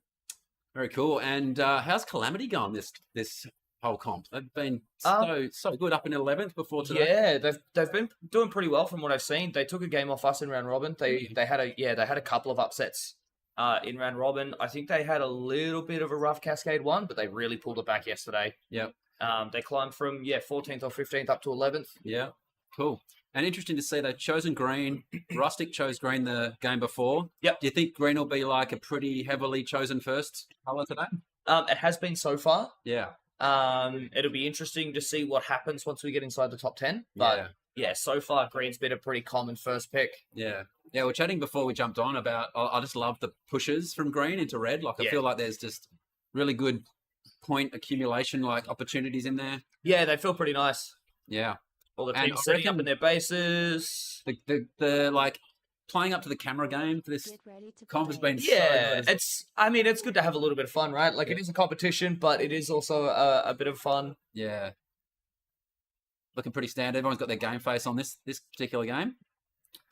Very cool. And how's Calamity gone this whole comp? They've been so good up in 11th before today. Yeah, they've been doing pretty well from what I've seen. They took a game off us in round robin. They had a couple of upsets in round robin. I think they had a little bit of a rough Cascade one, but they really pulled it back yesterday. Yep. They climbed from 14th or 15th up to 11th. Yeah. Cool. And interesting to see they've chosen green. Rustic chose green the game before. Yep. Do you think green will be like a pretty heavily chosen first colour today? It has been so far. Yeah. It'll be interesting to see what happens once we get inside the top 10. But yeah, so far green's been a pretty common first pick. Yeah. Yeah, we're chatting before we jumped on about I just love the pushes from green into red. Like I feel like there's just really good point accumulation like opportunities in there. Yeah, they feel pretty nice. Yeah. All the teams setting up in their bases. The like playing up to the camera game for this Get ready to comp has play. been so good. it's good to have a little bit of fun, right? Like it is a competition, but it is also a bit of fun. Yeah. Looking pretty standard. Everyone's got their game face on this particular game.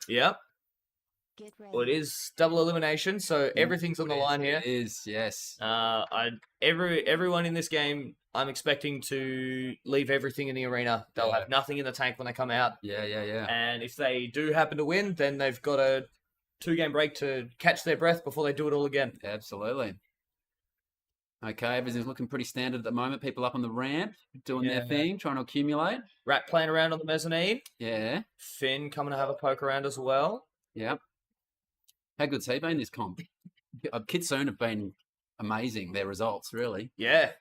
Yeah. Get ready. Well, it is double elimination, so everything's on the line here. It is, yes. Everyone in this game, I'm expecting to leave everything in the arena. They'll have nothing in the tank when they come out. Yeah. And if they do happen to win, then they've got a 2-game break to catch their breath before they do it all again. Absolutely. Okay, everything's looking pretty standard at the moment. People up on the ramp, doing their thing, trying to accumulate. Rat playing around on the mezzanine. Yeah. Finn coming to have a poke around as well. Yep. How good's he been this comp? Kitsune have been amazing, their results, really. Yeah.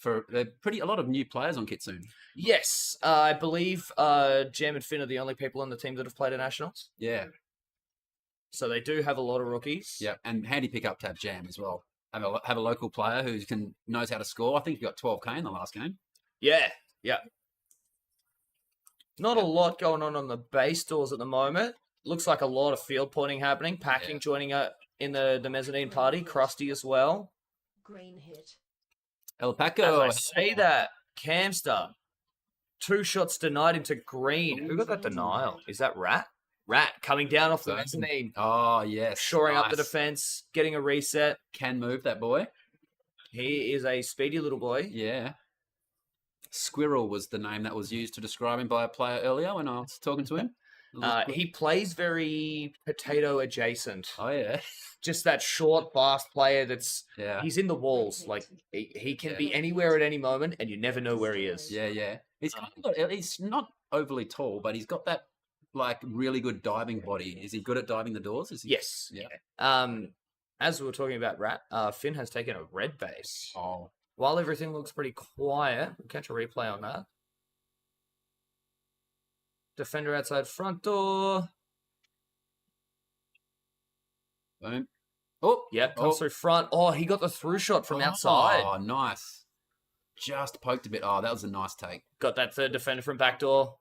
They're a lot of new players on Kitsune. Yes. I believe Jam and Finn are the only people on the team that have played at Nationals. Yeah. So they do have a lot of rookies. Yeah, and handy pick up to have Jam as well. Have a local player who knows how to score. I think he got 12K in the last game. Yeah. Not a lot going on the base doors at the moment. Looks like a lot of field pointing happening. Packing joining in the mezzanine party. Krusty as well. Green hit. Alpaco. As I say that, Camster. 2 shots denied into green. Who got that denial? Is that Rat? Rat coming down off the mezzanine. Oh, yes. Shoring up the defense. Getting a reset. Can move that boy. He is a speedy little boy. Yeah. Squirrel was the name that was used to describe him by a player earlier when I was talking to him. He plays very potato adjacent. Oh, yeah. Just that short, fast player Yeah. he's in the walls. Like, he can be anywhere at any moment, and you never know where he is. Yeah. He's not overly tall, but he's got that, like, really good diving body. Is he good at diving the doors? Yes. Yeah. As we were talking about Rat, Finn has taken a red base. Oh. While everything looks pretty quiet, we'll catch a replay on that. Defender outside front door. Boom. Oh. Yep, comes through front. Oh, he got the through shot from outside. Oh, nice. Just poked a bit. Oh, that was a nice take. Got that third defender from back door.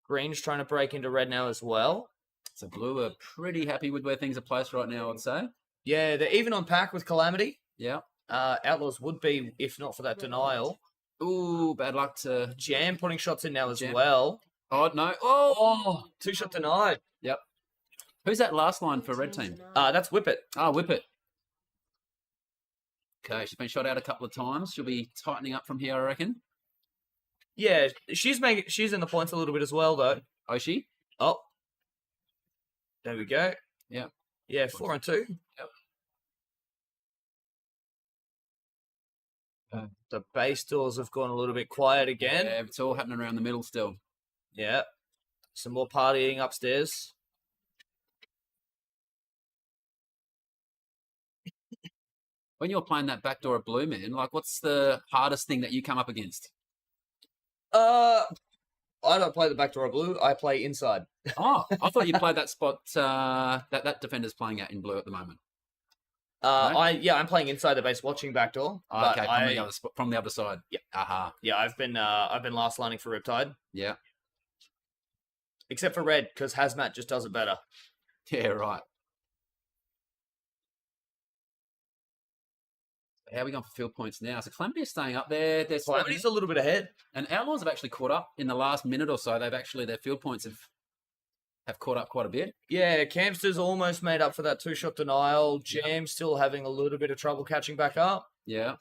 Green's trying to break into red now as well. So Blue are pretty happy with where things are placed right now, I'd say. Yeah, they're even on pack with Calamity. Yeah. Outlaws would be, if not for that denial. Ooh, bad luck to Jam putting shots in now as Jam. well. Oh, no. Oh! 2-shot denied. Yep. Who's that last line for red team? That's Whippet. Whippet. Okay, she's been shot out a couple of times. She'll be tightening up from here, I reckon. Yeah, she's in the points a little bit as well, though. Oh, is she? Oh. There we go. Yeah. Yeah, 4 and 2. Yep. The base doors have gone a little bit quiet again. Yeah, it's all happening around the middle still. Yeah. Some more partying upstairs. When you're playing that backdoor of blue, man, like what's the hardest thing that you come up against? I don't play the backdoor of blue. I play inside. Oh, I thought you played that spot that defender's playing at in blue at the moment. I'm playing inside the base, watching backdoor. Oh, but okay, from the other side. Yeah. Aha. Yeah, I've been last lining for Riptide, Yeah. except for red because Hazmat just does it better. Yeah, right. How are we going for field points now? So Calamity is staying up there. They're Calamity's a little bit ahead. and Outlaws have actually caught up in the last minute or so. Their field points have caught up quite a bit. Yeah, Campster's almost made up for that 2-shot denial. Jam's still having a little bit of trouble catching back up. Yeah.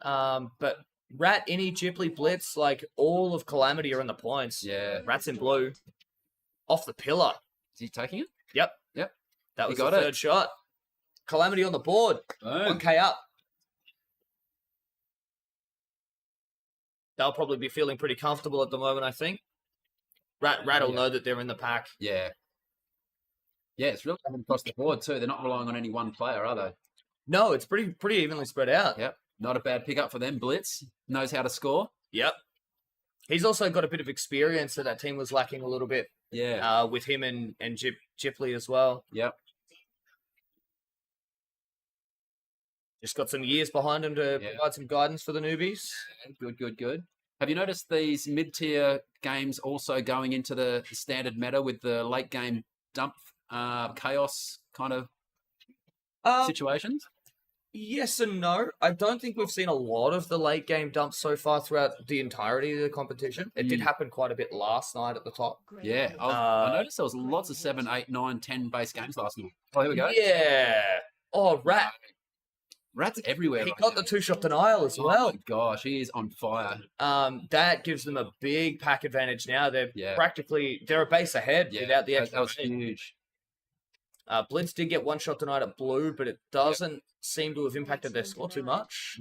But Rat, Innie, Ghibli, Blitz, like all of Calamity are in the points. Yeah. Rat's in blue. Off the pillar. Is he taking it? Yep. Yep. That He was got the it. third shot. Calamity on the board. Boom. 1K up. They'll probably be feeling pretty comfortable at the moment, I think. Rat will know that they're in the pack. Yeah. Yeah, it's really coming across the board too. They're not relying on any one player, are they? No, it's pretty evenly spread out. Yep. Not a bad pickup for them. Blitz knows how to score. Yep. He's also got a bit of experience that team was lacking a little bit Yeah. with him and Ghibli as well. Yep. Just got some years behind him to Yeah. provide some guidance for the newbies. Good. Have you noticed these mid-tier games also going into the standard meta with the late game dump chaos kind of situations? Yes and no. I don't think we've seen a lot of the late game dumps so far throughout the entirety of the competition. It did happen quite a bit last night at the top. Yeah. I noticed there was lots of 7, 8, 9, 10 base games last night. Oh, here we go. Yeah. Oh, Rat. Rat's everywhere. He right got now. the 2-shot denial as Oh well. my gosh, he is on fire. That gives them a big pack advantage now. They're Yeah. they're a base ahead Yeah, without the that extra. was grenade. huge. Blitz did get 1-shot denied at blue, but it doesn't seem to have impacted their score too much.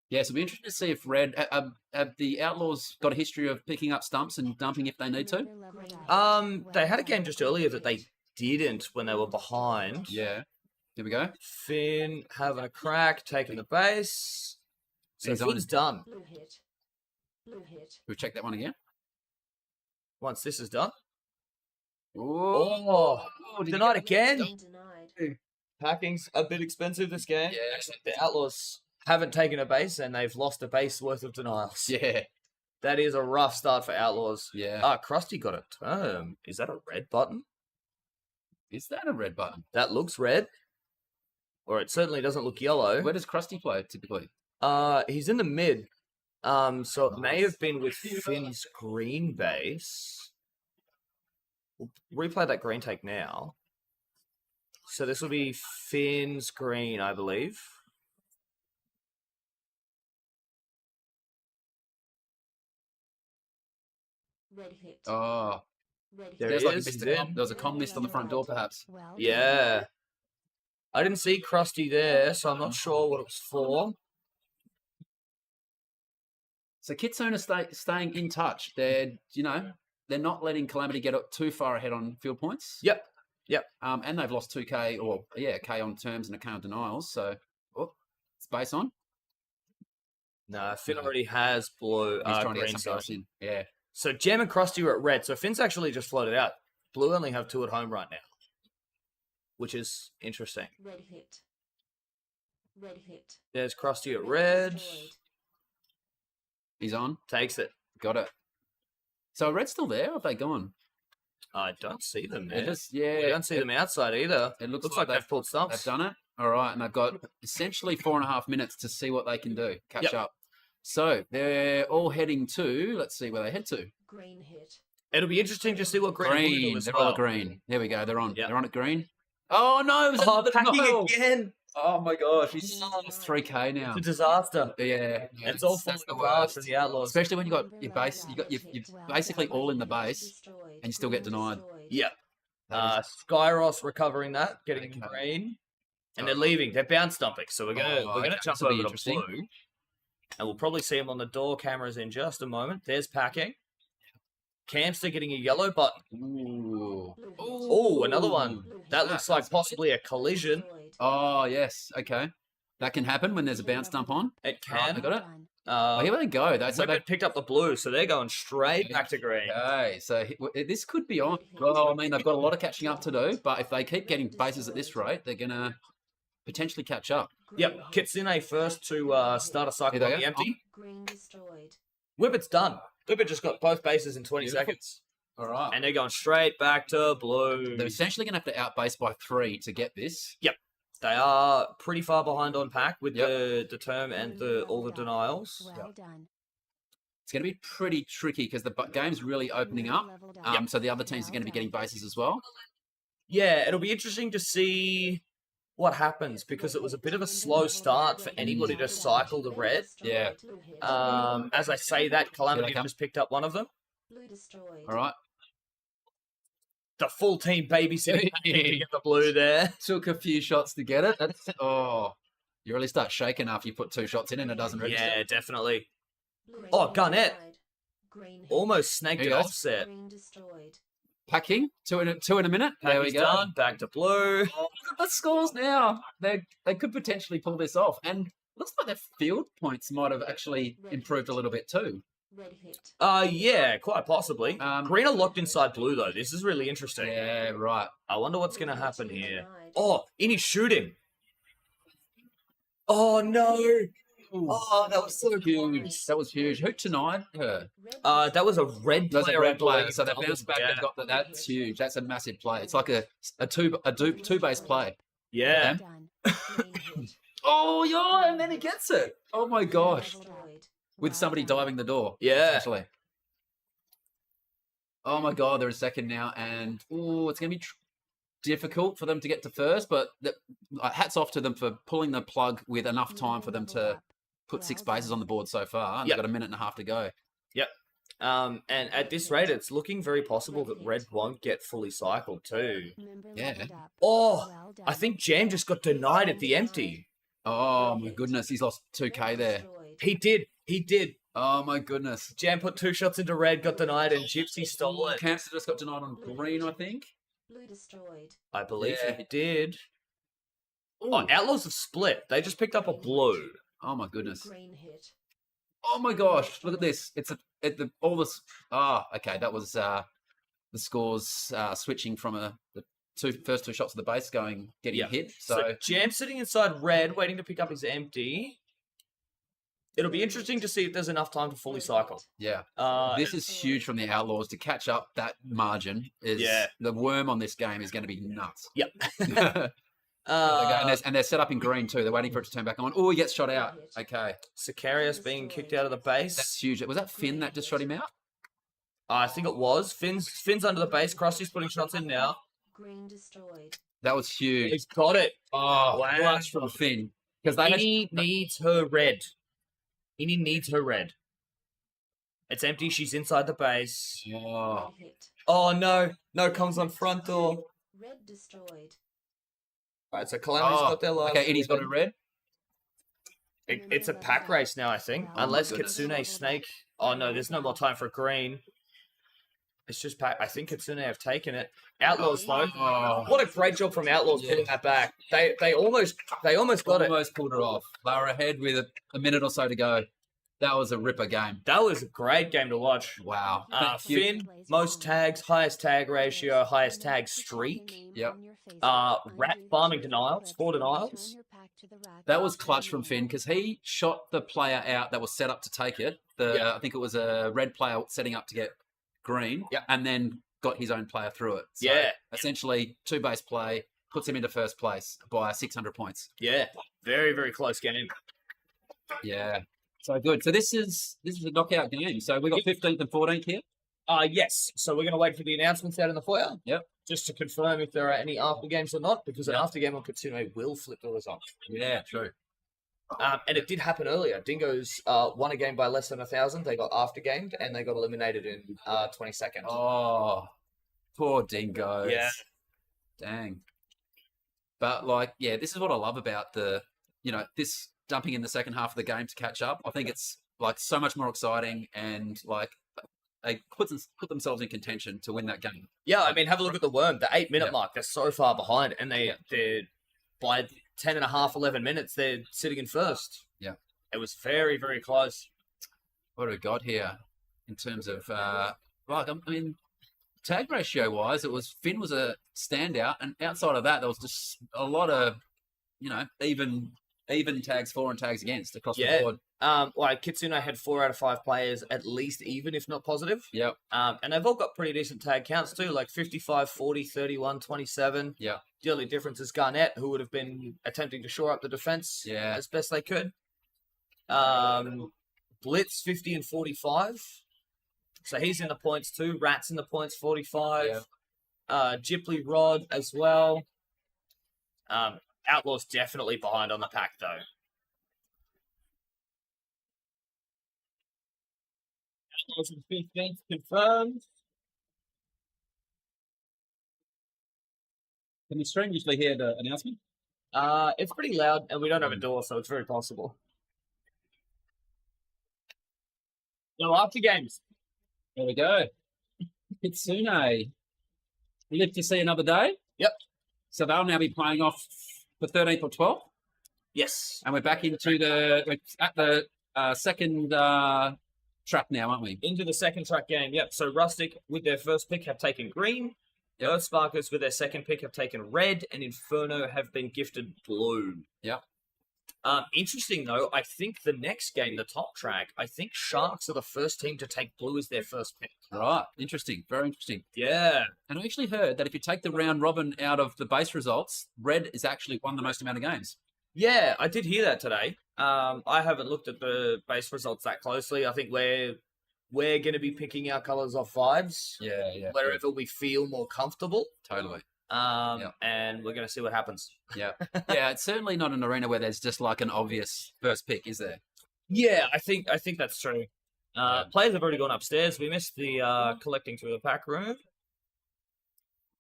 Yeah, so it'll be interesting to see if Red have the Outlaws got a history of picking up stumps and dumping if they need to. They had a game just earlier that they didn't when they were behind. Yeah. Here we go. Finn having a crack, taking the base. So He's on. Finn's done. Blue hit. Blue hit. We'll check that one again. Once this is done. Oh, did you denied get again. Denied. Packing's a bit expensive this game. Yeah. The Outlaws haven't taken a base and they've lost a base worth of denials. Yeah. That is a rough start for Outlaws. Yeah. Krusty got a term. Is that a red button? Is that a red button? That looks red. Or it certainly doesn't look yellow. Where does Krusty play typically? He's in the mid. So it may have been with Finn's green base. We'll replay that green take now. So this will be Finn's green, I believe. Red hit. Oh, Red hit. There there's he like a is, missed he's com- in. there was a com list on the front door, perhaps. Well Yeah. done. I didn't see Krusty there, so I'm not sure what it was for. So Kitsune are staying in touch. They're not letting Calamity get too far ahead on field points. Yep. And they've lost 2K K on terms and a K on denials. So it's base on. No, Finn already has blue. He's trying to get green, something else sorry. in. Yeah. So Gem and Krusty are at red. So Finn's actually just floated out. Blue only have 2 at home right now, which is interesting. Red hit. Red hit. There's Krusty at Red red. destroyed. He's on. Takes it. Got it. So are Red still there? Or have they gone? I don't see them They're there. just I yeah. don't see them outside either. It looks like they've pulled stumps. They've done it. All right, and they've got essentially 4.5 minutes to see what they can do, catch Yep. up. So they're all heading to. Let's see where they head to. Green hit. It'll be interesting to see what green, will do Green. as They're well. all green. There we go. They're on. Yep. They're on at green. Oh no! It was Oh, another packing denial. again. Oh my gosh! He's 3K now. It's a disaster. Yeah, It's all falling that's the apart worst. for the Outlaws. Especially when you got your base, you're basically all in the base, Destroyed. and you still get Green denied. destroyed. Yeah. That is- Skyros recovering that, getting Okay. green. And they're leaving. They're bounce dumping. So we're gonna okay, jump this'll be over to interesting. blue. And we'll probably see him on the door cameras in just a moment. There's packing. Camster getting a yellow button. Ooh. Oh, another one. Blue hit. That looks like possibly a collision. Destroyed. Oh, yes. Okay. That can happen when there's a bounce dump on. It Right, I can. got it. Done. Oh, here they go. That's so Whippet picked up the blue, so they're going straight back to green. Okay, so this could be on. Well, I mean, they've got a lot of catching up to do, but if they keep getting bases at this rate, they're going to potentially catch up. Yep, Kitsune first to start a cycle Here they on the go. empty. Green destroyed. Whippet's done. Whippet just got both bases in 20 Beautiful. seconds. All right. And they're going straight back to blue. They're essentially going to have to outbase by 3 to get this. They are pretty far behind on pack with Yep. the term and all the denials. Well done. It's going to be pretty tricky because the game's really opening up. Leveled up. So the other teams are going to be getting bases as well. Yeah, it'll be interesting to see what happens because it was a bit of a slow start for anybody to cycle the red. Yeah. Blue hit. As I say that, Calamity come. just picked up one of them. Blue destroyed. All right. The full team babysitting to get the blue there. Took a few shots to get it. You really start shaking after you put 2 shots in and it doesn't register. Yeah, definitely. Blue Oh, hit. Gunnet. Green hit. Almost snagged Here an you go. offset. Green destroyed. Packing. Two in a minute. There we He's go. done. Back to blue. Oh, look at the scores now. They could potentially pull this off. And looks like their field points might have actually improved a little bit too. Red hit. Yeah, quite possibly. Green are locked inside blue though. This is really interesting. Yeah, right. I wonder what's going to Blue happen team here. denied. Oh, Innie's shooting. Oh no. Oh, that was so Huge. close. That was huge. Who denied her? Red That was a red player. That's a I red player. believe. So they bounced back and got that's huge. That's a massive play. It's like a two base play. Yeah. done. Green hit. Oh yeah, and then he gets it. Oh my gosh. Leveled up. With Well somebody done. diving the door. Yeah. Essentially. Oh my god, they're a second now, and it's going to be difficult for them to get to first. But hats off to them for pulling the plug with enough time for them to put 6 bases on the board so far. And Yep. they've got a minute and a half to go. And at this rate, it's looking very possible that red won't get fully cycled too. Member Yeah. leveled up. Oh, Well done. I think Jam just got denied at the empty. Oh my goodness, he's lost 2k there. Destroyed. He did. Oh my goodness. Jam put 2 shots into red, got denied, and Gypsy stole it. Camster just got denied on green, I think. Blue destroyed. I believe Yeah. he did. Ooh. Oh, Outlaws have split. They just picked up a blue. Oh my goodness. Green hit. Oh my gosh, look at this. It's all this. Okay, that was the scores switching from the first 2 shots of the base getting Yeah. hit. So So Jam sitting inside red, waiting to pick up his empty. It'll be interesting to see if there's enough time to fully cycle. yeah, Uh, this is huge from the Outlaws to catch up that margin. Yeah. The worm on this game is going to be nuts. Yep. There they go. And they're set up in green too. They're waiting for it to turn back on. Oh, he gets shot out. Okay, Sicarius being kicked out of the base. that's huge. Was that Finn that just shot him out? I think it was. Finn's under the base. Krusty's putting shots in now. Green destroyed. That was huge. He's got it. Oh, wow. clutch from Finn because they had Innie needs her red. Innie needs her red. It's empty. She's inside the base. Oh. Red hit. Oh, no. No comes on front door. Red destroyed. All right, so Calamity's got their last. Okay, Innie's got a red. It's a pack race now, I think. Oh my Unless goodness. Kitsune Snake. Oh, no, there's no more time for green. It's just pack. I think Kitsune have taken it. Outlaws, though. Oh. What a great job from Outlaws Yeah. putting that back. They almost got it. Almost pulled it off. They were ahead with a minute or so to go. That was a ripper game. That was a great game to watch. Wow. Thank you. Finn, most tags, highest tag ratio, highest tag streak. Yep. Rat farming denials, 4 denials. That was clutch from Finn because he shot the player out that was set up to take it. Yeah. I think it was a red player setting up to get green. Yep. And then got his own player through it. So Yeah. essentially, 2 base play puts him into first place by 600 points. Yeah, very, very close game. Yeah. So good. So this is a knockout game. So we got 15th and 14th here. Yes, so we're going to wait for the announcements out in the foyer. Yep. Just to confirm if there are any after games or not, because an after game on Kitsune will flip the result. Yeah, true. And it did happen earlier. Dingoes won a game by less than 1,000. They got after gamed and they got eliminated in 20 seconds. Oh, poor dingoes. Yeah. Dang. But like, yeah, this is what I love about this dumping in the second half of the game to catch up. I think it's like so much more exciting and like they put themselves in contention to win that game. Yeah, I mean, have a look at the Worm. The 8-minute Yeah. mark, they're so far behind, and they're by 10 and a half, 11 minutes, they're sitting in first. Yeah. It was very, very close. What have we got here in terms of tag ratio wise? It was Finn was a standout, and outside of that, there was just a lot of even tags for and tags against across the board. Like Kitsune had 4 out of 5 players at least even, if not positive. Yep. And they've all got pretty decent tag counts too, like 55, 40, 31, 27. Yeah. The only difference is Garnett, who would have been attempting to shore up the defense as best they could. Blitz 50 and 45. So he's in the points too. Rat's in the points 45. Ghibli Rod as well. Outlaw's definitely behind on the pack though. Outlaws in 15th confirmed. Can the stream usually hear the announcement? It's pretty loud and we don't have a door, so it's very possible. So after games. There we go. Kitsune. Live to see another day. Yep. So they'll now be playing off the 13th or 12th. Yes. And we're back into we're at the second track now, aren't we? Into the second track game, yep. So Rustic, with their first pick, have taken green. The Earthsparkers, with their second pick, have taken red. And Inferno have been gifted blue. Yep. Interesting, though, I think the next game, the top track, I think Sharks are the first team to take blue as their first pick. Right. Interesting. Very interesting. Yeah. And I actually heard that if you take the round robin out of the base results, red is actually won the most amount of games. Yeah, I did hear that today. I haven't looked at the base results that closely. I think we're going to be picking our colours off vibes. Yeah. Wherever we feel more comfortable. Totally. And we're going to see what happens. Yeah. Yeah, it's certainly not an arena where there's just like an obvious first pick, is there? Yeah, I think that's true. Players have already gone upstairs. We missed the collecting through the pack room.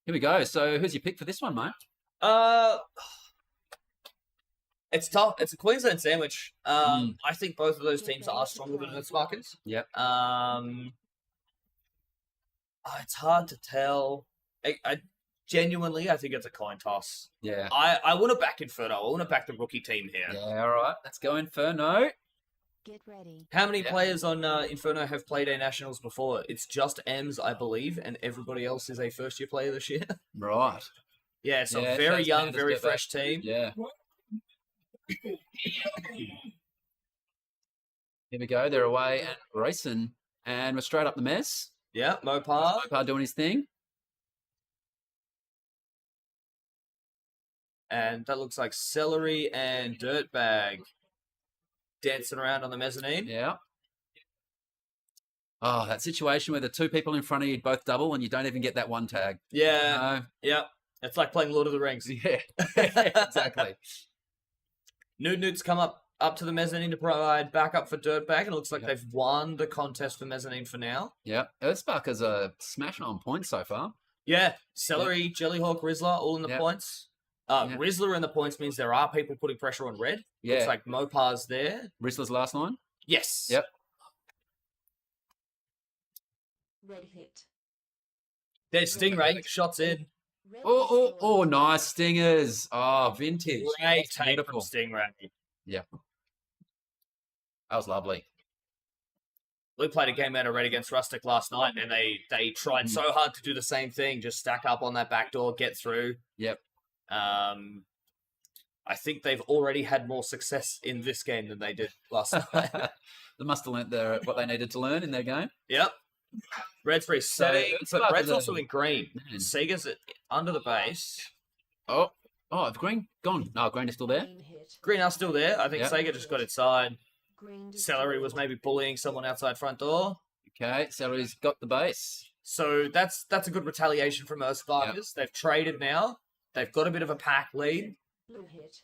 Here we go. So who's your pick for this one, mate? It's tough. It's a Queensland sandwich. I think both of those teams are stronger than Earthsparkers. Yep. It's hard to tell. I genuinely, I think it's a coin toss. Yeah. I want to back Inferno. I want to back the rookie team here. Yeah, all right. Let's go Inferno. Get ready. How many players on Inferno have played a Nationals before? It's just Ems, I believe, and everybody else is a first-year player this year. Right. Yeah, so Yeah, very first young, handers very get fresh team. Yeah. Here we go. They're away and racing. And we're straight up the mess. Yeah, Mopar. Mopar doing his thing. And that looks like Celery and Dirtbag dancing around on the mezzanine. Yeah. Oh, that situation where the two people in front of you both double and you don't even get that one tag. Yeah. Yeah. It's like playing Lord of the Rings. Yeah. Exactly. Newt's come up to the mezzanine to provide backup for Dirtbag, and it looks like they've won the contest for mezzanine for now. Yeah. Earthsparkers are smashing on points so far. Yeah. Celery, Jellyhawk, Rizzler, all in the points. Rizzler in the points means there are people putting pressure on red. Yeah. Looks like Mopar's there. Rizzler's last line? Yes. Yep. Red hit. There's Stingray. Shots in. Red Oh, nice stingers. Oh, vintage. Great That's take from beautiful. Stingray. Yeah. That was lovely. We played a game out of red against Rustic last night, and they tried so hard to do the same thing, just stack up on that back door, get through. Yep. I think they've already had more success in this game than they did last night. They must have learnt what they needed to learn in their game. Yep. Red's pretty setting, it's but like red's the- also in green. Man. Sega's under the base. Oh, the green gone. No, green is still there. Green hit. Green are still there. I think Yep. Sega just got inside. Green Celery was maybe bullying someone outside front door. Okay, Celery's got the base. So that's a good retaliation from Earthsparkers. They've traded now. They've got a bit of a pack lead. Blue hit.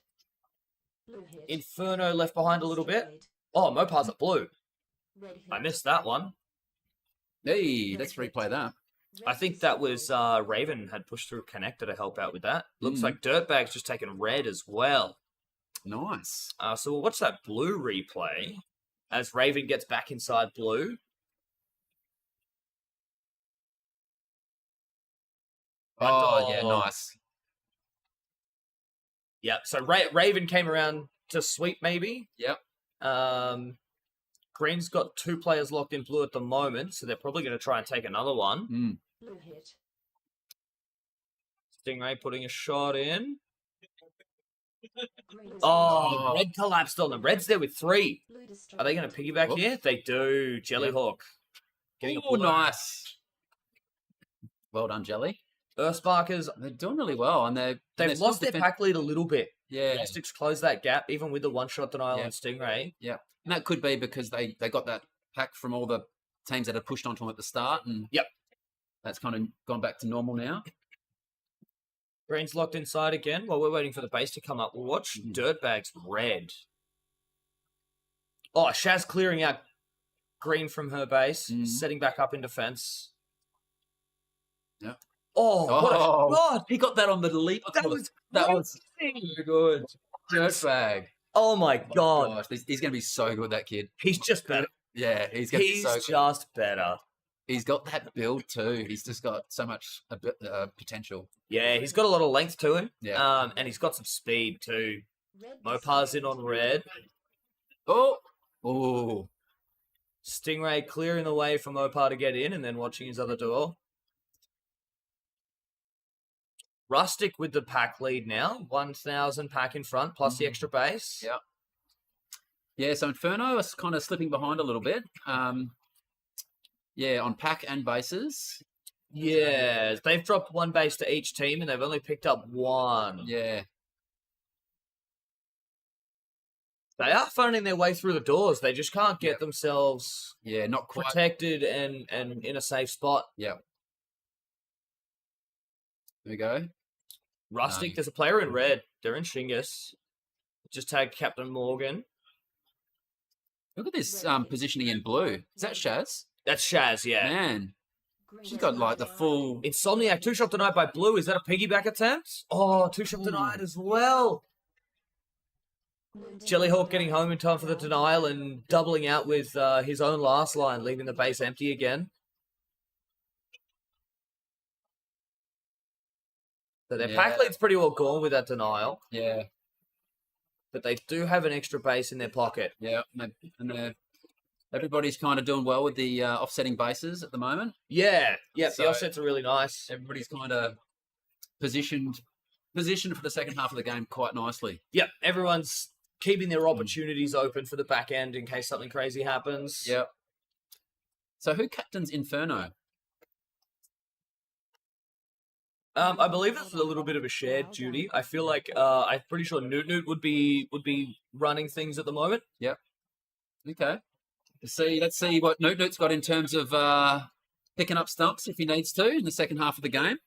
Blue hit. Inferno left behind a little bit. Destroyed. Oh, Mopar's at blue. Red hit. I missed that one. Hey, let's replay that. I think that was Raven had pushed through Connector to help out with that. Looks Mm. like Dirtbag's just taken red as well. Nice. So we'll watch that blue replay as Raven gets back inside blue. Oh, yeah, Oh. nice. Yeah, so Raven came around to sweep maybe. Yep. Green's got 2 players locked in blue at the moment, so they're probably going to try and take another one. Mm. Blue hit. Stingray putting a shot in. Green Oh, red collapsed on them. Red's there with 3. Blue Are they going to piggyback Whoop. here? They do. Jellyhawk. Getting a Oh, pull. nice. Well done, Jelly. Earthsparkers, They're doing really well, and they're still lost their defend- pack lead a little bit. Yeah, Rustics closed that gap, even with the one-shot denial Yeah. on Stingray. yeah, and that could be because they got that pack from all the teams that had pushed onto them at the start, and Yep. that's kind of gone back to normal now. Green's locked inside again while we're waiting for the base to come up. We'll watch Mhm. Dirtbag's red. Oh, Shaz clearing out Green from her base, Mhm. setting back up in defense. Yeah. Oh, what a Oh. shot! He got that on the leap. That was so good. Dirtbag. Oh my Oh, god, gosh, he's going to be so good, that kid. he's just better. Yeah, he's going to be He's so good. just better. He's got that build too. He's just got so much potential. Yeah, he's got a lot of length to him. Yeah. And he's got some speed too. Red Mopar's in on red. Oh, Stingray clearing the way for Mopar to get in and then watching his other duel. Rustic with the pack lead now. 1,000 pack in front plus the extra base. Yeah. yeah. So Inferno is kind of slipping behind a little bit. Yeah, on pack and bases. Yeah, they've dropped 1 base to each team and they've only picked up 1. Yeah, They are finding their way through the doors. They just can't get themselves yeah, not quite. protected and in a safe spot. Yeah. There we go. Rustic, there's a player in red. They're in Shingus. Just tagged Captain Morgan. Look at this positioning in blue. Is that Shaz? That's Shaz, yeah. Man, Green she's got like the full. Insomniac, 2-shot denied by Blue. Is that a piggyback attempt? Oh, 2-shot denied as well. Jellyhawk getting home in time for the denial and doubling out with his own last line, leaving the base empty again. So their pack Yeah. lead's pretty well gone with that denial, Yeah, but they do have an extra base in their pocket. yeah, everybody's kind of doing well with the offsetting bases at the moment. Yeah, the So- offsets are really nice. Everybody's kind of positioned for the second half of the game quite nicely. Yep, everyone's keeping their opportunities open for the back end in case something crazy happens. Yep. So who captains Inferno? I believe it's a little bit of a shared duty. I feel like I'm pretty sure Newt would be running things at the moment. Okay. Let's see what Newt's got in terms of picking up stumps if he needs to in the second half of the game.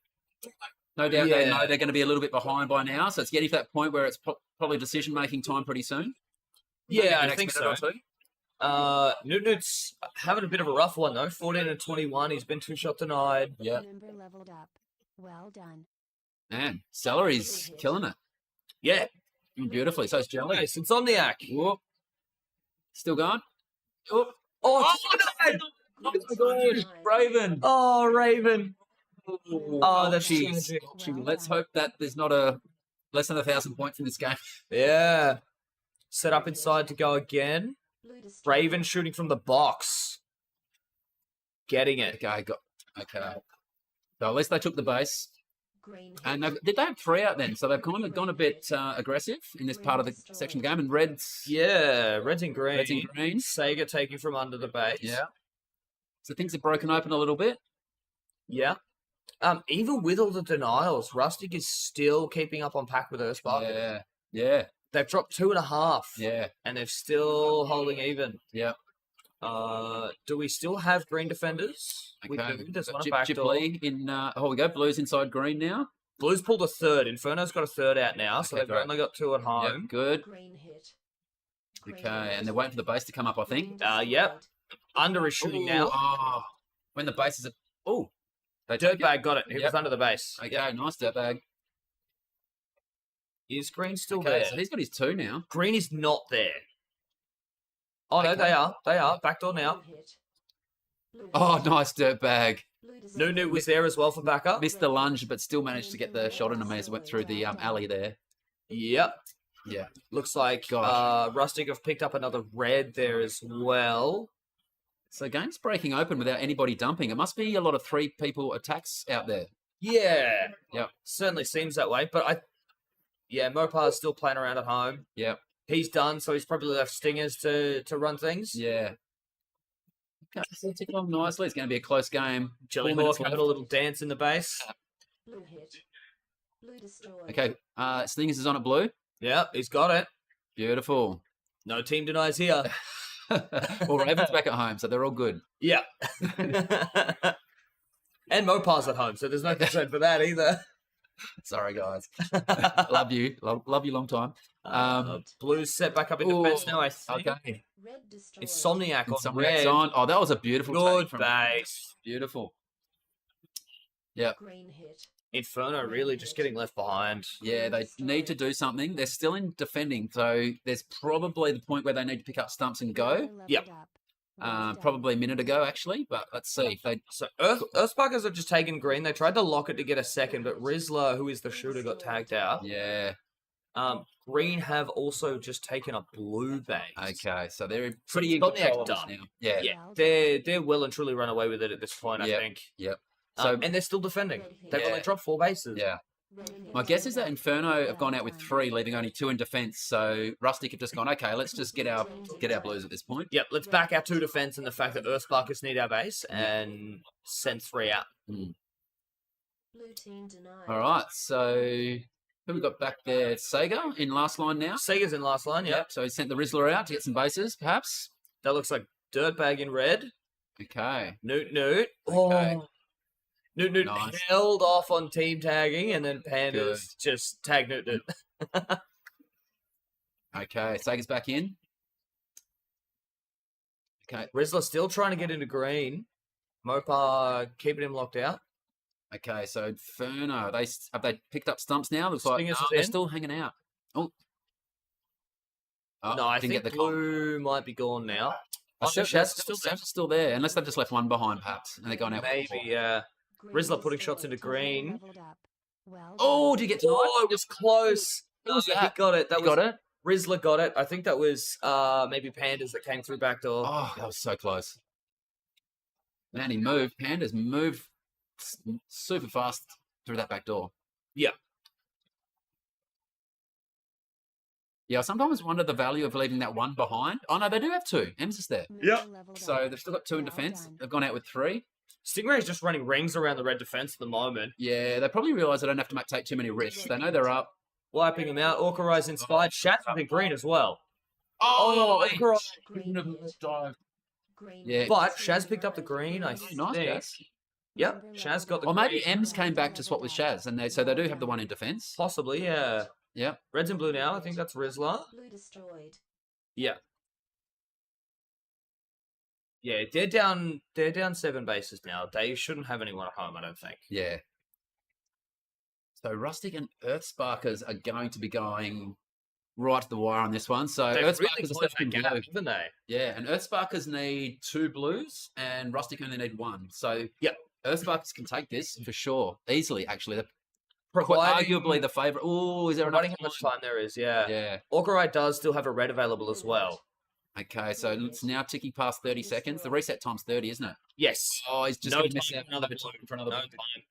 No doubt they know they're going to be a little bit behind by now, so it's getting to that point where it's probably decision-making time pretty soon. Yeah, The I next think minute so. or two. Newt's having a bit of a rough one though. 14 and 21. He's been 2-shot denied. Yeah. Member leveled up. Well done. Man, Celery's killing it. Yeah. Doing beautifully. So it's Jelly. Nice. Insomniac. Whoop. Still going? Oh, denied! Good. Raven. Oh, Raven. Oh, that's Jeez. tragic. Let's hope that there's not a less than 1,000 points in this game. Yeah. Set up inside to go again. Blue destroyed. Raven shooting from the box. Getting it. Okay. So at least they took the base. Green hit. And did they have 3 out then? So they've kind of gone a bit aggressive in this part of the section of the game. And Red's Yeah, reds and green. Reds and green. Sega taking from under the base. Yeah. So things have broken open a little bit. Yeah. Even with all the denials, Rustic is still keeping up on pack with Earthspark. Yeah. Yeah. They've dropped 2.5. Yeah. And they're still holding even. Yeah. Do we still have green defenders? We Okay. do. There's one Jip back door. Lee in. We go. Blue's inside green now. Blue's pulled a third. Inferno's got a third out now, so Okay, they've great. only got 2 at Yep. home. Good. Green hit. Okay. And they're waiting for the base to come up, I think. Yep. Under is shooting now. Oh, when the base is. Oh. They take it. Dirtbag got it. He Yep. was under the base. Okay, Yeah. nice dirtbag. Is Green still Okay, there? so he's got his 2 now. Green is not there. Oh, no, they are. They are. Backdoor now. Oh, nice dirtbag. Nunu was there as well for backup. Missed the lunge, but still managed to get the shot on him as it went through the alley there. Yep. Yeah. Looks like Gosh. Rustic have picked up another red there as well. So game's breaking open without anybody dumping. It must be a lot of 3 people attacks out there. Yeah. Yep. Certainly seems that way. But Mopar's still playing around at home. Yep. He's done, so he's probably left Stingers to run things. Yeah. Okay, so it's ticking on nicely. It's going to be a close game. 4 Jellyhawk minutes having left. a little dance in the base. Okay, Stingers is on at blue. Yeah, he's got it. Beautiful. No team denies here. Well, Raven's back at home, so they're all good. Yeah. And Mopar's at home, so there's no concern for that either. Sorry, guys. Love you. Love you long time. Blue's set back up in defense now, I think. Okay. Insomniac on Insomniac's red. on. Oh, that was a beautiful Good take from base. Beautiful. Yep. Inferno really just getting left behind. Yeah, they need to do something. They're still in defending, so there's probably the point where they need to pick up stumps and go. Yep. Probably a minute ago, actually, but let's see. If they So Earthsparkers have just taken green. They tried to lock it to get a second, but Rizzler, who is the shooter, got tagged out. Yeah. Green have also just taken a blue base. Okay, so they're pretty in Insomniac control of this done. now. Yeah. Yeah, they're well and truly run away with it at this point, I Yep. think. Yep. So And they're still defending. They've Yeah. only dropped 4 bases. yeah. My guess is that Inferno have gone out with 3, leaving only 2 in defense. So Rustic have just gone, okay, let's just get our blues at this point. Yep, let's back our 2 defense and the fact that Earthsparkers need our base and send 3 out. All right, so who we got back there? Sega in last line now. Sega's in last line, yep. So he sent the Rizzler out to get some bases, perhaps. That looks like Dirtbag in red. Okay. Newt. Okay. Oh. Newt Nice. held off on team tagging, and then Pandas just tagged Newt. Okay, Sega's back in. Okay. Rizzler still trying to get into green. Mopar keeping him locked out. Okay, so Inferno, have they picked up stumps now? Looks like Stingers no, is they're in. still hanging out. Oh. No, I didn't think get the call. blue might be gone now. Oh, no, Shaz's still still there, unless they've just left one behind, perhaps, and they're going out. with Maybe, four. yeah. Rizzler putting shots into green. Oh, did you get to Oh, it was close. Who was He that? got it. That You was got it? Rizzler got it. I think that was maybe Pandas that came through backdoor. Oh, that was so close. Man, he moved. Pandas moved super fast through that back door. Yeah. Yeah, I sometimes wonder the value of leaving that one behind. Oh, no, they do have 2. Ems is there. Yep. So they've still got 2 in defense. They've gone out with 3. Stingray's just running rings around the red defense at the moment. Yeah, they probably realise they don't have to take too many risks. They know they're up. Wiping him out. Orcarai's inspired. Shaz in green as well. Oh, Orcarai. Yeah. But Shaz picked up the green, I Nice, think. Shaz. Yep, Shaz got the Or maybe green. Ems came back to swap with Shaz, and so they do have the one in defense. Possibly, yeah. Yep. Red's and blue now. I think that's Rizzler. destroyed. Yeah. Yeah, they're down 7 bases now. They shouldn't have anyone at home, I don't think. Yeah. So Rustic and Earthsparkers are going to be going right to the wire on this one. So They've Earthsparkers really are closed stepping that gap, blue. haven't they? Yeah, and Earthsparkers need 2 blues, and Rustic only need 1. So Yep. Earthsparkers can take this for sure, easily. Actually, they're quite Providing, arguably the favourite. Oh, is there enough providing how much time there is, yeah. Yeah. Orcarai does still have a red available as well. Okay, so it's now ticking past 30 seconds. The reset time's 30, isn't it? Yes. Oh, he's just No going to miss time out for another another blue. time for another No blue. time.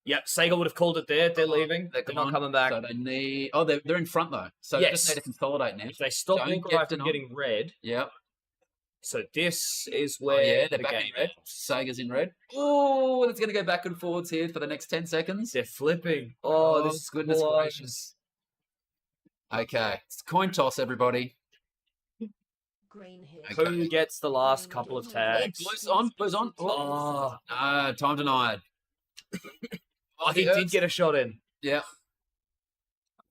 Yep, Sega would have called it there. They're leaving. They're not gone. coming back. So they need. Oh, they're in front though. So they just Yes. need to consolidate now. If they stop Don't Orcarai get from denied. getting red, Yep. so this is Oh, where yeah, they're the back game in red. Sega's in red. Oh, it's going to go back and forwards here for the next 10 seconds. They're flipping. Oh, this is goodness close. gracious. Okay, it's coin toss, everybody. Green hit. Okay. Who gets the last couple of Oh, tags? blue's on, blue's on. Oh, No, time denied. oh, he did get a shot in. Yeah.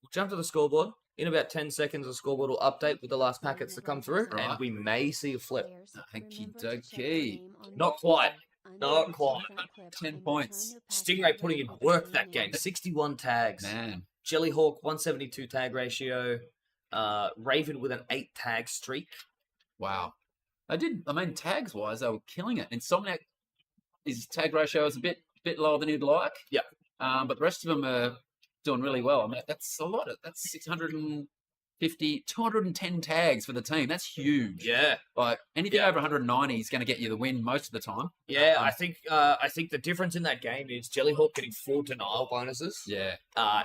We'll jump to the scoreboard. In about 10 seconds, the scoreboard will update with the last packets to come through, Right. and we may see a flip. Okie dokie. Not quite. Not quite. 10 points. Stingray putting in work that game. 61 tags. Man. Jellyhawk, 172 tag ratio. Raven with an 8 tag streak. Wow. Tags wise, they were killing it. Insomniac, his tag ratio is a bit lower than he'd like. Yep. But the rest of them are doing really well. I mean, that's a lot. That's 210 tags for the team. That's huge. Yeah. Like anything over 190 is going to get you the win most of the time. Yeah, I think the difference in that game is Jellyhawk getting 4 denial bonuses. Yeah.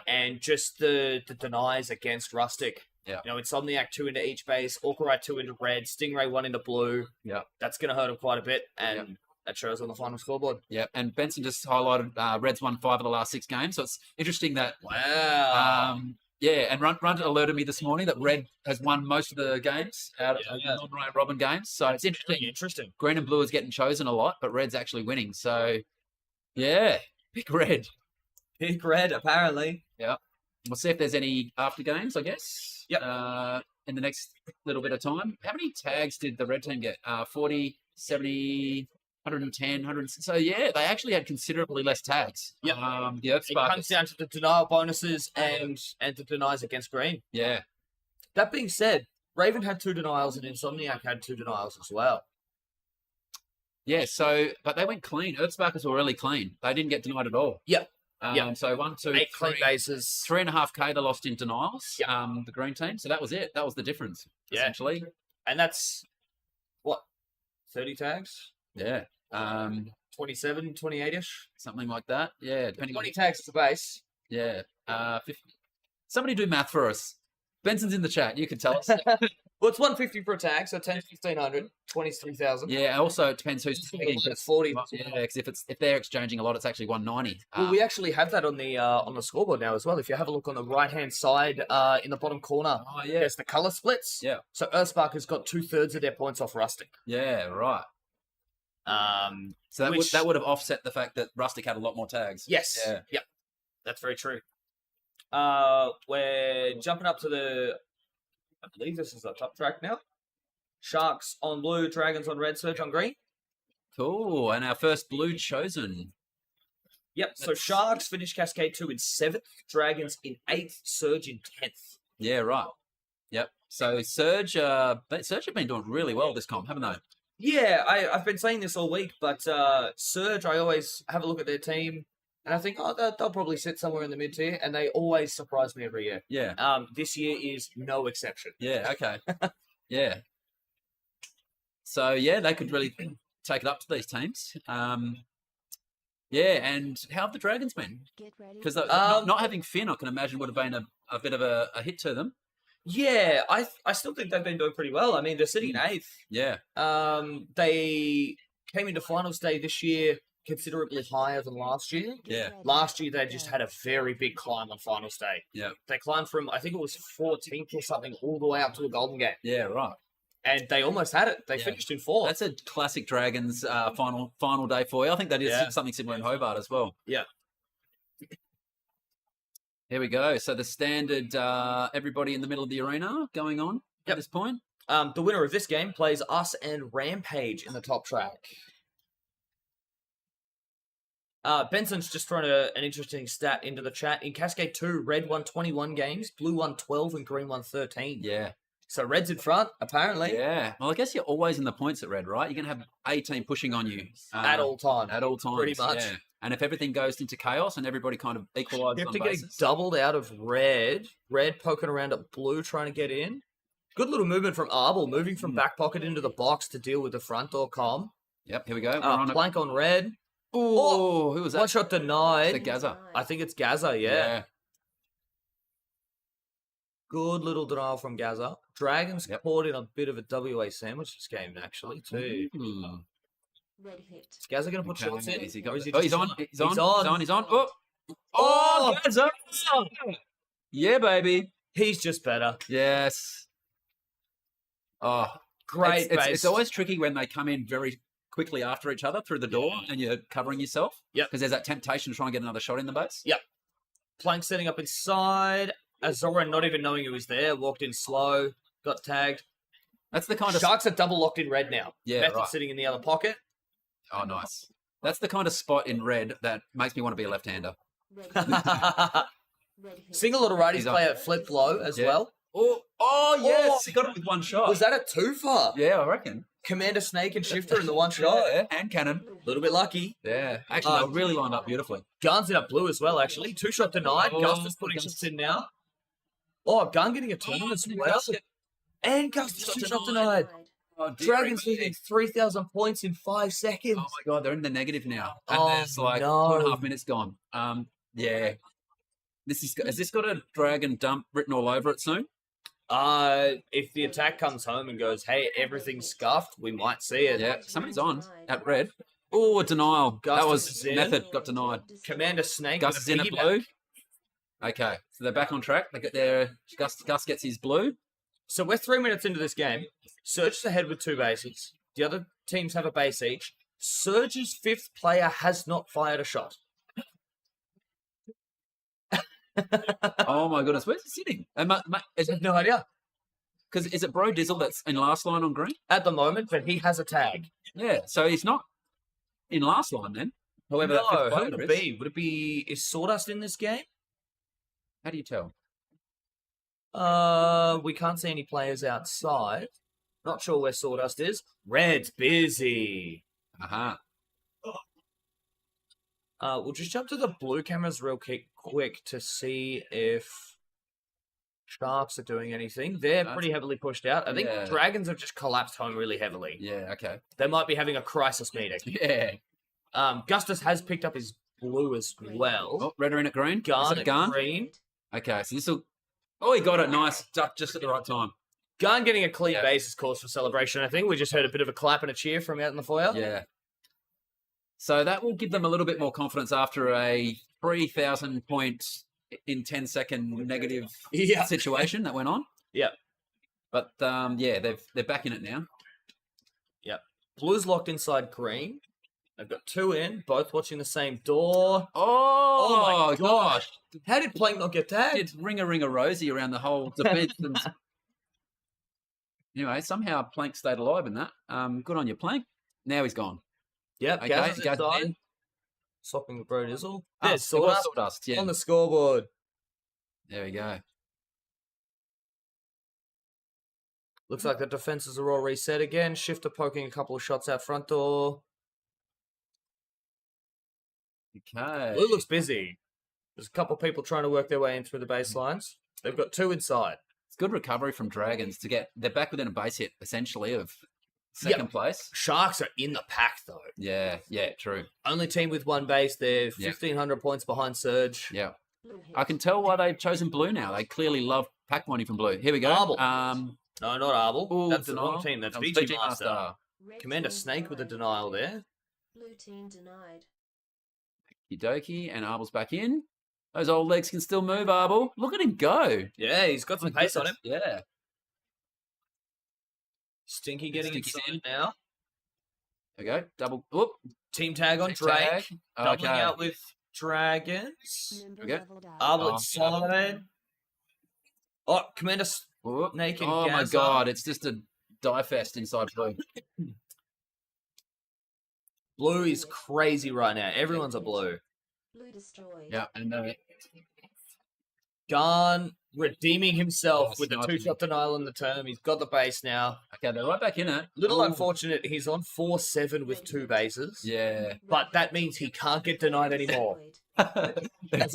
And just the denies against Rustic. Yeah. You know, Insomniac 2 into each base, Orcarite 2 into red, Stingray 1 into blue. Yeah. That's going to hurt him quite a bit, and that shows on the final scoreboard. Yeah. And Benson just highlighted Red's won 5 of the last 6 games, so it's interesting that. Wow. Yeah, and Run alerted me this morning that Red has won most of the games out of non-round robin games. So it's interesting. Green and blue is getting chosen a lot, but Red's actually winning. So, yeah, pick Red. Pick Red, apparently. Yeah. We'll see if there's any after games, I guess. Yep. In the next little bit of time. How many tags did the Red team get? 40, 70, 110, 100. So, yeah, they actually had considerably less tags. Yep. It comes down to the denial bonuses and the denies against green. Yeah. That being said, Raven had 2 denials and Insomniac had 2 denials as well. Yeah, but they went clean. Earthsparkers were really clean. They didn't get denied at all. Yep. So 1, 2, 8 clean 3, bases. 3.5K they lost in denials. Yep. The green team. So that was it. That was the difference. Yeah. Essentially. And that's, 30 tags? Yeah. 27, 28-ish? Something like that. Yeah. Depending 20 tags to base. Yeah. 50. Somebody do math for us. Benson's in the chat. You can tell us. Well, it's 150 for a tag, so 10's 1,500, 20's 3,000. Yeah. Also, it depends who's tagging. It's 40. Yeah, because if they're exchanging a lot, it's actually 190. Well, we actually have that on the scoreboard now as well. If you have a look on the right-hand side in the bottom corner, there's the colour splits. Yeah. So Earthsparker's got 2/3 of their points off Rustic. Yeah, right. So that would have offset the fact that Rustic had a lot more tags. Yes. Yeah. Yep. That's very true. We're jumping up to I believe this is the top track now. Sharks on blue, Dragons on red, Surge on green. Cool. And our first blue chosen. Yep. So Sharks finished Cascade 2 in 7th, Dragons in 8th, Surge in 10th. Yeah, right. Yep. So Surge have been doing really well this comp, haven't they? Yeah, I've been saying this all week, but Surge, I always have a look at their team, and I think, they'll probably sit somewhere in the mid-tier, and they always surprise me every year. Yeah. This year is no exception. Yeah, okay. Yeah. So, yeah, they could really take it up to these teams. Yeah, and how have the Dragons been? Because not having Finn, I can imagine, would have been a bit of a hit to them. Yeah, I still think they've been doing pretty well. I mean, they're sitting in 8th. Yeah. They came into finals day this year considerably higher than last year. Yeah. Last year, they just had a very big climb on finals day. Yeah. They climbed from, I think it was 14th or something, all the way up to a golden game. Yeah, right. And they almost had it. They finished in 4th. That's a classic Dragons final day for you. I think that is something similar in Hobart as well. Yeah. Here we go. So the standard, everybody in the middle of the arena going on at this point. The winner of this game plays us and Rampage in the top track. Benson's just thrown an interesting stat into the chat. In Cascade 2, Red won 21 games, Blue won 12, and Green won 13. Yeah. So Red's in front, apparently. Yeah. Well, I guess you're always in the points at Red, right? You're going to have a team pushing on you. At all times. At all times. Pretty much. Yeah. And if everything goes into chaos and everybody kind of equalizes You have on to get bases. doubled out of Red. Red poking around at Blue trying to get in. Good little movement from Arbel, moving from back pocket into the box to deal with the front door com. Yep, here we go. We're on Plank on Red. Oh, who was that? One shot denied. The Gaza. I think it's Gaza, yeah. Good little denial from Gaza. Dragons caught in a bit of a WA sandwich this game, actually, too. Red hit. Is Gaza going to put shots in? He's Or is he on. just He's on. Oh, Gaza. Yeah, baby. He's just better. Yes. Oh, Great It's base. always tricky when they come in very quickly after each other through the door and you're covering yourself. Yep. Because there's that temptation to try and get another shot in the base. Yep. Plank setting up inside. Azora, not even knowing he was there, walked in slow, got tagged. That's the kind of... Sharks are double locked in Red now. Yeah, Method right. sitting in the other pocket. Oh, nice. That's the kind of spot in red that makes me want to be a left-hander. Seeing a lot of righties He's up. play it flipped low as Yeah. well. Oh, yes, he got it with one shot. Was that a twofer? Yeah, I reckon. Commander Snake and Shifter in the one shot. Yeah, and cannon. A little bit lucky. Yeah, actually, they really lined up beautifully. Gun's in up blue as well, actually. 2-shot denied. Oh, Gustus putting shots in now. Oh, Gun getting a turn as well. And Gustus 2-shot denied. Oh, dear Dragons me. losing 3,000 points in 5 seconds. Oh my god, they're in the negative now. And Oh, there's like no. 2.5 minutes gone. Yeah. Has this got a dragon dump written all over it soon? If the attack comes home and goes, hey, everything's scuffed, we might see it. Yeah, somebody's on at red. Oh, denial. Gus that is was in. method. Got denied. Commander Snake. Gus with is a in at piggyback. blue. Okay, so they're back on track. They get their Gus gets his blue. So we're 3 minutes into this game. Surge is ahead with 2 bases. The other teams have a base each. Surge's 5th player has not fired a shot. Oh my goodness, where's he sitting? No idea. Because is it Bro Dizzle that's in last line on green? At the moment, but he has a tag. Yeah, so he's not in last line then. Whoever that No, fifth who player would it is. be? Would it be... Is Sawdust in this game? How do you tell? We can't see any players outside. Not sure where Sawdust is. Red's busy. Aha. We'll just jump to the blue cameras real quick to see if Sharks are doing anything. They're pretty heavily pushed out. I think Yeah. Dragons have just collapsed home really heavily. Yeah, okay. They might be having a crisis meeting. Yeah. Gustus has picked up his blue as well. Oh, red are in at green. Is Gun it a at gun? green. Okay, so this will... Oh, he got it. Nice. Just at the right time. Gun getting a clean Yeah. base is cause for celebration, I think. We just heard a bit of a clap and a cheer from out in the foyer. Yeah. So that will give them a little bit more confidence after a 3,000 point in 10-second negative Yeah. situation that went on. Yeah. But yeah, they're back in it now. Blue's locked inside green. They've got 2 in, both watching the same door. Oh, my gosh. How did Plank not get tagged? It's ring a rosy around the whole defense. Anyway, somehow Plank stayed alive in that. Good on you, Plank. Now he's gone. Yep, Okay, Gaz is Gaz inside. in. Swapping with Bro Dizzle. Ah, There's it was Sawdust Sawdust, yeah. on the scoreboard. There we go. Looks like the defenses are all reset again. Shifter poking a couple of shots out front door. Okay. Blue looks busy. There's a couple of people trying to work their way in through the baselines. They've got 2 inside. It's good recovery from Dragons to get... They're back within a base hit, essentially, of second place. Sharks are in the pack, though. Yeah, true. Only team with 1 base. They're 1,500 points behind Surge. Yeah. I can tell why they've chosen blue now. They clearly love pack money from blue. Here we go. Marble. Um, No, not Arbel. ooh, That's the denial. wrong team. That's That was BG Master. Red Commander team Snake with a denied. denial there. Blue team denied. Doki and Arbel's back in. Those old legs can still move, Arbel. Look at him go. Yeah, he's got some pace on him. Yeah. Stinky getting Stinky's inside in. now. There we go. Double. Whoop. Team tag on Tag. Drake. Doubling Okay. out with Dragons. Member Okay. leveled up. Arbel Oh, inside. Oh, Commander Whoop. Snake and Oh my Gazza. god, it's just a die fest inside blue. Blue is crazy right now. Everyone's a blue. Blue destroyed. Yeah, and Garn redeeming himself Oh, with a sniping. 2-shot denial in the term. He's got the base now. okay, they're right back in it. Little Ooh. unfortunate, he's on 4-7 with 2 bases. Yeah. But that means he can't get denied anymore. There's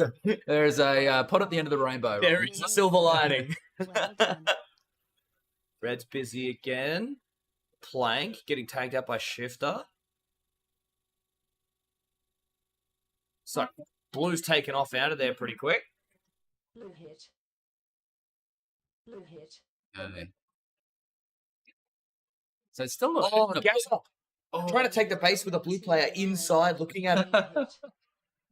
a pot at the end of the rainbow. There right? is a silver lining. Well done. Red's busy again. Plank getting tagged out by Shifter. So Blue's taken off out of there pretty quick. Blue hit. Blue hit. Okay. So it's still not. Oh, not- Gazza oh. trying to take the base with a blue player inside looking at it. Green hit.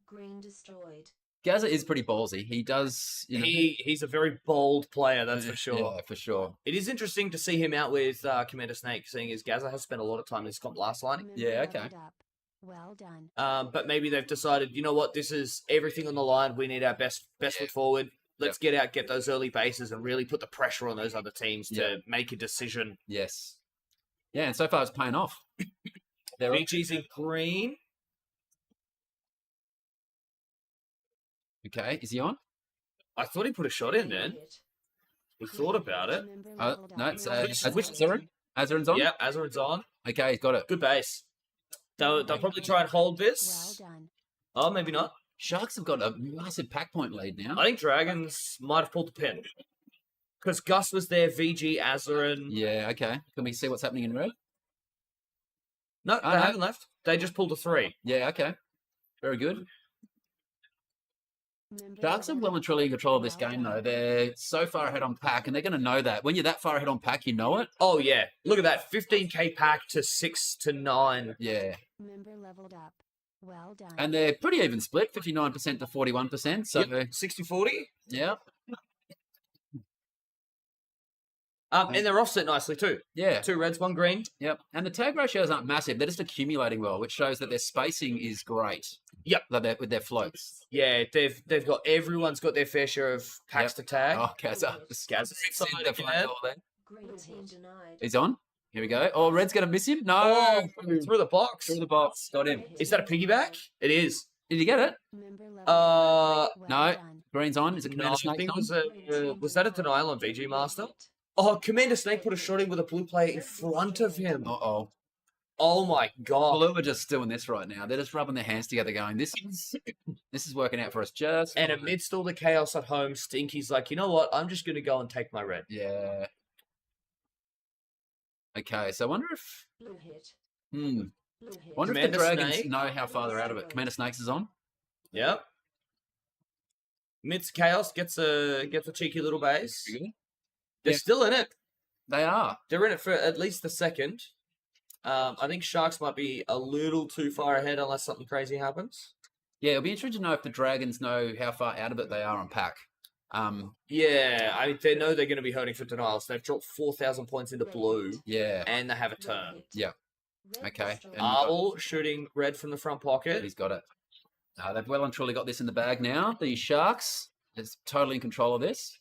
Green destroyed. Gazza is pretty ballsy. He does, you know. He's a very bold player, that's for sure. Yeah, for sure. It is interesting to see him out with Commander Snake, seeing as Gazza has spent a lot of time in his comp last lining. Member Yeah, okay. leveled up. Well done. But maybe they've decided, you know what, this is everything on the line. We need our best foot forward. Let's get out, get those early bases, and really put the pressure on those other teams to make a decision. Yes. Yeah, and so far it's paying off. They're BG's in green. Okay, is he on? I thought he put a shot in then. We thought about it. No, it's Which Azarin. Azarin's on? Yeah, Azarin's on. Okay, he's got it. Good base. They'll probably try and hold Well this. done. Oh, maybe not. Sharks have got a massive pack point lead now. I think Dragons might have pulled the pin. Because Gus was there, VG, Azarin. Yeah, okay. Can we see what's happening in red? No, Oh, they no. haven't left. They just pulled a 3. Yeah, okay. Very good. Sharks are well and truly in control of this game, though. They're so far ahead on pack, and they're going to know that. When you're that far ahead on pack, you know it. Oh, yeah. Look at that. 15k pack to 6 to 9. Yeah. Member leveled up. Well done. And they're pretty even split, 59% to 41%. So, Yep. 60-40. yeah. And they're offset nicely, too. Yeah. 2 reds, 1 green. Yep. And the tag ratios aren't massive. They're just accumulating well, which shows that their spacing is great. Yep. Like with their floats. Yeah, they've got, everyone's got their fair share of packs to tag. Oh, Kazza. Gaz is Seen excited the front again. door then. Green team denied. He's on. Here we go. Oh, Red's going to miss him. No. Oh, through the box. Through the box. Got him. Is that a piggyback? It is. Did you get it? Member leveled Uh, up. Well no. done. Green's on. Is it No, Commander I Snake think on? was that a denial on VG Master? Oh, Commander Snake put a shot in with a blue player in front of him. Uh-oh. Oh my god. Blue are just doing this right now. They're just rubbing their hands together going, this is working out for us just And fine." amidst all the chaos at home, Stinky's like, you know what? I'm just going to go and take my red. Yeah. Okay, so I wonder if... Blue hit. Hmm. Blue hit. wonder if Commander the Dragons Snake. know how far they're out of it. Commander Snakes is on. Yep. Midst chaos gets a cheeky little base. Very good. They're Yeah. still in it. They are. They're in it for at least the second. I think Sharks might be a little too far ahead unless something crazy happens. Yeah, it'll be interesting to know if the Dragons know how far out of it they are on pack. Yeah, they know they're going to be hurting for denials. They've dropped 4,000 points into blue, Yeah. and they have a turn. Yeah. Red Okay. destroyed. And we've got- Arl shooting red from the front pocket. He's got it. They've well and truly got this in the bag now. The Sharks is totally in control of this.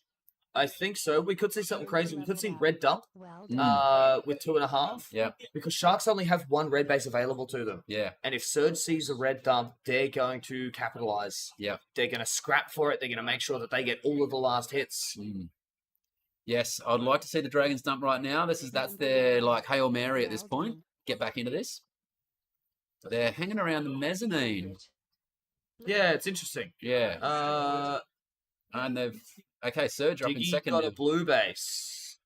I think so. We could see something crazy. We could see red dump Well Mm. done. with 2.5. Yeah. Because Sharks only have 1 red base available to them. Yeah. And if Surge sees a red dump, they're going to capitalize. Yeah. They're going to scrap for it. They're going to make sure that they get all of the last hits. Mm. Yes, I'd like to see the Dragons dump right now. That's their like Hail Mary at this point. Get back into this. They're hanging around the mezzanine. Yeah, it's interesting. Yeah. And they've okay, Surge up in Diggy second. got now. a blue base.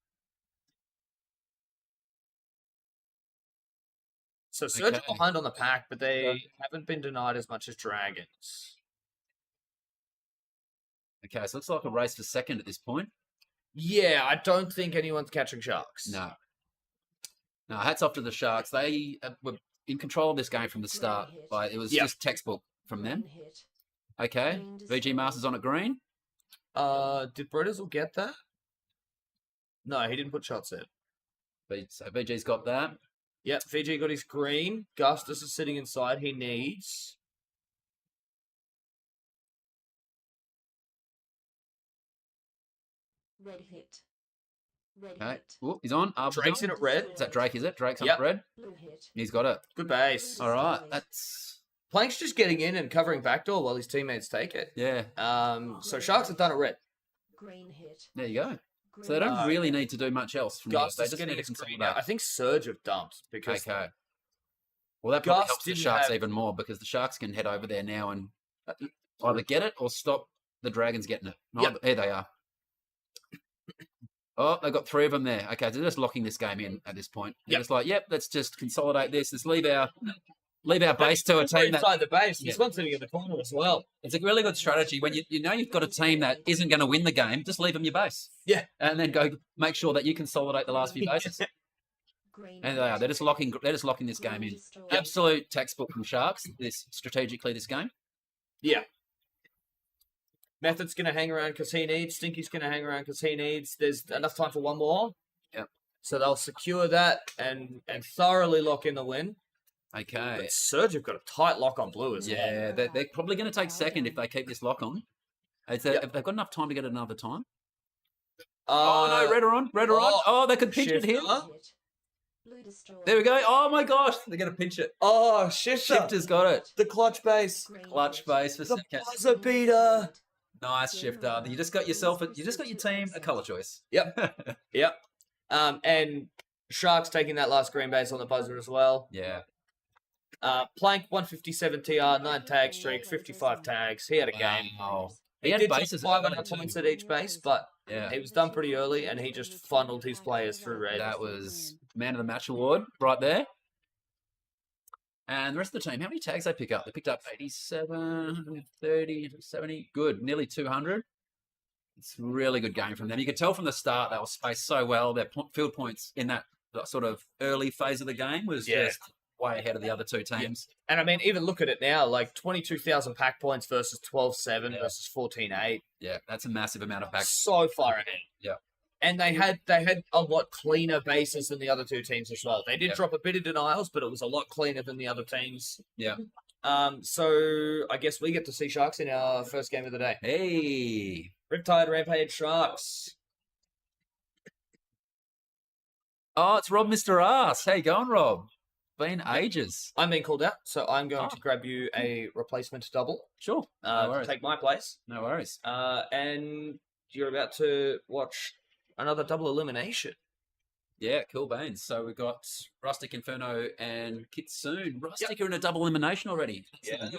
So Surge are Okay. behind on the pack, but they haven't been denied as much as Dragons. Okay, so it looks like a race for second at this point. Yeah, I don't think anyone's catching Sharks. No. No, hats off to the Sharks. They were in control of this game from the start. Like, it was Yep. just textbook from them. Green hit. Okay, Green VG destroyed. Masters on at green. Did Brodezil get that? No, he didn't put shots in. So VG's got that. Yep, VG got his green. Gustus is sitting inside. He needs. Red hit. Red Okay, hit. Ooh, he's on. Drake's in at red. Is that Drake? Is it Drake's on Yep. at red? Blue hit. He's got it. Good base. All right, that's Plank's just getting in and covering backdoor while his teammates take it. yeah. So Sharks have done it red. Green hit. There you go. So they Green don't Uh, really need to do much else from here. Gus They is just getting need to his green consolidate. now. I think Surge have dumped because Okay. Well, that probably Gus helps the didn't Sharks have- even more because the Sharks can head over there now and either get it or stop the Dragons getting it. Oh, Yep. there they are. Oh, they've got 3 of them there. Okay, so they're just locking this game in at this point. They're Yep. just like, yep, let's just consolidate this. Let's leave our base to a we're team that inside the base. Yeah. This one's sitting in the corner as well. it's a really good strategy when you know you've got a team that isn't going to win the game. Just leave them your base. Yeah. and then go make sure that you consolidate the last few bases. Green And they are. hit. They're just locking this game Green in. destroyed. Absolute textbook from Sharks. Strategically this game. Yeah. Method's going to hang around because he needs. Stinky's going to hang around because he needs. There's enough time for one more. Yep. So they'll secure that and thoroughly lock in the win. Okay. But Surge have got a tight lock on blue as well. Yeah, they're probably going to take second if they keep this lock on. If they've got enough time to get it another time. Oh no, red are on. Red are on. Oh, they could pinch it here. Shifter. Hit. Blue destroyed. There we go. Oh my gosh, they're going to pinch it. Oh, Shifter. Shifter's got it. The clutch base. Green Clutch hit. base for The second. buzzer beater. Nice shift up. You just got your team a color choice. Yep. Yep. And Sharks taking that last green base on the buzzer as well. Yeah. Plank 157 TR, 9 tag streak, 55 tags. He had a game. Wow. He had did bases take 5 early too. points at each base, but Yeah. it was done pretty early, and he just funneled his players through red. That was man of the match award right there. And the rest of the team, how many tags they pick up? They picked up 87, 30, 70. Good. Nearly 200. It's a really good game from them. You could tell from the start they were spaced so well. Their field points in that sort of early phase of the game was just way ahead of the other two teams. And I mean, even look at it now, like 22,000 pack points versus 12-7 versus 14-8. Yeah, that's a massive amount of pack. So far ahead. Yeah. And they had a lot cleaner bases than the other two teams as well. They did drop a bit of denials, but it was a lot cleaner than the other teams. Yeah. So I guess we get to see Sharks in our first game of the day. Hey. Riptide Rampage Sharks. Oh, it's Rob, Mr. Ass. How you going, Rob? Been ages. I'm being called out, so I'm going to grab you a replacement double Sure. to take my place. No worries. And you're about to watch another double elimination. Yeah, cool beans. So we've got Rustic, Inferno, and Kitsune. Rustic are in a double elimination already. Yeah.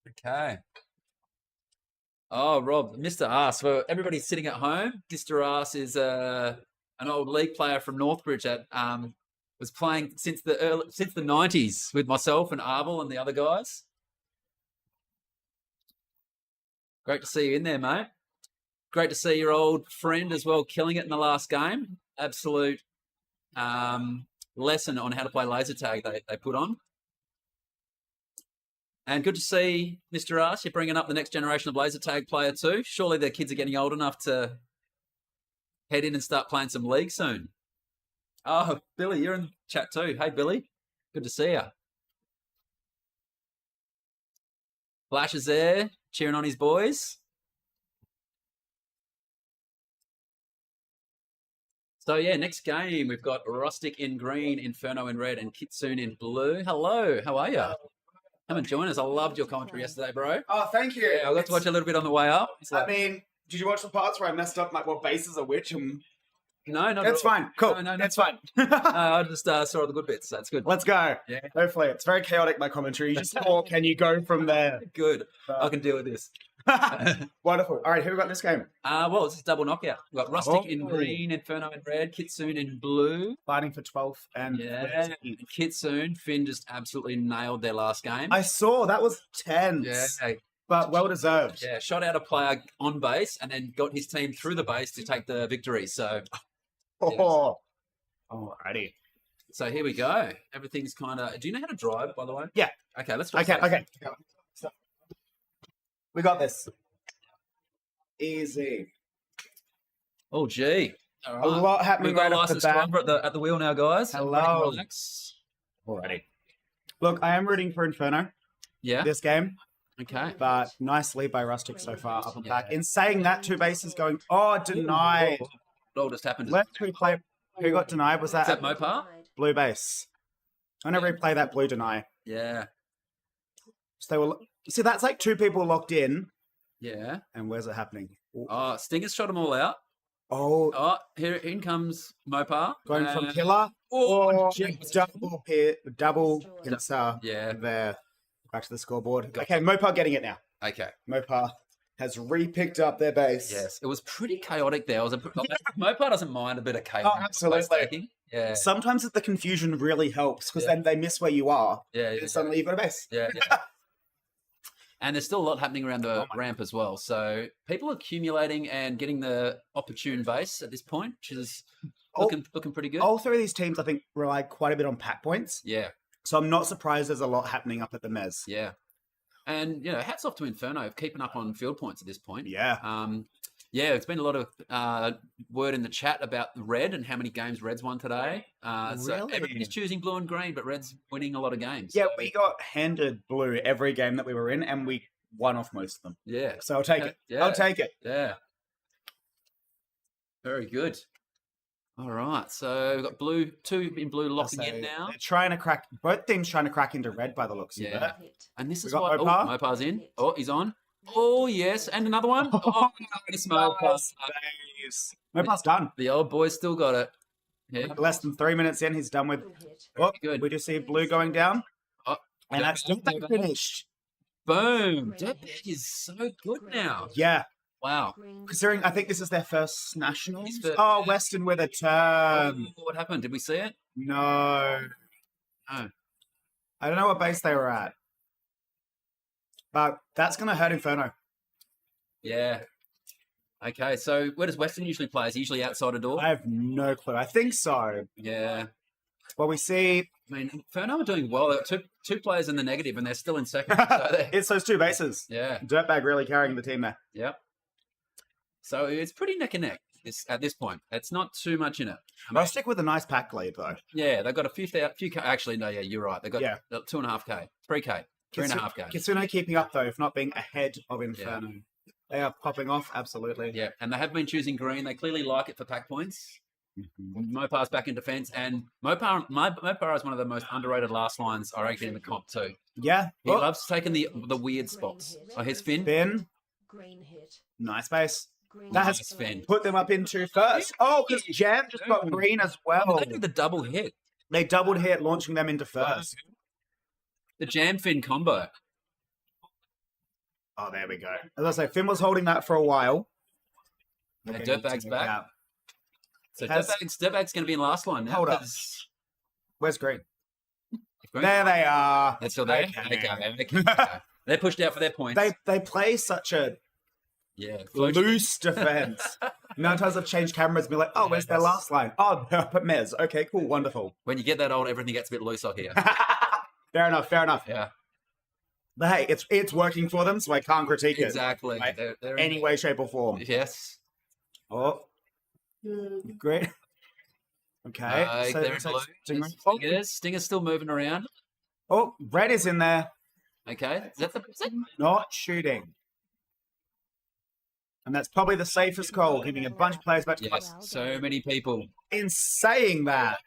Okay. Oh, Rob, Mr. Ass. For everybody sitting at home, Mr. Ass is an old league player from Northbridge that was playing since the 90s with myself and Arvel and the other guys. Great to see you in there, mate. Great to see your old friend as well killing it in the last game. Absolute lesson on how to play laser tag they put on. And good to see, Mr. Ass, you're bringing up the next generation of laser tag player too. Surely their kids are getting old enough to head in and start playing some league soon. Oh, Billy, you're in chat too. Hey, Billy. Good to see you. Flash is there, cheering on his boys. So, yeah, next game, we've got Rustic in green, Inferno in red, and Kitsune in blue. Hello, how are you? Come and join us. I loved your commentary yesterday, bro. Oh, thank you. Yeah, I got to watch a little bit on the way up. I mean, did you watch the parts where I messed up like what bases are which? And No, not it's at all. fine. Cool. No, it's fine. I just saw the good bits. That's good. Let's go. Yeah. Hopefully, it's very chaotic. My commentary. Just or can you go from there? Good. I can deal with this. Wonderful. All right, who got this game? Well, it's a double knockout. We've got Rustic in Oh. green, Inferno in red, Kitsune in blue. Fighting for 12th and Yeah. 13th. Kitsune, Finn just absolutely nailed their last game. I saw that was tense. Yeah. But well deserved. Yeah, shot out a player on base and then got his team through the base to take the victory. So Oh. Alrighty. here we go. Everything's kind of... Do you know how to drive, by the way? Yeah. Okay, let's try. Okay. We got this. Easy. Oh, gee. All A right. lot happening We've got right a off the licensed bat. driver at the wheel now, guys. Hello. Everybody can relax. Alrighty. Look, I am rooting for Inferno Yeah. this game, Okay. but nice lead by Rustic so far, up and Yeah. back. In saying that, 2 bases going, denied. What all just happened? Let's replay. Who got denied? Was Is that that Mopar? blue base? I'm going to replay that blue deny. Yeah. So they were, see, that's like 2 people locked in. Yeah. And where's it happening? Oh, Stinger's shot them all out. Oh, Oh, here in comes Mopar. going from Uh, killer Oh, or gee. double pincer Yeah. there. Back to the scoreboard. Okay, Mopar getting it now. Okay. Mopar has re-picked up their base. Yes. It was pretty chaotic there. Mopar doesn't mind a bit of chaos. Oh, absolutely. Placemaking. Yeah. Sometimes the confusion really helps because Yeah. then they miss where you are. Yeah. And suddenly you've got a base. Yeah. And there's still a lot happening around the ramp as well. So people are accumulating and getting the opportune base at this point, which is looking pretty good. All 3 of these teams, I think, rely quite a bit on pack points. Yeah. So I'm not surprised there's a lot happening up at the Mez. Yeah. And, hats off to Inferno for keeping up on field points at this point. Yeah. Yeah, it's been a lot of word in the chat about the red and how many games Red's won today. So Really? everybody's choosing blue and green, but Red's winning a lot of games. Yeah, So, we got handed blue every game that we were in, and we won off most of them. yeah, So I'll take it. Yeah. I'll take it. yeah. Very good. All right, so we've got blue, 2 in blue locking So in now. they're trying to crack. Both teams trying to crack into red by the looks of Yeah. it. And this We is got why Mopar. Mopar's in. Oh, he's on. Oh, yes. And another one. Oh, nice Mopar. Mopar's done. The old boy's still got it. Yeah. Less than 3 minutes in, he's done with. Blue hit. Oh, good. we just see blue going down. Oh, And that's Dirtbag. finished. Boom. Dirtbag is so good now. Yeah. Wow. Green Considering I think this is their first nationals. His first- Oh, Western with a turn. What happened? Did we see it? No. Oh. I don't know what base they were at. But that's going to hurt Inferno. Yeah. Okay, so where does Western usually play? Is he usually outside a door? I have no clue. I think so. Yeah. Well, we see I mean, Inferno are doing well. They've got two players in the negative, and they're still in second. So they're- it's those two bases. yeah. Dirtbag really carrying the team there. Yep. So it's pretty neck and neck at this point. It's not too much in it. I mean, Rustic with a nice pack lead, though. yeah, they've got a few K. Actually, no, yeah, you're right. They've got Yeah. 2.5K, 3K, 3.5K. Kitsune keeping up, though, if not being ahead of Inferno. They are popping off, absolutely. Yeah, and they have been choosing green. They clearly like it for pack points. Mopar's back in defense, and Mopar is one of the most underrated last lines I reckon in the comp too. Yeah. He Oh, loves taking the weird spots. Oh, his fin. Finn. green hit. Nice base. Green That has Nice Finn. put them up into first. Oh, because Jam just got green as well. They did the double hit, They doubled hit, launching them into first. the jam fin combo. Oh, there we go. As I say, Finn was holding that for a while. Yeah, Okay, Dirtbag's check it back. out. So Has- Dirtbag's going to be in last line now. Hold up. 'cause- Where's green? Green- There they are. They're still there. Okay. They're pushed out for their points. They play such a yeah. loose defense. Amount of times I've changed cameras and be like, oh, where's their last line? Oh, they're up at Mez. Okay, cool, wonderful. When you get that old, everything gets a bit looser here. Fair enough, fair enough. Yeah, But hey, it's working for them, so I can't critique exactly. Right. They're it any way, shape, or form. Yes. Oh, great. Okay, so they're in blue. Stinger's still moving around. oh, red is in there, Okay. Is that not shooting. And that's probably the safest call, giving a bunch of players back to yes. So many people. In saying that,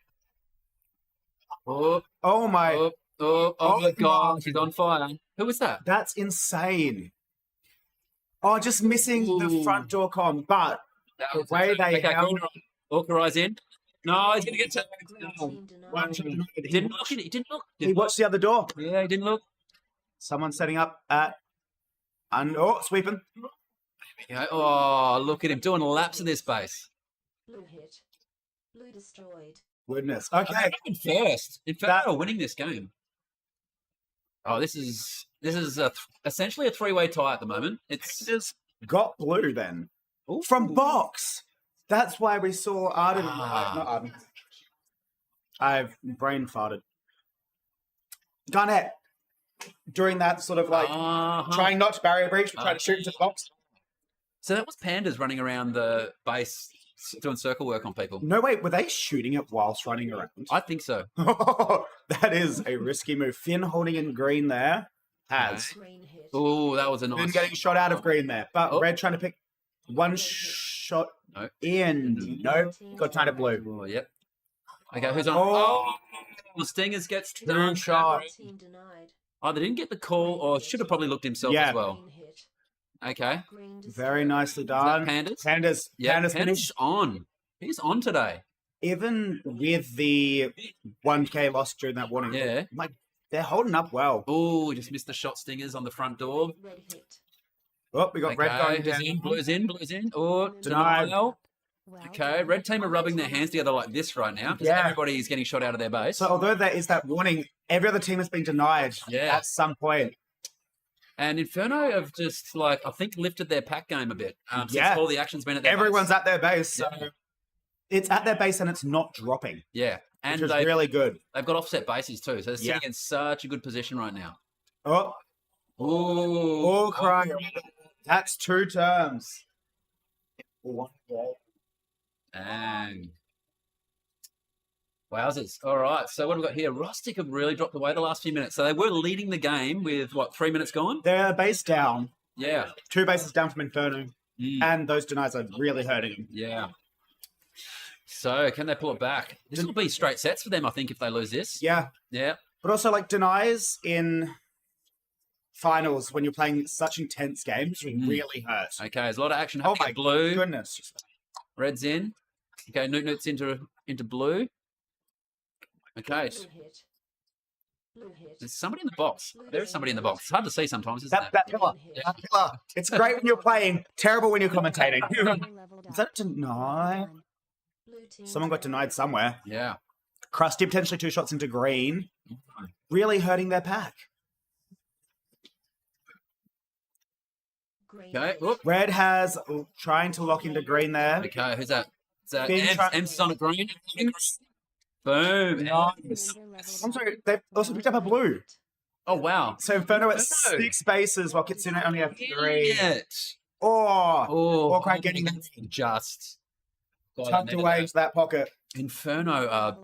Oh, oh my, oh my my. God. She's on fire. Who was that? that's insane. Oh, just missing the Ooh. front door con, but the way they Okay, held Authorise in. No, he's going to get tagged. Team denied. one shot, He didn't look. He didn't look. he watched the other door. Yeah, he didn't look. Someone setting up at, and oh, sweeping. Yeah. Oh, look at him doing laps in this base. Blue hit. Blue destroyed. Goodness. Okay. First. In fact, That- they're winning this game. Oh, this is essentially a three-way tie at the moment. It's Just got blue then. Ooh. From box. That's why we saw Arden. Ah. Not Arden. I've brain farted. Garnett. During that sort of like Uh-huh. trying not to barrier breach, but trying to shoot into the box. So that was pandas running around the base doing circle work on people. No, wait, were they shooting it whilst running around? I think so. That is a risky move. Finn holding in green there. Has. Green hit. Oh, that was a Finn nice. getting shot out of green there. But Oh. red trying to pick one shot No. in. No, got time to blue. Oh, yep. Okay, who's on? Oh. The Stingers gets Two done. shot. Team denied. Oh, they didn't get the call, or should have probably looked himself Yeah. as well. Green hit. Okay. Green Very destroyed. nicely Is that done. pandas? Pandas. Yeah, Pandas Pandas finished. is on. He's on today. Even with the 1K loss during that warning, Yeah. like they're holding up well. Oh, just missed the shot Stingers on the front door. Red hit. Oh, we got red Okay, going who's down. in, blue's in, blue's in. Oh, Denied. denial. Well Okay, done. red team are rubbing their hands together like this right now because Yeah. everybody is getting shot out of their base. So although there is that warning, every other team has been denied Yeah. at some point. And Inferno have just like I think lifted their pack game a bit. Since Yeah. all the action's been at their Everyone's base. at their base, so Yeah. it's at their base and it's not dropping, Yeah, and which is they've, really good. they've got offset bases too, so they're sitting Yeah. in such a good position right now. Oh, Oh, crying. That's 2 terms. Dang. Wowzers. All right. So what have we got here? Rustic have really dropped away the last few minutes. So they were leading the game with, 3 minutes gone? They're base down. Yeah. 2 bases down from Inferno. Mm, And those denies are really hurting them. yeah. So can they pull it back? This will be straight sets for them, I think, if they lose this. Yeah. Yeah. But also, like, denies in finals when you're playing such intense games really hurt. Okay, there's a lot of action Oh happening. my Blue, goodness. red's in. Okay, Newt's into blue. Okay, Blue hit. Blue hit. there's somebody in the box. There is somebody in the box. It's hard to see sometimes, isn't it? That pillar. Green hit. That pillar. It's great when you're playing, terrible when you're commentating. Is that denied? Blue team Someone got denied somewhere. Yeah. Krusty potentially 2 shots into green. Really hurting their pack. Green Okay. hit. Whoop. Red has trying to lock into green there. Okay, who's that? Is that Been try- M's is on a green. Boom. Nice. I'm sorry, they've also picked up a blue. Oh, wow. So Inferno at Inferno. 6 bases while Kitsune only have 3. It. Oh, Oh, Hawkeye getting just God, I tucked needed away that. into that pocket. Inferno are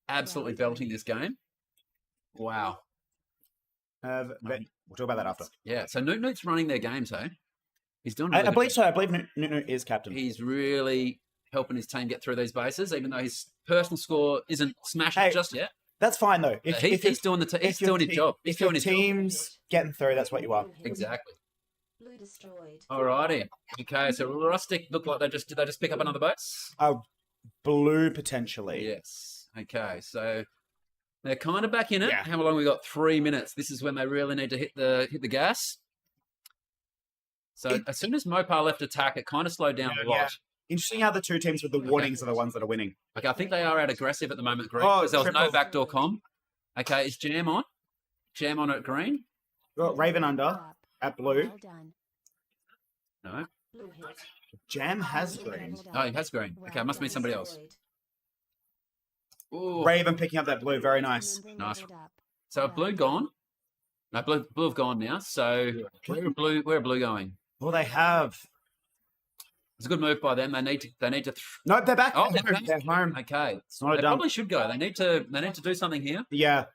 absolutely belting this game. Wow. We'll talk about that after. Yeah. So Newt's running their games, hey? He's doing. I Really believe good. so. I believe Nunu is captain. He's really helping his team get through these bases, even though his personal score isn't smashing Hey, just yet. That's fine though. He's doing the he's doing his job. He's If your doing his job. team's getting through, that's what you want. Blue hit. Exactly. Blue destroyed. Alrighty. Okay. So Rustic look like did they just pick up another base? Blue potentially. Yes. Okay. So they're kind of back in it. Yeah. How long we got? 3 minutes. This is when they really need to hit the gas. So as soon as Mopar left attack, it kind of slowed down a lot. Yeah. Interesting how the 2 teams with the warnings are the ones that are winning. Okay, I think they are out aggressive at the moment, green, Oh, because there was no triple. backdoor com. Okay, is Jam on? Jam on at green? Got Raven under at blue. Well done. No. Blue hit. Jam has green. Oh, he has green. Okay, it must be somebody else. Destroyed. Ooh. Raven picking up that blue. Very nice. Member Nice. leveled up. So are blue gone? No, blue have gone now. So where are blue going? Well, they have. It's a good move by them. They need to. Nope, they're back. Oh, they're they're home. They're home. Okay, It's not a they dump. probably should go. They need to do something here. Yeah.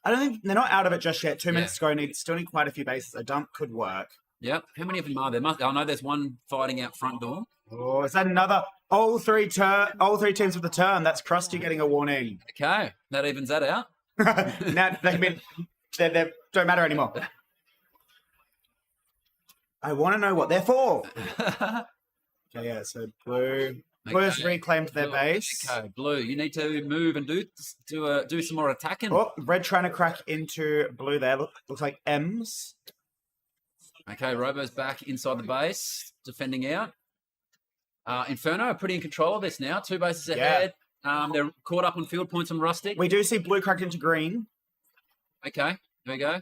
I don't think they're not out of it just yet. 2 Yeah. minutes to go. Still need quite a few bases. A dump could work. Yep. How many of them are there? I know there's one fighting out front door. Oh, is that another? All three teams with the turn. That's Krusty getting a warning. Okay, that evens that out. Now they don't matter anymore. I want to know what they're for. Okay, yeah. So blue. Blue has Okay. reclaimed their Blue, base. Okay, blue. You need to move and do some more attacking. Oh, red trying to crack into blue there. Looks like M's. Okay, Robo's back inside the base, defending out. Inferno are pretty in control of this now. 2 bases ahead. They're caught up on field points on Rustic. We do see blue cracked into green. Okay, there we go.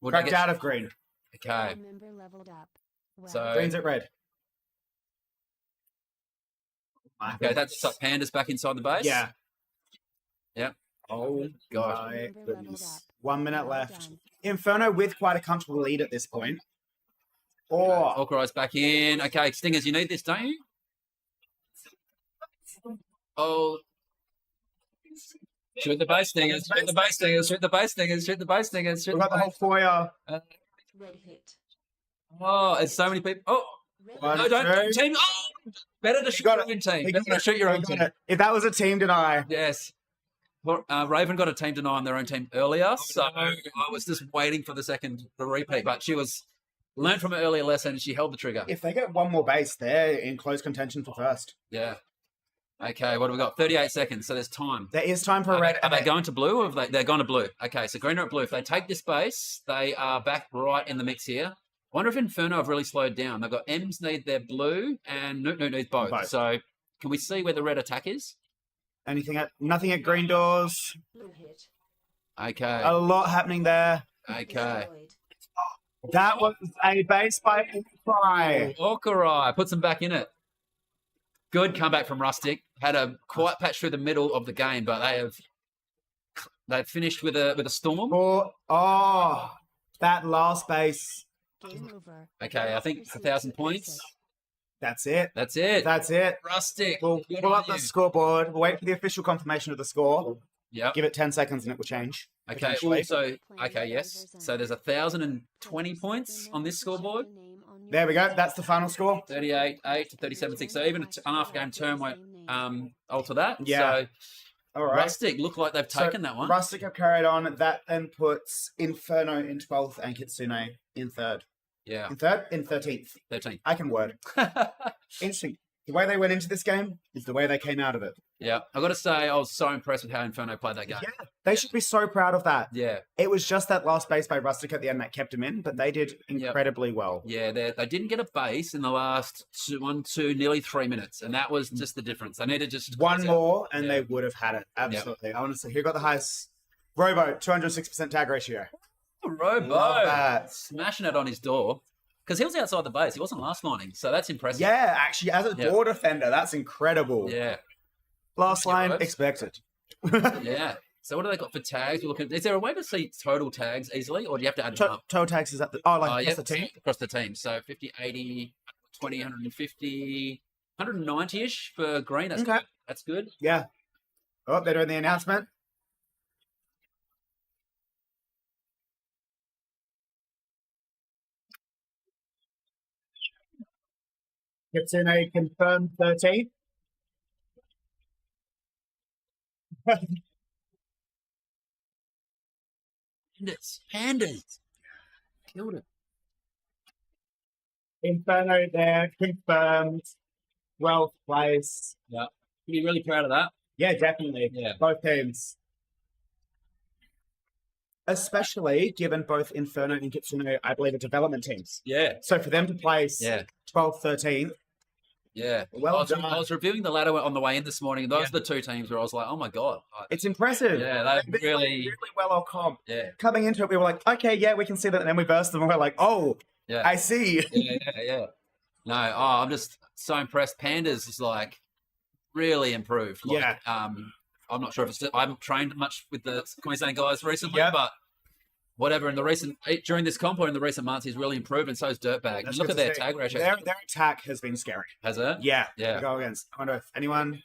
What did I Cracked get? out of green. Okay, Member leveled up. Well So- Green's at red. okay, that's like Panda's back inside the base. Yeah. Yep. Oh, God. my Member leveled goodness. up. 1 minute Well left. done. Inferno with quite a comfortable lead at this point. Oh, Hawkeye's back in. Okay, Stingers, you need this, don't you? Oh. Shoot the base Stingers, shoot the base Stingers, shoot the base Stingers, shoot the base Stingers, shoot we've the got the whole base. foyer. Red hit. Oh, it's so many people. Oh, Red One, no, don't two. team. Oh, better to shoot got your it. own team. He Better got to it. shoot your He own got team. it. If that was a team deny. Yes. Well, Raven got a team deny on their own team earlier, so I was just waiting for the repeat, but she learned from an earlier lesson and she held the trigger. If they get one more base, they're in close contention for first. Yeah. Okay, what have we got? 38 seconds, so there's time. There is time for a red. Are they going to blue or they're going to blue? Okay, so green or blue. If they take this base, they are back right in the mix here. Wonder if Inferno have really slowed down. They've got M's need their blue and Newt needs both. Both. So can we see where the red attack is? Nothing at green doors. Blue hit. Okay. A lot happening there. Okay. Destroyed. That was a base by Fry. Okarai puts them back in it. Good comeback from Rustic. Had a quiet patch through the middle of the game, but they've finished with a storm. Oh, that last base. Game over. Okay, I think it's 1,000 points. That's it. That's it. That's it. Rustic. We'll Good pull on up the you. scoreboard. We'll wait for the official confirmation of the score. Yep. Give it 10 seconds and it will change. Okay. potentially. Also, okay, yes. So there's 1,020 points on this scoreboard. There we go. That's the final score. 38-8 to 37-6. So even an after game turn won't alter that. Yeah. So All right. Rustic look like they've So, taken that one. Rustic have carried on. That then puts Inferno in 12th and Kitsune in 3rd. Yeah, In 3rd? In 13th. 13. I can word. Interesting. The way they went into this game is the way they came out of it. Yeah, I've got to say, I was so impressed with how Inferno played that game. Yeah, they should be so proud of that. Yeah, It was just that last base by Rustic at the end that kept him in, but they did incredibly well. yeah, they didn't get a base in the last nearly 3 minutes, and that was just the difference. They needed just One more, and Yeah. they would have had it. Absolutely. I want to see who got the highest. Robo, 206% tag ratio. Robo Love that. smashing it on his door because he was outside the base. He wasn't last lining, so that's impressive. Yeah, actually, as a Yeah. door defender, that's incredible. Yeah, Last line, Heroes. expected. yeah. So what do they got for tags? We're looking. Is there a way to see total tags easily, or do you have to add them up? Toe tags is at the... Oh, like Yep, across the team? across the team. So 50, 80, 20, 150, 190-ish for green. That's Okay. good. That's good. Yeah. Oh, they're doing the announcement. Kitsune confirmed 13. Pandas. Killed it. Inferno there, confirmed. 12th place. Can be really proud of that. Yeah, definitely. Yeah. Both teams. Especially given both Inferno and Kitsune, I believe, are development teams. Yeah. So for them to place Yeah. 12th, 13th, Yeah. Well done. I was reviewing the ladder on the way in this morning, and those are the two teams where I was like, oh my God. it's impressive. Yeah, They've they been playing really. really well on comp. Yeah. Coming into it, we were like, okay, yeah, we can see that. And then we burst them and we're like, oh, Yeah. I see. Yeah. No, I'm just so impressed. Pandas is like really improved. Like, Yeah. I'm not sure if I haven't trained much with the Queensland guys recently, Yeah. but whatever. During this comp or in the recent months, he's really improved, and so is Dirtbag. That's Look good at to their see. tag ratio. Their attack has been scary. Has it? Yeah. Yeah. To go against. I wonder if anyone.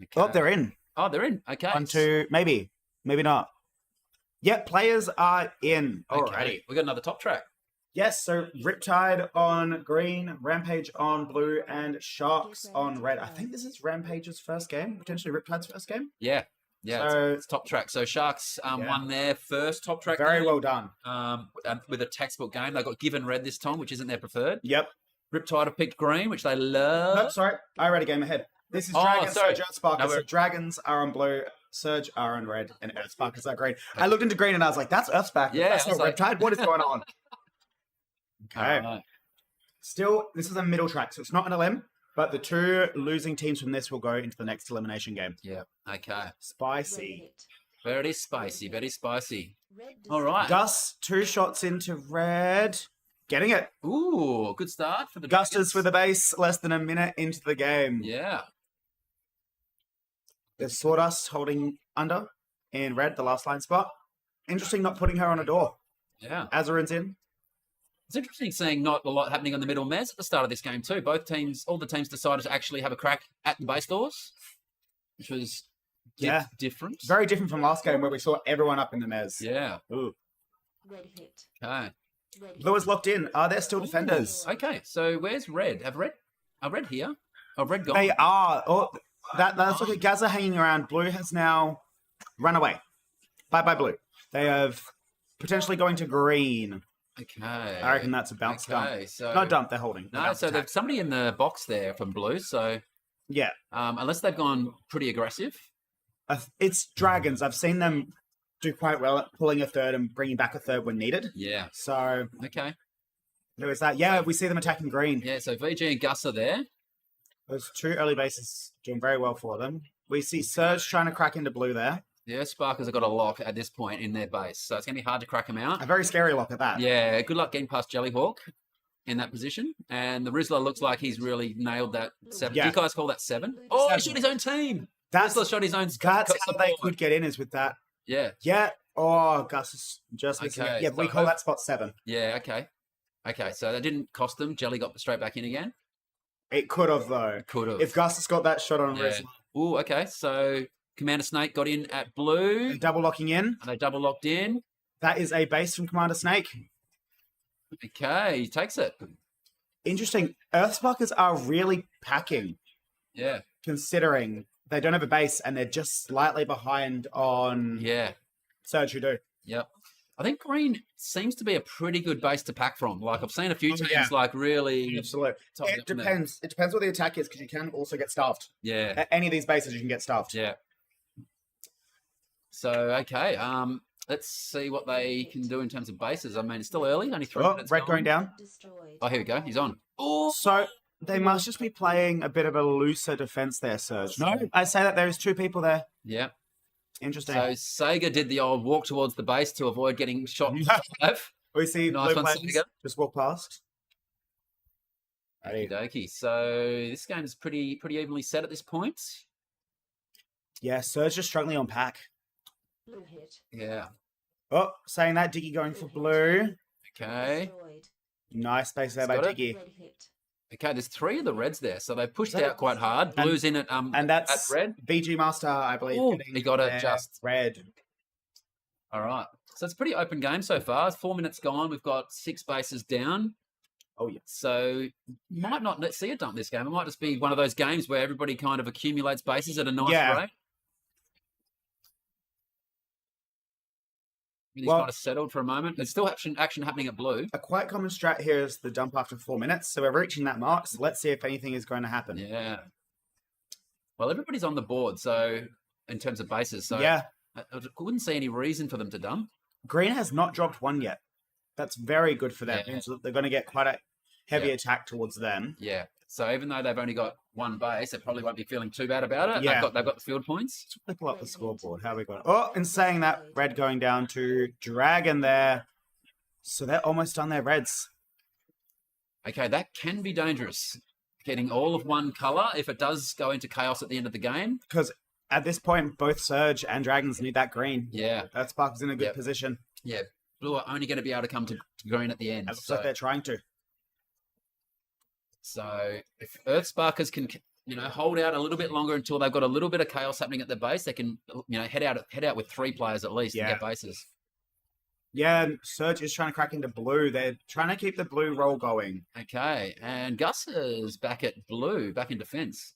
Okay. Oh, they're in. Oh, they're in. Okay. 1, 2, maybe. Maybe not. Yeah, players are in. Alrighty. Okay. We got another top track. Yes, so Riptide on green, Rampage on blue, and Sharks on red. I think this is Rampage's first game, potentially Riptide's first game. Yeah. Yeah. So- It's top track. So Sharks Yeah. won their first top track. Very game, well done. with a textbook game. They got given red this time, which isn't their preferred. Yep. Riptide have picked green, which they love. No, sorry, I read a game ahead. This is Oh, Dragon, sorry. Surge, Earthsparkers. No, So we're- Dragons are on blue, Surge are on red, and Earthsparkers are green. I looked into green and I was like, that's Earthsparkers. Yeah, That's I not was like- Riptide. What is going on? Okay. Alright. Still, this is a middle track, so it's not an LM, but the two losing teams from this will go into the next elimination game. Yeah. Okay. Spicy. Very spicy. Very spicy. Red All right. Gus, 2 shots into red. Getting it. Ooh, good start for the Gustus Dragons. with a base, less than a minute into the game. Yeah. There's Sawdust holding under in red, the last line spot. Interesting not putting her on a door. Yeah. Azarin's in. It's interesting seeing not a lot happening on the middle mez at the start of this game too. All the teams decided to actually have a crack at the base doors, which was different. Very different from last game where we saw everyone up in the mez. Yeah. Ooh. Red hit. Okay. Red Blue is locked in. Are there still defenders? Okay. So where's red? Are red here? Oh, red gone. They are. Oh, let's look at Gaza hanging around. Blue has now run away. Bye-bye, Blue. They have potentially going to green. Okay. I reckon that's a bounce dump. Okay. So Not dump, they're holding. No, Bounce so attack. there's somebody in the box there from blue. So Yeah. unless they've gone pretty aggressive. It's Dragons. I've seen them do quite well at pulling a third and bringing back a third when needed. Yeah. So Okay. there is that. Yeah, we see them attacking green. Yeah. So VG and Gus are there. Those 2 early bases doing very well for them. We see Surge trying to crack into blue there. Yeah, Sparkers have got a lock at this point in their base, so it's going to be hard to crack them out. A very scary lock at that. Yeah, good luck getting past Jellyhawk in that position. And the Rizzler looks like he's really nailed that 7. Yeah. Do you guys call that 7? Oh, he 7. shot his own team. That's Rizzler shot his own how support. they could get in is with that. Yeah, Yeah. Oh, Gus is just missing Okay, it. Yeah, so we call that spot 7. yeah, okay. Okay, so that didn't cost them. Jelly got straight back in again. It could have, though. Could have. If Gus has got that shot on Yeah. Rizzler. Ooh, okay. So Commander Snake got in at blue. They're double locking in. And they double locked in. That is a base from Commander Snake. Okay, he takes it. Interesting. Earthsparkers are really packing. Yeah. considering they don't have a base and they're just slightly behind on Yeah. Surge who do. Yep. I think green seems to be a pretty good base to pack from. Like I've seen a few Oh, teams yeah. like really. Absolutely. toughen It up from there. depends. It depends what the attack is because you can also get stuffed. Yeah. At any of these bases, you can get stuffed. Yeah. So okay. Let's see what they can do in terms of bases. I mean, it's still early. Only 3 Oh, minutes. red gone. going down. Destroyed. Oh, here we go. He's on. Oh. So they must just be playing a bit of a looser defense there, Surge. No, I say that there's 2 people there. Yeah. Interesting. So Sega did the old walk towards the base to avoid getting shot. Live. we see Nice blue one, players Sega. just walk past. Okie dokie. So this game's pretty evenly set at this point. Yeah, Surge just struggling on pack. Blue hit. Yeah. Oh, saying that, Diggy going for blue. Okay. Destroyed. Nice space there by Got it. Diggy. Red hit. Okay. There's 3 of the reds there, so they pushed Is that- out quite hard. and- Blue's in at And that's at red. VG Master, I believe. Oh, getting he got it their just. red. All right. So it's a pretty open game so far. It's 4 minutes gone. We've got 6 bases down. Oh, yeah. So might not see a dump this game. It might just be one of those games where everybody kind of accumulates bases at a nice Yeah. rate. He's Well- kind of settled for a moment. There's still action happening at blue. A quite common strat here is the dump after 4 minutes. So we're reaching that mark. So let's see if anything is going to happen. Yeah. Well, everybody's on the board, so in terms of bases, so Yeah. I wouldn't see any reason for them to dump. Green has not dropped 1 yet. That's very good for them. Yeah. Means that they're going to get quite a heavy Yeah. attack towards them. Yeah. So even though they've only got 1 base, they probably won't be feeling too bad about it. Yeah. They've got the field points. Let's pull up the scoreboard. How we got? Oh, in saying that, red going down to Dragon there. So they're almost done their reds. Okay, that can be dangerous. Getting all of one color if it does go into chaos at the end of the game. Because at this point, both Surge and Dragons need that green. Yeah. That Sparkle's in a good Yep. position. Yeah. Blue are only going to be able to come to green at the end. It looks So, like they're trying to. so if Earth Sparkers can, hold out a little bit longer until they've got a little bit of chaos happening at the base, they can, head out with 3 players at least and Yeah. get bases. Yeah, and Surge is trying to crack into blue. They're trying to keep the blue roll going. Okay, and Gus is back at blue, back in defense.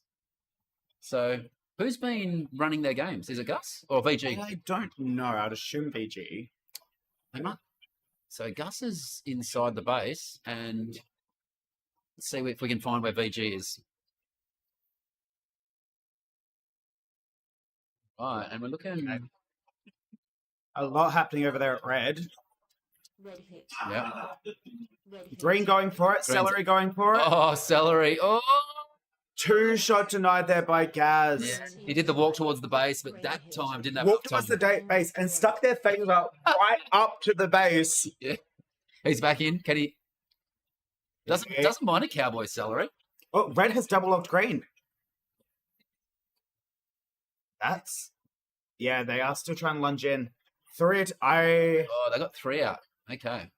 So who's been running their games? Is it Gus or VG? I don't know. I'd assume VG. They might. So Gus is inside the base, and let's see if we can find where VG is. Right, and we're looking. A lot happening over there at red. Red hit. Yeah. Red hit. Green going for it. Green's- Celery going for it. Oh, celery! Oh, 2 shot denied there by Gaz. yeah. He did the walk towards the base, but that time didn't have enough Walked towards the time. base and stuck their finger right up to the base. He's back in. Can he? Doesn't mind a cowboy celery. Oh, red has double locked green. Yeah, they are still trying to lunge in. 3 Oh, they got 3 out. Okay.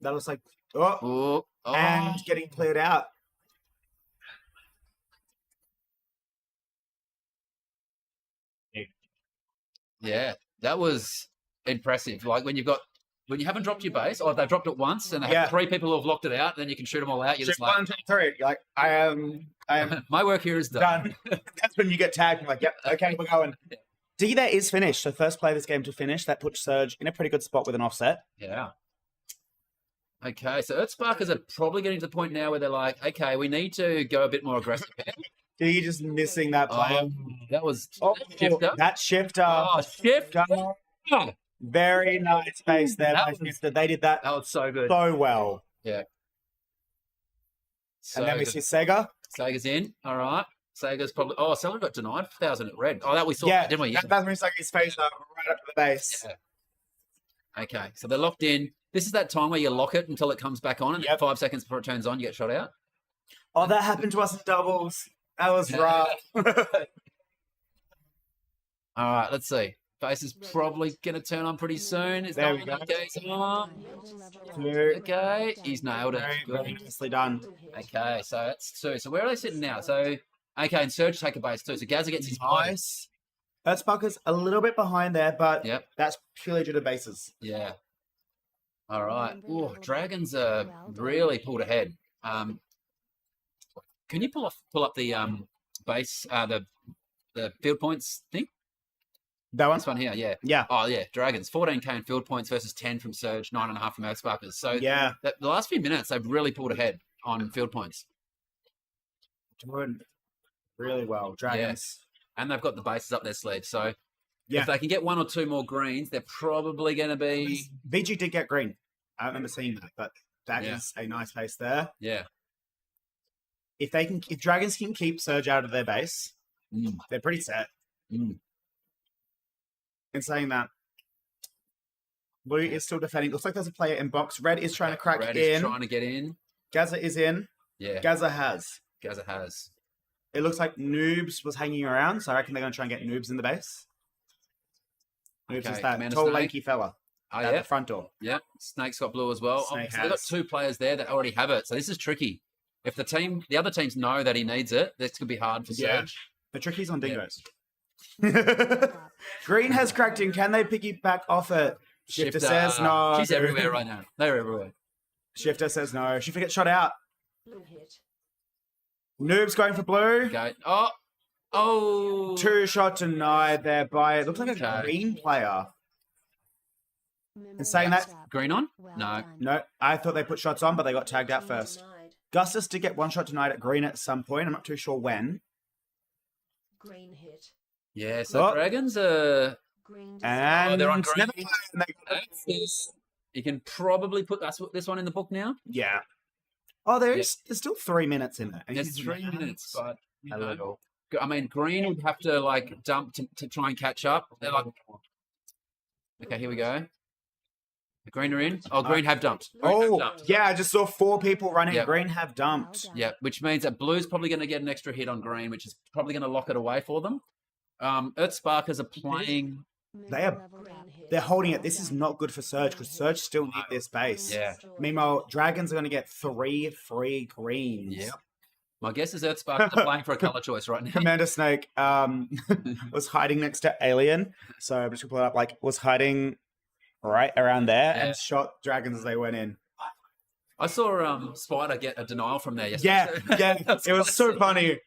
that looks like Oh, and getting cleared out. yeah, that was impressive. Like when you haven't dropped your base, or if they've dropped it once and they Yeah. have 3 people who have locked it out, then you can shoot them all out. You're Shoot just like, 1, 2, 3. You're like, I am my work here is done. done. That's when you get tagged. You're like, yep, okay, we're going. D there is finished. So first play of this game to finish. That puts Surge in a pretty good spot with an offset. Yeah. Okay, so Earthsparkers are probably getting to the point now where they're like, okay, we need to go a bit more aggressive. D just missing that player. That was Oh, Shifter. that shifter. Oh, Shifter. Very nice base there That by was- Shifter. They did that That was so good. so well. So And then we good. see Sega. Sega's in. All right. Sega's probably. Oh, Seller got denied 1,000 at red. Oh, that we saw, Yeah, didn't we? Yeah. that's when Sega's face up right up to the base. Yeah. Okay, so they're locked in. This is that time where you lock it until it comes back on, and then Yep. 5 seconds before it turns on, you get shot out. Oh, that happened to us in doubles. That was rough. All right, let's see. Base is probably going to turn on pretty soon. Is There that we one go. that goes on? Two. Okay, he's nailed it. Very, very Good. nicely done. Okay, so that's 2. So where are they sitting now? So, okay, and Surge take a base too. So Gazza gets his body. Nice. Earthsparker's a little bit behind there, but Yep. that's purely due to bases. Yeah. All right. Oh, Dragons are really pulled ahead. Can you pull up the base, the field points thing. That one? This one here, yeah. Yeah. Oh, yeah, Dragons. 14k in field points versus 10 from Surge, 9.5 from Earthsparkers. So Yeah. the last few minutes, they've really pulled ahead on field points. Doing really well. Dragons. And they've got the bases up their sleeve. So Yeah. if they can get 1 or 2 more greens, they're probably going to be... VG did get green. I don't remember seeing that, but that is a nice base there. Yeah. If Dragons can keep Surge out of their base, they're pretty set. In saying that, Blue is still defending. Looks like there's a player in box. Red is trying to crack Red in. is trying to get in. Gaza is in. Yeah. Gaza has. Gaza has. It looks like Noobs was hanging around, so I reckon they're going to try and get Noobs in the base. Noobs Okay, is that Commander tall, Snake. lanky fella Oh, at yeah. the front door. Yeah. Snake's got blue as well. Snake So they've got has. 2 players there that already have it. So this is tricky. If the other teams know that he needs it, this could be hard for Yeah. Surge. The tricky's on Dingoes. Green has cracked in. Can they piggyback off it? Shifter says no. She's everywhere right now. They're everywhere. Shifter says no. Shifter gets shot out. Blue hit. Noob's going for blue. Okay. Oh. 2 shot denied there by, it looks like a Okay. green player. Member saying that- up. Green on? Well No. done. No, I thought they put shots on, but they got tagged out Green first. denied. Gustus did get 1 shot denied at green at some point. I'm not too sure when. Green hit. Yeah, so Oh. Dragons Green And they're on never green. mind, they got it. you can probably put this one in the book now. Yeah. Oh, there's still 3 minutes in there. And There's he's 3 mad. minutes, but you A know, little. I mean, Green would have to like dump to try and catch up. They're like, okay, here we go. The Green are in. Oh, Green have dumped. Green have Oh, dumped. yeah, I just saw 4 people running. Yep. Green have dumped. Well done. Yeah, which means that Blue's probably going to get an extra hit on Green, which is probably going to lock it away for them. Earthsparkers are playing. They are- They're holding it. This is not good for Surge because Surge still need this base. Yeah. Meanwhile, Dragons are going to get 3 free greens. Yeah. My guess is Earthsparkers are playing for a color choice right now. Commander Snake was hiding next to Alien. So I'm just going to pull it up. Like, was hiding right around there Yeah. and shot Dragons as they went in. I saw Spider get a denial from there Yeah, yesterday. yeah. That's It was so classic. funny.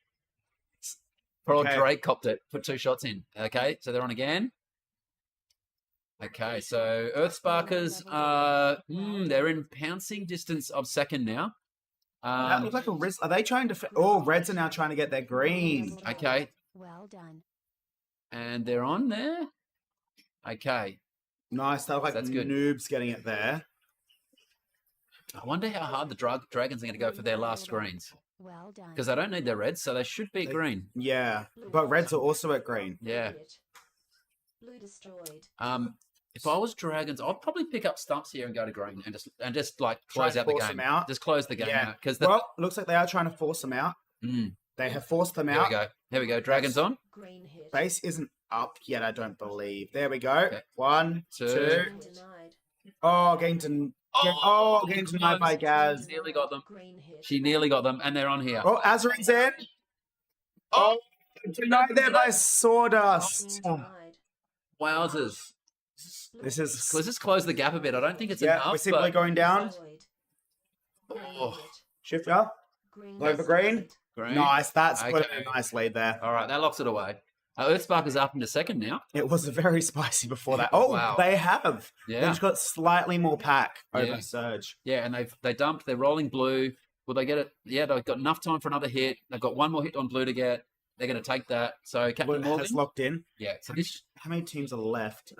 Poor old Okay. Drake copped it, put 2 shots in. Okay, so they're on again. Okay, so Earthsparkers they're in pouncing distance of second now. That looked like a risk. Are they trying to... Reds are now trying to get their green. Okay, Well done. and they're on there. Okay, Nice. That looked like That's good. Noobs getting it there. I wonder how hard the Dragons are going to go for their last greens. Well done. Because they don't need their reds, so they should be They- green. Yeah. But Reds are also at green. Yeah. Blue destroyed. If I was Dragons, I'd probably pick up stumps here and go to green and just like Try close and out the force game. them out. Just close the game Yeah. out because Well, looks like they are trying to force them out. They have forced them There we out. go. There we go. Dragons on. Green hit. Base isn't up yet, I don't believe. There we go. Okay. 1, Two. 2. Green denied. Oh, getting denied by Gaz. Nearly got them. Green hit. She nearly got them, and they're on here. Oh, Azarin's in. Oh, denied there by Sawdust. Green denied. Wowzers. This is... Let's just close the gap a bit. I don't think it's Yeah, enough. we're simply but going down. Destroyed. Green Oh. hit. Shifter. Green Go for green. destroyed. green. Nice. That's put Okay. a nice lead there. All right, that locks it away. Earthsparkers up into second now. It was very spicy before that. Oh, Wow. they have. They've Yeah, just got slightly more pack over Yeah. Surge. yeah, and they dumped. They're rolling blue. Will they get it? Yeah, they've got enough time for another hit. They've got 1 more hit on blue to get. They're going to take that. So Blue Captain Morgan. has locked in. Yeah. So this. How many teams are left?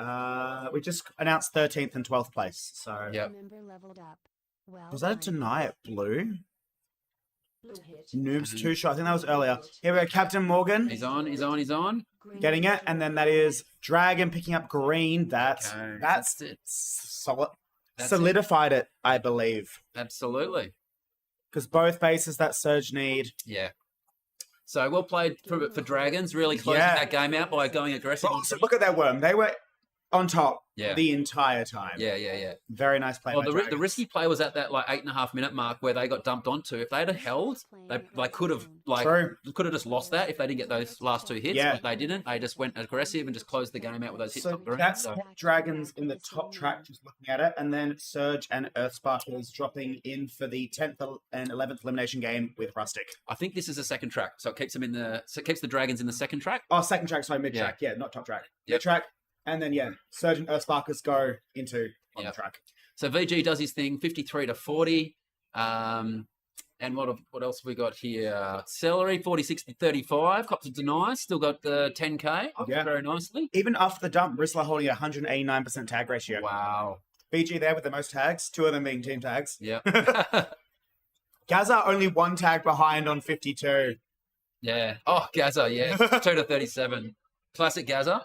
We just announced 13th and 12th place. So Yeah. Member leveled up. Well was that a done. deny at blue? Blue hit. Noobs 2 shot. I think that was earlier. Here we go. Captain Morgan He's on. He's on. He's on. Green getting it, and then that is Dragon picking up green. That's Okay, that's it. solid. That's Solidified it, I believe, Absolutely. because both bases that Surge need. Yeah. So well played for Dragons, really closing Yeah. that game out by going aggressive. Oh, so look at their worm. They were on top. Yeah. the entire time. Yeah. Very nice play. Well, by the Dragons. risky play was at that like 8.5 minute mark where they got dumped onto. If they'd have held, they could have True. just lost that if they didn't get those last 2 hits. Yeah. But they didn't. They just went aggressive and just closed the game out with those hits So on green. that's So Dragons in the top track, just looking at it, and then Surge and Earthsparkers dropping in for the 10th and 11th elimination game with Rustic. I think this is the second track, so it keeps them in the keeps the Dragons in the second track. Oh, second track, sorry, mid track. Yeah, not top track. Yep. Mid track, and then Surge and Earthsparkers go into on the track. So VG does his thing, 53 to 40. And what else have we got here? Celery, 46 to 35. Cops of Deny, still got the 10K. Yeah. Very nicely. Even after the dump, Rizzler holding a 189% tag ratio. Wow. BG there with the most tags, 2 of them being team tags. Yeah. Gaza only 1 tag behind on 52. Yeah. Oh, Gaza, yeah. 2 to 37. Classic Gaza.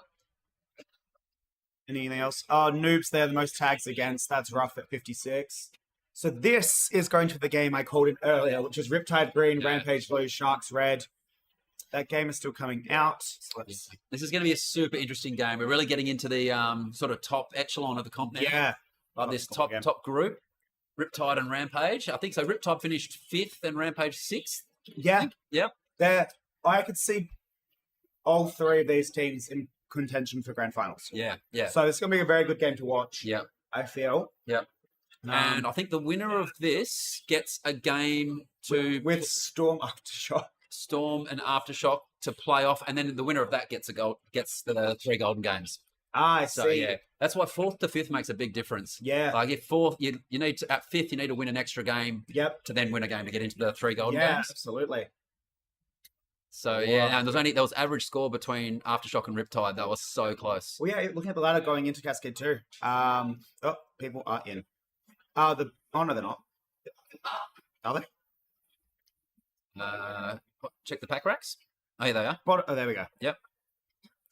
Anything else? Oh, Noobs there, the most tags against. That's rough at 56. So this is going to the game I called it earlier, which is Riptide Green, Rampage Blue, Sharks Red. That game is still coming out. So let's... This is going to be a super interesting game. We're really getting into the sort of top echelon of the comp now. Yeah. Like this top group. Riptide and Rampage. I think so. Riptide finished 5th and Rampage 6th. Yeah. Yep. I could see all 3 of these teams in contention for grand finals. Yeah. So it's going to be a very good game to watch. Yeah. I feel. Yep. And I think the winner of this gets a game to with Storm Aftershock. Storm and Aftershock to play off, and then the winner of that gets the 3 golden games. I see. So yeah, that's why 4th to 5th makes a big difference. Yeah. Like if 4th, you need to at 5th you need to win an extra game. Yep. To then win a game to get into the 3 golden yeah, games. Absolutely. So yeah, and there was average score between Aftershock and Riptide that was so close. Well, yeah, looking at the ladder going into Cascade 2. People are in. No, they're not. Are they? Check the pack racks. Oh, yeah, they are. There we go. Yep.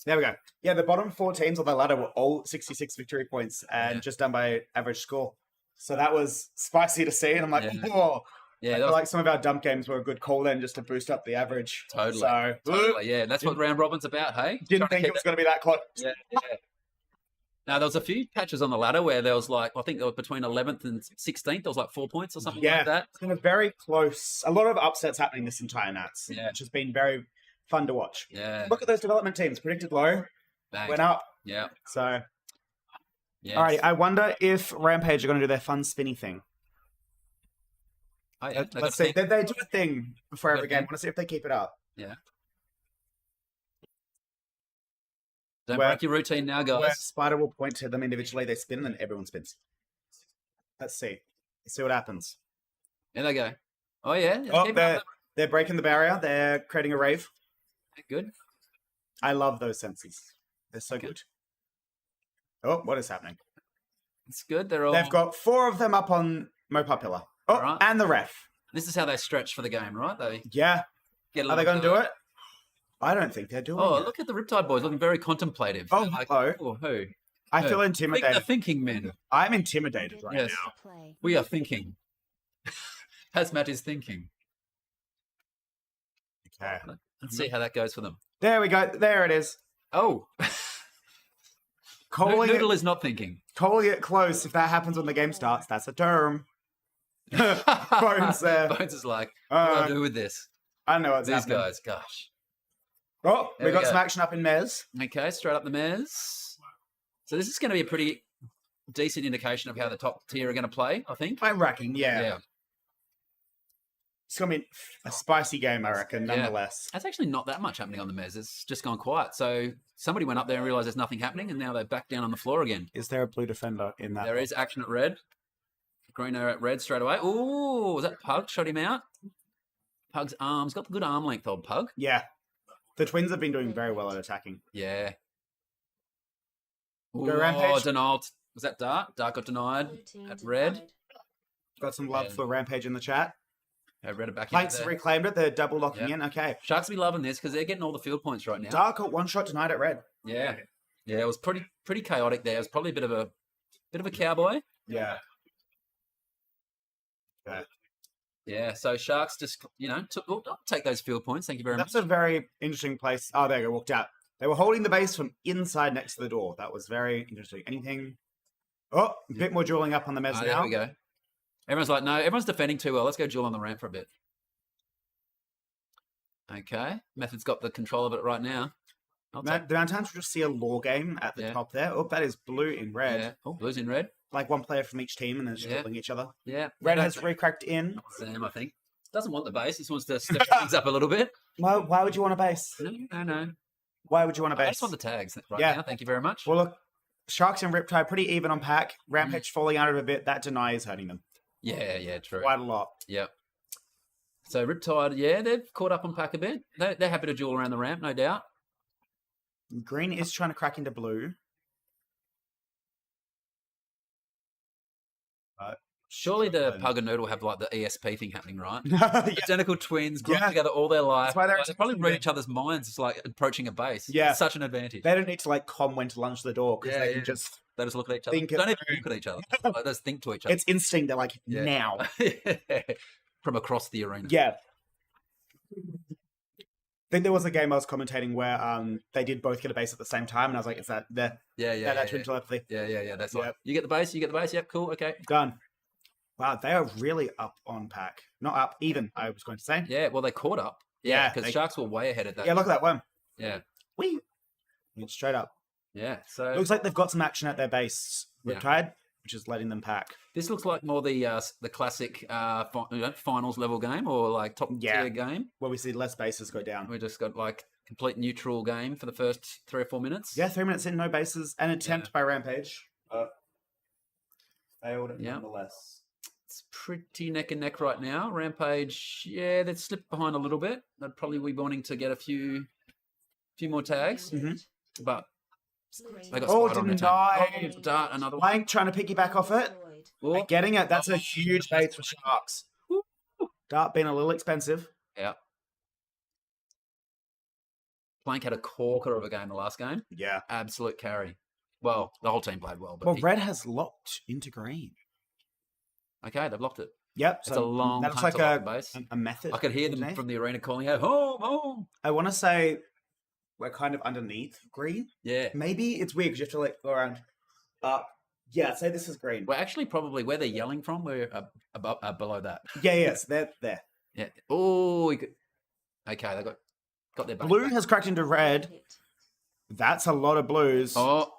There we go. Yeah, the bottom 4 teams on the ladder were all 66 victory points and just done by average score. So that was spicy to see. And I'm like, whoa. Yeah, I feel like some of our dump games were a good call then just to boost up the average. Totally. So, totally. Yeah, that's what round robin's about, hey? Didn't think it was going to be that close. Yeah. Now, there was a few patches on the ladder where there was like, I think there was between 11th and 16th, there was like 4 points or something like that. It's been a very close, a lot of upsets happening this entire Nats, which has been very fun to watch. Yeah. Look at those development teams. Predicted low, went up. Yeah. So, yes. All right, I wonder if Rampage are going to do their fun spinny thing. Oh, yeah. Let's see. They do a thing before every game. I want to see if they keep it up. Yeah. Don't break your routine now, guys. Where Spider will point to them individually, they spin, and then everyone spins. Let's see. Let's see what happens. There they go. Oh, yeah. They're breaking the barrier. They're creating a rave. Good. I love those senses. They're so good. Oh, what is happening? It's good. They've got 4 of them up on Mopar Pillar. Oh, right. And the ref. This is how they stretch for the game, right? Are they going to do it? I don't think they're doing it. Oh, look at the Riptide boys looking very contemplative. Oh, hello. Who? I feel intimidated. They're thinking men. I'm intimidated right now. We are thinking. Hazmat is thinking. Okay. Let's see how that goes for them. There we go. There it is. Oh. Noodle is not thinking. Calling it close. If that happens when the game starts, that's a term. Bones there. Bones is like, what do I do with this? I know what's happening. These guys, gosh. Oh, we got some action up in Mez. Okay, straight up the Mez. So this is going to be a pretty decent indication of how the top tier are going to play, I think. I reckon, yeah. It's going to be a spicy game, I reckon, nonetheless. There's actually not that much happening on the Mez. It's just gone quiet. So somebody went up there and realised there's nothing happening, and now they're back down on the floor again. Is there a blue defender in that? There is action at red. Green arrow at red straight away. Ooh, was that Pug? Shot him out. Pug's arms. Got the good arm length, old Pug. Yeah. The Twins have been doing very well at attacking. Yeah. Ooh, Go Rampage. Oh, denied. Was that Dark? Dark got denied at red. Got some love for Rampage in the chat. Red back Planks have reclaimed it. They're double locking in. Okay. Sharks will be loving this because they're getting all the field points right now. Dark got 1 shot denied at red. Yeah. Yeah, it was pretty chaotic there. It was probably a bit of a cowboy. Yeah. Yeah, so Sharks just, I'll take those field points. Thank you very much. That's a very interesting place. Oh, there you go. Walked out. They were holding the base from inside next to the door. That was very interesting. Anything? Oh, a bit more dueling up on the mez Ah, now. there we go. Everyone's like, no, everyone's defending too well. Let's go duel on the ramp for a bit. Okay. Method's got the control of it right now. The amount of times we just see a law game at the Yeah. top there. Oh, that is blue in red. Yeah. Oh, blue's in red. Like one player from each team and then just Yeah. dueling each other. Yeah. Red has recracked in. Sam, I think. Doesn't want the base. Just wants to step things up a little bit. Why would you want a base? No. Why would you want a I base? just want the tags right Yeah. now. Thank you very much. Well, look, Sharks and Riptide pretty even on pack. Rampage falling out of a bit. That deny is hurting them Yeah, true. quite a lot. Yep. So Riptide, yeah, they've caught up on pack a bit. They're happy to duel around the ramp, no doubt. Green is trying to crack into blue. Surely the Pug and Noodle have like the ESP thing happening, right? Yeah. Identical twins, grew up Yeah. together all their life. That's why they're Like, they probably read yeah. each other's minds. It's like approaching a base. Yeah. It's such an advantage. They don't need to like when to lunge the door because they Yeah. can just. They just look at each other. Think it Don't even through. look at each other. Like, they just think to each other. It's instinct. They're like Yeah. now. From across the arena. Yeah. I think there was a game I was commentating where they did both get a base at the same time, and I was like, "Is that there? Yeah. That's twin telepathy Yeah. That's like, Yep. you get the base, Yep, cool, okay. done." Wow, they are really up on pack. Not up, even. I was going to say. Yeah, well, they caught up. Yeah, because they- Sharks were way ahead of that. Yeah, look at that one. Yeah. Wee. Went straight up. Yeah. So Looks like they've got some action at their base. Yeah. Riptide, which is letting them pack. this looks like more the classic finals level game or like top Yeah. tier game. Where we see less bases go down. We just got like complete neutral game for the first 3 or 4 minutes. Yeah, 3 minutes in, no bases. An attempt by Rampage. Failed Yeah. nonetheless. It's pretty neck and neck right now. Rampage, yeah, they've slipped behind a little bit. They'd probably be wanting to get a few more tags, but they got Oh, spied on their denied. turn. Oh, dart, another one. Blank trying to piggyback off it. Oh, Getting it. That's a huge bait for Sharks. Dart being a little expensive. yeah. Plank had a corker of a game the last game. Yeah. Absolute carry. Well, the whole team played well, but Well, red has locked into green. okay, they've locked it. Yep. It's a long that looks time like to lock the base. a method. I could hear them underneath. from the arena calling out, home, home. I want to say we're kind of underneath green. Yeah. Maybe it's weird because you have to like go around. Yeah, say this is green. We're actually probably where they're yelling from. We're below that. Yeah, yes, they're there. Yeah. Oh, okay. They got their back. Blue has cracked into red. That's a lot of blues. Oh.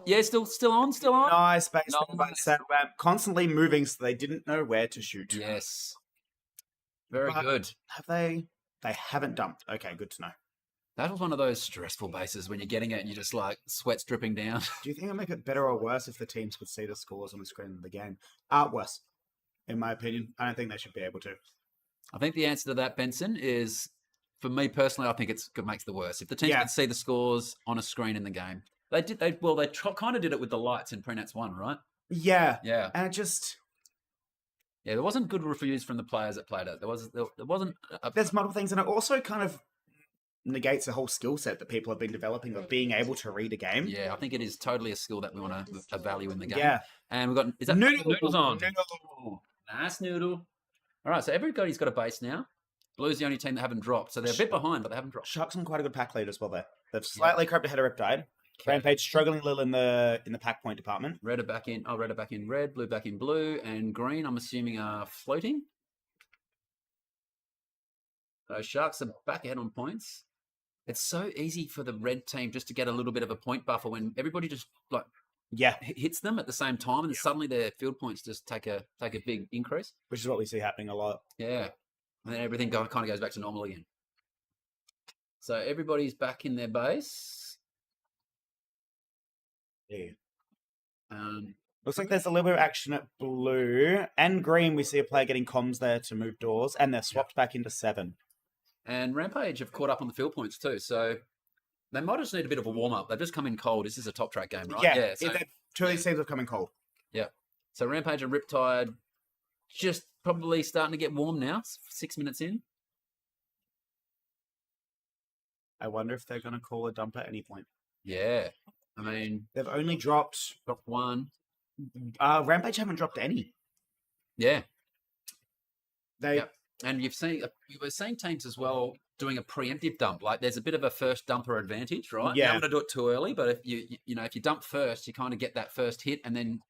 Yeah. Still on. Nice base Nice. by set ramp. Constantly moving, so they didn't know where to shoot. Yes. Very But- good. Have they? They haven't dumped. Okay, good to know. That was one of those stressful bases when you're getting it and you're just like sweat's dripping down. Do you think it'll make it better or worse if the teams could see the scores on the screen of the game? Worse, in my opinion. I don't think they should be able to. I think the answer to that, Benson, is for me personally. I think it makes the worse if the teams Yeah. can see the scores on a screen in the game. They did. They kind of did it with the lights in Prenats 1, right? Yeah, Yeah. and it just Yeah. There wasn't good reviews from the players that played it. There wasn't. there's multiple things, and it also kind of negates the whole skill set that people have been developing of being able to read a game. Yeah, I think it is totally a skill that we want to value in the game. Yeah. And we've got is that Noodle. noodles on? Noodle. Nice noodle. All right, so everybody's got a base now. Blue's the only team that haven't dropped, so they're a bit behind, but they haven't dropped. Sharks on quite a good pack lead as well there. They've slightly crept ahead of Riptide. Rampage struggling a little in the pack point department. Red are back in. Red are back in red. Blue back in blue, and green. I'm assuming are floating. So Sharks are back ahead on points. It's so easy for the red team just to get a little bit of a point buffer when everybody just like Yeah, hits them at the same time, and then suddenly their field points just take a big increase. which is what we see happening a lot. Yeah, and then everything kind of goes back to normal again. So everybody's back in their base. Yeah. Um, Looks like there's a little bit of action at blue and green. We see a player getting comms there to move doors, and they're swapped back into 7. And Rampage have caught up on the field points too, so they might just need a bit of a warm up. They've just come in cold. This is a top track game, right? Yeah, So, two of these teams have come in cold. so Rampage and Riptide just probably starting to get warm now. 6 minutes in. I wonder if they're going to call a dump at any point. Yeah, I mean, They've only dropped. dropped one. Rampage haven't dropped any. Yeah, They Yep. And we were seeing teams as well doing a preemptive dump. Like there's a bit of a first dumper advantage, right? Yeah. You don't want to do it too early, but if if you dump first, you kind of get that first hit, and then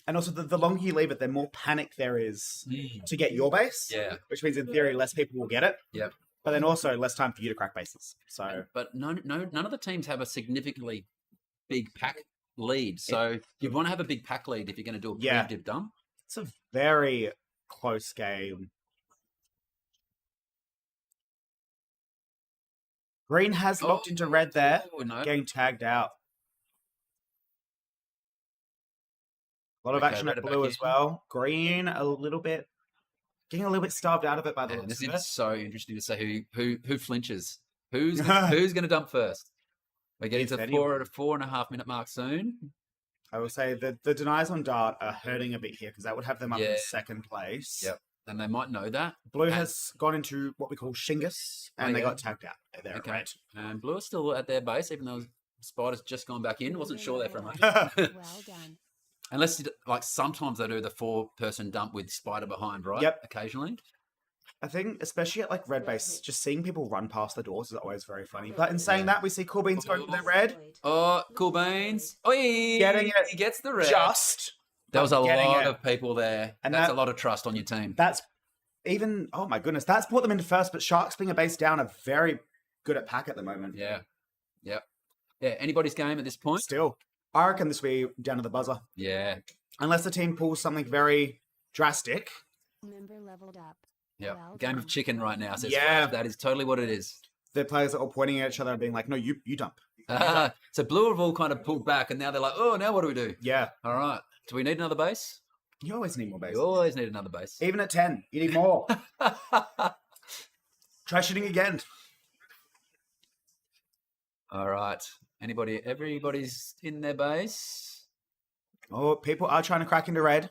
And also, the longer you leave it, the more panic there is to get your base. Yeah. Which means, in theory, less people will get it. Yep. But then also less time for you to crack bases. So, But none of the teams have a significantly big pack lead. So you'd want to have a big pack lead if you're going to do a Yeah. preemptive dump. it's a very close game. Green has locked into red there, Oh, no. getting tagged out. A lot of Okay, action red at are blue back as in. well. Green getting a little bit starved out of it by the Yeah, looks this of is it. so interesting to say who flinches. Who's going to dump first? We're getting If to the anyone. 4.5 minute mark soon. I will say that the denies on Dart are hurting a bit here because that would have them up in Yeah. second place. Yep. And they might know that. Blue And- has gone into what we call Shingus, and Oh, they yeah. got tagged out. They're Okay. red. And blue is still at their base, even though Spider's just gone back in. Wasn't sure there for a moment. Well done. Unless, sometimes they do the 4-person dump with Spider behind, right? Yep. Occasionally. I think, especially at like red base, just seeing people run past the doors is always very funny. But in saying that, we see Cool Beans going for the red. Oh, Cool Beans. Oh, Getting it he gets the red. Just. There was a getting lot it. of people there. And That's that- a lot of trust on your team. That's even, oh my goodness, that's brought them into first, but Sharks being a base down are very good at pack at the moment. Yeah. Yep. Yeah, anybody's game at this point? Still. I reckon this will be down to the buzzer. Yeah. Unless the team pulls something very drastic. Member leveled up. Yep. Well Game of done. chicken right now. Says Yeah. Flav. That is totally what it is. The players are all pointing at each other and being like, no, you dump. So blue have all kind of pulled back, and now they're like, oh, now what do we do? Yeah. All right. Do we need another base? You always need more base. We always need another base. Even at 10, you need more. Try shooting again. All right. Everybody's in their base. Oh, people are trying to crack into red,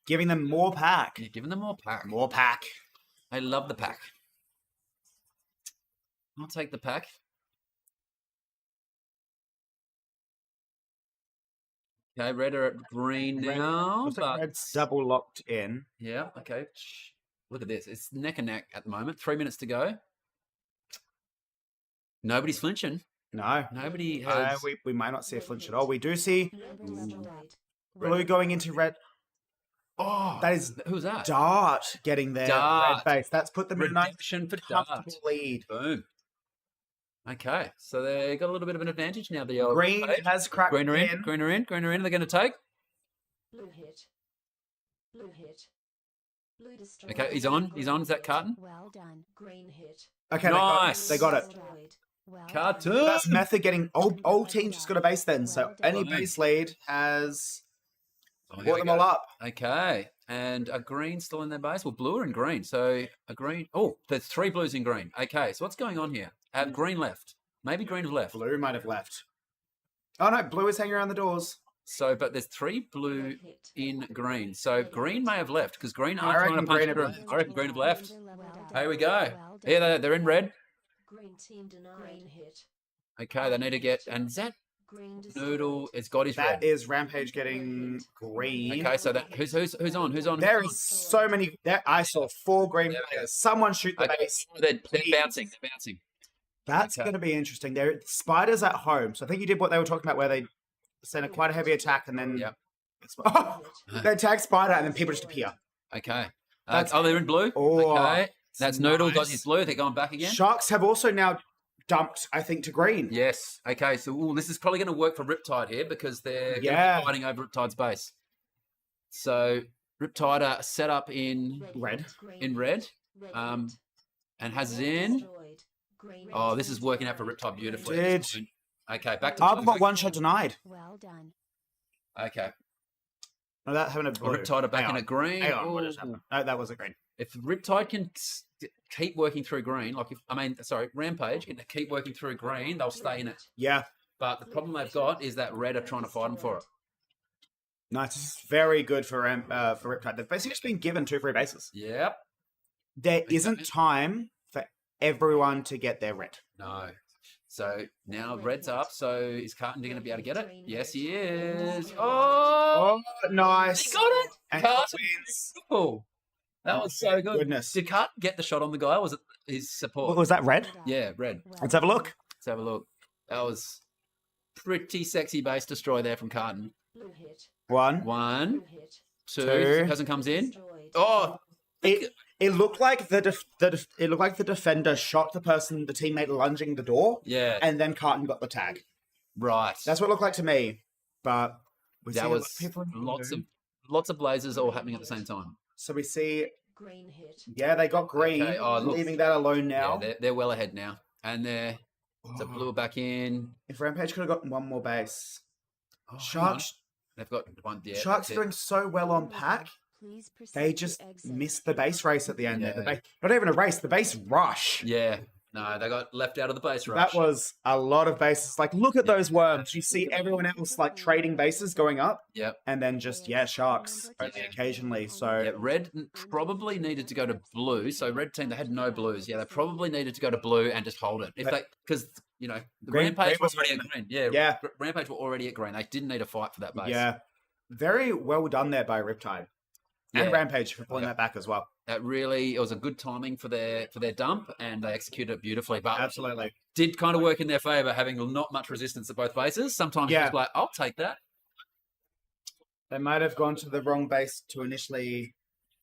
giving them more pack. You're giving them more pack. More pack. I love the pack. I'll take the pack. Okay, red are at green now. Looks like But red's double locked in. yeah, okay. Look at this. It's neck and neck at the moment. 3 minutes to go. Nobody's flinching. No. Nobody has. We might not see a flinch at all. We do see Member leveled up. blue going into red. Oh, that is Who's that? Dart getting their Dart. red base. That's put them in a nice Redemption for Dart. comfortable lead. Boom. Okay, so they got a little bit of an advantage now. The old Green page. has cracked Green are in. in. Green are in. Green are in. They're going to take. Blue hit. Blue hit. Blue destroyed. Okay, he's on. He's on. Is that Carton? Well done. Green hit. Okay, Nice. they got it. Destroyed. Well Cartoon. done. That's Method getting all teams just got a base then. So any done. base lead has Oh, here brought we them go. all up. Okay, and a green still in their base. Well, blue and green. So a green. Oh, there's 3 blues in green. Okay, so what's going on here? Have green left? Maybe green have left. Blue might have left. Oh no, blue is hanging around the doors. So, but there's 3 blue in green. So green may have left because green I aren't trying reckon to punch green have through. left. I reckon green have left. Well done. Here we go. Well Here done. they're in red. Green team denied. Green hit. Okay, they need to get. And is that Green Noodle? It's got his That red. is Rampage getting green. Okay, so that who's on? Who's on? There is so many. I saw 4 green There we go. players. Someone shoot the Okay, base. they're please. bouncing. They're bouncing. That's Okay. going to be interesting. There, spiders at home. So I think you did what they were talking about, where they send quite a heavy attack and then Yep. Oh, they tag spider and then people just appear. Okay. That's- Oh, they're in blue. Oh, Okay. That's Noodle got nice. his blue. They're going back again. Sharks have also now dumped, I think, to green. Yes. Okay. So this is probably going to work for Riptide here because they're going to Yeah. be fighting over Riptide's base. So Riptide are set up in Red. red, and has in. Destroyed. Green Oh, this is working out for Riptide beautifully. at Did. this point. Okay, back to I've blue. got 1 shot denied. Well done. Okay. No, that having a blue. Riptide are back Hang in on. a green. Hang on, what just Ooh. happened? No, that was a green. If Riptide can keep working through green, Rampage can keep working through green, they'll stay in it. Yeah. But the problem they've got is that red are trying to fight them for it. Nice. This is very good for Riptide. They've basically just been given 2 free bases. Yep. There isn't time for everyone to get their red. No. So now red's up. So is Carton going to be able to get it? Yes, he is. Oh, Oh, nice. he got it. And Carton wins. beautiful. That was so good. Goodness. Did Cart get the shot on the guy? Or was it his support? Was that red? Yeah, red. Let's have a look. Let's have a look. That was pretty sexy base destroy there from Carton. Blue hit. One. One, Blue hit. two. Two. Person comes in. Destroyed. Oh, It looked like the defender shot the teammate lunging the door, yeah. and then Carton got the tag. Right. That's what it looked like to me. But we see that a lot was of people lots of blazers all happening at the same time. So we see, Green hit. yeah, they got green, Okay, oh, look. leaving that alone now. Yeah, they're well ahead now, and they're so blue are back in. If Rampage could have gotten one more base, Oh, hang on. Sharks. They've got one. Yeah, Sharks that's it. doing so well on pack. Please proceed They to just exit. missed the base race at the end. Yeah. There. Not even a race, the base rush. Yeah. No, they got left out of the base That rush. was a lot of bases. Like, look at those worms. You see everyone else like trading bases going up, Yep. and then just Sharks only occasionally. So Yeah, red probably needed to go to blue. So red team, they had no blues. Yeah, they probably needed to go to blue and just hold it. If they, because the Green- Rampage green was was already at green. Yeah, Yeah. Rampage were already at green. They didn't need a fight for that base. yeah, very well done there by Riptide and Yeah. Rampage for pulling Okay. that back as well. That really, it was a good timing for their dump, and they executed it beautifully. But Absolutely. did kind of work in their favor, having not much resistance at both bases. Sometimes Yeah. it's like, I'll take that. They might have gone to the wrong base to initially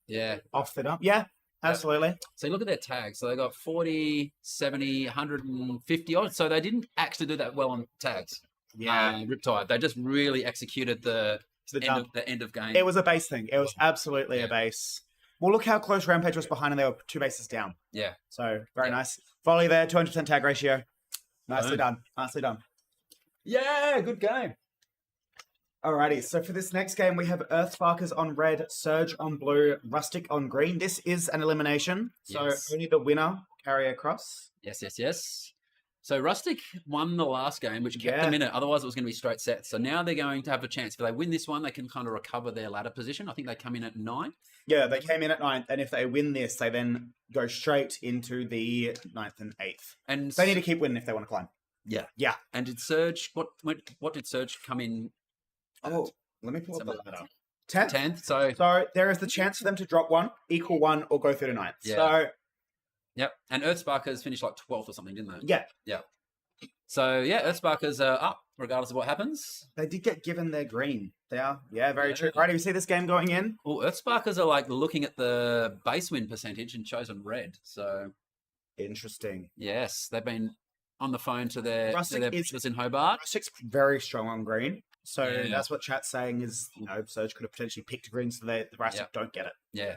Yeah. off the dump. Yeah, absolutely. So look at their tags. So they got 40, 70, 150 odd. So they didn't actually do that well on tags. Riptide. They just really executed the To the dump. end of game. It was a base thing. It was absolutely Yeah. a base. Well, look how close Rampage was behind, and they were 2 bases down. Yeah. So very Yeah. nice. Volley there, 200% tag ratio. Nicely Boom. done. Nicely done. Yeah, good game. Alrighty, so for this next game, we have Earthsparkers on red, Surge on blue, Rustic on green. This is an elimination, so Yes. only the winner carry across. Yes. So Rustic won the last game, which kept Yeah. them in it. Otherwise, it was going to be straight sets. So now they're going to have a chance. If they win this one, they can kind of recover their ladder position. I think they come in at 9. Yeah, they came in at 9th, and if they win this, they then go straight into the 9th and 8th. And They need to keep winning if they want to climb. Yeah. Yeah. And did Surge? What did Surge come in? Oh, let me pull up Let's the have a ladder. 10th. 10th. So So there is the chance for them to drop 1, equal 1, or go through to 9th. Yeah. So, yep. And Earthsparkers finished like 12th or something, didn't they? yeah, So yeah, Earthsparkers are up regardless of what happens. they did get given their green. They are. Yeah, very Yeah. true. Right, we see this game going in. Well, Earthsparkers are like looking at the base win percentage and chosen red. So Interesting. yes, they've been on the phone to their Rustic is- brothers in Hobart. Rustic's very strong on green. So Yeah. that's what chat's saying is, Surge could have potentially picked green so the Rustic Yep. don't get it. Yeah.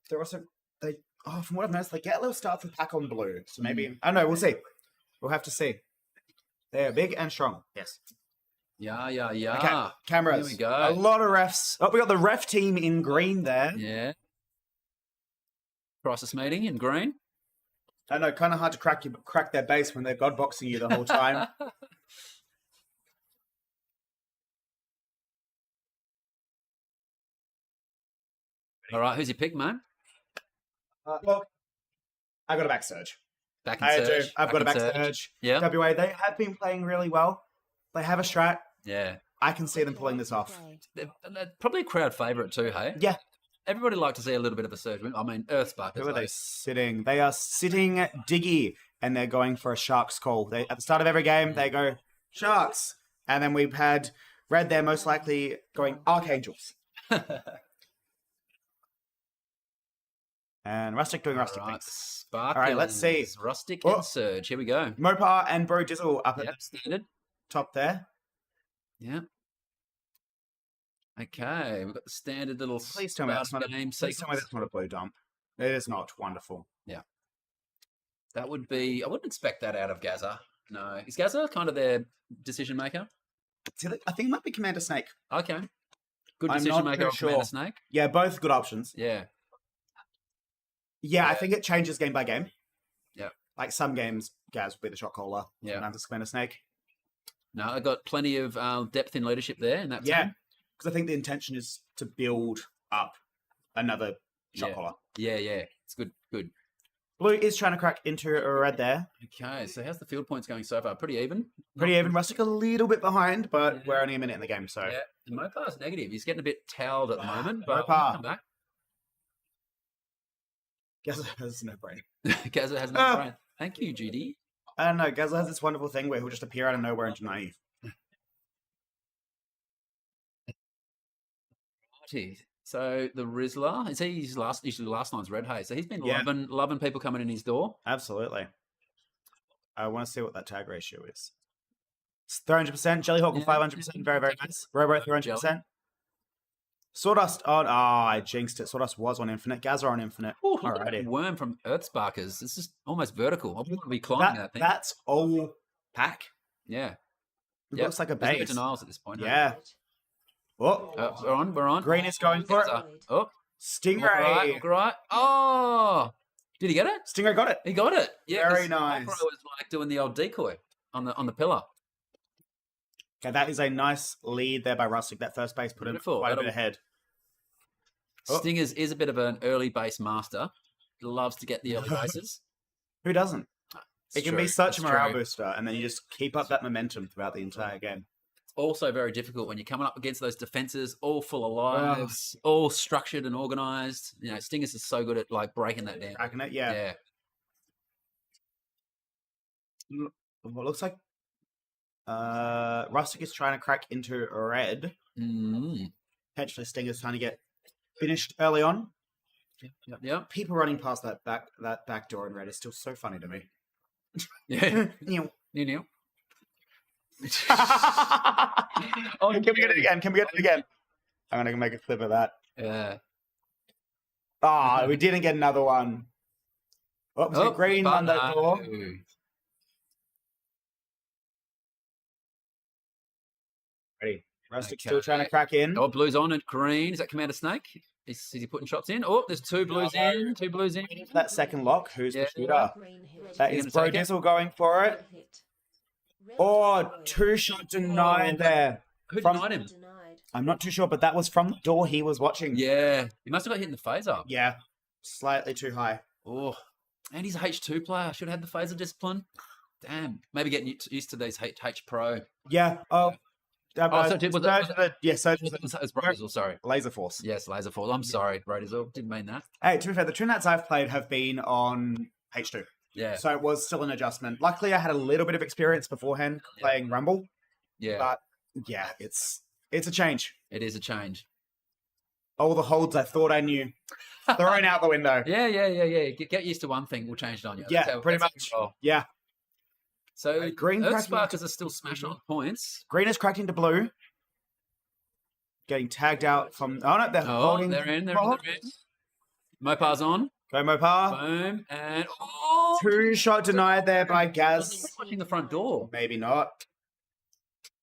They're also, from what I've noticed, they get a little start with pack on blue. So maybe, Mm. I don't know, we'll see. We'll have to see. They're big and strong. Yes. Yeah. Okay, cameras. Here we go. A lot of refs. Oh, we got the ref team in green there. Yeah. Crisis meeting in green. I know, kind of hard to crack their base when they're god boxing you the whole time. All right, who's your pick, man? Well, I got a back Surge. Back in I do. Surge. I've got a back in Surge. Yeah. WA, they have been playing really well. They have a strat. Yeah. I can see them pulling this off. They're probably a crowd favourite too, hey? Yeah. Everybody like to see a little bit of a Surge. I mean, Earthsparkers. Who are they like- sitting? They are sitting Diggy, and they're going for a Sharks call. At the start of every game, they go Sharks, and then we've had Red there most likely going Archangels, and Rustic doing Rustic Right, things. Sparkles. All right, let's see. Rustic Oh. and Surge. Here we go. Mopar and Bro Dizzle up at Yep, standard. the top there. Yeah. Okay, we've got the standard little Please tell me that's not a game Please tell me sequence. that's not a blue dump. It is not. Wonderful. That would be. I wouldn't expect that out of Gaza. No, is Gaza kind of their decision maker? See, I think it might be Commander Snake. Okay, good I'm decision not maker too of Commander sure. Snake. Yeah, both good options. Yeah, Yeah, I Yeah. think it changes game by game. Yeah. Like some games, Gaz will be the shot caller. Yeah. Sometimes it's Commander Snake. no, I got plenty of depth in leadership there in that Yeah. team. Because I think the intention is to build up another shot Yeah. caller. Yeah, it's good. Blue is trying to crack into a red there. Okay, so how's the field points going so far? Pretty even. Pretty even. Rustic a little bit behind, but Yeah. we're only a minute in the game, so Yeah, and Mopar's negative. He's getting a bit towed at the moment, but Mopar. he'll come back. Gazza has no brain. Gazza has no Ah. brain. Thank you, GD. I don't know. Gazza has this wonderful thing where he'll just appear out of nowhere and deny you. Righty. So the Rizzler, is he his last? Usually last night's Red Haze. So he's been Yeah. loving people coming in his door. Absolutely. I want to see what that tag ratio is. It's 300%. Jellyhawk with Yeah. 500%. Very, very nice. Robo 300%. Sawdust on. I jinxed it. Sawdust was on Infinite. Gazza on Infinite. Ooh, look at that Alrighty. worm from Earthsparkers. It's just almost vertical. I want to be climbing that thing. That's all pack. Yeah. It Yep. looks like a There's no base. denials at this point. Yeah. Oh, We're on. We're on. Green is going for it. Gazza. Oh, Stingray. Look right. Oh, did he get it? Stingray got it. He got it. Yeah, Very 'cause nice. Opera was like doing the old decoy on the pillar. Okay, that is a nice lead there by Rustic. That first base put him Beautiful. quite a bit That'll- ahead. Oh. Stingers is a bit of an early base master. Loves to get the early bases. Who doesn't? It's It can true, be such a it's morale true. booster, and then you just keep up that momentum throughout the entire game. Also very difficult when you're coming up against those defenses, all full of lives, all structured and organized. You know, Stingers is so good at like breaking that down. Cracking it, yeah. What looks like Rustic is trying to crack into red. Mm. Potentially Stinger's trying to get finished early on. Yep. People running past that back door in red is still so funny to me. Yeah. Ew. You Oh, can we get it again? Can we get it again? I'm gonna make a clip of that. Yeah. Ah, we didn't get another one. Oh, was it green on that door? Ready. Rustic still trying to crack in. Oh, blue's on and green. Is that Commander Snake? Is he putting shots in? Oh, there's two blues in. Two blues in. Waiting for that second lock. Who's Yeah. the shooter? Green hit. That You is gonna Bro take it? Dizzle going for it. Red hit. Red Oh, destroyed. 2-shot denied there. Who From- denied him? Denied. I'm not too sure, but that was from the door he was watching. Yeah. He must have got hit in the phaser. Yeah. Slightly too high. Oh. And he's a H2 player. Should have had the phaser discipline. Damn. Maybe getting used to these H Pro. Yeah. Oh. So was it- was it- yeah, so It's Brodizzle, sorry. Laser Force. Yes, Laser Force. I'm sorry, Brodizzle. Didn't mean that. Hey, to be fair, the Trinats I've played have been on H2. Yeah. So it was still an adjustment. Luckily, I had a little bit of experience beforehand playing Rumble. Yeah. But yeah, it's a change. It is a change. All the holds I thought I knew thrown out the window. Yeah. Get used to one thing, we'll change it on you. Yeah, That's how- pretty that's much. how we roll. Yeah. So green cracking Earthsparkers are still smashing on points. Green is cracked into blue. Getting tagged out from. Oh no, they're Oh, holding. they're in. Mopar's on. Go Mopar. Boom. And oh, 2-shot denied there by I think Gaz. he's watching the front door. Maybe not.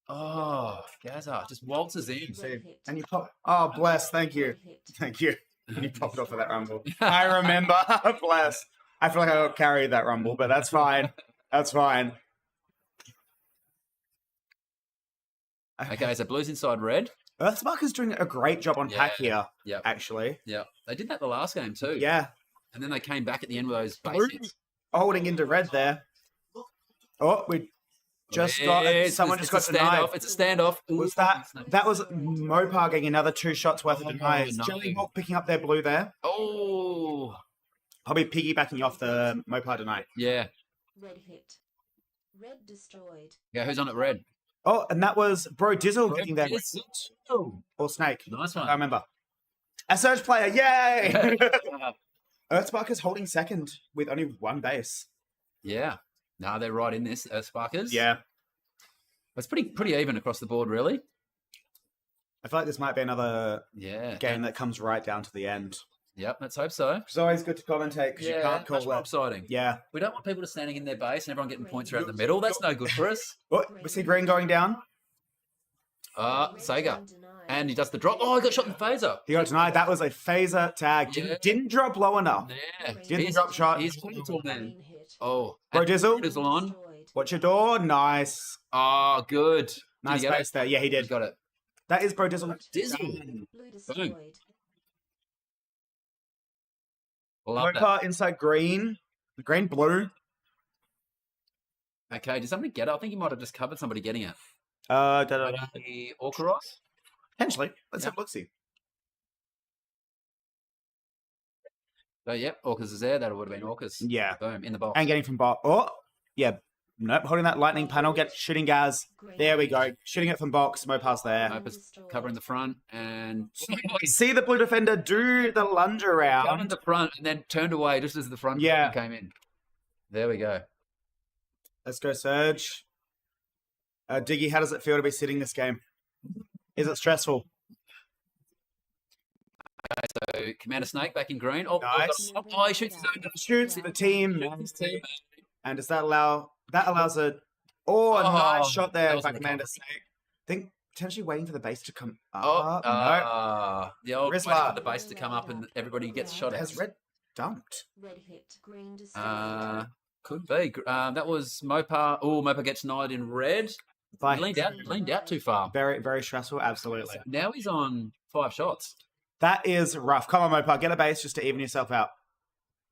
Oh, Gaza just waltzes in. See, and you pop. Oh, bless. Thank you. Red hit. Thank you. You popped off of that rumble. I remember. Bless. I feel like I carried that rumble, but that's fine. That's fine. Okay, so blue's inside red. Earthsparker's doing a great job on pack here, Yeah. actually. Yeah. They did that the last game too. Yeah. And then they came back at the end with those Blue basics. holding into red there. Oh, we just got. Someone just got a denied. standoff. It's a standoff. Was that was Mopar getting another 2 shots worth of denies. no. Jellyhawk picking up their blue there. Oh, Probably piggybacking off the Mopar deny. yeah. Red hit. Red destroyed. Yeah, who's on at red? Oh, and that was Bro Dizzle getting their Oh, or Snake. nice I one. remember. A surge player, yay! Earthsparker's holding second with only one base. Yeah. No, they're right in this, Sparkers. Yeah. It's pretty even across the board, really. I feel like this might be another Yeah. game that comes right down to the end. Yep, let's hope so. It's always good to commentate because you Yeah, can't call much more that. exciting. Yeah. We don't want people just standing in their base and everyone getting points around the middle. That's no good for us. Oh, we see green going down. Sega. Denied. And he does the drop. Oh, he got shot in the phaser. He got denied. That was a phaser tag. Yeah. Didn't drop low enough. Yeah. Didn't He's- drop shot. He's critical then. Green hit. Oh. Bro and Dizzle. Dizzle on. Destroyed. Watch your door. Nice. Oh, good. Did Nice he get base there. Yeah, he it? did. He got it. That is Bro Dizzle. Dizzle. Blue destroyed. Love that. Mopar inside green. Green blue. Okay, did somebody get it? I think he might have just covered somebody getting it. The Orkaros? Potentially. Let's Yeah. have a look see. So, yep, Orcus is there. That would have been Orcus. Yeah. Boom, in the box. And getting from box. Oh, yeah. Nope. Holding that lightning panel. Get shooting Gaz. There we go. Shooting it from box. Mopar's there. Mopus covering the front and See the blue defender do the lunge covered around. the front and then turned away just as the front Yeah. came in. There we go. Let's go, Surge. Diggy, how does it feel to be sitting this game? Is it stressful? So Commander Snake back in green. Oh, Nice. oh, he shoots his own. Shoots the team. His team. And does that allow... That allows a... Oh, a Oh, nice shot that there was by in the Commander cover. Snake. Think potentially waiting for the base to come Oh, up. No. the old waiting Rizzler. for the base to come up and everybody gets shot at. Has Red dumped? Red hit. Green destroyed. Could be. That was Mopar. Oh, Mopar gets knighted in red. By He leaned out too far. Very, very stressful. Absolutely. So now he's on 5 shots. That is rough. Come on, Mopar. Get a base just to even yourself out.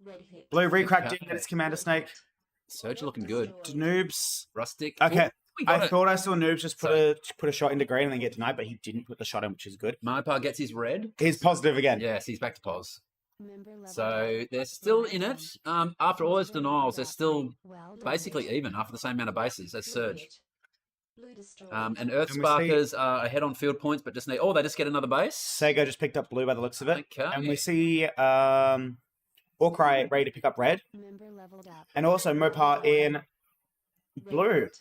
Red hit. Blue recracked Okay. in. It's Commander Snake. Surge looking good. Noobs. Rustic. Okay. Ooh, we got I it. thought I saw Noobs just put a shot into green and then get denied, but he didn't put the shot in, which is good. Mopar gets his red. He's positive again. Yes, he's back to pos. Member leveled So up. they're still in it. After all those denials, they're still Well done. basically even after the same amount of bases as Blue Surge. hit. Blue destroyed. And Earth And we see- Sparkers are ahead on field points, but just need. Oh, they just get another base. Sego just picked up blue by the looks of it. Okay. And we see Orcry ready to pick up red. Member leveled up. And also Mopar in Red blue. hit.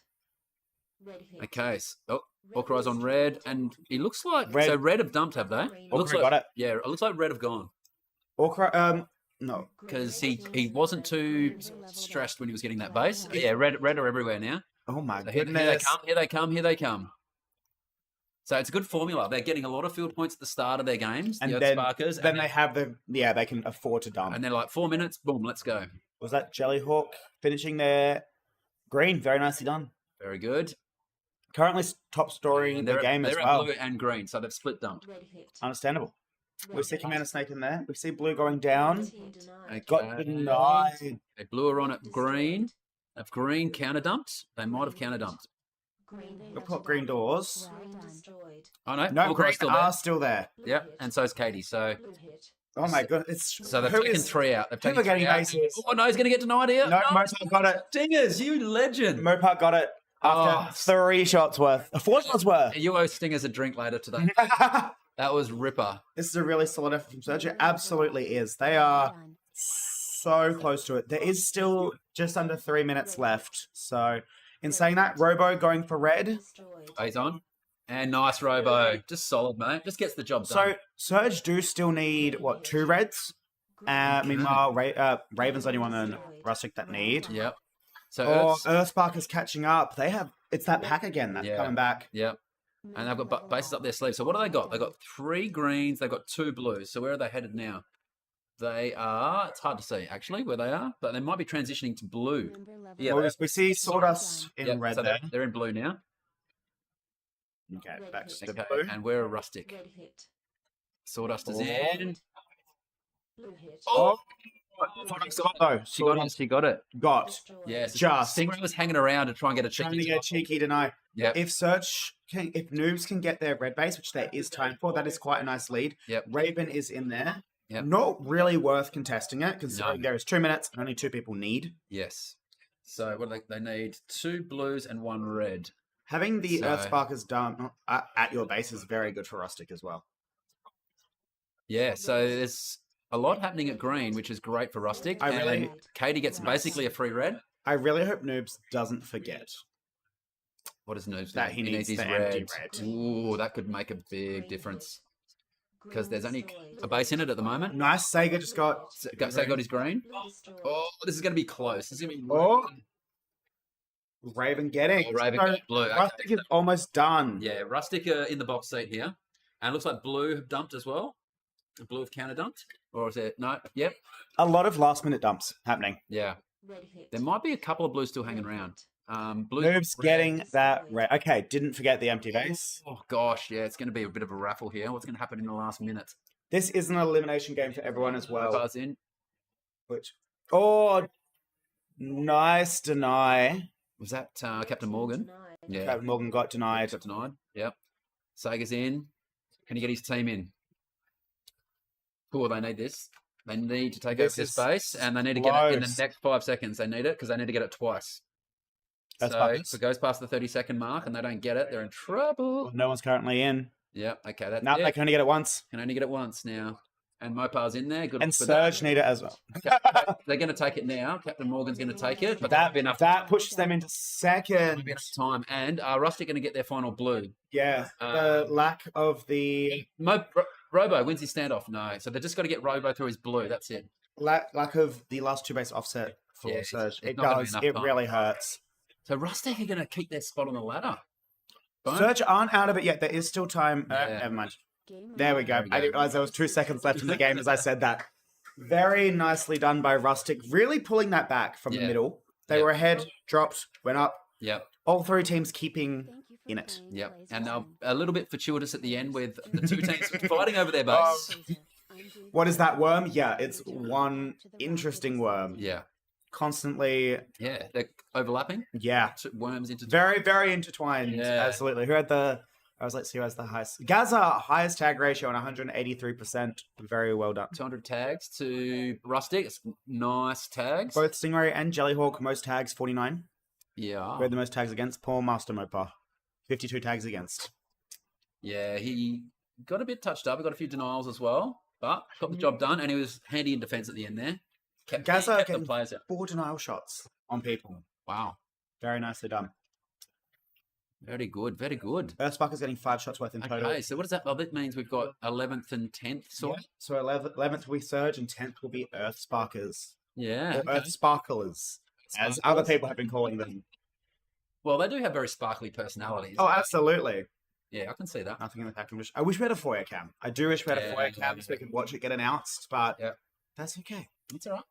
Red hit. Okay. Oh, Orcry's on red, and he looks like Red. so red have dumped, have they? Green Looks Orcry like, got it. Yeah, it looks like red have gone Orcry, no. because he wasn't too stressed when he was getting that base. Yeah, red are everywhere now. Oh my So here they goodness. come. Here they come. Here they come. So it's a good formula. They're getting a lot of field points at the start of their games. And the Earth then, Sparkers, then they have they can afford to dump. and they're like 4 minutes. Boom, let's go. Was that Jellyhawk finishing their green? Very nicely done. Very good. Currently top scoring And the game as they're at well. blue and green, so they've split dumped. Red hit. Understandable. We Red see hit. Commander Snake in there. We see blue going down. Team denied. Okay. Got denied. They blew her on at green. Destroyed. If green counter dumped, they might have counter dumped. Green We'll hit. put green doors. Green destroyed. Oh no, No, all green green's still there. are still there. Blue Yep, hit. and so is Katie. So Blue hit. Oh my god, it's they've who taken is- 3 out. They've who taken are getting 3 out. bases? Oh no, he's going to get denied here. No, Mopar got it. Stingers, you legend. Mopar got it after Oh. 3 shots worth. 4 shots worth. You owe Stingers a drink later today. That was Ripper. This is a really solid effort from Sergio. It absolutely is. They are Done. so close to it. There is still just under 3 minutes left. So, in saying that, Robo going for red. Destroyed. He's on. And nice Robo. Just solid, mate. Just gets the job So, done. Surge do still need, what, 2 reds? Meanwhile, Raven's only one and Rustic that need. Yep. So Or Earth's, Earthspark is catching up. They have, it's that pack again that's Yeah. coming back. yep. And they've got bases up their sleeve. So what do they got? They've got 3 greens. They've got 2 blues. So where are they headed now? They are, it's hard to see actually where they are, but they might be transitioning to blue. Yeah, Well, they- we see Sawdust in Yep, red so there. they're in blue now. Okay, back to the Okay, blue. and we're a Rustic. Red hit. Sawdust is Oh. in. Blue hit. Oh, Sawdust got though. She got it. Sawdust She got it. got. Destroyed. Yes. Just. Stingray was hanging around to try and get a Trying to cheeky. get a cheeky deny. Yep. If noobs can get their red base, which there is time for, that is quite a nice lead. Yep. Raven is in there. Yep. Not really worth contesting it, considering No. there is 2 minutes and only 2 people need. Yes. So what do they need? 2 blues and 1 red. Having the So- Earthsparkers done at your base is very good for Rustic as well. Yeah. So there's a lot happening at green, which is great for Rustic. I and really- Katie gets basically a free red. I really hope Noobs doesn't forget. What does Noobs That do? he needs his the empty red. Ooh, that could make a big difference because there's only destroyed. a base in it at the moment. Nice. Sega just got. So got his green. Blue destroyed. Oh, this is going to be close. This is going to be. Oh. Raven getting. Oh, Raven So got blue. Okay. Rustic is almost done. Yeah, Rustic in the box seat here. And it looks like blue have dumped as well. Blue have counter dumped. Or is it? No. Yep. A lot of last minute dumps happening. Yeah. Red hit. There might be a couple of blues still hanging Red around. hit. Blue. Noobs getting that red. Okay, didn't forget the empty base. Oh, gosh. Yeah, it's going to be a bit of a raffle here. What's going to happen in the last minute? This is an elimination game for everyone as well. Buzz in. Which, oh, nice deny. Was that Captain Morgan? Denied. Yeah. Captain Morgan got denied. Got denied. Yep. Sager's in. Can he get his team in? Cool, they need this. They need to take This over this is base, and they need to get it in the close. next 5 seconds. They need it because they need to get it twice. That's So buckets. if it goes past the 30-second mark and they don't get it, they're in trouble. Well, no one's currently in. Yeah, okay, that's No, it. they can only get it once. Can only get it once now. And Mopar's in there. Good And luck with that. Surge need it as well. They're going to take it now. Captain Morgan's going to take it. But that'll be enough. That pushes them into That'll second. be enough time. And Rustic going to get their final blue. Yeah, the lack of the Robo wins his standoff. No. So they've just got to get Robo through his blue. That's it. lack of the last 2 base offset for Yeah, Surge. it's It not gonna be does. enough It time. really hurts. So Rustic are going to keep their spot on the ladder. Boom. Surge aren't out of it yet. There is still time. Yeah. Never mind. Game There we go. There we I go. didn't realize there was 2 seconds left in the game as I said that. Very nicely done by Rustic, really pulling that back from the Yeah. middle. They Yeah. were ahead, dropped, went up. Yep. All 3 teams keeping Thank you for in it. playing Yep. Blazer And Zone. a little bit fortuitous at the end with the 2 teams fighting over their base. Oh. What is that worm? Yeah, it's one interesting worm. Yeah. Constantly, Yeah. They're overlapping. yeah. Worms into Very, very intertwined. Yeah. Absolutely. Who had the... let's see who has the highest. Gaza, highest tag ratio on 183%. Very well done. 200 tags to Rustic. It's nice tags. Both Stingray and Jellyhawk, most tags, 49. Yeah. Who had the most tags against? Poor Master Mopar. 52 tags against. Yeah, he got a bit touched up. He got a few denials as well, but got the job done, and he was handy in defense at the end there. Gaza kept the getting players out. 4 denial shots on people. Wow. Very nicely done. Very good. Very good. Earthsparker's getting 5 shots worth in total. Okay, so what does that? Well, that means we've got 11th and 10th, sort Yeah. of. So 11th will be Surge and 10th will be Earthsparkers. Yeah. Or okay. Earthsparklers, as other people have been calling them. Well, they do have very sparkly personalities. Oh, absolutely. Yeah, I can see that. Nothing in the pack. I wish we had a foyer cam. I do wish we had a Yeah, foyer cam so we could watch it get announced, but Yeah. that's okay. It's all right.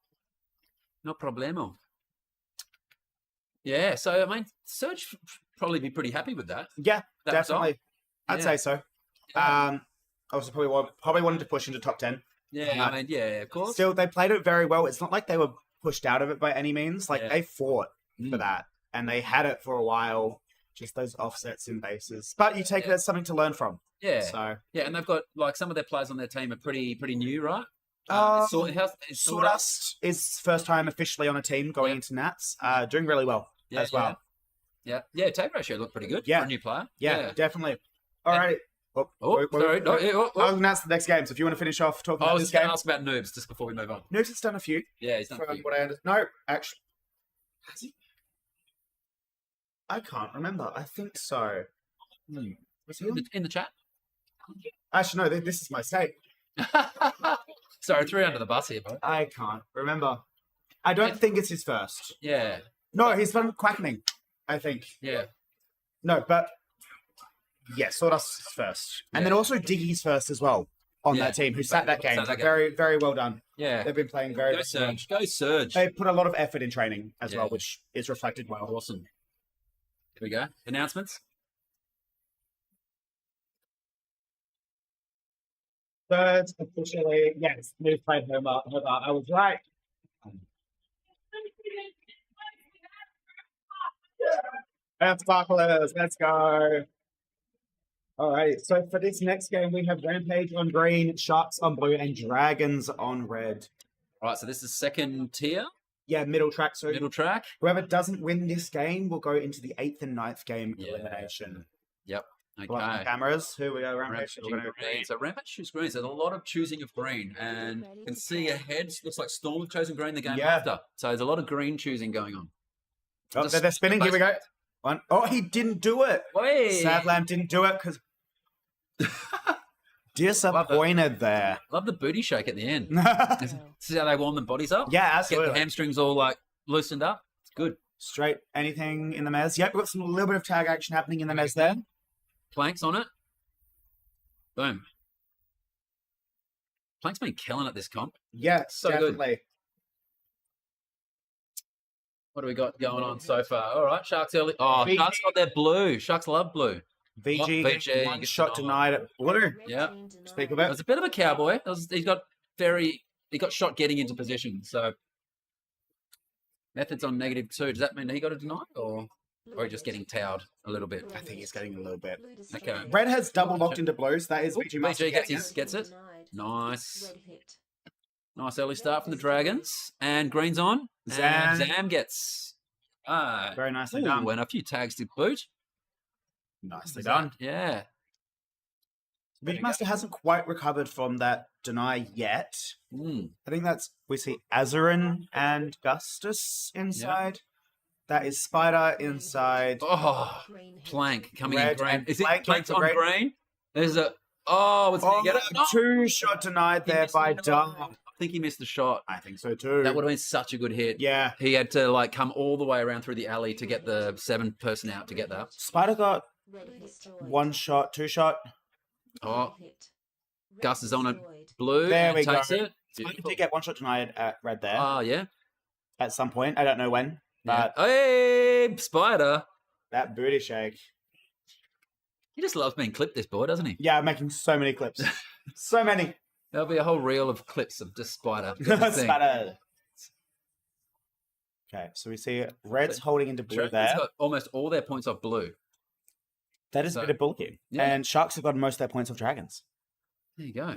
No problemo. Yeah, so, I mean, Surge probably be pretty happy with that. Yeah, That result? definitely. I'd Yeah. say so. Yeah. I was probably wanted to push into top 10. Yeah, I mean, yeah, of course. Still, they played it very well. It's not like they were pushed out of it by any means. Like, Yeah. they fought for Mm. that, and they had it for a while, just those offsets in bases. But you take it Yeah. as something to learn from. Yeah. So, Yeah, and they've got, like, some of their players on their team are pretty new, right? Sawdust is first time officially on a team going Yeah. into Nats, doing really well as well. Yeah, tag ratio looked pretty good Yeah. for a new player. Yeah, definitely. All right. Oh, sorry. No, I'll announce the next game. So if you want to finish off talking I about was this going game, to ask about noobs just before we move on. Noobs has done a few. Yeah, he's done a From few. what I understand. No, actually, has he? I can't remember. I think so. Was he on? In the chat. Actually, no. This is my mistake. Sorry, I threw you under the bus here, bro. I can't remember. I don't think it's his first. Yeah, No, he's from Quackening, I think. yeah. No, but yeah, Sawdust is first, and Yeah. then also Diggy's first as well on Yeah. that team who sat that game. Sat that game. Very, very well done. Yeah. They've been playing very Go well. Surge. Go Surge. They put a lot of effort in training as Yeah. well, which is reflected well. Awesome. Here we go. Announcements. Third, officially, yes, Move played Homer. I was right. Sparklers, let's go. All right, so for this next game, we have Rampage on green, Sharks on blue, and Dragons on red. All right, so this is second tier, Yeah, middle track. So middle track. whoever doesn't win this game will go into the 8th and 9th game Yeah. elimination. Yep. Pull up the Okay. cameras. Who we go? Rampage. Rampage We're gonna go green. So Rampage choose green. So there's a lot of choosing of green, and you can see ahead. Looks like Storm have chosen green the game Yeah. after. So there's a lot of green choosing going on. Oh, Just- they're spinning. Here we go. One. Oh, he didn't do it. Hey! Sadlam didn't do it because disappointed there. Love the booty shake at the end. yeah, See how they warm their bodies up? Get the absolutely. hamstrings all like loosened up. It's good. Straight. Anything in the mez? Yep, we've got a little bit of tag action happening in the mez there. Planks on it. Boom. Plank's been killing at this comp. Yeah, So good. definitely. What do we got going on so far? All right, Sharks early. Oh, VG. Sharks got their blue. Sharks love blue. VG, VG one gets shot denied. denied at blue. Yeah. Speak of It it. was a bit of a cowboy. He got shot getting into position. So methods on -2. Does that mean he got a deny or just getting towed a little bit? I think he's getting a little bit. Okay. Red has double locked into blues. That is Ooh, VG Master VG getting gets it. it. Nice. Red hit. Nice early start from the Dragons. And green's on. And Zam gets... Very nicely ooh, done. and a few tags to boot. Nicely done. Yeah. Beatmaster hasn't quite recovered from that deny yet. Mm. I think we see Azarin and Gustus inside. That is Spider inside. Oh, Green hit. Plank coming Red in green. and Is it Plank Plank's into on green. green? There's a... Oh, was he Oh, get it? No! 2-shot denied He there missed by the Dart. I think he missed the shot. I think so too. That would have been such a good hit. Yeah. He had to like come all the way around through the alley to get the 7-person out to get that. Spider got Red destroyed. 1-shot, 2-shot. Oh, Green hit. Red Gus is on it. destroyed. Blue. There and we takes go. it. Spider Beautiful. did get 1-shot denied at red there Oh, yeah. at some point. I don't know when, Yeah. but Hey, Spider. that booty shake. He just loves being clipped, this boy, doesn't he? Yeah, I'm making so many clips. So many. There'll be a whole reel of clips of just Spider. That's the thing. Spider. Okay, so we see Red's holding into blue Dragons there. got almost all their points off blue. That is so- a bit of bulky. Yeah. And Sharks have got most of their points off Dragons. There you go.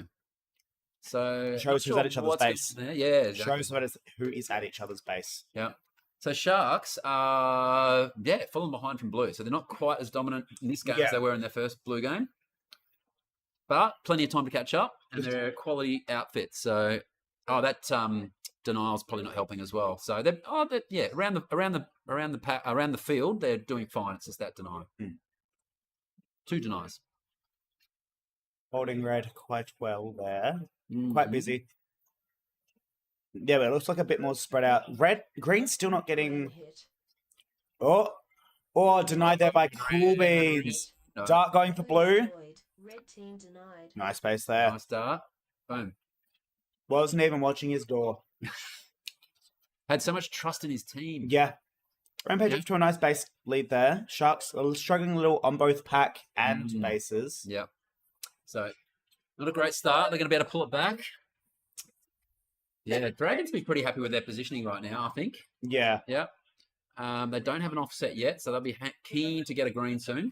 So Shows not who's at each other's what's going base. on there. Yeah, exactly. Shows who is at each other's base. Yeah. So Sharks are falling behind from blue. So they're not quite as dominant in this game Yeah. as they were in their first blue game. But plenty of time to catch up, and they're quality outfits. So that denial's probably not helping as well. So they're around the field they're doing fine. It's just that denial. 2 denies. Holding Red quite well there. Mm-hmm. Quite busy. Yeah, but it looks like a bit more spread out. Green's still not getting... Hit. Oh, denied there by Cool Beans. No. Dark going for blue. Destroyed. Red team denied. Nice base there. Nice start. Boom. Wasn't even watching his door. Had so much trust in his team. Yeah. Rampage Yeah. up to a nice base lead there. Sharks are struggling a little on both pack and Mm. bases. Yep. So, not a great start. They're going to be able to pull it back. Yeah, Dragons will be pretty happy with their positioning right now, I think. Yeah. Yep. They don't have an offset yet, so they'll be keen to get a green soon.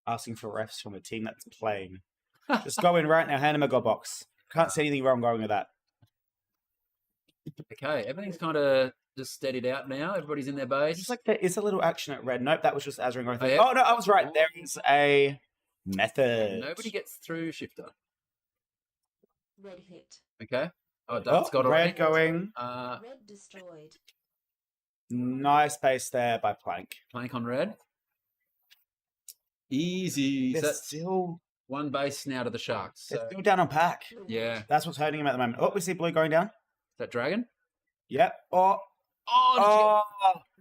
Asking for refs from a team that's playing. Just go in right now, hand him a god box. Can't see anything wrong going with that. Okay, everything's kind of just steadied out now. Everybody's in their base. Just like there is a little action at red. Nope, that was just Azarin going through. Oh, yeah? Oh, no, I was right. There is a method. Nobody gets through Shifter. Red hit. Okay. Oh, Oh, Dart's got it. red going. Red destroyed. Nice base there by Plank. Plank on red. Easy. So They're that's still, one base now to the Sharks. they're So, still down on pack. Blue yeah. hit. That's what's hurting him at the moment. Oh, we see blue going down. That Dragon? Yep. Oh, Oh,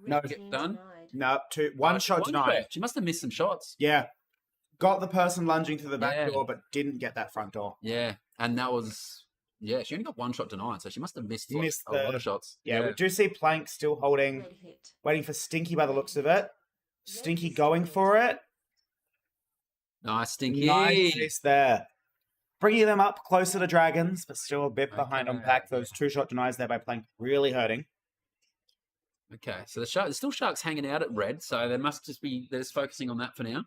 no. Red team done? denied. No, one shot denied. She must have missed some shots. Yeah. Got the person lunging through the back Yeah. door, but didn't get that front door. Yeah. And that was, she only got 1 shot denied, so she must have missed, Missed a lot the- of shots. Yeah, we do see Plank still holding, Red hit. waiting for Stinky by the looks of it. Stinky going for it. Nice, Stinky. Nice base there. Bringing them up closer to Dragons, but still a bit behind on Okay. pack. Those 2 shot denies there by Plank really hurting. Okay, so there's still Sharks hanging out at red, so they're just focusing on that for now.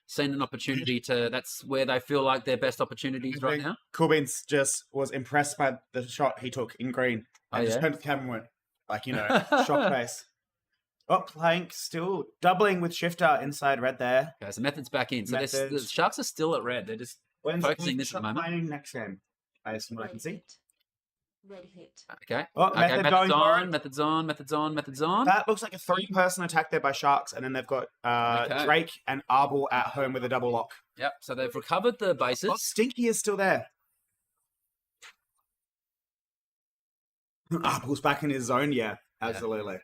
Seeing an opportunity that's where they feel like their best opportunities right now. Coolbeans just was impressed by the shot he took in green. And Oh, just yeah? turned to the camera and went, like, shock face. Oh, Plank still doubling with Shifter inside red there. Okay, so Method's back in. So the Methods. Sharks are still at red. They're just When's Focusing the this at the shot moment. playing next game? I assume I Red can see. hit. Red hit. okay. Oh, Okay, Method going for it. Method's on. That looks like a 3-person attack there by Sharks, and then they've got Okay. Drake and Arbol at home with a double lock. Yep. So they've recovered the bases. Oh, Stinky is still there. Arbol's back in his zone, yeah, absolutely.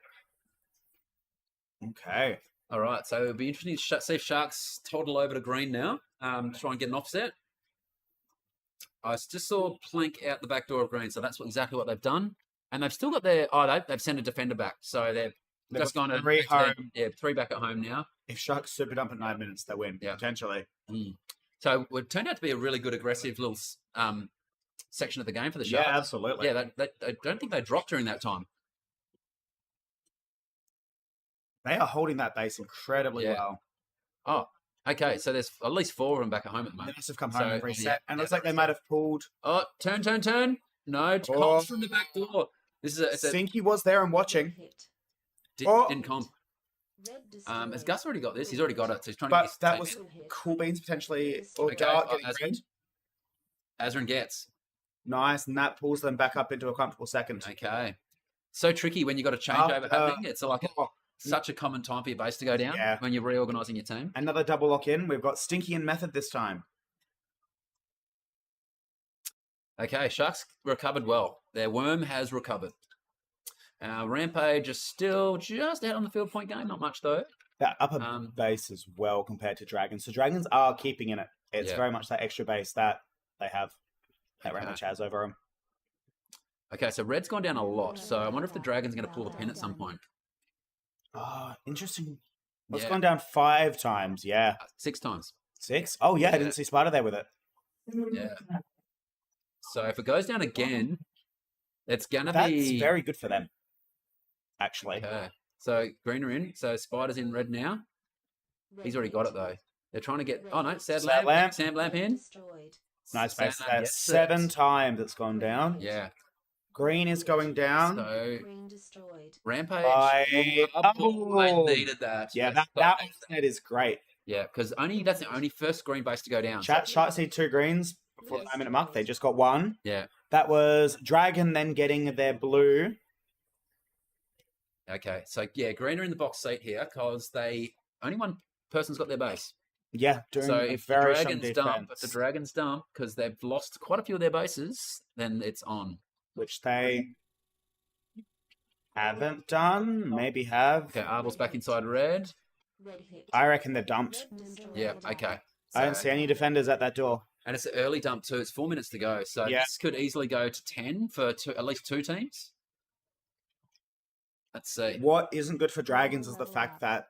Okay. All right. So it'll be interesting to see if Sharks toddle over to green now. Try and get an offset. I just saw Plank out the back door of green, so that's exactly what they've done. And they've still got they've sent a defender back, so they've just got gone to 3 home. 3 back at home now. If Sharks super dump at 9 minutes, they win, Yeah. potentially. So it turned out to be a really good aggressive little section of the game for the Yeah, Sharks. absolutely. Yeah, I don't think they dropped during that time. They are holding that base incredibly Yeah. well. Oh, Okay, so there's at least 4 of them back at home at the They moment. must have come home So, and reset. yeah, And it yeah, looks like they reset. might have pulled. Oh, turn. No, Oh. comps from the back door. This is it's a Sinky was there and watching. Hit. Oh. didn't comp. Red Has destroyed. Gus already got this? He's already got it. So he's trying But to get that his was team Cool Beans potentially. Or Okay, Dart well, getting red. in. Azrin gets. Nice. And that pulls them back up into a comfortable second. Okay. So tricky when you got a changeover happening. It's like oh, such a common time for your base to go down Yeah. when you're reorganizing your team. Another double lock in. We've got Stinky and Method this time. Okay, Sharks recovered well. Their worm has recovered. Rampage is still just out on the field point game. Not much though. That upper Um, base as well compared to Dragons. So Dragons are keeping in it. It's Yeah. very much that extra base that they have. That Okay. Rampage has over them. Okay, so Red's gone down a lot. So I wonder if the Dragon's going to pull the pin at some point. Oh, interesting. Well, it's Yeah. gone down 5 times. Yeah. 6 times. 6? Oh, yeah. I Yeah. didn't see Spider there with it. Yeah. So if it goes down again, it's going to That's be very good for them, actually. Okay. So green are in. So Spider's in red now. He's already got it though. They're trying to get. Oh no, Sad Sad Lamp. Lamp. Sam Lamp in. Destroyed. Nice Sad base Lamp there. gets 7 it. times it's gone down. Yeah. Green is going down. So Green destroyed. Rampage. By- They needed that. Yeah, Yes, that but- offset is great. Yeah, because that's the only first green base to go down. Sharks need 2 greens before the Yes. 9-minute mark. They just got 1. Yeah. That was Dragon then getting their blue. Okay. So yeah, green are in the box seat here because only one person's got their base. Yeah, doing So a if the very strong dragons defense, dump because they've lost quite a few of their bases, then it's on. which they haven't done. Maybe have. Okay, Arbel's back inside red. Red hit. I reckon they're dumped. Red destroyed. Yeah. Okay. I don't So- see any defenders at that door. And it's an early dump too. It's 4 minutes to go. So Yeah. this could easily go to 10 for at least 2 teams. Let's see. What isn't good for Dragons is the fact that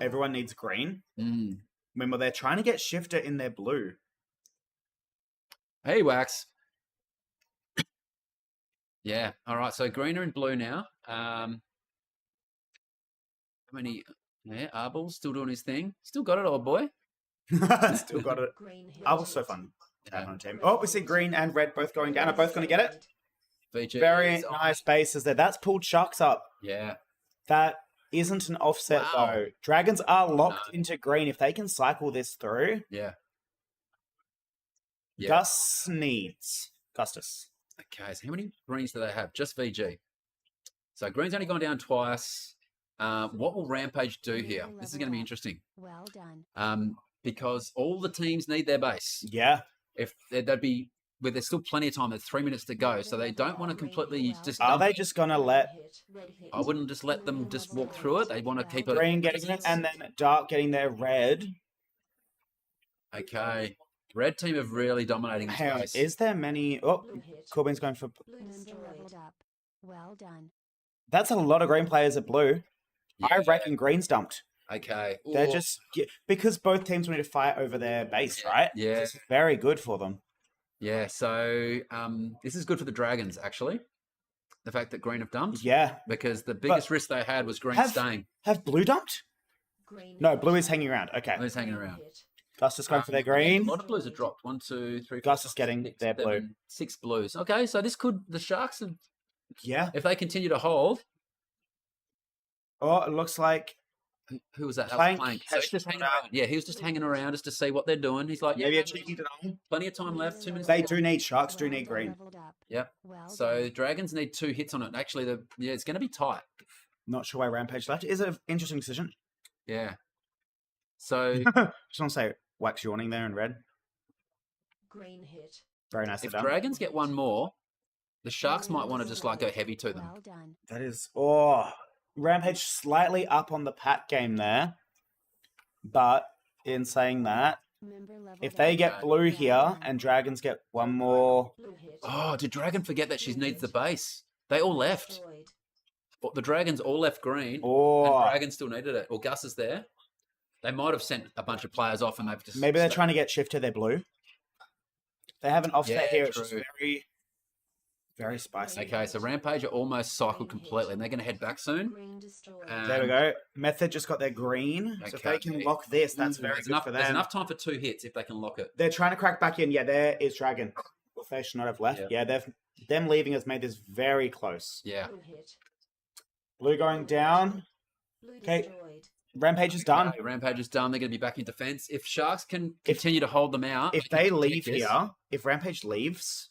everyone needs green. Mm. Remember, they're trying to get Shifter in their blue. Hey, Wax. Yeah. All right. So green are in blue now. How many? Yeah, Arbel's still doing his thing. Still got it, old boy. Still got it. Green hit. I was so fun. to have Yeah. on a team. Oh, we see green and red both going down. Are both going to get it? VG Very is on. nice bases there. That's pulled Sharks up. Yeah. That isn't an offset Wow. though. Dragons are locked No. into green. If they can cycle this through, Yeah. Yeah. Gustus. Okay, so how many greens do they have? Just VG. So green's only gone down twice. What will Rampage do here? This is going to be interesting. Well done. Because all the teams need their base. Yeah. If they'd be, but there's still plenty of time. There's 3 minutes to go, so they don't want to completely just. Are dump they it. just going to let I wouldn't just let them just walk through it. They want to keep it. green getting it and then dark getting their red? Okay. Red team have really dominating this Hang on. space. Is there many? Oh, Corbin's going for. Member leveled up. Well done. That's a lot of green players at blue. I Yeah. reckon green's dumped. Okay. They're Ooh. just because both teams want to fight over their base, Yeah, right? yeah. It's very good for them. Yeah, so this is good for the Dragons, actually. The fact that green have dumped. Yeah. Because the biggest risk they had was green Have- staying. Have blue dumped? No, blue is hanging around. Okay. Blue's hanging around. Gus is going for their A green. lot of blues have dropped. 1, 2, 3, 4, Gus is 5, getting 6, their blue. 7, 6 blues. Okay, so this could the Sharks have, Yeah. if they continue to hold. Oh, it looks like Who was that? That Plank was Plank. So has he's just hanging shot out. around. Yeah, he was just hanging around just to see what they're doing. He's like, yeah, maybe a no, cheeky denial. plenty of time left. 2 minutes. They to go. do need Sharks, do need green. Leveled up. Yep. Well So done. Dragons need 2 hits on it. Actually, it's going to be tight. Not sure why Rampage left. Is it an interesting decision? Yeah. So Just want to say Wax yawning there in red. Green hit. Very nicely if done. Dragons get one more, the Sharks might want to just like go heavy to them. Well done. That is Rampage slightly up on the Pat game there. But in saying that, Member leveled if they up. get blue Well here done. and Dragons get one more, Blue hit. Oh, did Dragon forget that she needs the base? They all left. Destroyed. But the Dragons all left green. And or Dragon still needed it. Or Gus is there. They might have sent a bunch of players off and they've just maybe they're stayed. trying to get Shift to their blue. They have an offset Yeah, here. It's just true. very Very spicy. Okay, so Rampage are almost cycled completely, and they're going to head back soon. Green destroyed. There we go. Method just got their green. So if they can Okay. lock this, that's Ooh, very there's good enough, for There's them. enough time for 2 hits if they can lock it. They're trying to crack back in. Yeah, there is Dragon. Well, they should not have left. Yep. Yeah, them leaving has made this very close. Yeah. Blue hit. Blue going down. Blue Okay. destroyed. Rampage is done. Okay, Rampage is done. They're going to be back in defense. If Sharks can continue to hold them out, If they they can leave take this. here, if Rampage leaves,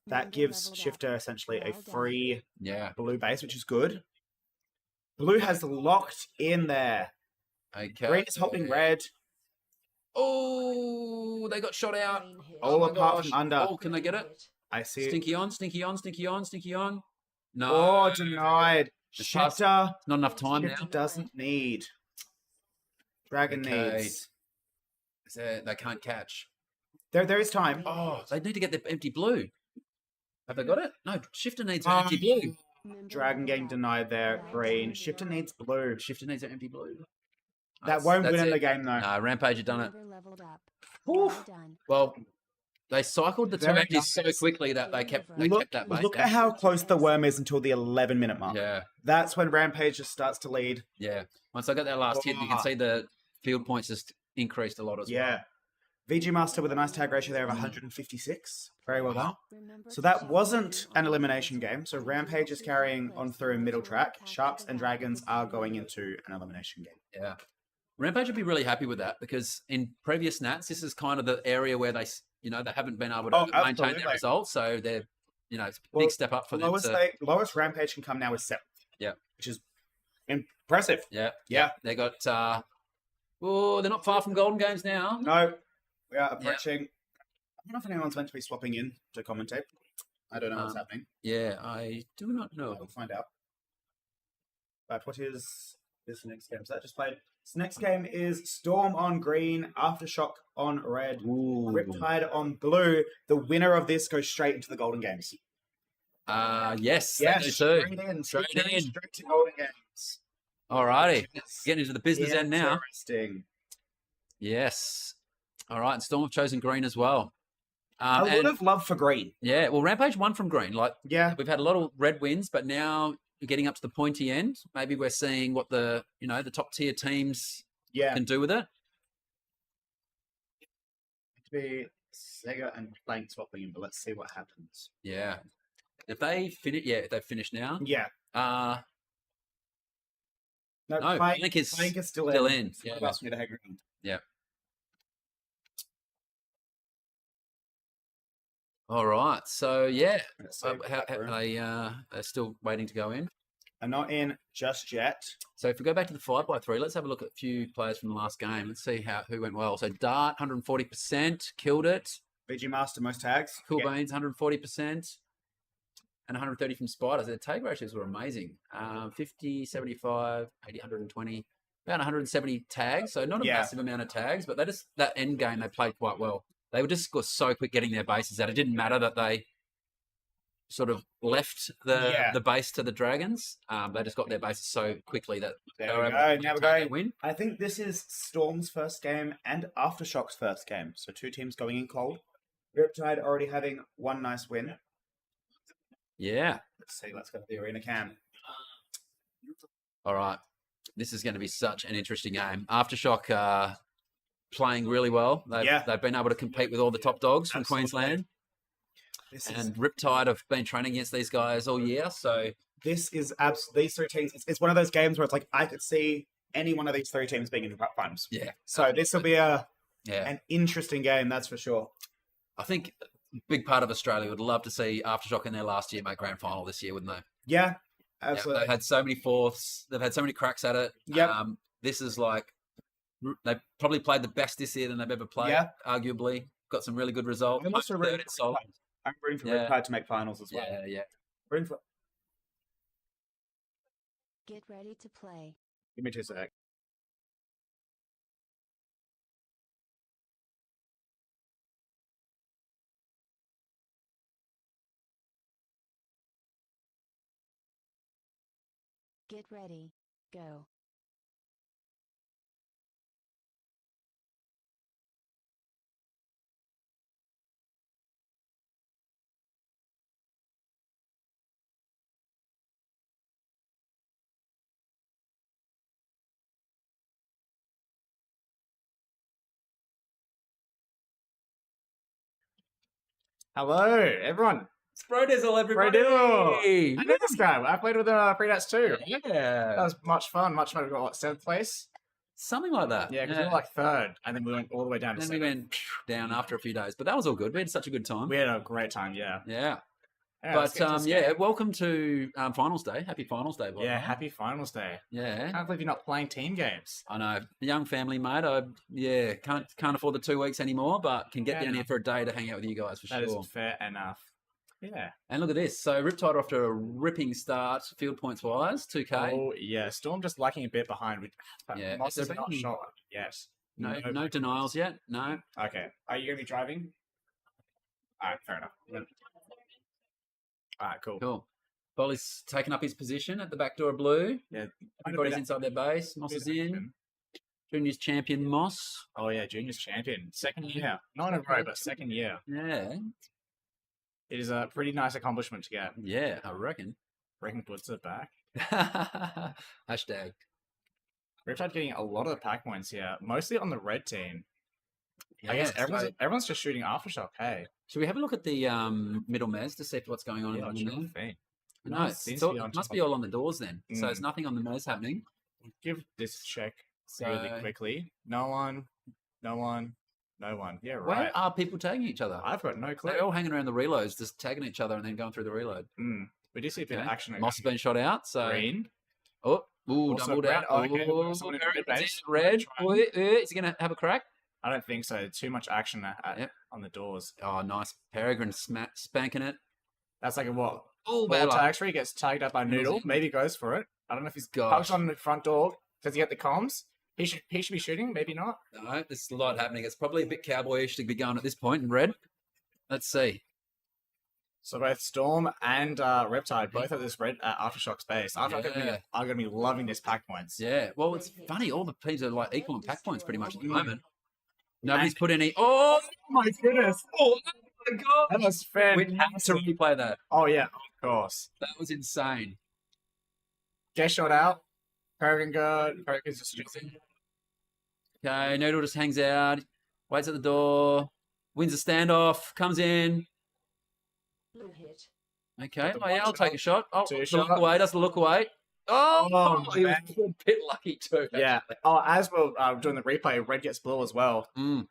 that Member gives leveled up. Shifter essentially a Well done. free Yeah. blue base, which is good. Blue has locked in there. Okay. Green is holding red. Oh, they got shot out. Green hit. All my apart gosh. from under. Oh, can they get it? I see it. Stinky on, stinky on, stinky on, stinky on. No. Oh, denied. It's past- Shifter. Not enough time Shifter now. doesn't need. Dragon Okay. needs. They can't catch. There is time. Oh, they need to get the empty blue. Have they got it? No, Shifter needs an Oh. empty blue. Member Dragon leveled getting up. denied there. Well Green. done. Shifter needs blue. Shifter needs an empty blue. That won't win that's in the it. game though. No, Rampage have done it. Member leveled up. Oof. Well done. Well, they cycled the two Very empties so nice. quickly that they kept that base. Look at how close the worm is until the 11-minute mark. Yeah, That's when Rampage just starts to lead. yeah. Once I got that last hit, you can Oh. see the field points just increased a lot as Yeah. VG Master with a nice tag ratio there of 156. Very well done. Remember So to that check wasn't your an elimination game. So Rampage is carrying on through middle track. Sharks and Dragons are going into an elimination game. well. Yeah. Rampage would be really happy with that because in previous Nats, this is kind of the area where they haven't been able to Oh, maintain absolutely. their results. So they're, it's a Well, big step up for them. Lowest Rampage can come now is 7th. Yeah. Which is impressive. Yeah. Yeah. They got, they're not far from Golden Games now. No, we are approaching. I don't know if anyone's meant to be swapping in to commentate. I don't know what's happening. Yeah, I do not know. We'll find out. But what is this next game? So that just played. This next game is Storm on green, Aftershock on red, Riptide on blue. The winner of this goes straight into the Golden Games. Yes, Yeah, they do too. straight in. Straight in. Straight to Golden Games. Alrighty, getting into the business end now. Interesting. Yes. All right, and Storm have chosen green as well. A lot of love for green. Yeah, well, Rampage won from green. Like Yeah. we've had a lot of red wins, but now we're getting up to the pointy end. Maybe we're seeing what the top tier teams Yeah. can do with it. To be Sega and Plank swapping in, but let's see what happens. Yeah. If they finish, if they've finished now. Yeah. No, Plank is still still in. in. So Yeah. what else we need to hang around? All right. So yeah, Let's see what happens. they're still waiting to go in. Are not in just yet. So if we go back to the 5x3, let's have a look at a few players from the last game. Let's see who went well. So Dart, 140%, killed it. VG Master, most tags. Cool Yeah. Beans, 140%. And 130 from Spiders. Their tag ratios were amazing. 50, 75, 80, 120. About 170 tags. So not a Yeah. massive amount of tags, but that end game they played quite well. They were just so quick getting their bases out. It didn't matter that they sort of left the base to the Dragons. They just got their bases so quickly that There they we were able go. to Now we're maintain going. their win. I think this is Storm's first game and Aftershock's first game. So two teams going in cold. Riptide already having one nice win. Yeah. Let's see. Let's go to the arena cam. All right. This is going to be such an interesting game. Aftershock playing really well. They've been able to compete with all the top dogs from Absolutely. Queensland. And Riptide have been training against these guys all year. So This is these three teams. It's one of those games where it's like I could see any one of these three teams being in the cup finals. yeah, So this will be yeah. an interesting game, that's for sure. I think a big part of Australia would love to see Aftershock in their last year make grand final this year, wouldn't they? Yeah, Yeah, absolutely. they've had so many fourths. They've had so many cracks at it. Yep. This is like they've probably played the best this year than they've ever played. Yeah. Arguably, got some really good results. I'm also Third rooting in for solid. Riptide. I'm rooting for Yeah. Riptide to make finals as well. Yeah, yeah. Rooting for. Get ready to play. Give me 2 seconds. Get ready. Go. Hello, everyone. Sprodizzle, everybody! I know this guy. I played with Predats too. Yeah. That was much fun. Much fun. We got, what, 7th place? Something like that. Yeah, because we were like 3rd, and then we went all the way down to Then 2nd. we went down after a few days, but that was all good. We had such a good time. We had a great time, yeah. Yeah. Let's get to But this yeah, game. welcome to Finals Day. Happy Finals Day, by the Yeah, way. happy finals day. Yeah. Can't believe you're not playing team games. I know. Young family, mate. I can't afford the 2 weeks anymore, but can get Fair down here enough. for a day to hang out with you guys for That is sure. fair enough. Yeah. And look at this. So Riptide are off to a ripping start, field points wise, 2K. Oh, yeah. Storm just lagging a bit behind. Yeah, Moss has is there not been- shot yet. No denials yet. No. Okay. Are you going to be driving? All right, fair enough. All right, cool. Cool. Bolly's taking up his position at the back door of blue. Yeah. Everybody's inside their base. Moss is in. Junior's champion Moss. Oh, yeah. Junior's champion. 2nd year. Not in a row, but 2nd year. Yeah. It is a pretty nice accomplishment to get. Yeah, I reckon. Breaking Blitzer back. Hashtag. Riptide getting a lot of the pack points here, mostly on the red team. I Yeah, guess so- everyone's just shooting Aftershock. Hey, Should we have a look at the middle mez to see what's going on in yeah, the sure middle? thing. No, Seems to be on it must top. be all on the doors then. So there's Mm. nothing on the mez happening. Give this check really So- quickly. No one. Yeah, Where right. are people tagging each other? I've got no clue. They're all hanging around the reloads, just tagging each other and then going through the reload. We do see a bit of Okay. action. Moss has been shot out, so Green. oh, ooh, Also doubled red. out. Oh, okay. Oh, Someone in very red good. base. Red. Try. Is he going to have a crack? I don't think so. Too much action Yep. on the doors. Oh, nice. Peregrine spanking it. That's like a what? Oh, Ball bad luck. tags where he gets tagged up by Noodles Noodle. in. Maybe goes for it. I don't know if he's Gosh. punched on the front door. Does he get the comms? He should be shooting. Maybe not. No, there's a lot happening. It's probably a bit cowboyish to be going at this point in red. Let's see. So both Storm and Riptide both have this red Aftershock space. Aftershock Yeah. are going to be loving this pack points. Yeah. Well, it's funny. All the teams are like equal in pack points pretty much at the moment. Nobody's put any. Oh my goodness! Oh my god! That was We fantastic. have to replay that. Oh yeah, of course. That was insane. Get shot out. Peregrine guard. Peregrine's just shooting. Okay, Noodle just hangs out, waits at the door, wins a standoff, comes in. Blue hit. Okay, Got the oh yeah, one I'll take a shot. Oh, two does the look shot. away, does the look away. Oh, Oh, he was man. a bit lucky too. Yeah. Oh, as we're doing the replay, red gets blue as well. Mm.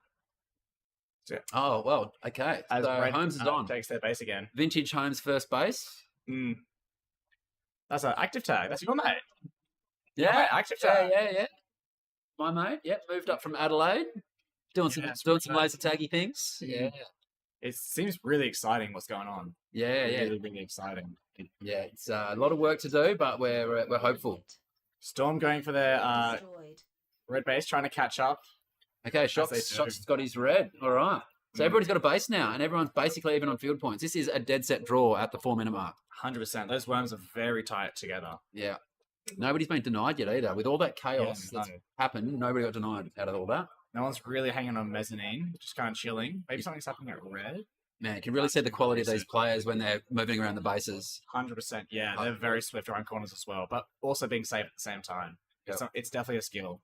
Yeah. Oh, well, okay. As So red Holmes is on. takes their base again. Vintage Holmes first base. Mm. That's an active tag. That's your mate. Yeah, active yeah, tag. yeah. My mate, yep, moved up from Adelaide. Doing some Yeah, it's doing some pretty laser taggy things. Yeah. It seems really exciting what's going on. Yeah, yeah. Really, really exciting. Yeah, it's a lot of work to do, but we're hopeful. Storm going for their Destroyed. red base, trying to catch up. Okay, they Shots do. Shots got his red. All right. So Mm. everybody's got a base now, and everyone's basically even on field points. This is a dead set draw at the 4-minute mark. 100%. Those worms are very tight together. Yeah. Nobody's been denied yet either. With all that chaos Yeah, that's no. happened, nobody got denied out of all that. No one's really hanging on mezzanine, just kind of chilling. Maybe something's happening at red. Man, you can really see the quality of these players when they're moving around the bases. 100%. Yeah, they're very swift around corners as well, but also being safe at the same time. It's definitely a skill.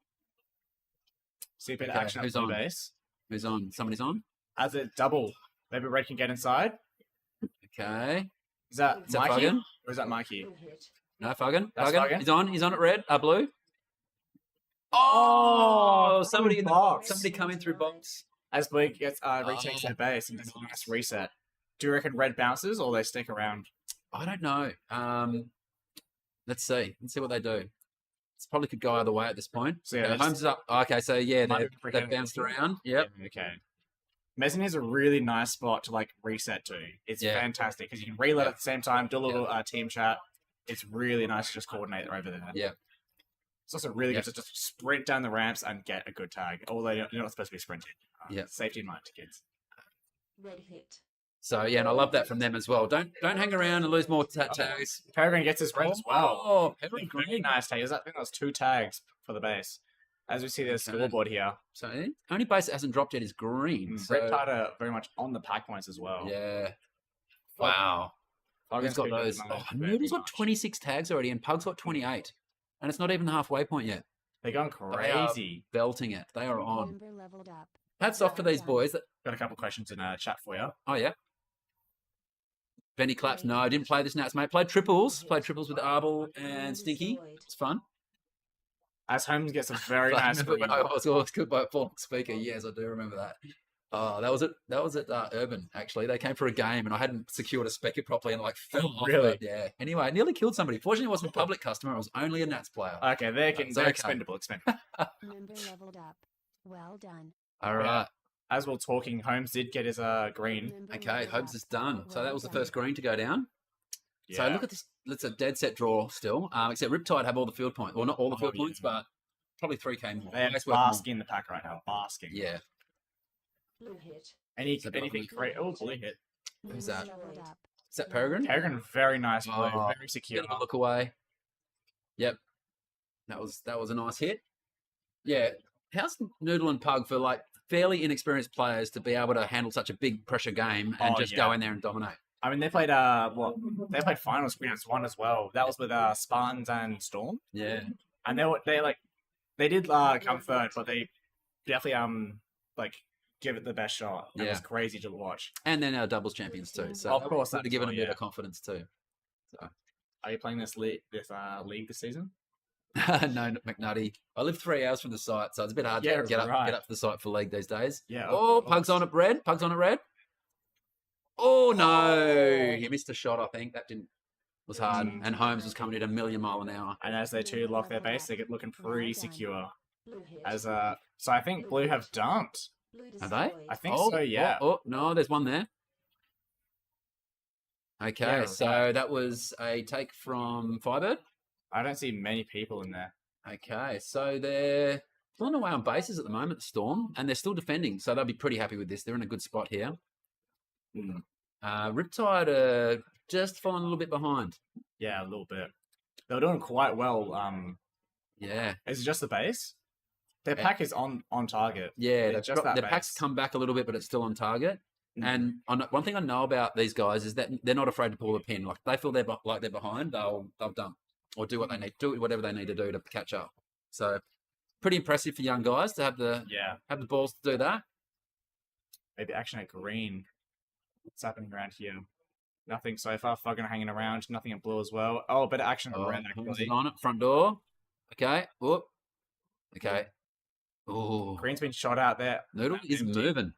See a bit of Okay, action at who's blue on? base. Who's on? Somebody's on? As it double, maybe red can get inside. Okay. Is that Is that Mikey? Fagan? Or is that Mikey? Blue hit. No, Fagan. That's Fagan. Fagan. He's on. He's on at red. Blue. Oh, Somebody in the box. Somebody coming through box. As blue gets retakes their base and does a nice reset. Do you reckon red bounces or they stick around? I don't know. Let's see. Let's see what they do. It's probably could go either way at this point. So, yeah, Okay, that's- Holmes is up. Okay, so yeah, Might they've, be freaking- they've bounced around. Yep. Yeah, okay. Mezzanine is a really nice spot to like reset to. It's Yeah. fantastic because you can reload Yeah. at the same time, do a little team chat. It's really nice to just coordinate over there. Yeah. It's also really Yeah. good to just sprint down the ramps and get a good tag. Although you're not supposed to be sprinting. Yeah. Safety in mind, kids. Red hit. So yeah, and I love that from them as well. Don't hang around and lose more tags. Peregrine gets his red as well. Oh, Very Peregrine. nice tag. I think that was 2 tags for the base. As we see the Okay. scoreboard here, So only base that hasn't dropped yet is green. So, Riptide are very much on the pack points as well. yeah. Wow. Fagan's Who's got keeping those? them Oh, very Noodle's got much. 26 tags already, and Pug's got 28, and it's not even the halfway point yet. They're going They are crazy. belting it. They are on. Member leveled up. Hats off to these boys. That, Got a couple questions in chat for you. oh yeah. Benny claps. No, I didn't play this Nats, mate. Played triples. Played triples with Arbel and Stinky. It's fun. As Holmes gets a very nice Remember green. when I was always good by a fallen speaker. Yes, I do remember that. Oh, that was at Urban, actually. They came for a game and I hadn't secured a speaker properly and like fell off. Really? Yeah. Anyway, I nearly killed somebody. Fortunately, it wasn't a public customer. It was only a Nats player. Okay, they're It's they're okay. expendable. Member leveled up. Well done. All right. As we're talking, Holmes did get his green. Member Okay, leveled Holmes up. is done. So that was the Well first done. green to go down. So look at this. It's a dead set draw still. Except Riptide have all the field points. Well, not all the field points, but probably 3K more. They're Makes worth more. basking in the pack right now. Basking. Yeah. Blue hit. Anything great? Oh, blue hit. Who's Member that? leveled up. Is that Peregrine? Peregrine, very nice blue, Oh, very secure. Get a look away. Yep. That was a nice hit. Yeah. How's Noodle and Pug for like fairly inexperienced players to be able to handle such a big pressure game and Oh, just yeah. go in there and dominate? I mean, they played They played finals rounds 1 as well. That was with Spartans and Storm, Yeah. and they did come third, but they definitely like give it the best shot. It Yeah. was crazy to watch. And then our doubles champions too. So Of course, that would have that's given well, them a bit yeah. of confidence too. Are you playing this league this season? No, McNutty. I live 3 hours from the site, so it's a bit hard Yeah, to get up right. to the site for league these days. Yeah. Oh, of Pug's course. on it red. Pug's on it red. Oh no, he missed a shot. I think that was hard. And Holmes was coming at a million mile an hour. And as they two lock their base, they get looking pretty Well done. secure. Blue hit. So I think blue have dumped. Blue Are they? destroyed. I think Oh, so. Yeah. Oh, no, there's one there. Okay, Yeah, so right. that was a take from Firebird. I don't see many people in there. Okay, so they're pulling away on bases at the moment, the Storm, and they're still defending, so they'll be pretty happy with this. They're in a good spot here. Mm. Riptide are just falling a little bit behind. Yeah, a little bit. They were doing quite well. Yeah, Is it just the base? Their Yeah. pack is on target. yeah. It's just that Their pack's base. come back a little bit, but it's still on target. Mm. And one thing I know about these guys is that they're not afraid to pull the pin. Like they feel like they're behind, they'll dump or do what they need, do whatever they need to do to catch up. So pretty impressive for young guys to have the balls to do that. Maybe action at green. What's happening around here? Nothing so far. Fucking hanging around. Nothing at blue as well. Oh, a bit of action at Oh, red Holmes actually. is on it, front door. Okay. Whoop. Okay. Oh, Green's been shot out there. Noodle is Empty. moving.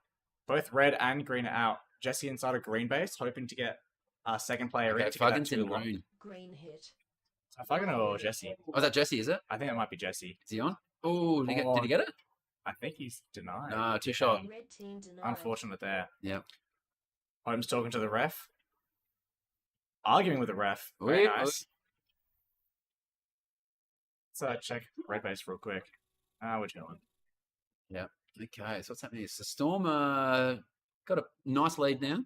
Both red and green are out. Jesse inside a green base, hoping to get a second player Okay, in to get that Fuggin's in 2-1. green. Green hit. Fuggin or Jesse? Oh, is that Jesse, is it? I think it might be Jesse. Is he on? Oh, did he get it? I think he's denied. No, too short. Red team denied. Unfortunate there. Yep. Holmes talking to the ref. Arguing with the ref. Very Wait, nice. Let's check red base real quick. We're chilling. Okay, so what's happening here? So Storm got a nice lead now.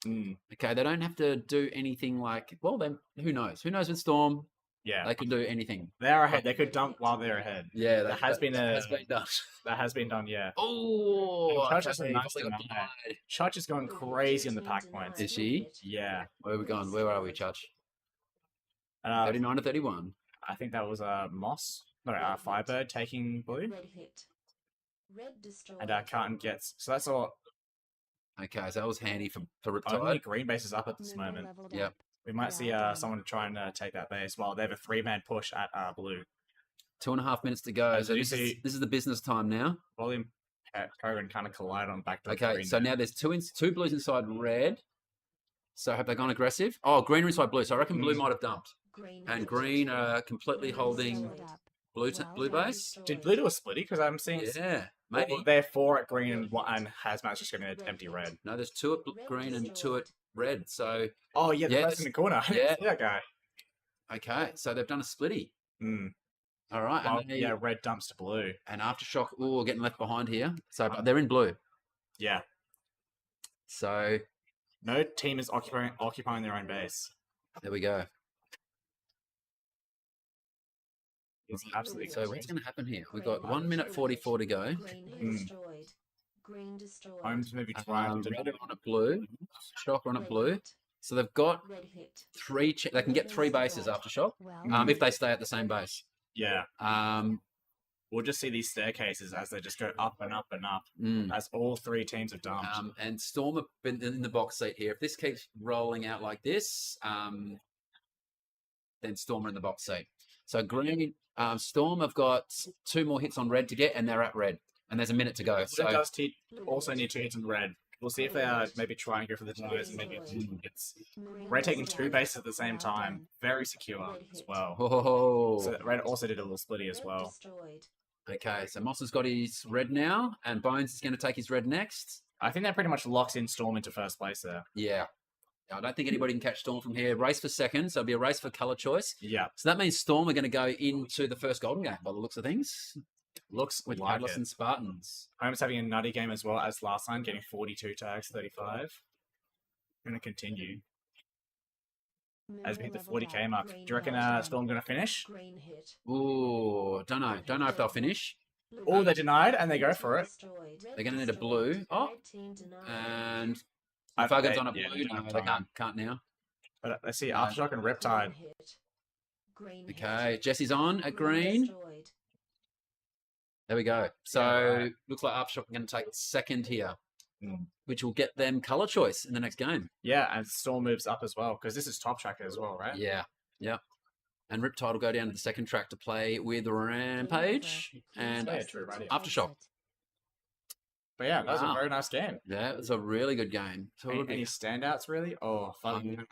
Mm, Okay, they don't have to do anything like, well, then who knows? Who knows with Storm? yeah. They can do anything. They're ahead. They could dump while they're ahead. Yeah, That has been has a- been done. That has been done, yeah. Oh, And Touch has a okay, nice probably got deny. denied. Church is going crazy on the pack points. Is she? Yeah. Where are we going? Where are we, Church? 39 to 31. I think that was Moss. No, Firebird taking blue. Red hit. Red destroyed. And Carton gets. So that's all. Okay, so that was handy for Only Riptide. green base is up at this Member moment. leveled Yep. up. We might see Well done. someone trying to take that base while they have a 3-man push at blue. 2.5 minutes to go. As So you this see- is the business time now. Volume Peregrine kind of collide on back to Okay, green. so there. now there's two blues inside red. So have they gone aggressive? Oh, green are inside blue. So I reckon blue Mm. might have dumped. Green And hit. green are completely Blue holding leveled up. blue Well blue done. base. Did blue do a splitty? Because I'm seeing Yeah, well, maybe. they're 4 at green and Hazmat's just going to empty red. No, there's 2 at green and 2 at red. So Oh yeah, the Yeah, person in the corner. yeah. that guy. okay, so they've done a splitty. Mm. All right, Well, and, they, yeah, red dumps to blue. and aftershock. Oh, getting left behind here. So but they're in blue. Yeah. So No team is occupying their own base. there we go. It's absolutely So what's crazy. going to happen here? We've got 1 minute 44 to go. Green hit Mm. destroyed. Green destroyed. Holmes maybe trying to Red are on a blue. Shock are on a Red blue. hit. So they've got Red hit. they can get 3 bases after shock Well Mm. done. if they stay at the same base. yeah. Um, we'll just see these staircases as they just go up and up and up, as all three teams have dumped. And Storm have been in the box seat here. If this keeps rolling out like this, then Storm are in the box seat. So green, Storm have got 2 more hits on red to get, and they're at red. And there's a minute to go. So it does also need 2 hits on red. We'll see if they are maybe try and go for the denies and maybe it's red taking 2 bases at the same time. Very secure as well. Oh. So red also did a little splitty as well. Okay, so Moss has got his red now, and Bones is going to take his red next. I think that pretty much locks in Storm into first place there. Yeah. I don't think anybody can catch Storm from here. Race for second, so it'll be a race for colour choice. Yeah. So that means Storm are going to go into the first Golden Game by the looks of things. Looks with like Atlas it. and Spartans. Home's having a nutty game as well as last time, getting 42 tags, 35. Going to continue. As we hit the 40k mark. Do you reckon Storm going to finish? Ooh, don't know. Don't know if they'll finish. Oh, they denied and they go for it. They're going to need a blue. Oh, and I Fuggan's on a yeah, blue. don't No, have they time. can't now. But let's see, Aftershock and Riptide. Okay, Jesse's on at green. There we go. So right. looks like Aftershock are going to take second here, which will get them colour choice in the next game. Yeah, and Storm moves up as well because this is top tracker as well, right? Yeah, yeah. And Riptide will go down to the second track to play with Rampage and Aftershock. But yeah, that was a very nice game. Yeah, it was a really good game. So Any standouts really? Oh, fun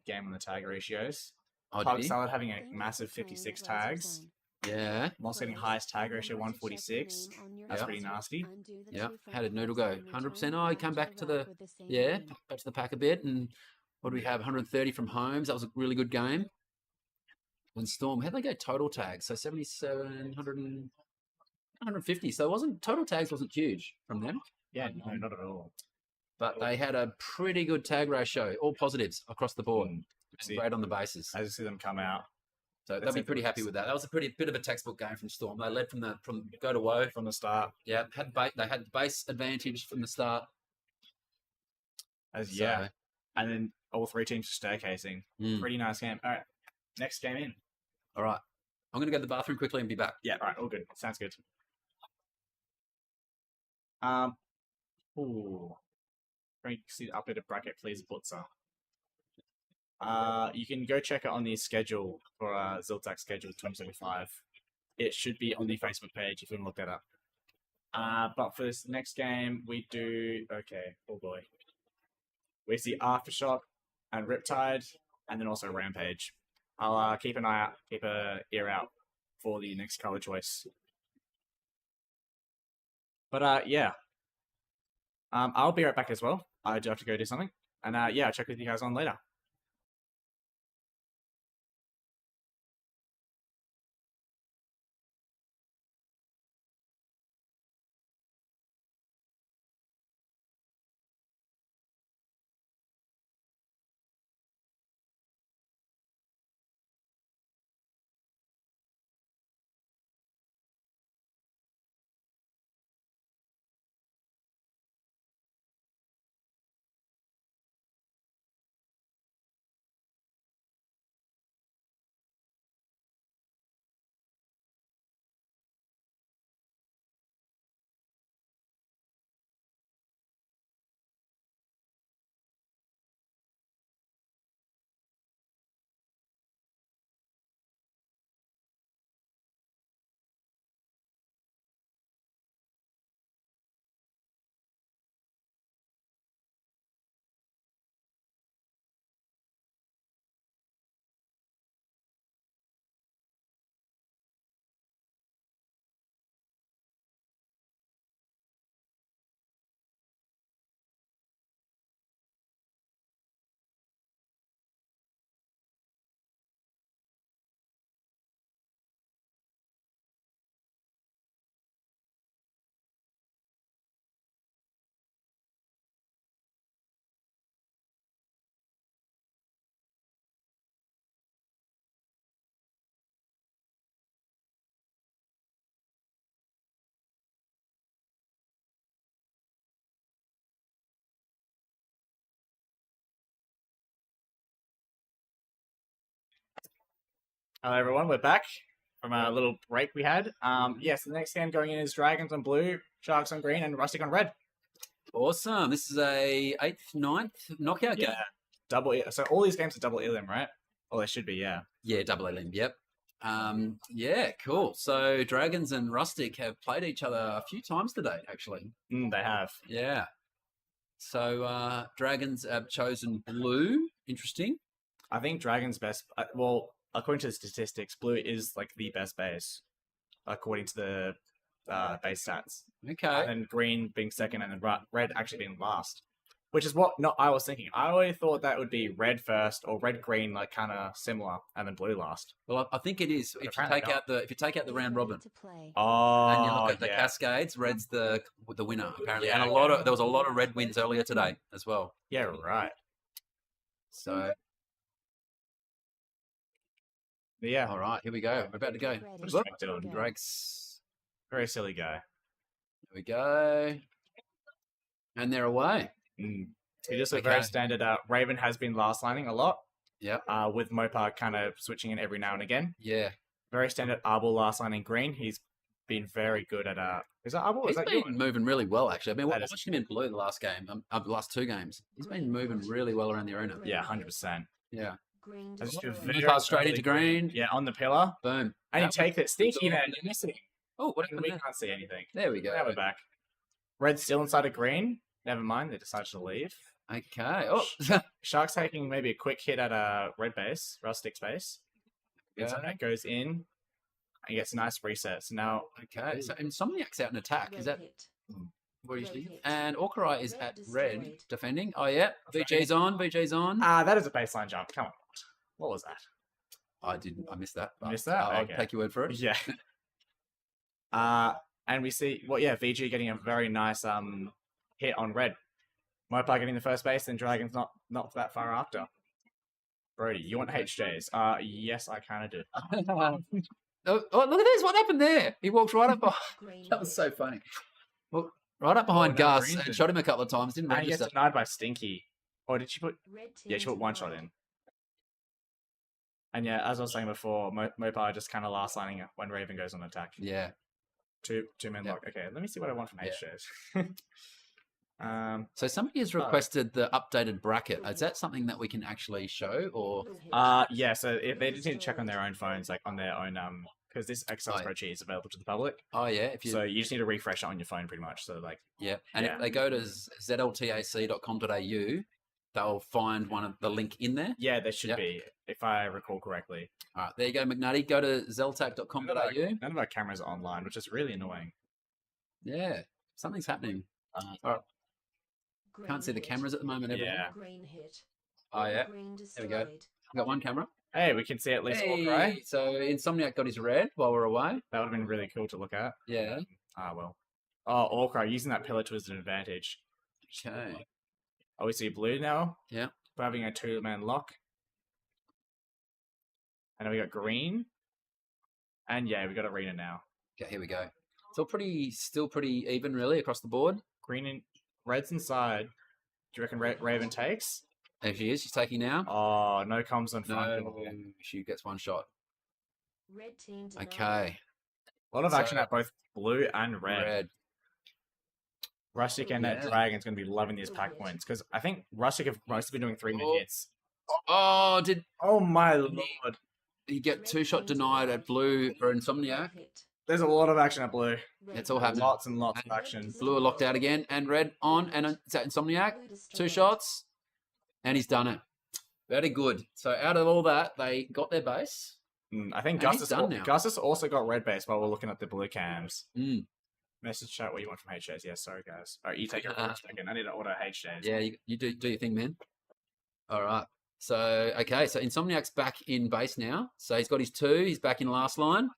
game on the tag ratios. Pug Salad having a massive 56 tags. Yeah. Moss getting highest tag ratio 146. That's pretty nasty. Yeah. How did Noodle go? 100%. Oh, he came back to the back to the pack a bit. And what do we have? 130 from Holmes. That was a really good game. And Storm, how'd they go total tags? So 77, 100 and 150. So it wasn't total tags wasn't huge from them. Yeah, no, not at all. But they had a pretty good tag ratio, all positives across the board. Great on the bases. As you see them come out. So they'll be pretty happy with that. That was a bit of a textbook game from Storm. They led from go to woe from the start. Yeah, they had the base advantage from the start. And then all 3 teams staircasing. Pretty nice game. All right, next game in. All right, I'm going to go to the bathroom quickly and be back. Yeah, all right, all good. Sounds good. Can you see the updated bracket, please, Butzer? You can go check it on the schedule for ZLTAC schedule 2075. It should be on the Facebook page if you want to look that up. But for this next game, we do oh boy. We see Aftershock and Riptide, and then also Rampage. I'll keep an eye out, keep an ear out for the next color choice. But yeah. I'll be right back as well. I do have to go do something. And yeah, I'll check with you guys on later. Hello everyone, we're back. from a little break we had. Yes, the next game going in is Dragons on blue, Sharks on green, and Rustic on red. Awesome. This is a 8th, 9th knockout game. Yeah, double. So all these games are double elim, right? Oh, they should be. Yeah. Yeah, double elim. Yep. Yeah, cool. So Dragons and Rustic have played each other a few times today, actually. They have. Yeah. So Dragons have chosen blue. Interesting. I think Dragon's best. Well, according to the statistics, blue is like the best base, according to the base stats. Okay. And green being second, and then red actually being last. Which is what I was thinking. I always thought that would be red first or red green, like kind of similar, and then blue last. Well, I think it is. But If you apparently take out the round robin To play. Oh, and you look at the yeah. cascades, red's the winner apparently, Yeah, and there was a lot of red wins earlier today as well. Yeah, right. So But yeah, all right, here we go. We're about to go. Ready. Whoop. Dylan. Drags. Very silly guy. Here we go, and they're away. He just a Okay. very standard. Raven has been last lining a lot. Yep. With Mopar kind of switching in every now and again. Yeah. Very standard Arbor last lining green. He's been very good at Is that Arbor? He's Is that been you? moving really well, actually. I mean, That I is- watched him in blue the last game, the last 2 games. He's been moving really well around the arena. Yeah, 100%. Yeah. Green That's destroyed. just very Pass straight early into green. Yeah, on the pillar. Boom. And you That take it. Stinky all- there. You're missing. Oh, what We happened there? can't see anything. There we go. Now we're back. Red's still inside of green. Never mind. They decided to leave. Okay. Oh, Shark's taking maybe a quick hit at a red base, Rustic base. Yeah. So that goes in and gets a nice reset. So now, okay. So Insomniac's out in attack. Is Red that hit. what he's Red doing? hit. And Orkarai is Red at red destroyed. defending. Oh yeah. VJ's on. VJ's on. that is a baseline jump. Come on. What was that? I missed that. but Missed that? I'll Okay. take your word for it. Yeah. And we see, VG getting a very nice hit on red. Mopar getting the first base, and Dragon's not that far after. Brody, you want HJs? Yes, I kind of do. Oh, look at this! What happened there? He walked right up behind. Green That was hit. so funny. Well, right up behind no, Gus Green's and in. shot him a couple of times. Didn't And he gets register. denied by Stinky. Or did she put... Red Yeah, she team put one shot denied. in. And yeah, as I was saying before, Mopar just kind of last lining it when Raven goes on attack. Yeah. Two men Yep. lock. Okay, let me see what I want from Yeah. HJs. So somebody has requested the updated bracket. Is that something that we can actually show, or Blue hit. Yeah, so if they just need to check on their own phones, like on their own, because this Excel Oh, yeah. spreadsheet is available to the public. oh yeah, if you So you just need to refresh it on your phone pretty much. So like, yeah, and yeah. if they go to zltac.com.au, they'll find one of the link in there. yeah, there should Yep. be, if I recall correctly. All right, there you go, McNutty. Go to zeltac.com.au. None of our cameras are online, which is really annoying. Yeah, something's happening. Green Can't see the hit. cameras at the moment. Everyone. Yeah. Green hit. Oh yeah, Green There we go. destroyed. I've got one camera. Hey, we can see at least Hey, right? so Insomniac got his red while we're away. That would have been really cool to look at. Yeah. Well. Oh, Orkra using that pillar to his advantage. Okay. Oh, we see blue now. Yeah. We're having a 2-man lock. And then we got green. And yeah, we got arena now. Okay, here we go. It's all still pretty even, really, across the board. Green and red's inside. Do you reckon Raven takes? There she is. She's taking now. Oh, no comms on front. No, she gets one shot. Red team denied. Okay. A lot of action So- at both blue and red. Red. Rustic and that Yeah. Dragon's going to be loving these pack points because I think Rustic have mostly been doing 3-minute Oh. hits. Oh, did Oh my lord. he get Red 2-shot team denied at blue for Insomniac? Hit. There's a lot of action at blue. Red It's all hit. happening. Lots and lots of action. Blue are locked out again, and red on, and is that Insomniac? Blue 2 destroyed. shots, and he's done it. Very good. So out of all that, they got their base. I think And he's Gustus, done now. Gustus also got red base while we're looking at the blue cams. Mm. Message chat what you want from HJs. Yeah, sorry guys. All right, you take it for a second. I need to order HJs. Yeah, you do your thing, man. All right. So, okay, so Insomniac's back in base now. So he's got his 2. He's back in last line.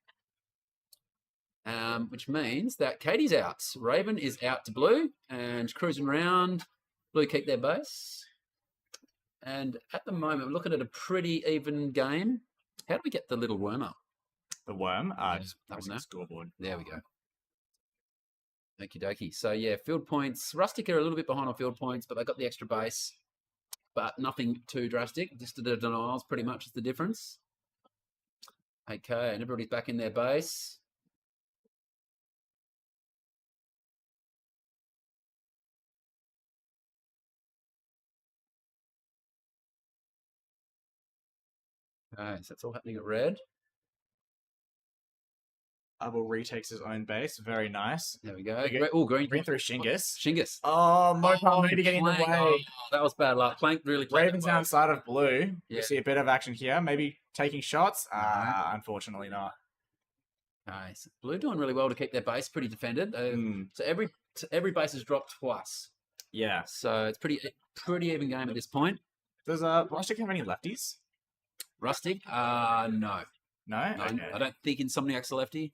Which means that Katie's out. Raven is out to blue and cruising around. Blue keep their base. And at the moment, we're looking at a pretty even game. How do we get the little worm up? The worm. Just that pressing one the scoreboard. There we go. Okie dokie. So, yeah, field points. Rustic are a little bit behind on field points, but they got the extra base. But nothing too drastic. Just the denials pretty much is the difference. Okay, and everybody's back in their base. Okay, so that's all happening at red. Abel retakes his own base. Very nice. There we go. Okay. Oh, green. Green through Shingus. Shingus. Oh, Mopar maybe getting in the Plank. way. Oh, that was bad luck. Plank really played Ravens it well. outside of blue. Yeah. We see a bit of action here. Maybe taking shots. No. Unfortunately not. Nice. Blue doing really well to keep their base pretty defended. Mm. So every base has dropped twice. Yeah. So it's pretty even game at this point. Does Rustic have any lefties? Rustic? No. No? No, Okay. I don't think Insomniac's a lefty.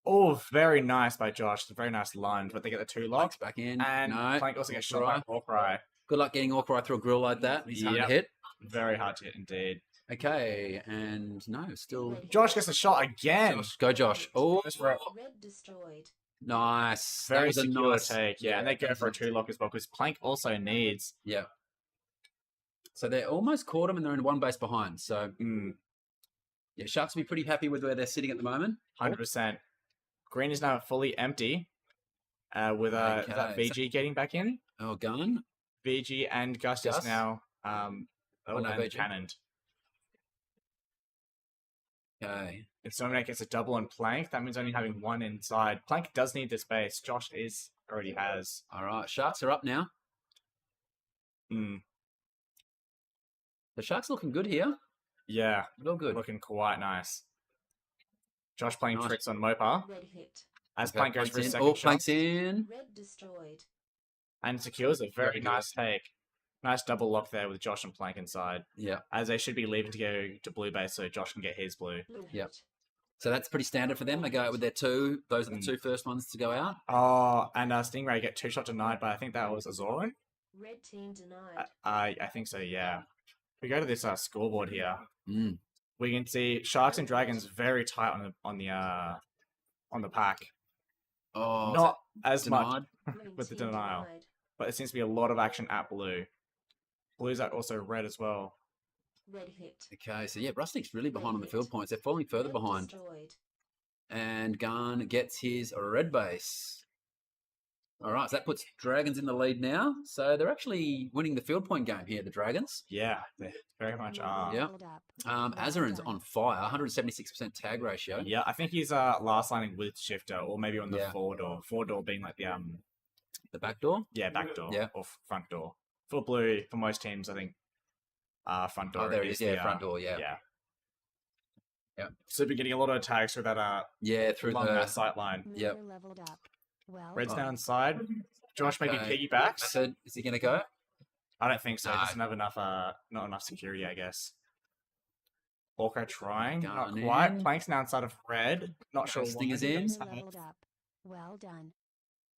Oh, very nice by Josh. Very nice line, but they get the 2 lock. Plank's back in. And no. Plank also gets shot by Hawkeye. Good luck getting Orcry through a grill like that. He's hard to hit. Very hard to hit indeed. Okay, and no, still. Josh gets a shot again. Josh. Go, Josh. Oh, Goes for a Red destroyed. nice. That very was a secure nice take. Yeah, and they go for a 2 lock as well because Plank also needs. Yeah. So they're almost caught him and they're in one base behind. So, yeah, Sharks will be pretty happy with where they're sitting at the moment. 100%. Green is now fully empty. With that Okay, VG getting back in. Oh, gun. VG and Gus Gus? is now no, and VG. cannoned. Okay. If Insomniac gets a double on Plank, that means only having 1 inside. Plank does need this base. Josh already has. All right. Sharks are up now. Mm, The Sharks looking good here. yeah, Real good. looking quite nice. Josh playing Nice. tricks on Mopar Red hit. as Okay, Plank goes for Plank's his in. second Oh, shot Plank's in. Red destroyed. and secures a very Very good. nice take. Nice double lock there with Josh and Plank inside. Yeah. As they should be leaving to go to blue base so Josh can get his blue. Blue Yep. hit. So that's pretty standard for them. They go out with their 2. Those are the 2 first ones to go out. Oh, and Stingray get 2 shot denied, but I think that was Azoran. Red team denied. I think so, yeah. We go to this scoreboard here. Mm. We can see Sharks and Dragons very tight on the pack. Oh, Not as much, denied. Green with the team denial. denied. but there seems to be a lot of action at blue. Blue's are also red as well. Red hit. Okay, so yeah, Rustic's really behind on the field points. They're falling further Red behind. destroyed. And Garn gets his red base. All right, so that puts Dragons in the lead now. So they're actually winning the field point game here, the Dragons. Yeah, they very much are. Yeah. Leveled up. Azarin's on fire, 176% tag ratio. Yeah, I think he's last lining with Shifter, or maybe on the Yeah. 4-door. 4-door being like the The back door. back door, Yeah. or front door. For blue, for most teams, I think front door. Oh, there it is. the, Yeah, front door. Yeah. Yeah. Yeah. So we're getting a lot of tags through that Yeah, through along the. that sight line. Yep. Mirror leveled up. Well Red's done. down side. Josh maybe Okay. piggybacks. So is he going to go? I don't think so. No. Doesn't have enough not enough security, I guess. Orca trying, not Going quite. in. Planks now inside of red. Not sure Sting why is he in. does Mirror that. leveled up. Well done.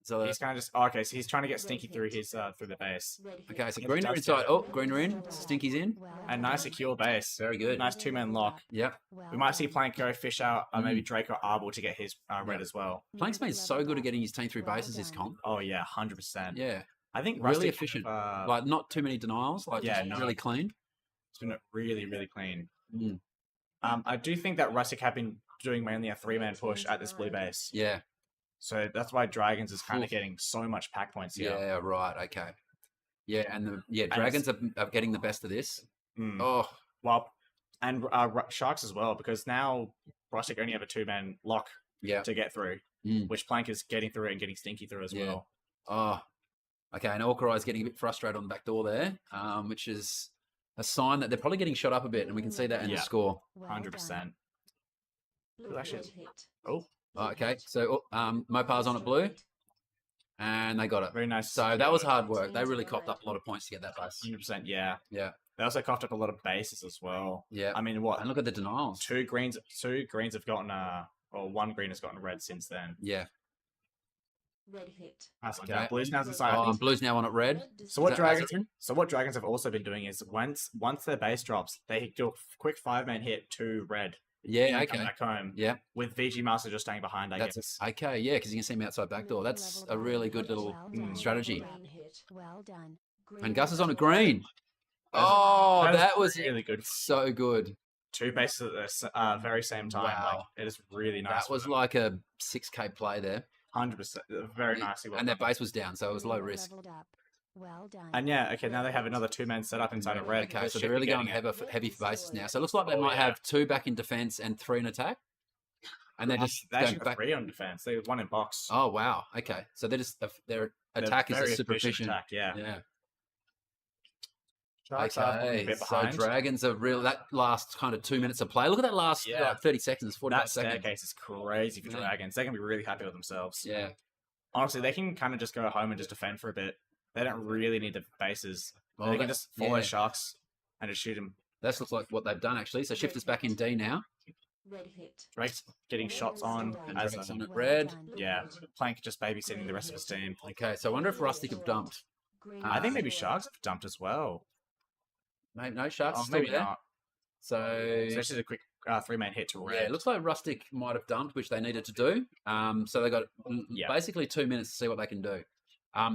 So He's kind of just okay. So he's trying to get Stinky through his through the base. Red hit. okay, so Yep, Green are does inside. it. Oh, Green are in. Stinky's in. Well A nice secure base. Very good. Nice 2-man lock. Yep. Well We might see done. Plank go fish out, maybe Drake or Arbor to get his red Yeah. as well. Plank's been Mirror so leveled good at up. getting his team through Well bases this done. comp. Oh yeah, 100%. Yeah. I think Really Rustic efficient. have, Like not too many denials. Like Yeah, just no. really clean. it's been really really clean. Mm. I do think that Rustic have been doing mainly a 3-man push at this blue base, Yeah. so that's why Dragons is kind Oof. of getting so much pack points here. Yeah. Right. Okay. Yeah, and Dragons are getting the best of this. Mm. Oh, Well, and Sharks as well, because now Rustic only have a 2-man lock yeah. to get through, Mm. which Plank is getting through and getting Stinky through as Yeah. well. Oh. Okay, and Orcry's getting a bit frustrated on the back door there, which is a sign that they're probably getting shot up a bit, and we can see that in the Yeah. score. Well 100%. done. Ooh, actually- Red hit. Oh, Oh, okay, so Mopar's on it blue, Destroyed. and they got it. very nice. So that was hard work. They really copped up a lot of points to get that base. 100%. Yeah. Yeah. They also coughed up a lot of bases as well. Yeah. I mean, what? And look at the denials. Two greens have gotten or one green has gotten red since then. Yeah. Red hit. That's like Okay. that. Blue's now inside. Oh, and Blue's now on it red. Red So what Is that dragons? Azarin? So what dragons have also been doing is once their base drops, they do a quick 5-man hit to red. Yeah, and come okay. back home. Yeah, With VG Master just staying behind, I that's guess. okay. Yeah, because you can see him outside back door. That's a really good little strategy. Green hit. Well done. And Gus is on a green. That's- Oh, That is that was really good. so good. 2 bases at the very same time. Like, Wow. it is really nice. That was like a 6K play there. 100%. Very Yeah, nicely well and their done. base was down, so it was low Green risk. leveled up. Well done. And yeah, okay, now they have another 2-man setup inside of red. Okay, This so should they're be really going getting it. heavy for bases now. So it looks like they Oh, might yeah. have 2 back in defense and 3 in attack. And they're just They going actually got back. 3 on defense. They have 1 in box. Oh wow. Okay, so they're just their attack is Very a super efficient efficient. attack, yeah. Yeah. Sharks are falling a Okay. bit So behind. dragons are real. That last kind of 2 minutes of play. Look at that last Yeah. like 30 seconds, 45 That seconds. staircase is crazy for Yeah. dragons. They're going to be really happy with themselves. Yeah. Honestly, they can kind of just go home and just defend for a bit. They don't really need the bases. Well, they can that- just follow yeah. sharks and just shoot them. That looks like what they've done actually. So Shifter's back in D now. Red hit. Drake's getting shots on And as Drake's a, on it. Well Red. done. yeah, Plank just babysitting the rest of his team. Okay, so I wonder if Rustic have dumped. Green I think maybe destroyed. Sharks have dumped as well. Maybe no Sharks Oh, are still maybe there. not. So So this is a quick 3-man hit to yeah, red. it looks like Rustic might have dumped, which they needed to do. So they got Yeah. basically 2 minutes to see what they can do.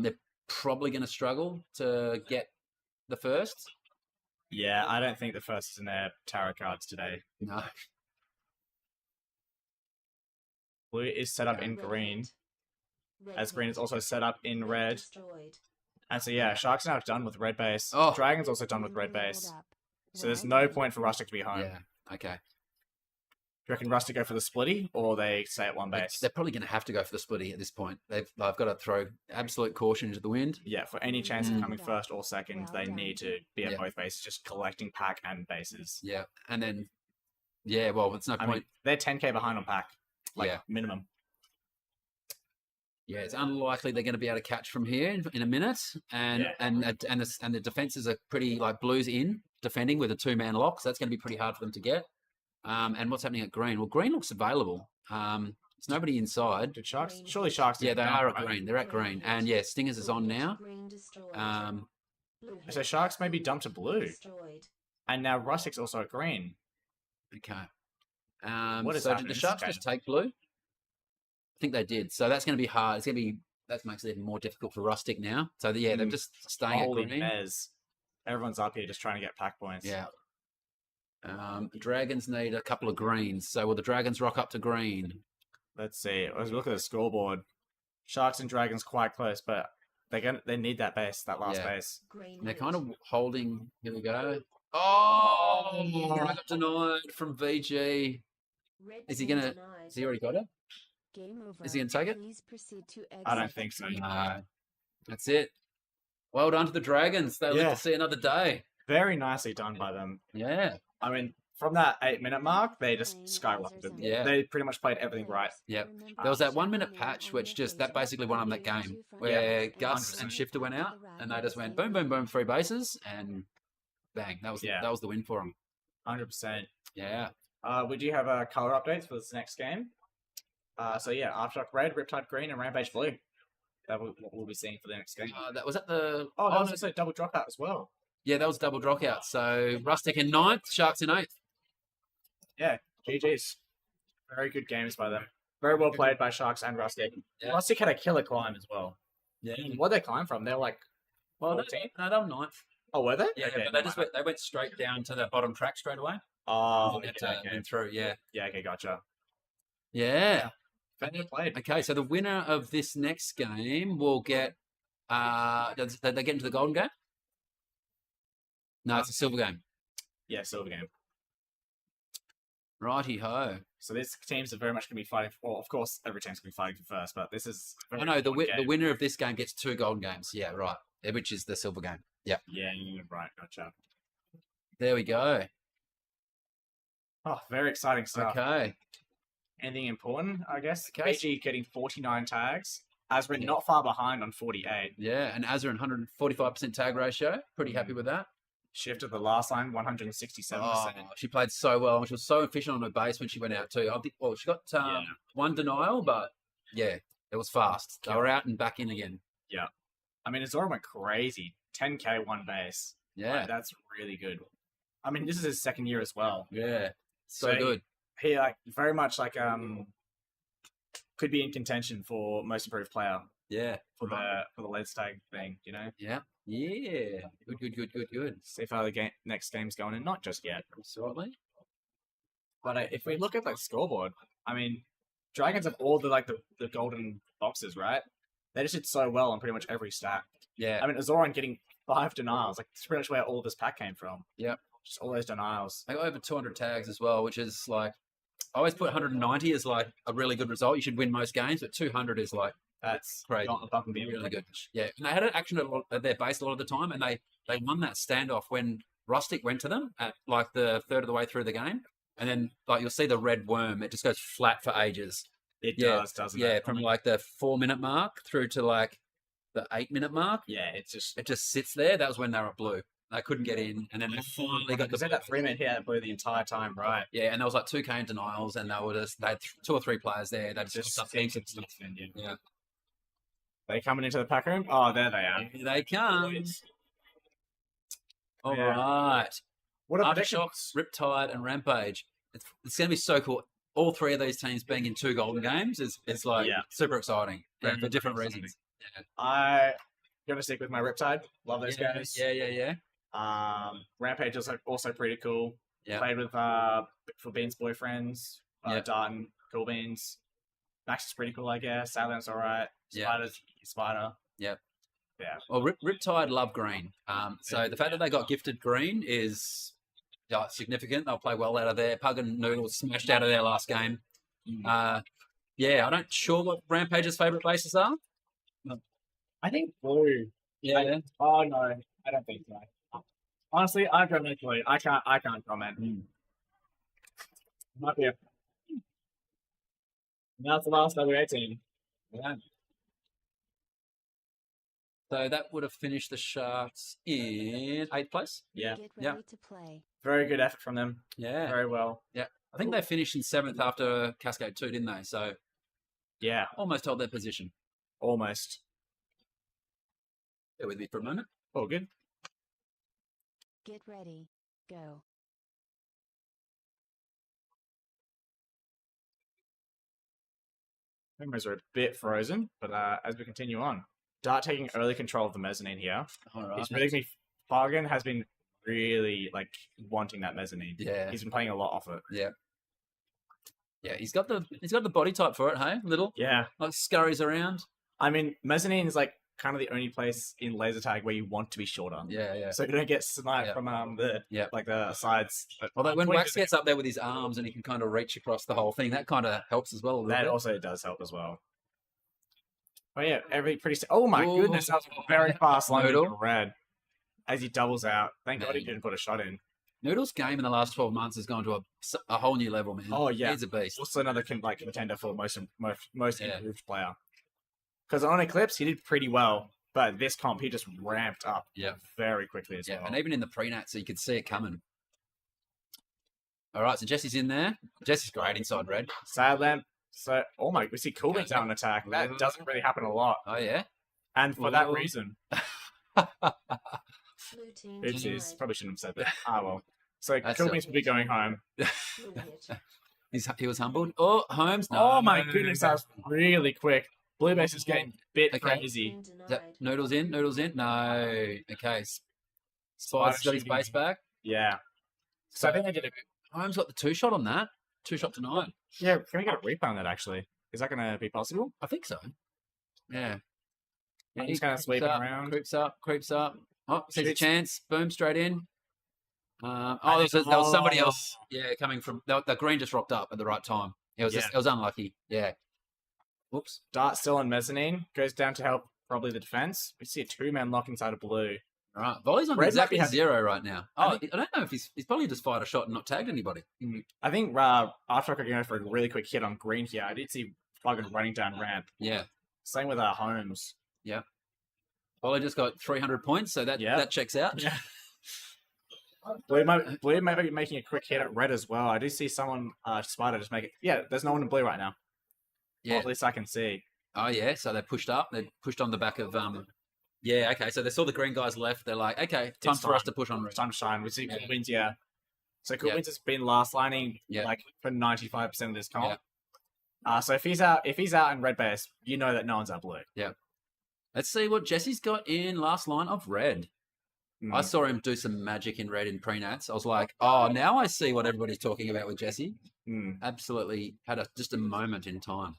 They're probably going to struggle to get the first. Yeah, I don't think the first is in their tarot cards today. No. Blue is set up in Red green, hit. Red as green hit. is also set up in red. Destroyed. And so yeah, Sharks now done with red base. Oh. Dragon's also done with Green red leveled base. up. So there's Well no done. point for Rustic to be home. Yeah. Okay. Do you reckon Rustic go for the splitty, or they stay at 1 base? They're probably going to have to go for the splitty at this point. I've got to throw absolute caution into the wind. Yeah, for any chance of Mm. coming first or second, they need to be at Yeah. both bases, just collecting pack and bases. Yeah, and then yeah, well, it's no I point. mean, they're 10k behind on pack, like Yeah. minimum. Yeah, it's unlikely they're going to be able to catch from here in a minute, and Yeah. and the defenses are pretty like Blues in defending with a 2-man lock, so that's going to be pretty hard for them to get. And what's happening at green? Well, green looks available. There's nobody inside. Did Sharks? Surely Sharks. Yeah, didn't they dump, are at right? green. They're at green, and yeah, Stingers is on now. Green destroyed. Blue So hit. Sharks maybe dumped to blue, Destroyed. and now Rustic's also at green. Okay. What is so did happening the in Sharks this just take blue? I think they did. So that's going to be hard. It's going to be that makes it even more difficult for Rustic now. So yeah, they're just staying Holy at green. Bez. Everyone's up here just trying to get pack points. Yeah. Dragons need a couple of greens. So will the Dragons rock up to green? Let's see. Let's look at the scoreboard. Sharks and Dragons quite close, but they need that base, that last Yeah. base. Green They're hit. kind of holding. Here we go. Oh, I got denied from VG. Red Is he team gonna? denied. Has he already got it? Game over. Is he gonna take it? Please proceed to I don't exit. think so. No. That's it. Well done to the Dragons. They live Yeah. to see another day. Very nicely done by them. Yeah. I mean, from that 8-minute mark, they just skyrocketed. Yeah. They pretty much played everything right. Yep. There was that 1-minute patch, which that basically won them that game, where Gus 100%. and Shifter went out, and they just went boom, boom, boom, 3 bases, and bang. That was Yeah. that was the win for them. 100%. Yeah. We do have color updates for this next game. So yeah, Aftershock Red, Riptide Green, and Rampage Blue. That what we'll be seeing for the next game. That was at the. Oh, that was no, also a double dropout as well. yeah, that was double dropout. So Rustic in 9th, Sharks in 8th. Yeah, GG's. Very good games by them. Very well played by Sharks and Rustic. Yeah. Rustic had a killer climb as well. Yeah. Where'd they climb from? They're like, Well, 14? no, they were 9th. Oh, were they? Yeah, Okay, but they just went, they went straight down to the bottom track straight away. Oh, And okay, okay. went through. Yeah. Yeah, okay, gotcha. Yeah. Very played. Okay, so the winner of this next game will get. Did they get into the golden game? No, it's a silver game. Yeah, silver game. Righty ho. So these teams are very much going to be fighting for. Well, of course, every team's going to be fighting for first, but this is. a very I know the important the game. winner of this game gets 2 golden games. Yeah, right. Which is the silver game. Yeah. Yeah, right, gotcha. There we go. Oh, very exciting stuff. Okay. Anything important, I guess? Okay. PG getting 49 tags. As we're not far behind on 48. Yeah, and Azra 145% tag ratio. Pretty happy with that. Shift of the last line, 167%. Oh, she played so well. She was so efficient on her base when she went out too. I think, well, she got Yeah. 1 denial, but yeah, it was fast. They were out and back in again. I mean, Azora went crazy. 10k, 1 base. Yeah, Like, that's really good. I mean, this is his second year as well. yeah, so So- good. He like very much like could be in contention for most improved player Yeah, for the lead tag thing, you know? yeah, yeah. Good. See if how the next game's going, and not just yet. Absolutely. But if we look at the scoreboard, I mean, Dragons have all the golden boxes, right? They just did so well on pretty much every stat. Yeah. I mean, Azoran getting 5 denials, like that's pretty much where all this pack came from. Yep. Just all those denials. They got over 200 tags as well, which is like, I always put 190 as like a really good result. You should win most games, but 200 is like That's crazy. not above and beyond. Really good. Yeah. And they had an action at their base a lot of the time, and they won that standoff when Rustic went to them at like the third of the way through the game. And then like you'll see the red worm, it just goes flat for ages. It Yeah, does, doesn't Yeah, it? from like the 4-minute mark through to like the 8-minute mark. Yeah, It just sits there. That was when they were at blue. They couldn't get in, and then they finally got because they had that 3-minute hit at blue the entire time, right? Yeah, and there was like 2K in denials, and they had 2 or 3 players there. They just got Just heaps of stuff. Yeah, They coming into the pack room? Oh, there they are. here they come. All Yeah. right. What are Aftershocks, predictions? Riptide, and Rampage. It's going to be so cool. All 3 of these teams being in 2 golden games is like Yeah. super exciting Very, for different very reasons. I'm gonna stick with my Riptide. Love those Yeah, guys. yeah. Rampage is also pretty cool. Yeah. Played with for Bean's boyfriends, Yeah. Darton, Cool Beans. Max is pretty cool, I guess. Silence alright. Yeah. Spider's Spider. Well, Riptide love green. So the fact that they got gifted green is significant. They'll play well out of there. Pug and Noodles smashed out of their last game. Yeah, I'm not sure what Rampage's favourite bases are. I think blue. Yeah. Oh no, I don't think so. Honestly, I've got no clue. I can't comment. Might be a. That's the last W18. Yeah. So that would have finished the Sharks in 8th place. Yeah. Get Yeah. ready to play. Very good effort from them. Yeah. Very well. I think they finished in 7th after Cascade 2, didn't they? So Yeah, almost held their position. almost. Bear with me for a moment. All good. Get ready. Go. Memories are a bit frozen, but as we continue on, Dart taking early control of the mezzanine here. All right. He's really Fargan has been really wanting that mezzanine. Yeah. He's been playing a lot off it. Yeah, he's got the body type for it, hey? Little. Yeah. Like scurries around. I mean, mezzanine is like kind of the only place in laser tag where you want to be shorter. Yeah. So you don't get sniped Yeah. from the Yeah. like the sides. Although when 20 Wax gets up there with his arms and he can kind of reach across the whole thing, that kind of helps as well a little that bit. also does help as well. Oh yeah, oh my Ooh. goodness, that was a very fast line Noodle. to red as he doubles out. Thank God he Man. didn't put a shot in. Noodle's game in the last 12 months has gone to a whole new level, man. Oh, yeah. He's a beast. Also another contender for most Yeah. improved player. Because on Eclipse he did pretty well, but this comp he just ramped up Yeah. very quickly as Yeah, well. and even in the pre-nat, so you could see it coming. All right, so Jesse's in there. Jesse's great inside red. Sad Lamp. So we see Coolman's Okay. out on attack. That doesn't really happen a lot, Oh, yeah? and for that Ooh. reason, Blue team it's denied. probably shouldn't have said that. Ah well. So That's Coolman's will be going home. Blue hit. He was humbled. Oh, Holmes. No, Oh my no, goodness, no. that was really quick. Blue base is getting a bit Okay. crazy. Team Is that denied. Noodles in? Noodles in? No. Okay. Spider's got his shooting. base back. Yeah. So I think they did a Holmes got the 2-shot on that. 2-shot to 9. yeah. Can we get a replay on that actually? Is that going to be possible? I think so. Yeah. I'm he just kinda creeps sweeping up, around. Creeps up. Oh, sees a Shoots. chance. Boom, straight in. There was somebody else. Yeah, coming from the green just rocked up at the right time. It was unlucky. Yeah. Whoops. Dart still on mezzanine goes down to help probably the defense. We see a 2-man lock inside of blue. All right. Volley's on Red might exactly be having- 0 right now. I Oh, I don't know if he's probably just fired a shot and not tagged anybody. I think after I could go for a really quick hit on green here, I did see Bugger running down ramp. Yeah. Same with Holmes. Volley just got 300 points, so that Yeah. that checks out. Yeah. Blue might be making a quick hit at red as well. I do see someone Spider just make it. Yeah, there's no one in blue right now. Yeah. Well, at least I can see. Oh yeah. So they pushed up. They pushed on the back of Yeah. Okay. So they saw the green guys left. They're like, okay, time It's for us time. to push on red. It's time to shine. We see Yeah. Coolbeans, yeah. So Yeah. Coolbeans has been last lining Yeah. like for 95% of this comp. So if he's out in red base, you know that no one's out blue. Let's see what Jesse's got in last line of red. I saw him do some magic in red in pre-nats. I was like, oh, now I see what everybody's talking about with Jesse. Absolutely had just a moment in time.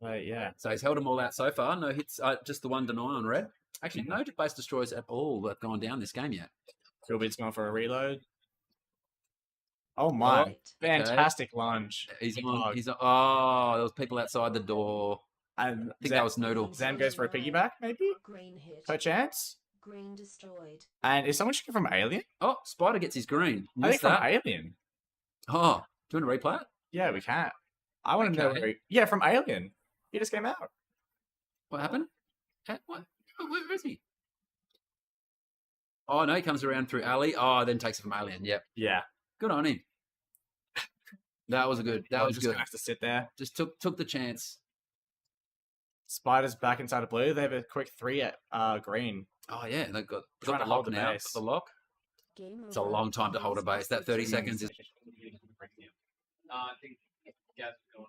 Yeah. So he's held them all out so far. No hits, just the one deny on red. Actually, no base destroys at all that have gone down this game yet. Kelpies going for a reload. Oh my! Fantastic lunge. He's on. Oh, there was people outside the door. And I think that was Noodle. Zan goes for a piggyback, maybe? Green hit. Per chance? Green destroyed. And is someone checking from Alien? Oh, Spider gets his green. I think Missed from that. Alien. Oh, do you want to replay it? Yeah, we can. I want to know. Yeah, from Alien. He just came out. What happened? What? Where is he? Oh, no, he comes around through Ali. Oh, then takes it from Alien. Yep. Yeah. Good on him. That was good. That was just good. Gonna have to sit there. Just took the chance. Spider's back inside of blue. They have a quick 3 at green. Oh, yeah. They've got Trying the to lock hold the now. base. Got the lock. Game It's a over. long time to hold a base. That 30 seconds is... I think Gaz is going.